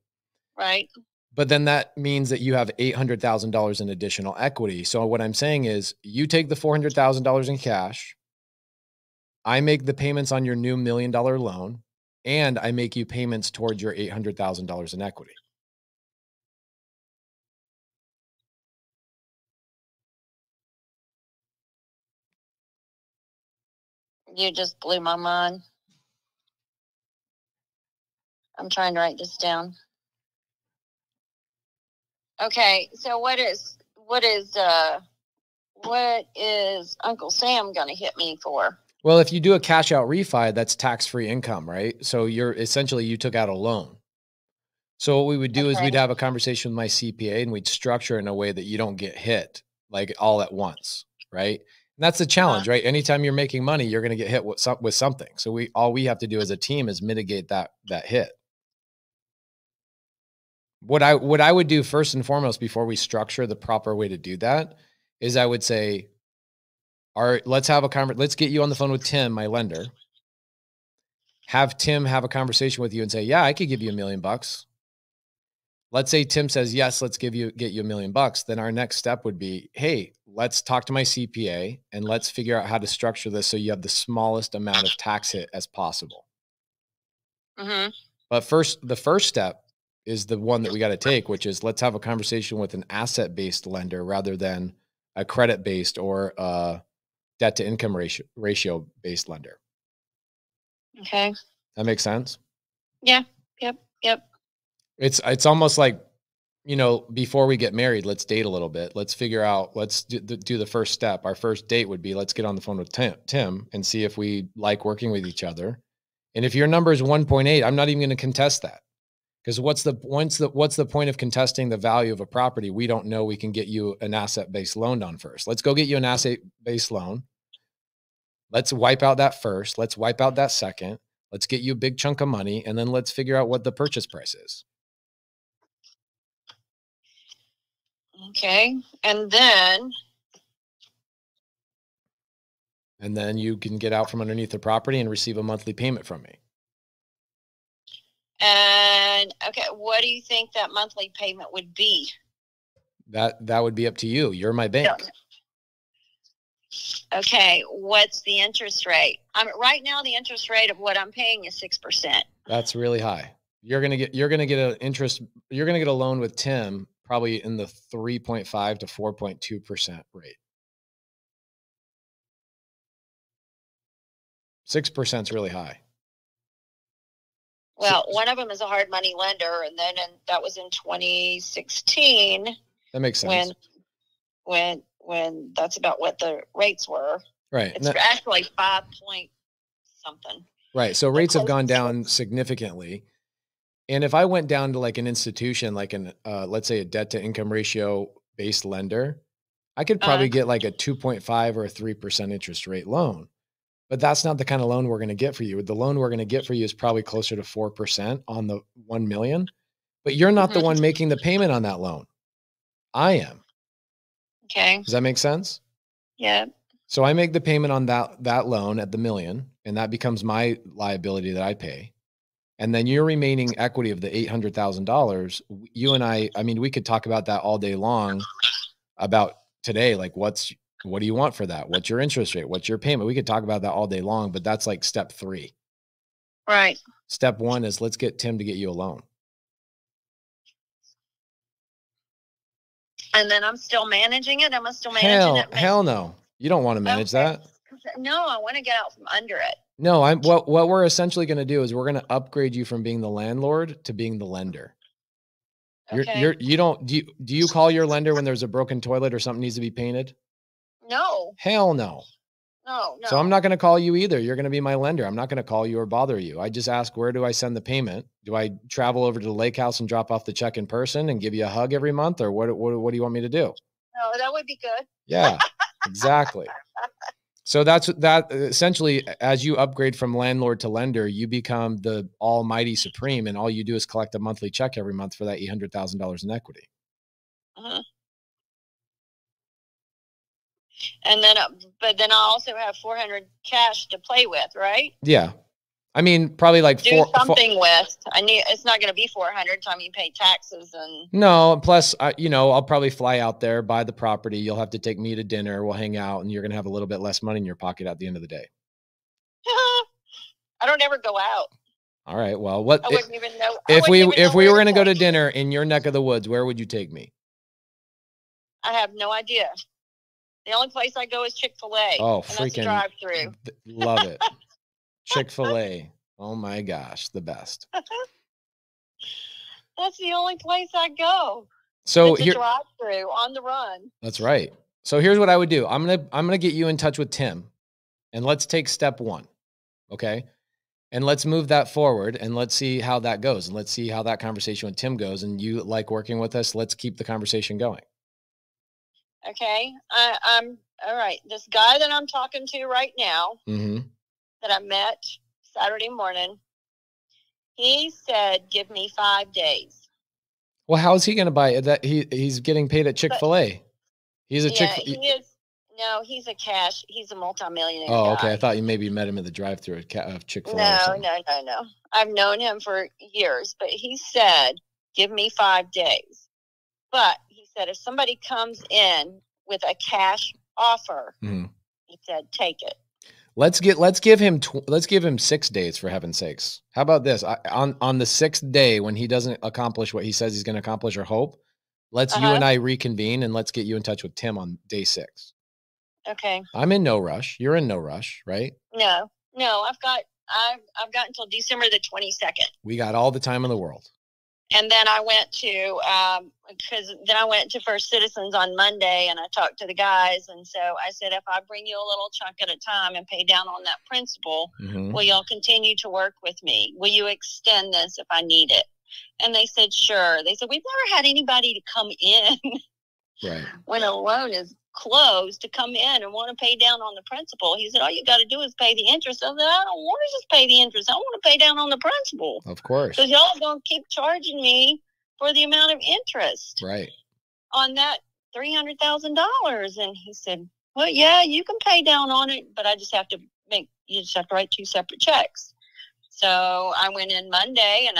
Right. But then that means that you have $800,000 in additional equity. So what I'm saying is you take the $400,000 in cash, I make the payments on your new $1 million loan, and I make you payments towards your $800,000 in equity. You just blew my mind. I'm trying to write this down. Okay, so what is Uncle Sam going to hit me for? Well, if you do a cash out refi, that's tax-free income, right? So you took out a loan. So what we would do is we'd have a conversation with my CPA and we'd structure it in a way that you don't get hit like all at once, right? And that's the challenge, right? Anytime you're making money, you're going to get hit with something. So all we have to do as a team is mitigate that hit. What I would do first and foremost before we structure the proper way to do that is I would say, all right, let's get you on the phone with Tim, my lender. Have Tim have a conversation with you and say, yeah, I could give you $1 million. Let's say Tim says, yes, let's get you $1 million. Then our next step would be, hey, let's talk to my CPA and let's figure out how to structure this so you have the smallest amount of tax hit as possible. Mm-hmm. But the first step is the one that we got to take, which is let's have a conversation with an asset-based lender rather than a credit-based or a debt-to-income ratio-based lender. Okay. That makes sense? Yeah. Yep. It's almost like, before we get married, let's date a little bit. Let's figure out, let's do the first step. Our first date would be, let's get on the phone with Tim and see if we like working with each other And if your number is 1.8, I'm not even going to contest that. Because what's the point of contesting the value of a property we don't know we can get you an asset-based loan on first? Let's go get you an asset-based loan. Let's wipe out that first. Let's wipe out that second. Let's get you a big chunk of money, and then let's figure out what the purchase price is. Okay. And then you can get out from underneath the property and receive a monthly payment from me. And okay, what do you think that monthly payment would be? That would be up to you. You're my bank. Okay, what's the interest rate? Right now the interest rate of what I'm paying is 6%. That's really high. You're gonna get a loan with Tim probably in the 3.5 to 4.2% rate. 6% is really high. Well, one of them is a hard money lender, and then that was in 2016. That makes sense. When that's about what the rates were. Right. It's actually 5 point something. Right. So rates have gone down significantly. And if I went down to like an institution, like let's say a debt to income ratio based lender, I could probably get like a 2.5 or a 3% interest rate loan. But that's not the kind of loan we're going to get for you. The loan we're going to get for you is probably closer to 4% on the 1 million. But you're not the one making the payment on that loan. I am. Okay. Does that make sense? Yeah. So I make the payment on that loan at the million, and that becomes my liability that I pay. And then your remaining equity of the $800,000, you and I mean, we could talk about that all day long about today. Like what do you want for that? What's your interest rate? What's your payment? We could talk about that all day long, but that's like step 3. Right. Step 1 is let's get Tim to get you a loan. And then I'm still managing it. I'm still managing it. Hell no. You don't want to manage that. No, I want to get out from under it. No, what we're essentially going to do is we're going to upgrade you from being the landlord to being the lender. Okay. Do you call your lender when there's a broken toilet or something needs to be painted? No. Hell no. No. So I'm not going to call you either. You're going to be my lender. I'm not going to call you or bother you. I just ask, where do I send the payment? Do I travel over to the lake house and drop off the check in person and give you a hug every month? Or what do you want me to do? No, that would be good. Yeah, exactly. So that essentially, as you upgrade from landlord to lender, you become the almighty supreme, and all you do is collect a monthly check every month for that $800,000 in equity. And then, but then I also have 400 cash to play with, right? Yeah. I mean, probably like something with. It's not going to be 400 time you pay taxes and. No, plus, I'll probably fly out there, buy the property. You'll have to take me to dinner. We'll hang out, and you're going to have a little bit less money in your pocket at the end of the day. I don't ever go out. All right. Well, I wouldn't even know. If we were going to go to dinner in your neck of the woods, where would you take me? I have no idea. The only place I go is Chick-fil-A. Oh, and freaking that's a drive-through. Love it. Chick-fil-A. Oh my gosh, the best. That's the only place I go. So it's a drive-through on the run. That's right. So here's what I would do. I'm gonna get you in touch with Tim, and let's take step 1. Okay. And let's move that forward and let's see how that goes. And let's see how that conversation with Tim goes. And you like working with us. Let's keep the conversation going. Okay. I'm all right. This guy that I'm talking to right now that I met Saturday morning, he said, give me 5 days. Well, how is he going to buy it? That he's getting paid at Chick-fil-A. He's a No, he's a cash. He's a multimillionaire. Oh, guy. Okay. I thought you maybe met him at the drive-thru of Chick-fil-A. No. I've known him for years, but he said, give me 5 days. But he said, if somebody comes in with a cash offer, he said, take it. Let's give him 6 days, for heaven's sakes. How about this? On the 6th day, when he doesn't accomplish what he says he's going to accomplish or hope, let's you and I reconvene and let's get you in touch with Tim on day 6. Okay. I'm in no rush. You're in no rush, right? No. I've got until December the 22nd. We got all the time in the world. And then I went to, because then I went to First Citizens on Monday and I talked to the guys. And so I said, if I bring you a little chunk at a time and pay down on that principal, will y'all continue to work with me? Will you extend this if I need it? And they said, sure. They said, we've never had anybody to come in right. when a loan is closed to come in and want to pay down on the principal. He said, all you got to do is pay the interest. I said, I don't want to just pay the interest. I want to pay down on the principal. Of course. Because y'all are going to keep charging me for the amount of interest right. on that $300,000. And he said, well, yeah, you can pay down on it, but you just have to write 2 separate checks. So I went in Monday and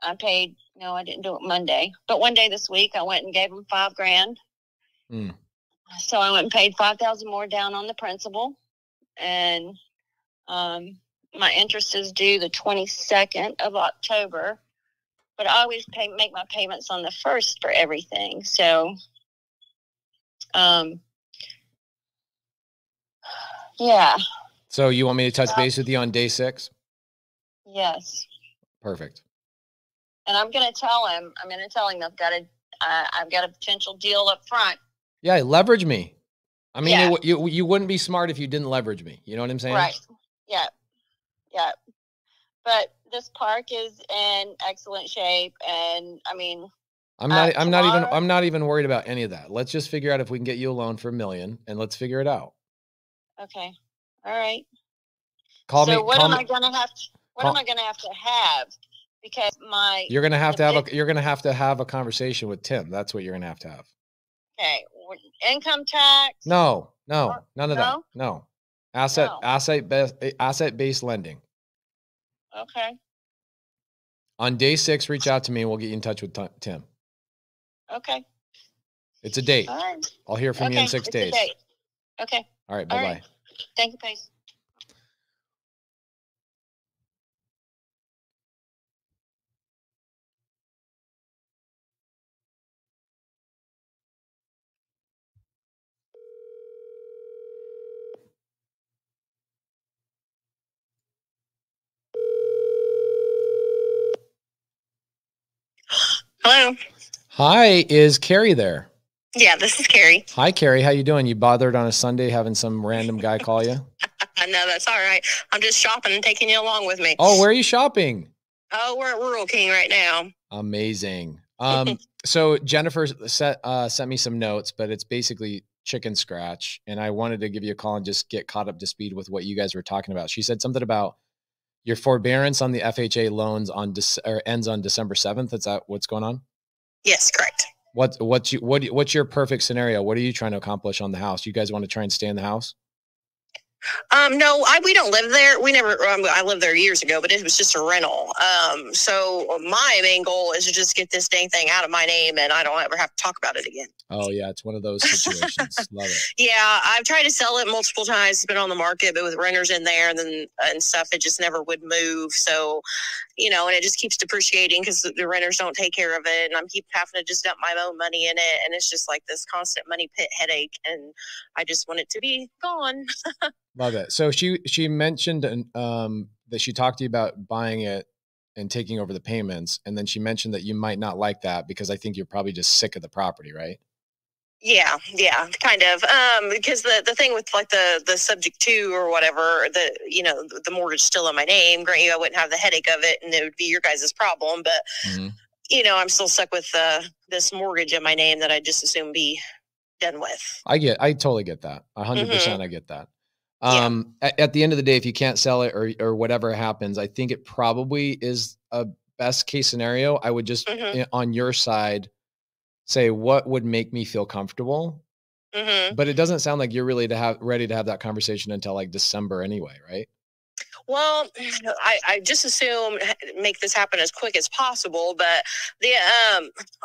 I paid, no, I didn't do it Monday, but one day this week I went and gave him $5,000. So I went and paid $5,000 more down on the principal, and my interest is due the 22nd of October. But I always make my payments on the 1st for everything. So, yeah. So you want me to touch base with you on day 6? Yes. Perfect. And I'm going to tell him. I've got a potential deal up front. Yeah, leverage me. I mean, Yeah. you wouldn't be smart if you didn't leverage me. You know what I'm saying? Right. Yeah. Yeah. But this park is in excellent shape, and I mean, I'm not even worried about any of that. Let's just figure out if we can get you a loan for $1 million, and let's figure it out. Okay. All right. Call me. What am I going to have to have? Because you're gonna have to have a conversation with Tim. That's what you're gonna have to have. Okay. Income tax. No, none of that. No. Asset-based lending. Okay. On day 6, reach out to me and we'll get you in touch with Tim. Okay. It's a date. All right. I'll hear from you in 6 days. A date. Okay. All right. Bye-bye. Right. Thank you, Pace. Hello. Hi, is Carrie there? Yeah, this is Carrie. Hi, Carrie. How you doing? You bothered on a Sunday having some random guy call you? No, that's all right. I'm just shopping and taking you along with me. Oh, where are you shopping? Oh, we're at Rural King right now. Amazing. So Jennifer sent me some notes, but it's basically chicken scratch. And I wanted to give you a call and just get caught up to speed with what you guys were talking about. She said something about your forbearance on the FHA loans ends on December 7th. Is that what's going on? Yes, correct. What's your perfect scenario? What are you trying to accomplish on the house? You guys want to try and stay in the house? No, we don't live there. We never, I lived there years ago, but it was just a rental. So my main goal is to just get this dang thing out of my name and I don't ever have to talk about it again. Oh yeah. It's one of those situations. Love it. Yeah. I've tried to sell it multiple times. It's been on the market, but with renters in there and stuff, it just never would move. So, and it just keeps depreciating because the renters don't take care of it. And I'm keep having to just dump my own money in it. And it's just like this constant money pit headache. And I just want it to be gone. Love it. So she mentioned that she talked to you about buying it and taking over the payments. And then she mentioned that you might not like that because I think you're probably just sick of the property, right? Yeah, kind of. Because the thing with like the subject to or whatever, the mortgage still in my name. Granted, I wouldn't have the headache of it and it would be your guys' problem. But, I'm still stuck with this mortgage in my name that I just assume be done with. I totally get that. 100% I get that. At the end of the day, if you can't sell it or whatever happens, I think it probably is a best case scenario. I would just on your side say what would make me feel comfortable. But it doesn't sound like you're really ready to have that conversation until like December anyway, right? Well, I just assume make this happen as quick as possible, but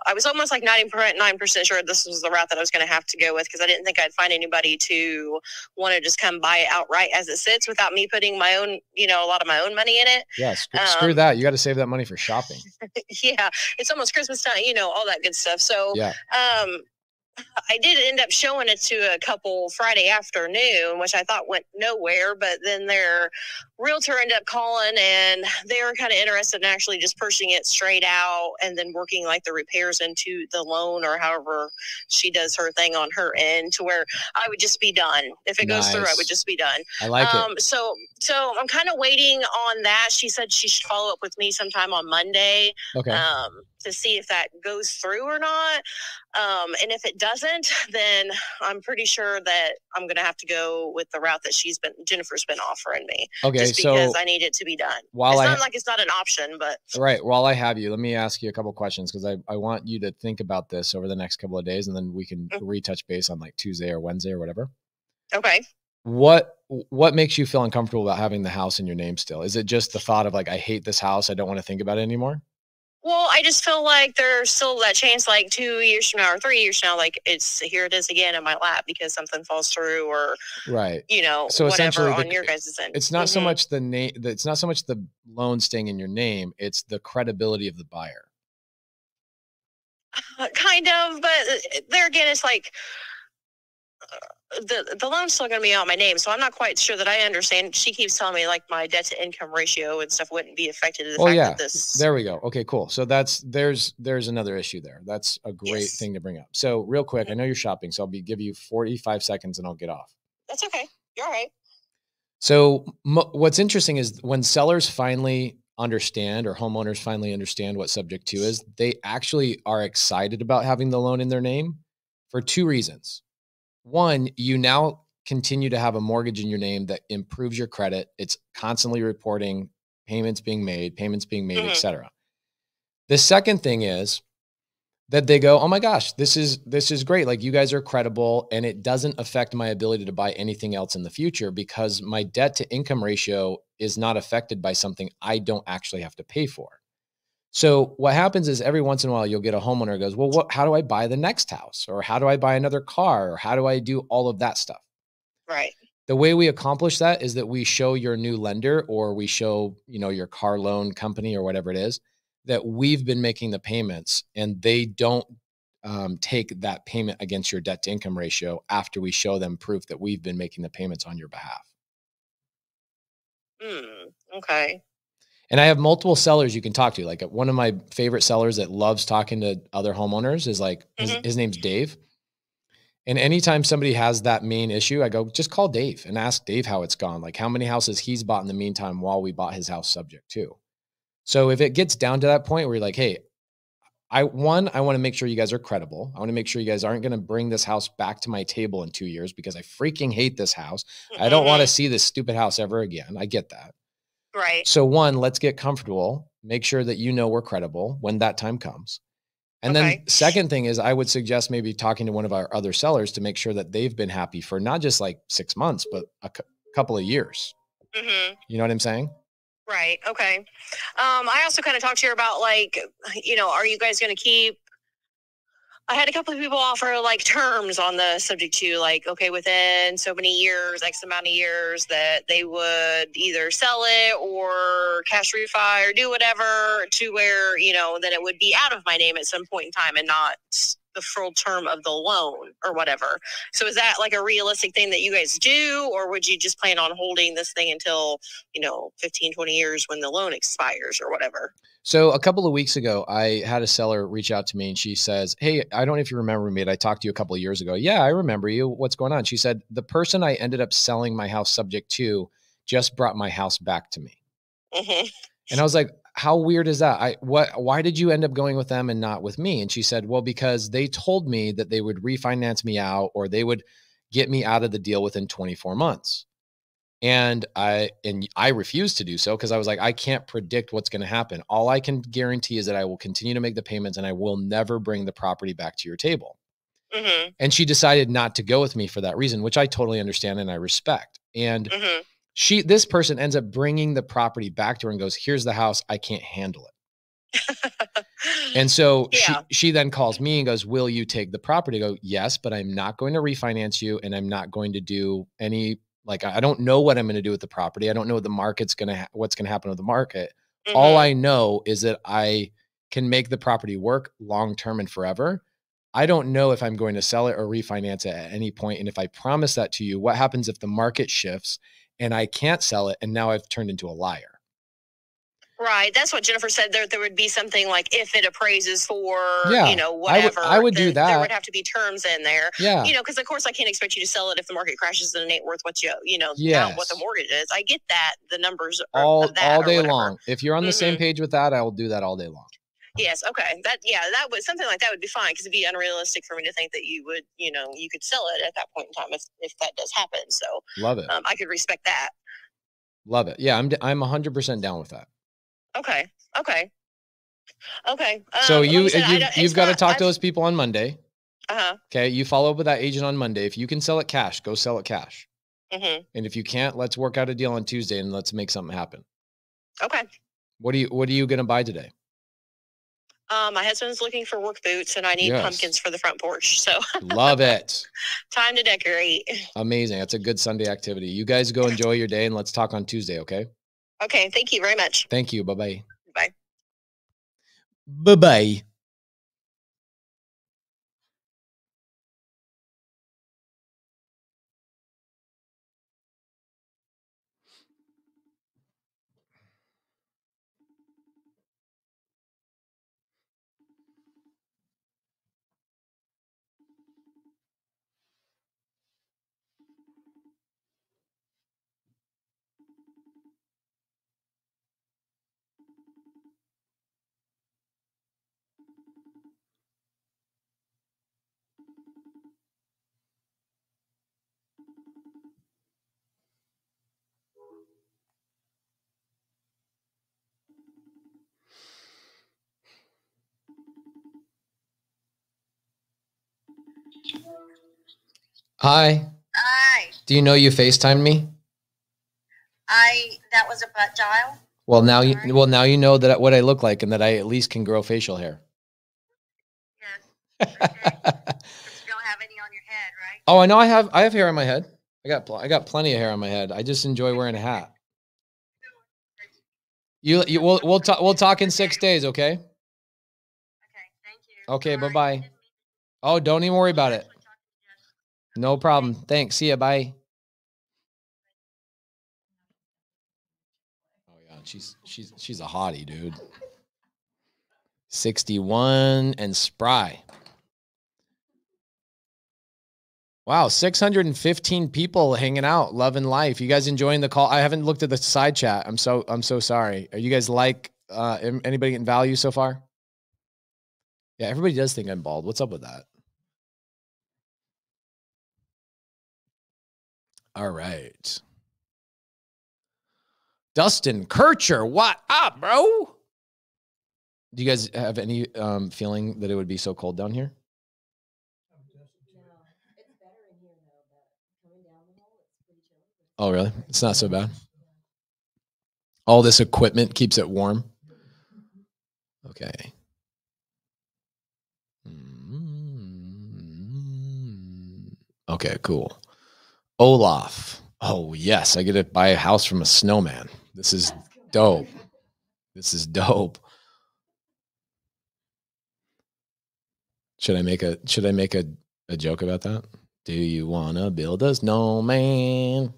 I was almost like 99% sure this was the route that I was going to have to go with because I didn't think I'd find anybody to want to just come buy it outright as it sits without me putting my own, a lot of my own money in it. Yeah, screw that. You got to save that money for shopping. Yeah, it's almost Christmas time, all that good stuff. So, yeah. I did end up showing it to a couple Friday afternoon, which I thought went nowhere, but then their realtor ended up calling and they were kind of interested in actually just pushing it straight out and then working like the repairs into the loan or however she does her thing on her end to where I would just be done. If it goes through, I would just be done. I like it. So I'm kind of waiting on that. She said she should follow up with me sometime on Monday. Okay. To see if that goes through or not. And if it doesn't, then I'm pretty sure that I'm going to have to go with the route that Jennifer's been offering me. Okay. Just because I need it to be done. While it's not like it's not an option, but. Right. While I have you, let me ask you a couple questions because I want you to think about this over the next couple of days and then we can retouch base on like Tuesday or Wednesday or whatever. Okay. What makes you feel uncomfortable about having the house in your name still? Is it just the thought of like, I hate this house, I don't want to think about it anymore? Well, I just feel like there's still that chance, like 2 years from now or 3 years from now, like here it is again in my lap because something falls through or, right. So whatever on your guys' end. It's not so much the name. It's not so much the loan staying in your name. It's the credibility of the buyer. Kind of, but there again, it's like the loan's still going to be on my name, so I'm not quite sure that I understand. She keeps telling me like my debt to income ratio and stuff wouldn't be affected. That this. There we go. Okay, cool. So there's another issue there. That's a great thing to bring up. So real quick, I know you're shopping, so give you 45 seconds and I'll get off. That's okay. You're all right. So what's interesting is when sellers finally understand or homeowners finally understand what subject to is, they actually are excited about having the loan in their name for two reasons. One, you now continue to have a mortgage in your name that improves your credit. It's constantly reporting payments being made, et cetera. The second thing is that they go, oh my gosh, this is great. Like you guys are credible and it doesn't affect my ability to buy anything else in the future because my debt to income ratio is not affected by something I don't actually have to pay for. So what happens is every once in a while, you'll get a homeowner who goes, well, how do I buy the next house? Or how do I buy another car? Or how do I do all of that stuff? Right. The way we accomplish that is that we show your new lender or we show, your car loan company or whatever it is that we've been making the payments and they don't take that payment against your debt to income ratio after we show them proof that we've been making the payments on your behalf. Okay. And I have multiple sellers you can talk to. Like one of my favorite sellers that loves talking to other homeowners is like, his name's Dave. And anytime somebody has that main issue, I go, just call Dave and ask Dave how it's gone. Like how many houses he's bought in the meantime while we bought his house subject to. So if it gets down to that point where you're like, hey, I want to make sure you guys are credible. I want to make sure you guys aren't going to bring this house back to my table in 2 years because I freaking hate this house. I don't want to see this stupid house ever again. I get that. Right. So one, let's get comfortable, make sure that we're credible when that time comes. And then second thing is I would suggest maybe talking to one of our other sellers to make sure that they've been happy for not just like 6 months, but a couple of years. You know what I'm saying? Right. Okay. I also kind of talked to her about like, are you guys going to keep, I had a couple of people offer like terms on the subject to like, okay, within so many years, X amount of years that they would either sell it or cash refi or do whatever to where, then it would be out of my name at some point in time and not the full term of the loan or whatever. So is that like a realistic thing that you guys do, or would you just plan on holding this thing until, 15, 20 years when the loan expires or whatever? So a couple of weeks ago, I had a seller reach out to me and she says, hey, I don't know if you remember me, but I talked to you a couple of years ago. Yeah, I remember you. What's going on? She said, the person I ended up selling my house subject to just brought my house back to me. And I was like, how weird is that? Why did you end up going with them and not with me? And she said, well, because they told me that they would refinance me out or they would get me out of the deal within 24 months. And I refused to do so because I was like, I can't predict what's going to happen. All I can guarantee is that I will continue to make the payments and I will never bring the property back to your table. And she decided not to go with me for that reason, which I totally understand and I respect. And this person ends up bringing the property back to her and goes, here's the house. I can't handle it. And so she then calls me and goes, will you take the property? I go, yes, but I'm not going to refinance you. And I'm not going to do any, I don't know what I'm going to do with the property. I don't know what the market's what's going to happen with the market. All I know is that I can make the property work long-term and forever. I don't know if I'm going to sell it or refinance it at any point. And if I promise that to you, what happens if the market shifts and I can't sell it and now I've turned into a liar? Right. That's what Jennifer said. There would be something like if it appraises for, whatever. I would do that. There would have to be terms in there. Yeah. Because of course I can't expect you to sell it if the market crashes and it ain't worth what Yes. now what the mortgage is. I get that. The numbers all day whatever. long. If you're on the same page with that, I will do that all day long. Yes. Okay. That would something like that would be fine because it'd be unrealistic for me to think that you would, you could sell it at that point in time if that does happen. So love it. I could respect that. Love it. Yeah. I'm 100% down with that. Okay. So you've got to talk to those people on Monday. Uh-huh. Okay. You follow up with that agent on Monday. If you can sell it cash, go sell it cash. Mm-hmm. And if you can't, let's work out a deal on Tuesday and let's make something happen. Okay. What are you going to buy today? My husband's looking for work boots and I need pumpkins for the front porch. So love it. Time to decorate. Amazing. That's a good Sunday activity. You guys go enjoy your day and let's talk on Tuesday. Okay. Okay. Thank you very much. Thank you. Bye-bye. Bye. Bye-bye. Hi. Hi. Do you know you FaceTimed me? That was a butt dial. Well, now you know that what I look like and that I at least can grow facial hair. Yes. Okay. But you don't have any on your head, right? Oh, I know I have hair on my head. I got plenty of hair on my head. I just enjoy wearing a hat. We'll talk in 6 days, okay? Okay, thank you. Okay, bye-bye. Oh, don't even worry about it. No problem. Thanks. See ya. Bye. Oh yeah, she's a hottie, dude. 61 and spry. Wow, 615 people hanging out, loving life. You guys enjoying the call? I haven't looked at the side chat. I'm so sorry. Are you guys anybody getting value so far? Yeah, everybody does think I'm bald. What's up with that? All right. Dustin Kircher, what up, bro? Do you guys have any feeling that it would be so cold down here? Oh, really? It's not so bad. All this equipment keeps it warm. Okay. Okay, cool. Olaf. Oh, yes. I get to buy a house from a snowman. This is dope. This is dope. Should I make a joke about that? Do you want to build a snowman?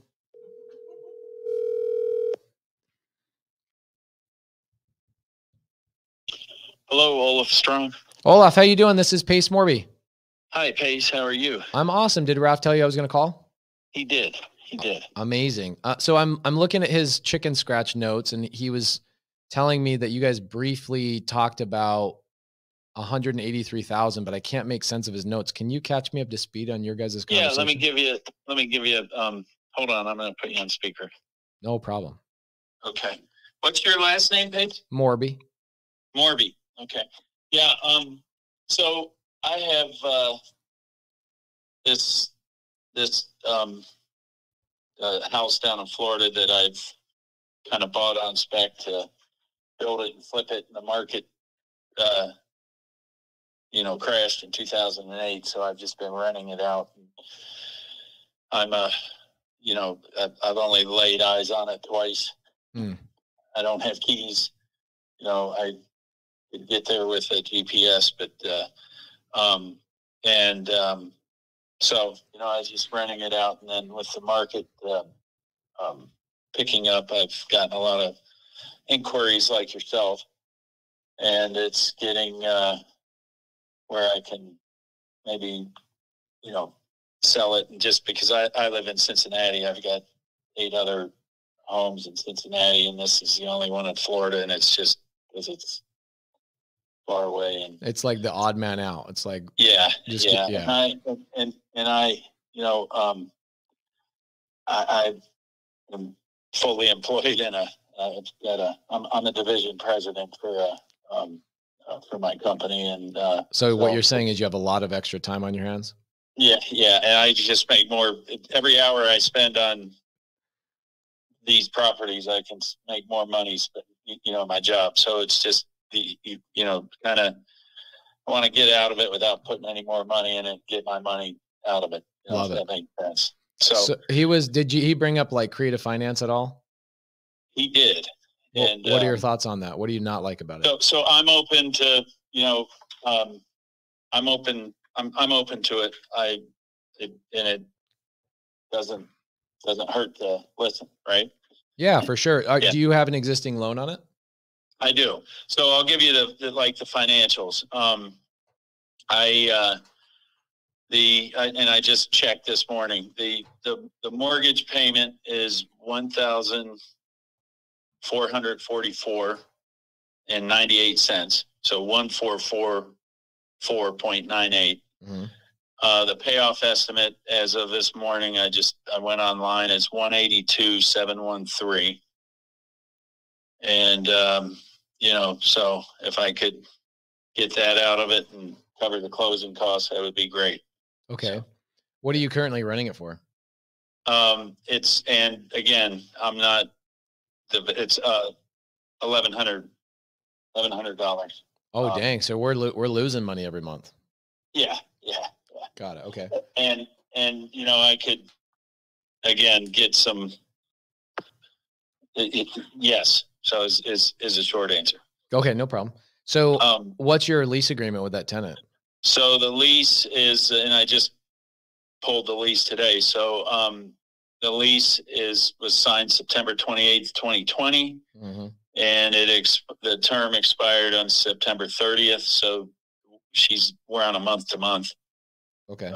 Hello, Olaf Strong. Olaf, how you doing? This is Pace Morby. Hi, Pace. How are you? I'm awesome. Did Ralph tell you I was going to call? He did. He did. Amazing. So I'm looking at his chicken scratch notes, and he was telling me that you guys briefly talked about 183,000, but I can't make sense of his notes. Can you catch me up to speed on your guys' conversation? Yeah, let me give you hold on, I'm going to put you on speaker. No problem. Okay. What's your last name, Paige? Morby. Morby. Okay. Yeah, so I have this house down in Florida that I've kind of bought on spec to build it and flip it, and the market crashed in 2008, so I've just been renting it out. I'm I've only laid eyes on it twice. I don't have keys. I could get there with a GPS, but And so, you know, I was just renting it out. And then with the market picking up, I've gotten a lot of inquiries like yourself. And it's getting where I can maybe, you know, sell it. And just because I live in Cincinnati, I've got 8 other homes in Cincinnati, and this is the only one in Florida. And it's just because it's far away, and it's like the odd man out. It's like, yeah. yeah. And I, you know, I am fully employed in I'm a division president for my company. And so what you're saying is you have a lot of extra time on your hands? Yeah. And I just make more every hour I spend on these properties. I can make more money, you know, my job. So it's just you know, kind of, I want to get out of it without putting any more money in it, get my money out of it. You know, Love it. That makes sense. So he bring up like creative finance at all? He did. Well, and what are your thoughts on that? What do you not like about it? So I'm open to, you know, I'm open to it. And it doesn't hurt to listen, right? Yeah, for sure. Yeah. Do you have an existing loan on it? I do. So I'll give you the financials. I just checked this morning. The mortgage payment is $1,444.98. So 1444.98. Mm-hmm. The payoff estimate as of this morning, I went online, is 182,713. And you know, so if I could get that out of it and cover the closing costs, that would be great. Okay. What are you currently renting it for? It's, and again, it's $1,100. Oh, dang. So we're losing money every month. Yeah. Got it. Okay. And you know, I could again get some. Yes. So is a short answer. Okay, no problem. So what's your lease agreement with that tenant? So the lease is, and I just pulled the lease today. So the lease was signed September 28th, 2020. Mm-hmm. And the term expired on September 30th. So we're on a month to month. Okay.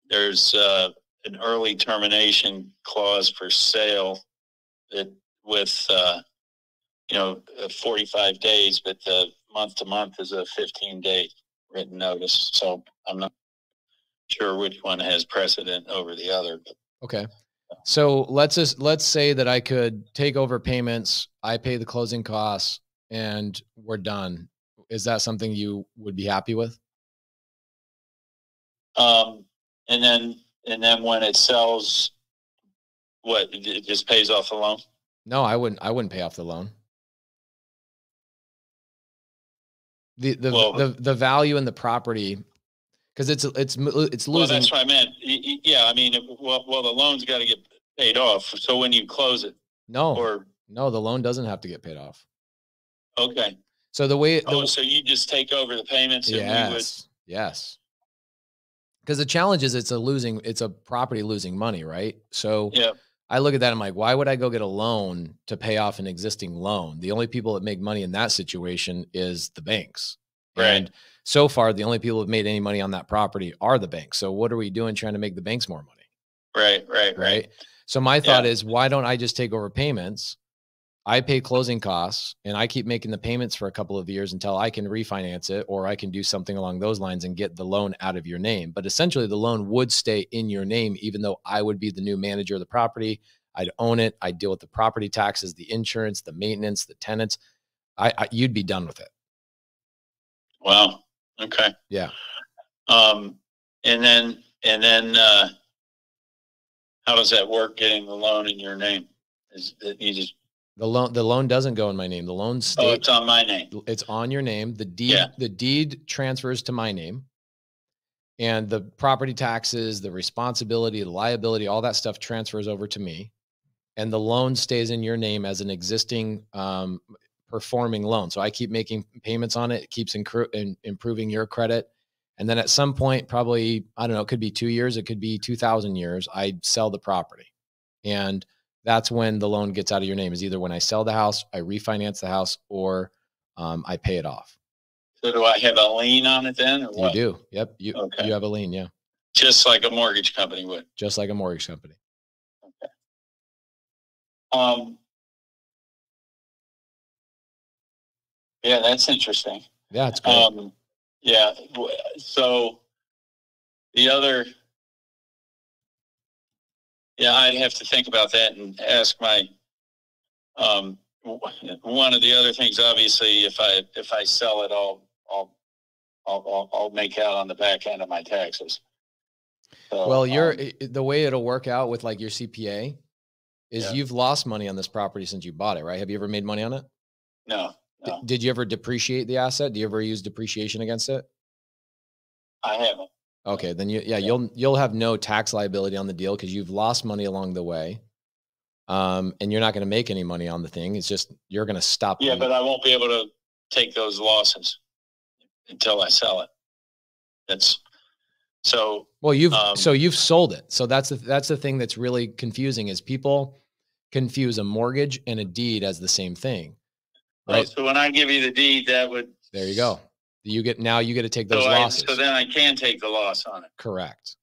There's an early termination clause for sale with 45 days, but the month to month is a 15-day written notice. So I'm not sure which one has precedent over the other. But. Okay. So let's say that I could take over payments, I pay the closing costs, and we're done. Is that something you would be happy with? And then when it sells, what, it just pays off the loan? No, I wouldn't pay off the loan. The value in the property, because it's losing. Well, that's what I meant. Yeah, I mean, the loan's got to get paid off. So when you close it, no, the loan doesn't have to get paid off. Okay. So so you just take over the payments. And yes. Because the challenge is it's a property losing money, right? So yeah. I look at that, I'm like, why would I go get a loan to pay off an existing loan? The only people that make money in that situation is the banks. Right. And so far, the only people who have made any money on that property are the banks. So what are we doing trying to make the banks more money? Right. So my thought is, why don't I just take over payments? I pay closing costs and I keep making the payments for a couple of years until I can refinance it, or I can do something along those lines and get the loan out of your name. But essentially the loan would stay in your name, even though I would be the new manager of the property. I'd own it. I'd deal with the property taxes, the insurance, the maintenance, the tenants. You'd be done with it. Wow. Okay. Yeah. And then how does that work, getting the loan in your name? Is that you just... The loan doesn't go in my name. The loan it's on my name. It's on your name. The deed transfers to my name, and the property taxes, the responsibility, the liability, all that stuff transfers over to me, and the loan stays in your name as an existing performing loan. So I keep making payments on it. It keeps improving your credit, And then at some point, probably, I don't know, it could be 2 years, it could be 2,000 years, I sell the property. And that's when the loan gets out of your name, is either when I sell the house, I refinance the house, or I pay it off. So do I have a lien on it then, or what? You do. Yep. You have a lien. Yeah. Just like a mortgage company would. Just like a mortgage company. Okay. Yeah, that's interesting. Yeah, it's great. Yeah. So the other, yeah, I'd have to think about that and ask my, one of the other things, obviously, if I sell it, I'll make out on the back end of my taxes. So, well, the way it'll work out with like your CPA is you've lost money on this property since you bought it, right? Have you ever made money on it? No. Did you ever depreciate the asset? Do you ever use depreciation against it? I haven't. Okay, then you'll have no tax liability on the deal because you've lost money along the way, and you're not going to make any money on the thing. It's just you're going to stop. Yeah, but I won't be able to take those losses until I sell it. That's so. Well, you've sold it. So that's the thing that's really confusing is people confuse a mortgage and a deed as the same thing. Right. Oh, so when I give you the deed, that would. There you go. You get to take those losses. So then I can take the loss on it. Correct.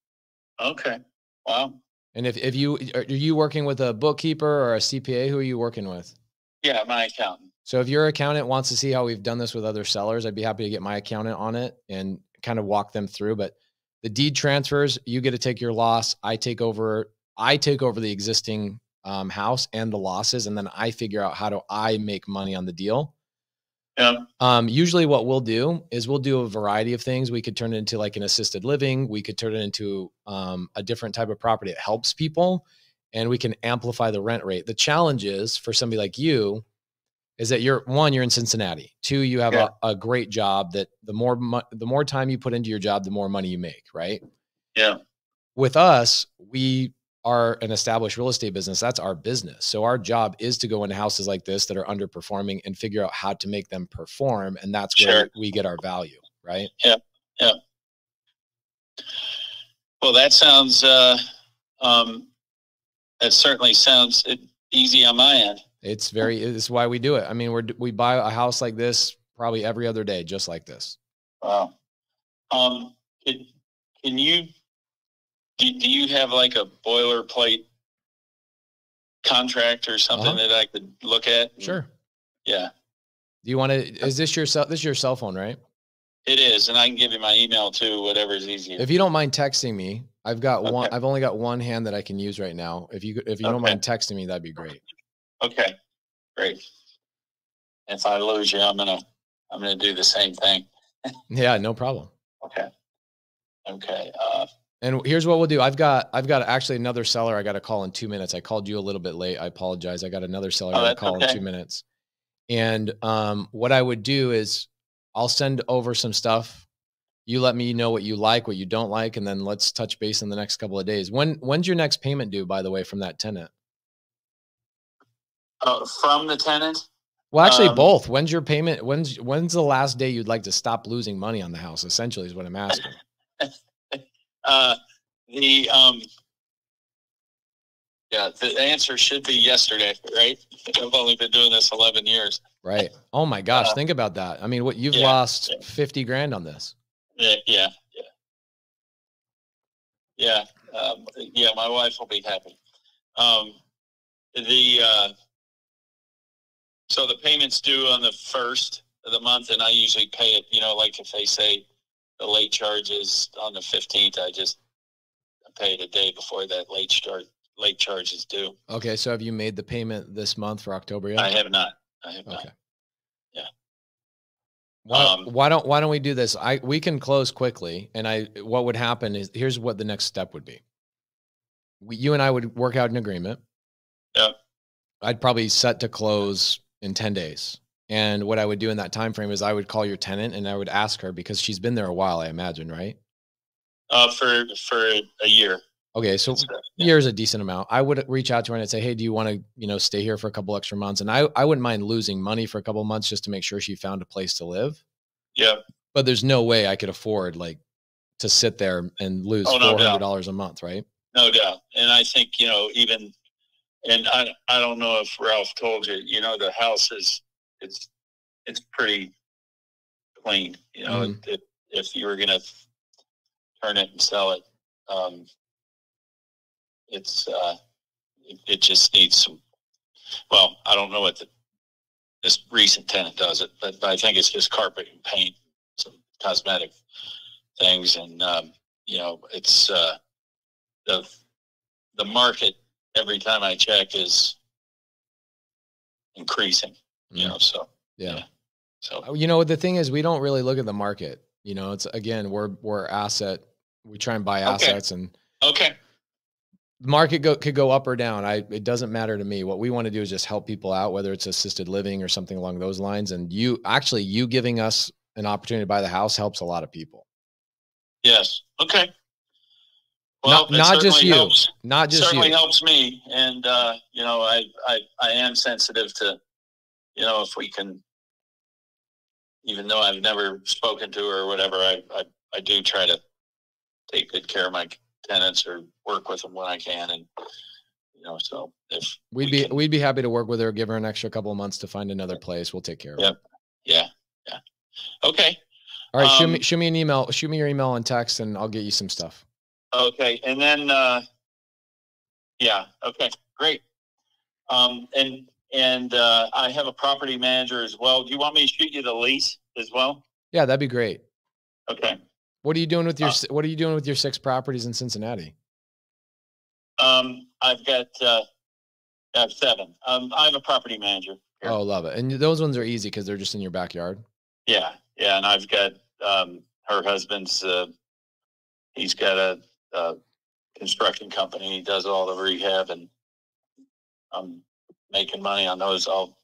Okay. Wow. And are you working with a bookkeeper or a CPA? Who are you working with? Yeah, my accountant. So if your accountant wants to see how we've done this with other sellers, I'd be happy to get my accountant on it and kind of walk them through. But the deed transfers, you get to take your loss. I take over the existing house and the losses, and then I figure out how do I make money on the deal. Yeah. Usually what we'll do is we'll do a variety of things. We could turn it into like an assisted living. We could turn it into a different type of property that helps people, and we can amplify the rent rate. The challenge is for somebody like you is that you're in Cincinnati. 2, you have a great job that the more time you put into your job, the more money you make, right? Yeah. With us, we are an established real estate business. That's our business. So our job is to go into houses like this that are underperforming and figure out how to make them perform. And that's where we get our value, right? Yeah. Yeah. Well, that sounds, that certainly sounds easy on my end. It's why we do it. I mean, we buy a house like this probably every other day, just like this. Wow. Can you, do you have like a boilerplate contract or something that I could look at? Sure. Yeah. Do you want to, is this your cell phone, right? It is. And I can give you my email too, whatever's easier. If you don't mind texting me, I've only got one hand that I can use right now. If you don't mind texting me, that'd be great. Okay. Great. If I lose you, I'm going to do the same thing. Yeah, no problem. Okay. Okay. And here's what we'll do. I've got actually another seller I got to call in 2 minutes. I called you a little bit late. I apologize. I got another seller I got to call in 2 minutes. And what I would do is I'll send over some stuff. You let me know what you like, what you don't like, and then let's touch base in the next couple of days. When's your next payment due, by the way, from that tenant? From the tenant? Well, actually, both. When's your payment? When's the last day you'd like to stop losing money on the house? Essentially, is what I'm asking. The answer should be yesterday, right? I've only been doing this 11 years. Right. Oh my gosh. Think about that. I mean, what you've lost 50 grand on this. Yeah. My wife will be happy. So the payment's due on the 1st of the month, and I usually pay it, like if they say the late charge is on the 15th, I just pay it a day before that late charge is due. Okay. So have you made the payment this month for October yet? I have not. Okay. Yeah. Why don't we do this? We can close quickly. And what would happen is, here's what the next step would be. You and I would work out an agreement. Yeah. I'd probably set to close in 10 days. And what I would do in that time frame is I would call your tenant and I would ask her, because she's been there a while, I imagine, right? For a year. Okay. So year's a decent amount. I would reach out to her and I'd say, hey, do you want to, stay here for a couple extra months? And I wouldn't mind losing money for a couple of months just to make sure she found a place to live. Yeah. But there's no way I could afford like to sit there and lose no $400 a month, right? No doubt. And I think, even, and I don't know if Ralph told you, the house it's pretty clean. If you were going to turn it and sell it, it just needs some, well, I don't know what this recent tenant does it, but I think it's just carpet and paint, some cosmetic things. And, it's, the market every time I check is increasing, so. Yeah. So, the thing is, we don't really look at the market, it's, again, we're asset. We try and buy assets and the market could go up or down. It doesn't matter to me. What we want to do is just help people out, whether it's assisted living or something along those lines. And you giving us an opportunity to buy the house helps a lot of people. Yes. Okay. Well, not just you, helps. not just certainly you. Helps me. And, I am sensitive to, if we can, even though I've never spoken to her or whatever, I do try to take good care of my tenants or work with them when I can. And, so if we'd be happy to work with her, give her an extra couple of months to find another place. We'll take care of it. Yeah. Okay. All right. Shoot me an email, shoot me your email and text, and I'll get you some stuff. Okay. And then, okay, great. And I have a property manager as well. Do you want me to shoot you the lease as well? Yeah, that'd be great. Okay. What are you doing with your 6 properties in Cincinnati? I've got, I have 7. I have a property manager here. Oh, love it. And those ones are easy because they're just in your backyard. Yeah. And I've got, her husband's, he's got a construction company. He does all the rehab, and I'm making money on those. I'll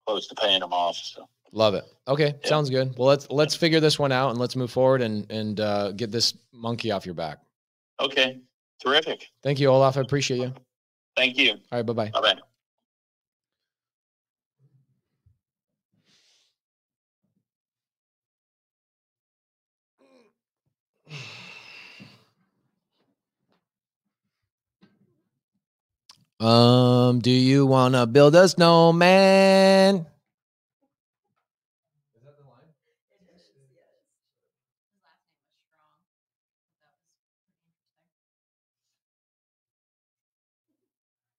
close to paying them off. So love it. Okay. Yeah. Sounds good. Well, let's figure this one out and let's move forward and get this monkey off your back. Okay. Terrific. Thank you, Olaf. I appreciate you. Thank you. All right. Bye-bye. Bye-bye. Do you want to build a snowman? Is that the line?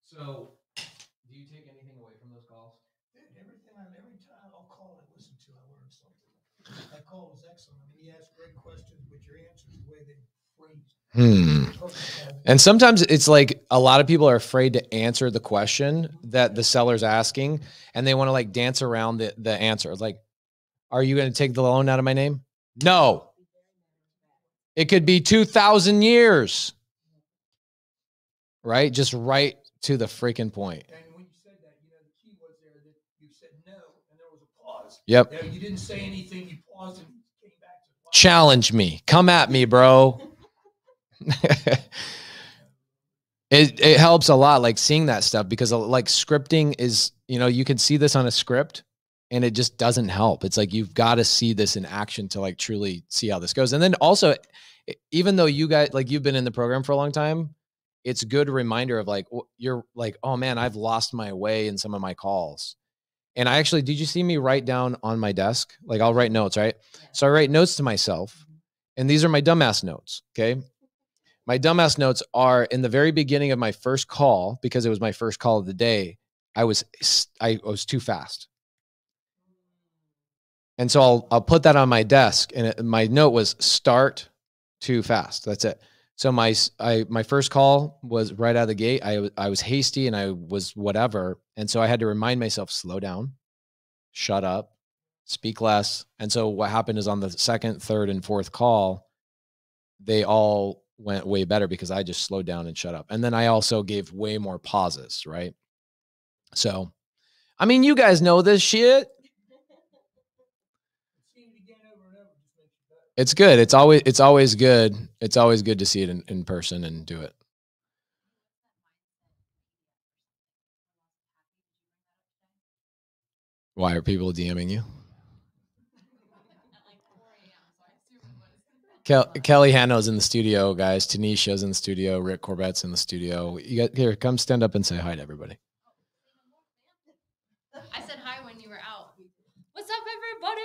So, do you take anything away from those calls? Dude, every time I'll call and listen to, I learn something. That call was excellent. I mean, he asked great questions, but your answers, the way they phrased. And sometimes it's like a lot of people are afraid to answer the question that the seller's asking, and they want to like dance around the answer. It's like, are you going to take the loan out of my name? No. It could be 2,000 years. Right? Just right to the freaking point. And when you said that, the key was there that you said no, and there was a pause. Yep. You didn't say anything. You paused and came back to challenge me. Come at me, bro. It helps a lot, like seeing that stuff, because like scripting is, you can see this on a script and it just doesn't help. It's like, you've got to see this in action to like truly see how this goes. And then also, even though you guys, like you've been in the program for a long time, it's a good reminder of like, you're like, oh man, I've lost my way in some of my calls. And I actually, did you see me write down on my desk? Like I'll write notes, right? So I write notes to myself, and these are my dumbass notes. Okay. My dumbass notes are in the very beginning of my first call, because it was my first call of the day. I was too fast. And so I'll put that on my desk, and my note was start too fast. That's it. So my first call was right out of the gate. I was hasty and I was whatever. And so I had to remind myself, slow down, shut up, speak less. And so what happened is on the second, third, and fourth call, they all went way better because I just slowed down and shut up. And then I also gave way more pauses, right? So, I mean, you guys know this shit. It's good. It's always good. It's always good to see it in person and do it. Why are people DMing you? Kelly Hanno's in the studio, guys. Tanisha's in the studio. Rick Corbett's in the studio. You got here. Come stand up and say hi to everybody. I said hi when you were out. What's up, everybody?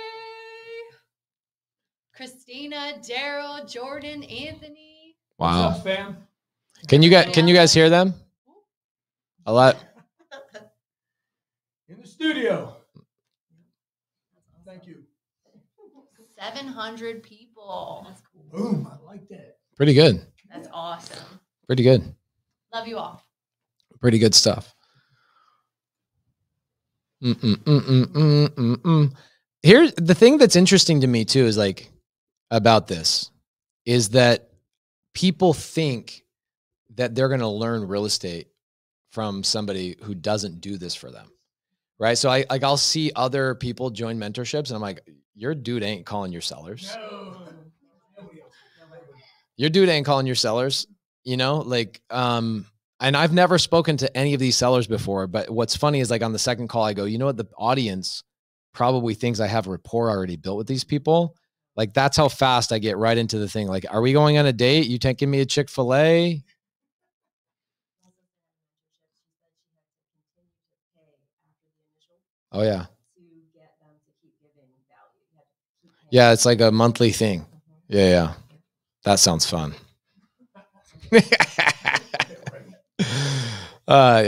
Christina, Daryl, Jordan, Anthony. Wow. What's up, fam? Can you guys hear them? A lot. In the studio. Thank you. 700 people. That's cool. Boom. I like that. Pretty good. That's awesome. Pretty good. Love you all. Pretty good stuff. Here's the thing that's interesting to me too is like about this is that people think that they're going to learn real estate from somebody who doesn't do this for them. Right. So I'll see other people join mentorships and I'm like, your dude ain't calling your sellers. No. Your dude ain't calling your sellers, you know, like, and I've never spoken to any of these sellers before, but what's funny is like on the second call, I go, you know what? The audience probably thinks I have a rapport already built with these people. Like that's how fast I get right into the thing. Like, are we going on a date? You taking me a Chick-fil-A? Oh yeah. Yeah. It's like a monthly thing. Yeah. Yeah. That sounds fun. Yeah.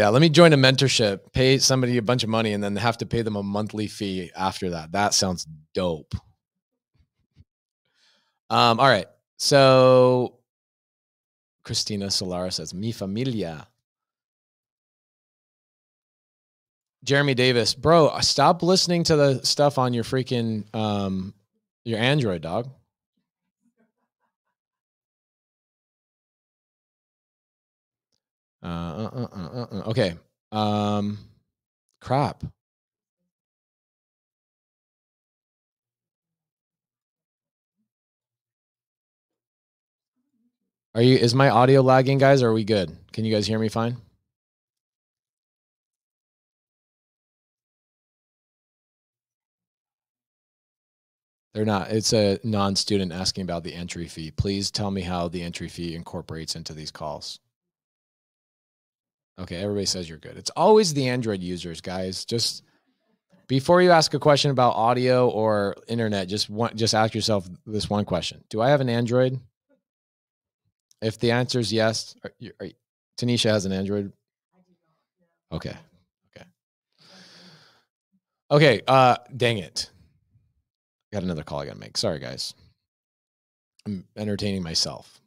Let me join a mentorship, pay somebody a bunch of money and then have to pay them a monthly fee after that. That sounds dope. All right. So Christina Solara says, mi familia. Jeremy Davis, bro, stop listening to the stuff on your freaking, your Android, dog. Okay. Crap. Is my audio lagging, guys? Or are we good? Can you guys hear me fine? They're not. It's a non-student asking about the entry fee. Please tell me how the entry fee incorporates into these calls. Okay, everybody says you're good. It's always the Android users, guys. Just before you ask a question about audio or internet, just ask yourself this one question. Do I have an Android? If the answer is yes, Tanisha has an Android. Okay. Okay. Dang it. Got another call I got to make. Sorry, guys. I'm entertaining myself.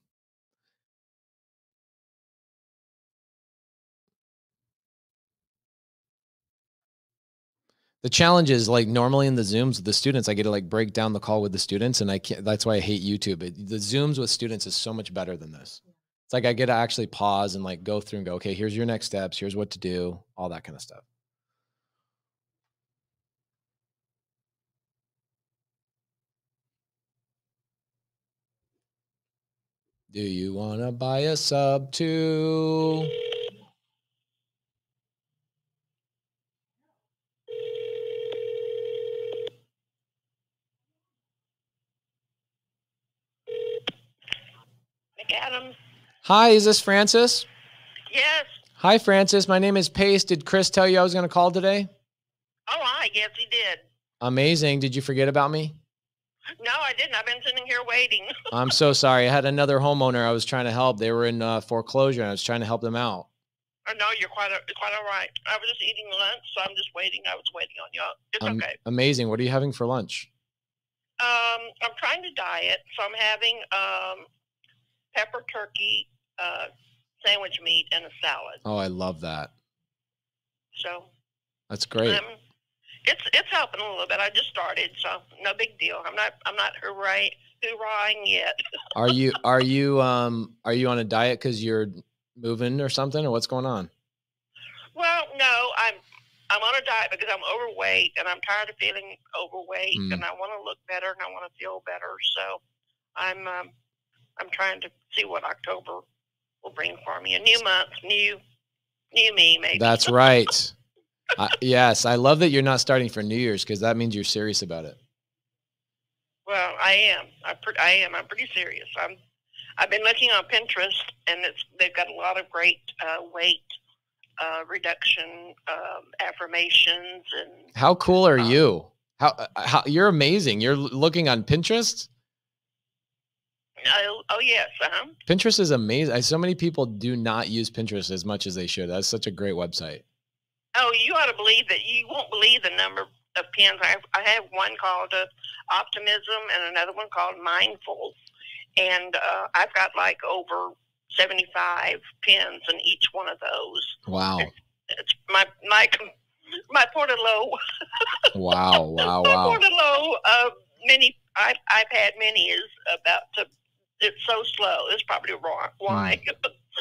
The challenge is like normally in the Zooms with the students, I get to like break down the call with the students and I can't, that's why I hate YouTube. The Zooms with students is so much better than this. It's like I get to actually pause and like go through and go, okay, here's your next steps. Here's what to do. All that kind of stuff. Do you want to buy a sub too? McAdams. Hi, is this Francis? Yes. Hi, Francis. My name is Pace. Did Chris tell you I was going to call today? Oh, hi. Yes, he did. Amazing. Did you forget about me? No, I didn't. I've been sitting here waiting. I'm so sorry. I had another homeowner I was trying to help. They were in foreclosure, and I was trying to help them out. Oh, no, you're quite all right. I was just eating lunch, so I'm just waiting. I was waiting on you. It's okay. Amazing. What are you having for lunch? I'm trying to diet, so I'm having pepper turkey, sandwich meat, and a salad. Oh, I love that. So that's great. It's helping a little bit. I just started, so no big deal. I'm not hoorahing yet. Are you on a diet because you're moving or something, or what's going on? Well, no, I'm on a diet because I'm overweight and I'm tired of feeling overweight and I want to look better and I want to feel better. So I'm trying to see what October will bring for me. A new month, new me, maybe. That's right. Yes, I love that you're not starting for New Year's because that means you're serious about it. Well, I am. I am. I'm pretty serious. I've been looking on Pinterest, and they've got a lot of great weight reduction affirmations and. How cool are you? How you're amazing. You're looking on Pinterest. Oh yes. Pinterest is amazing. So many people do not use Pinterest as much as they should. That's such a great website. Oh, you ought to believe that. You won't believe the number of pins. I have one called Optimism and another one called Mindful, and I've got like over 75 pins in each one of those. Wow. It's my Portalo. Wow. My Portalo mini iPad mini is about to. It's so slow. It's probably why.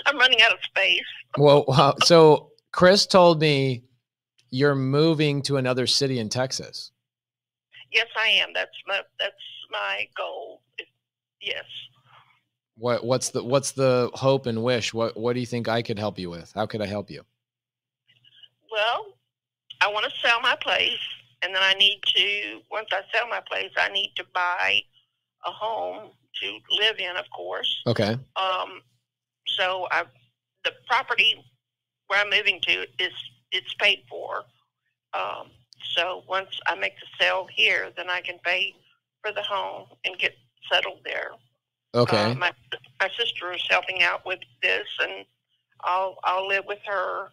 I'm running out of space. Well, wow. So Chris told me you're moving to another city in Texas. Yes, I am. That's my goal. Yes. What's the hope and wish? What do you think I could help you with? How could I help you? Well, I want to sell my place, and then once I sell my place, I need to buy a home to live in, of course. Okay. So the property where I'm moving to it's paid for. So once I make the sale here, then I can pay for the home and get settled there. Okay. My sister is helping out with this, and I'll live with her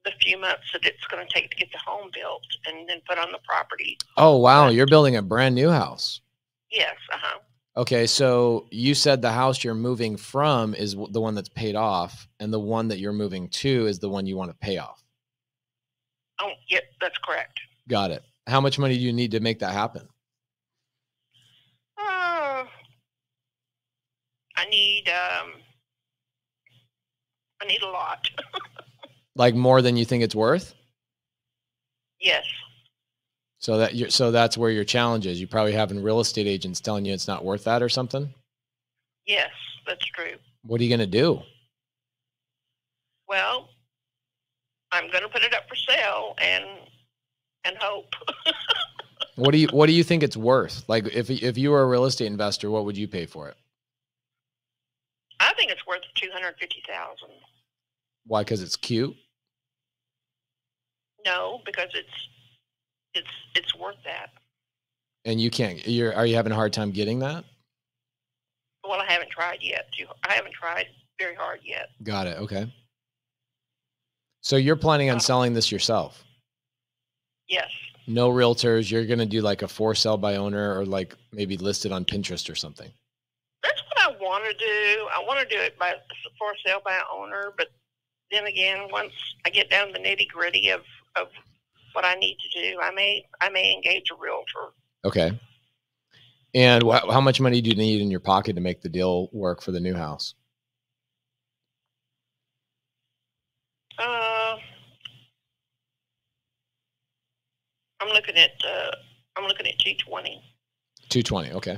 the few months that it's going to take to get the home built and then put on the property. Oh, wow. You're building a brand new house. Yes. Okay. So you said the house you're moving from is the one that's paid off, and the one that you're moving to is the one you want to pay off. Oh, yeah, that's correct. Got it. How much money do you need to make that happen? I need a lot. Like more than you think it's worth? Yes. So that's where your challenge is. You probably having real estate agents telling you it's not worth that or something? Yes, that's true. What are you going to do? Well, I'm going to put it up for sale and hope. What do you think it's worth? Like if you were a real estate investor, what would you pay for it? I think it's worth $250,000. Why? Because it's cute? No, because it's worth that. And you can't. Are you having a hard time getting that? Well, I haven't tried yet. I haven't tried very hard yet. Got it. Okay. So you're planning on selling this yourself? Yes. No realtors. You're going to do like a for sale by owner, or like maybe listed on Pinterest or something. That's what I want to do. I want to do it for sale by owner, but then again, once I get down to the nitty gritty of what I need to do, I may engage a realtor. Okay. And how much money do you need in your pocket to make the deal work for the new house? I'm looking at 220. 220. Okay.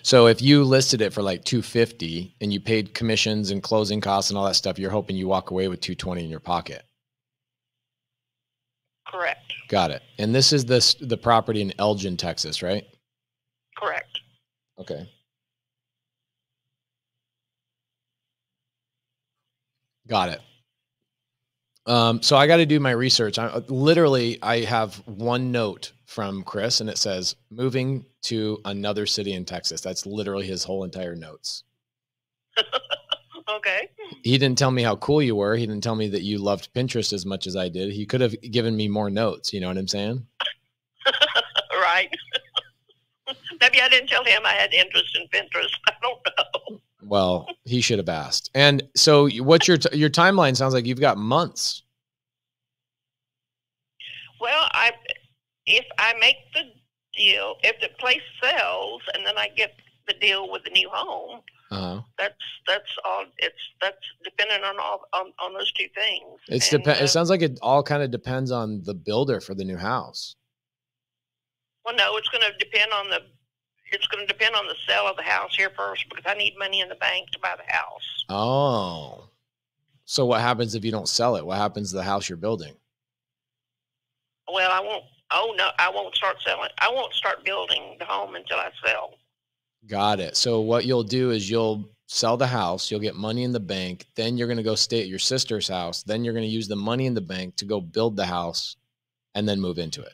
So if you listed it for like 250 and you paid commissions and closing costs and all that stuff, you're hoping you walk away with 220 in your pocket. Correct. Got it. And this is the property in Elgin, Texas, right? Correct. Okay. Got it. So I got to do my research. I have one note from Chris, and it says moving to another city in Texas. That's literally his whole entire notes. Okay. He didn't tell me how cool you were. He didn't tell me that you loved Pinterest as much as I did. He could have given me more notes. You know what I'm saying? Right. Maybe I didn't tell him I had interest in Pinterest. I don't know. Well, he should have asked. And so what's your timeline? Sounds like you've got months. Well, if I make the deal, if the place sells and then I get the deal with the new home, that's all. That's dependent on those two things. It sounds like it all kind of depends on the builder for the new house. Well, no, it's going to depend on the sale of the house here first, because I need money in the bank to buy the house. Oh, so what happens if you don't sell it? What happens to the house you're building? Well, Oh no, I won't start selling. I won't start building the home until I sell. Got it. So what you'll do is you'll sell the house, you'll get money in the bank, then you're going to go stay at your sister's house, then you're going to use the money in the bank to go build the house and then move into it.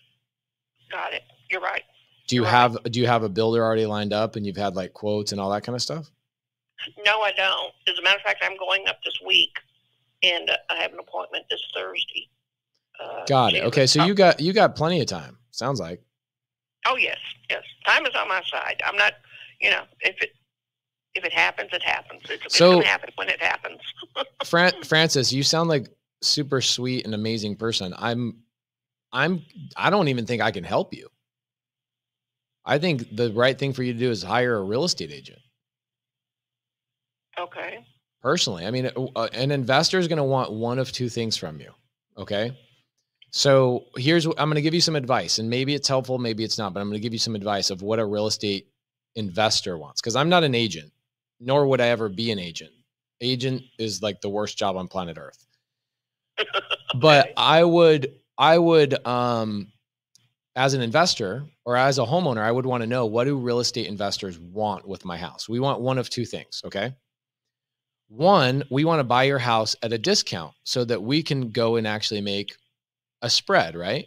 Got it. You're right. Do you have a builder already lined up and you've had like quotes and all that kind of stuff? No, I don't. As a matter of fact, I'm going up this week, and I have an appointment this Thursday. Got it. Okay, so you got plenty of time. Sounds like. Oh yes, yes. Time is on my side. I'm not. You know, if it happens, it happens. It's going to happen when it happens. Francis, you sound like super sweet and amazing person. I don't even think I can help you. I think the right thing for you to do is hire a real estate agent. Okay. Personally, I mean, an investor is going to want one of two things from you. Okay. So here's what I'm going to give you some advice, and maybe it's helpful, maybe it's not, but I'm going to give you some advice of what a real estate investor wants. Cause I'm not an agent, nor would I ever be an agent. Agent is like the worst job on planet Earth. But I would, as an investor or as a homeowner, I would want to know, what do real estate investors want with my house? We want one of two things. Okay. One, we want to buy your house at a discount so that we can go and actually make a spread, right?